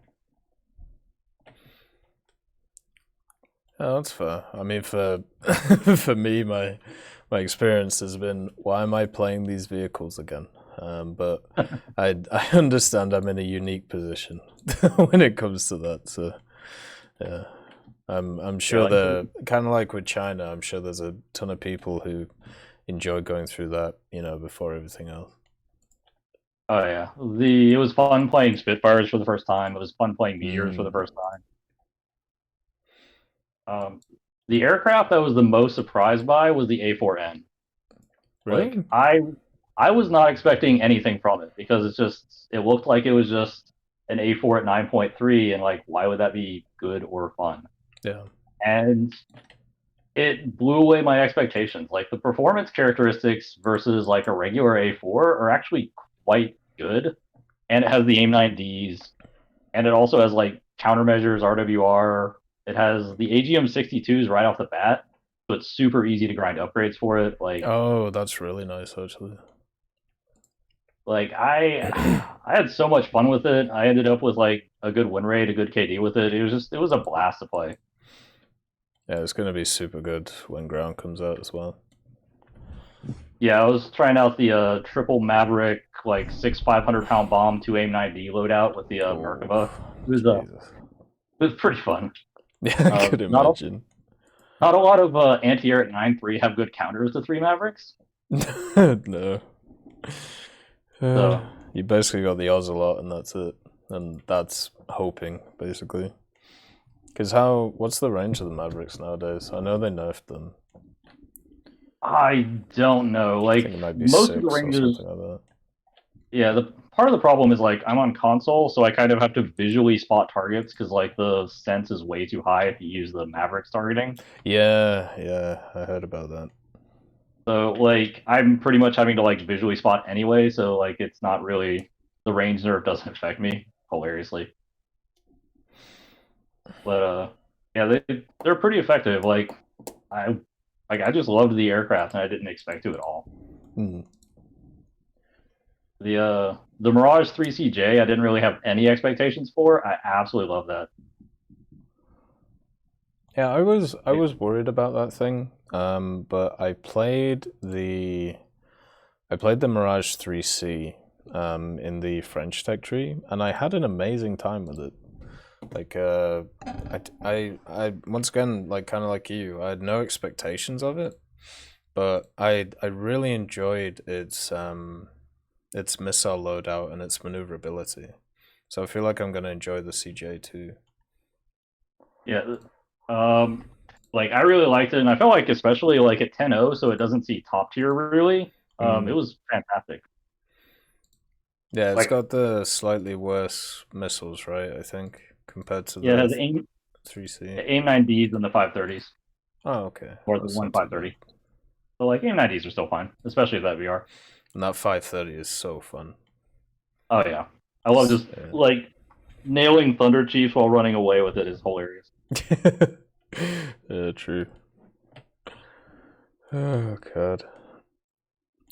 Oh, that's fair. I mean, for for me, my experience has been, why am I playing these vehicles again? But I understand I'm in a unique position when it comes to that. So yeah, I'm sure they're kind of like with China. I'm sure there's a ton of people who enjoy going through that, before everything else. Oh yeah, it was fun playing Spitfires for the first time. It was fun playing Meteors for the first time. The aircraft I was the most surprised by was the A4N. Really? Like, I was not expecting anything from it, because it looked like it was just an A4 at 9.3, and like, why would that be good or fun? Yeah. And it blew away my expectations. Like, the performance characteristics versus like a regular A4 are actually quite good, and it has the AIM-9Ds, and it also has like countermeasures, RWR. It has the AGM-62s right off the bat, so it's super easy to grind upgrades for it. Like, oh, that's really nice, actually. Like, I had so much fun with it. I ended up with like a good win rate, a good KD with it. It was a blast to play. Yeah, it's going to be super good when ground comes out as well. Yeah, I was trying out the triple Maverick, like 6 500-pound bomb, 2 AIM-9D loadout with the Merkava. It was pretty fun. Yeah, I could imagine. Not a lot of anti-air at 9.3 have good counters to 3 Mavericks. No. So, you basically got the Ocelot, and that's it. And that's hoping, basically. Because what's the range of the Mavericks nowadays? I know they nerfed them. I don't know. Like, I think it might be most 6 of the ranges, or something like that. Yeah, the part of the problem is, like, I'm on console, so I kind of have to visually spot targets, because like the sense is way too high if you use the Mavericks targeting. Yeah, I heard about that. So like, I'm pretty much having to like visually spot anyway, so like, it's not really, the range nerf doesn't affect me, hilariously. But yeah, they're pretty effective. Like, I just loved the aircraft, and I didn't expect to at all. The Mirage 3CJ, I didn't really have any expectations for. I absolutely love that. Yeah, I was worried about that thing, but I played the Mirage 3C in the French tech tree, and I had an amazing time with it. Like, I once again, like, kind of like you, I had no expectations of it, but I really enjoyed its missile loadout and its maneuverability. So I feel like I'm gonna enjoy the CJ too. Yeah, like I really liked it, and I felt like especially like at 10.0, so it doesn't see top tier really. It was fantastic. Yeah, it's Like- got the slightly worse missiles, right? I think compared to Yeah, the the AIM 3C. The AIM-9Ds and the 530s. Oh, okay. Or the That's one not too 530. So like AIM-9Ds are still fine, especially with that VR. And that 530 is so fun. Oh yeah, I love just like nailing Thunder Chiefs while running away with it is hilarious. Yeah, true. Oh god.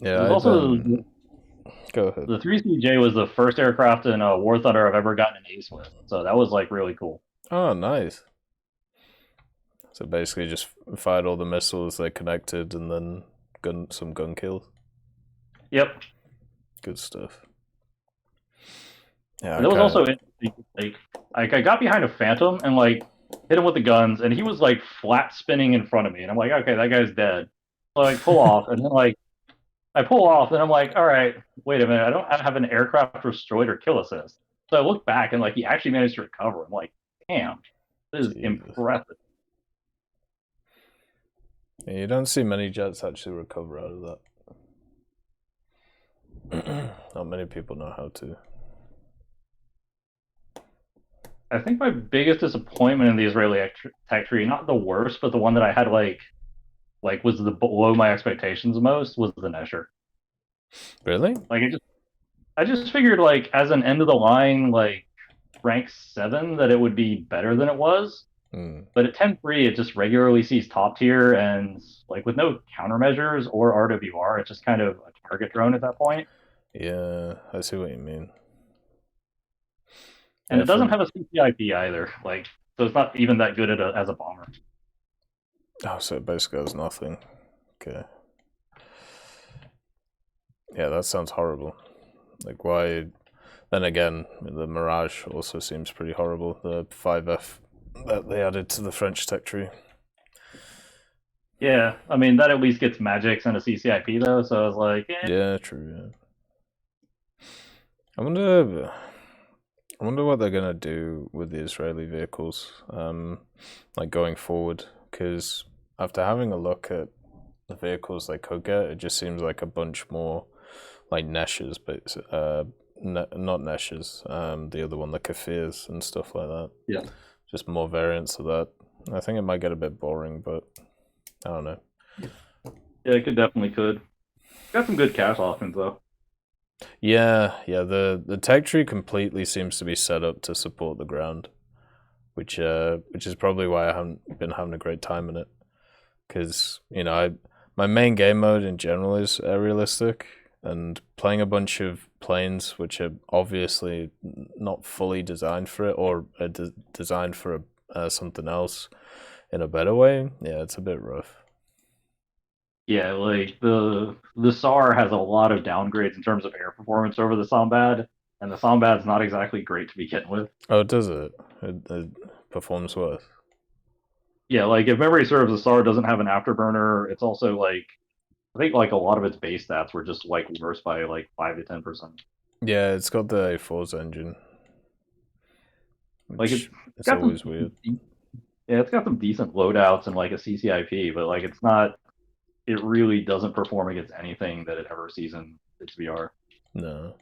Yeah, There's also go ahead. The 3CJ was the first aircraft in War Thunder I've ever gotten an ace with, so that was like really cool. Oh, nice. So basically, just fired all the missiles, they connected, and then some gun kills. Yep. Good stuff. Yeah, And it was also like I got behind a Phantom and like hit him with the guns, and he was like flat spinning in front of me, and I'm like, okay, that guy's dead. So I pull off, and then like I pull off, and I'm like, all right, wait a minute, I don't have an aircraft destroyed or kill assist. So I look back, and like he actually managed to recover. I'm like, damn, this is impressive. Yeah, you don't see many jets actually recover out of that. Not many people know how to. I think my biggest disappointment in the Israeli tech tree, not the worst, but the one that I had like was the below my expectations most, was the Nesher. Really? Like I just figured like as an end of the line like rank 7 that it would be better than it was. But at 10.3 it just regularly sees top tier, and like with no countermeasures or RWR, it's just kind of a target drone at that point. Yeah, I see what you mean. And it doesn't have a CCIP either, like so it's not even that good as a bomber. Oh, so it basically has nothing. Okay. Yeah, that sounds horrible. Like, why? Then again, the Mirage also seems pretty horrible. The 5F that they added to the French tech tree. Yeah, I mean that at least gets magics and a CCIP though, so I was like, Yeah, true. Yeah. I wonder what they're gonna do with the Israeli vehicles, like going forward. Because after having a look at the vehicles they could get, it just seems like a bunch more like Neshes, but not Neshes. The other one, the Kafirs and stuff like that. Yeah. Just more variants of that. I think it might get a bit boring, but I don't know. Yeah, it could. Got some good cash options though. Yeah. The tech tree completely seems to be set up to support the ground, which is probably why I haven't been having a great time in it. Because my main game mode in general is aerialistic, and playing a bunch of planes which are obviously not fully designed for it, or designed for something else in a better way. Yeah, it's a bit rough. Yeah, like the SAR has a lot of downgrades in terms of air performance over the Sombad, and the Sombad's not exactly great to begin with. Oh, does it? It performs worse. Yeah, like if memory serves, the SAR doesn't have an afterburner. It's also like I think like a lot of its base stats were just like worse by like 5 to 10%. Yeah, it's got the A4's engine. Like it's always weird. Yeah, it's got some decent loadouts and like a CCIP, but like it's not. It really doesn't perform against anything that it ever sees in its VR. No.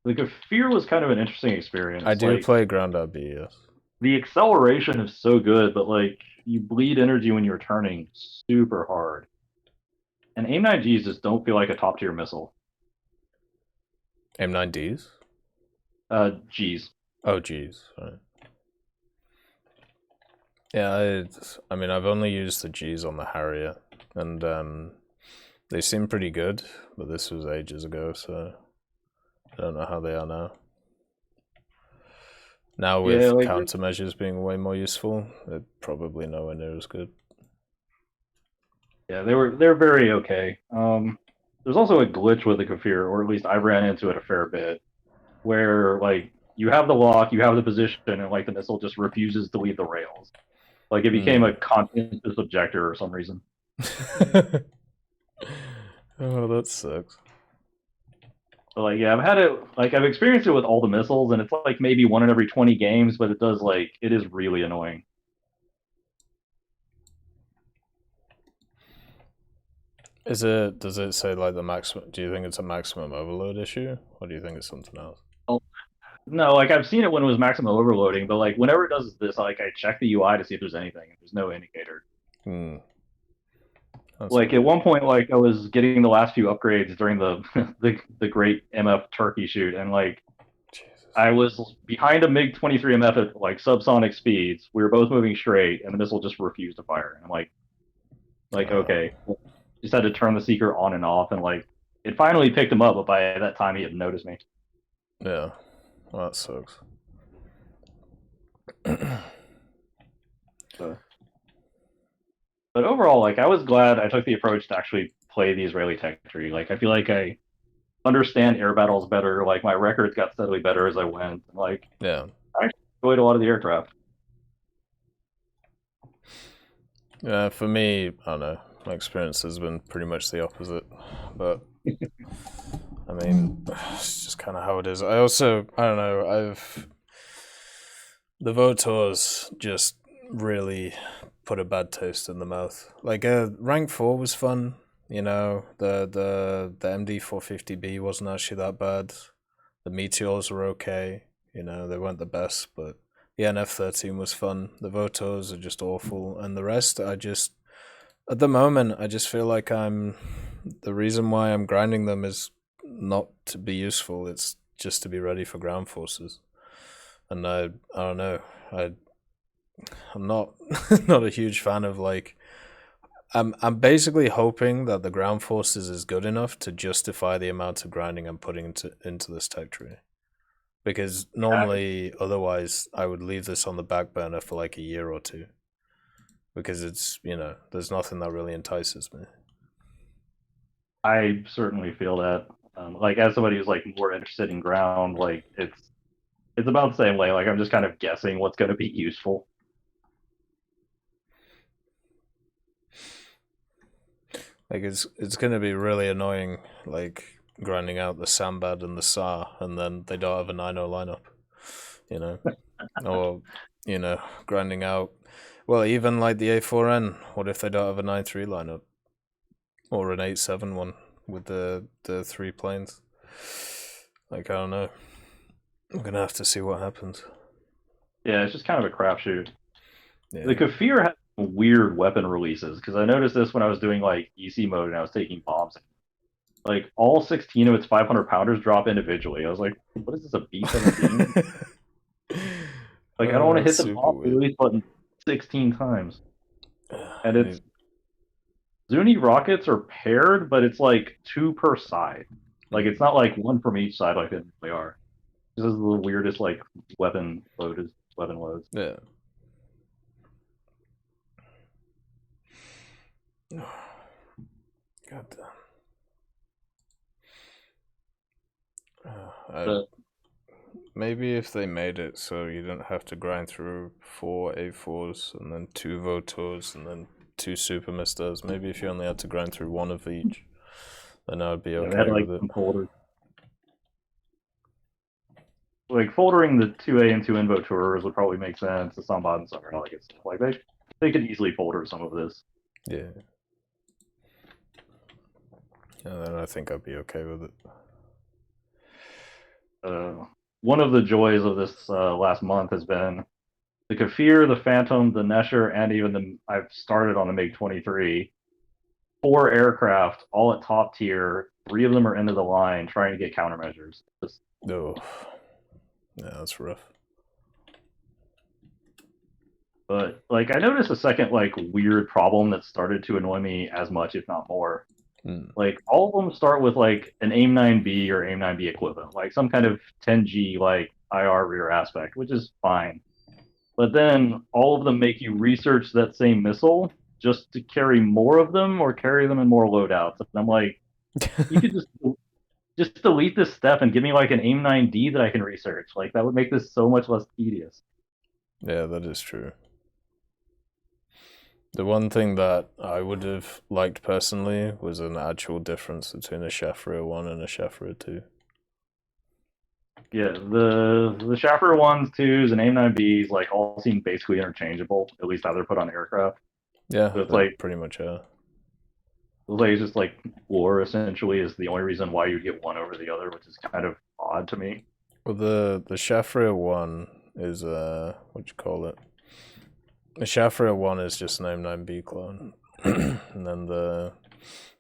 Like Fear was kind of an interesting experience. I do like, play Ground RB, yes. The acceleration is so good, but like you bleed energy when you're turning super hard. And AIM-9Gs just don't feel like a top tier missile. AIM-9Ds? Gs. Oh, Gs. Right. Yeah, I mean, I've only used the Gs on the Harrier, and they seem pretty good, but this was ages ago, so I don't know how they are now. Now with countermeasures being way more useful, they're probably nowhere near as good. Yeah, they're very okay. there's also a glitch with the Kafir, or at least I ran into it a fair bit, where like you have the lock, you have the position, and like the missile just refuses to leave the rails. Like it became a conscious objector or some reason. Oh, that sucks. But like, yeah, I've experienced it with all the missiles, and it's like maybe 1 in every 20 games, but it is really annoying. Does it say like the maximum? Do you think it's a maximum overload issue, or do you think it's something else? Oh, no, like I've seen it when it was maximum overloading, but like whenever it does this, like I check the UI to see if there's anything. There's no indicator. Like at one point, like I was getting the last few upgrades during the the great MF Turkey shoot, and like I was behind a MiG 23 MF at like subsonic speeds. We were both moving straight, and the missile just refused to fire. And I'm like okay, just had to turn the seeker on and off, and like it finally picked him up, but by that time he had noticed me. Yeah, well, that sucks. But overall, like I was glad I took the approach to actually play the Israeli tech tree. Like I feel like I understand air battles better. Like my records got steadily better as I went. Like yeah, I enjoyed a lot of the aircraft. Yeah, for me, I don't know. My experience has been pretty much the opposite, but I mean, it's just kind of how it is. I don't know. The Votors just really put a bad taste in the mouth. Like rank 4 was fun, you know. The MD 450B wasn't actually that bad. The Meteors were okay, you know. They weren't the best, but the NF-13 was fun. The Votors are just awful, and the rest at the moment I just feel like the reason why I'm grinding them is not to be useful. It's just to be ready for ground forces, and I don't know. I'm not not a huge fan of like I'm basically hoping that the ground forces is good enough to justify the amount of grinding I'm putting into this tech tree. Because normally otherwise I would leave this on the back burner for like a year or two. Because it's, you know, there's nothing that really entices me. I certainly feel that. Like as somebody who's like more interested in ground, like it's about the same way. Like I'm just kind of guessing what's going to be useful. Like it's going to be really annoying, like grinding out the Sambad and the SAR, and then they don't have a 9-0 lineup, you know, or you know, grinding out. Well, even like the A4N, what if they don't have a 9-3 lineup, or an 8-7 one with the 3 planes? Like I don't know. I'm gonna have to see what happens. Yeah, it's just kind of a crapshoot. Yeah. The Kafir had weird weapon releases because I noticed this when I was doing like EC mode and I was taking bombs. Like all 16 of its 500 pounders drop individually. I was like, what is this, a B-17? Like I don't want to hit the bomb release button 16 times. And it's Zuni rockets are paired, but it's like 2 per side. Like it's not like 1 from each side like they are. This is the weirdest like weapon loads. Yeah. God damn. Maybe if they made it so you don't have to grind through 4 A4s and then 2 Votors and then 2 Super Misters. Maybe if you only had to grind through 1 of each, then I would be okay had, like, with it. Folders. Like foldering the 2A and 2 Votors would probably make sense. The Sambad and Summer like it's like they could easily folder some of this. Yeah. Yeah, then I think I'd be okay with it. One of the joys of this last month has been the Kafir, the Phantom, the Nesher, and even I've started on the MiG-23. 4 aircraft, all at top tier. 3 of them are into the line trying to get countermeasures. Oh, yeah, that's rough. But like I noticed a second like weird problem that started to annoy me as much, if not more. Like all of them start with like an AIM-9B or AIM-9B equivalent, like some kind of 10G like IR rear aspect, which is fine. But then all of them make you research that same missile just to carry more of them or carry them in more loadouts. And I'm like, You could just delete this step and give me like an AIM-9D that I can research. Like that would make this so much less tedious. Yeah, that is true. The one thing that I would have liked personally was an actual difference between a Chefre 1 and a Chefre 2. Yeah, the Chefre 1s, 2s, and AIM-9Bs like all seem basically interchangeable, at least how they're put on aircraft. Yeah, so it's like pretty much it's just like lore essentially is the only reason why you get one over the other, which is kind of odd to me. Well, the Chefre 1 is what do you call it? The Chefre 1 is just an AIM-9B clone, and then the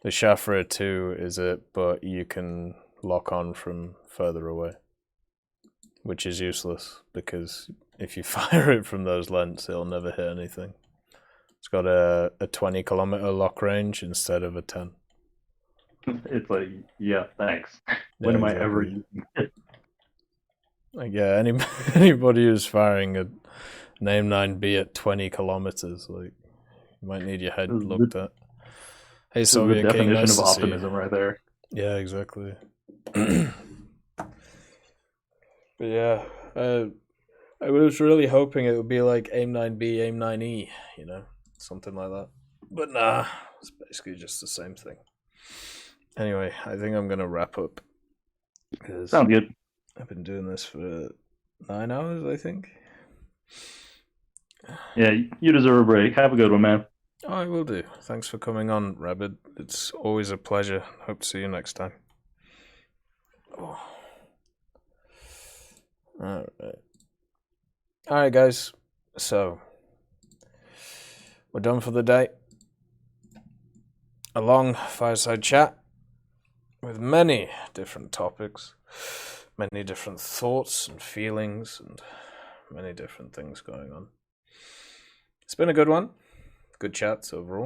Chefre 2 is it, but you can lock on from further away, which is useless because if you fire it from those lengths, it'll never hit anything. It's got a 20-kilometer lock range instead of a 10. It's like, yeah, thanks. When am I ever using it? Like, yeah, anybody who's firing an AIM-9B at 20 kilometers, like, you might need your head looked at. Hey, Soviet the King, definition nice of to see you. optimism right there. Yeah, exactly. But yeah, I was really hoping it would be like AIM-9B, AIM-9E, you know, something like that. But nah, it's basically just the same thing. Anyway, I think I'm going to wrap up. Sounds good. I've been doing this for 9 hours, I think. Yeah, you deserve a break. Have a good one, man. Oh, I will do. Thanks for coming on, Rabbit. It's always a pleasure. Hope to see you next time. Oh. Alright, guys. So, we're done for the day. A long fireside chat with many different topics, many different thoughts and feelings, and many different things going on. It's been a good one. Good chats overall.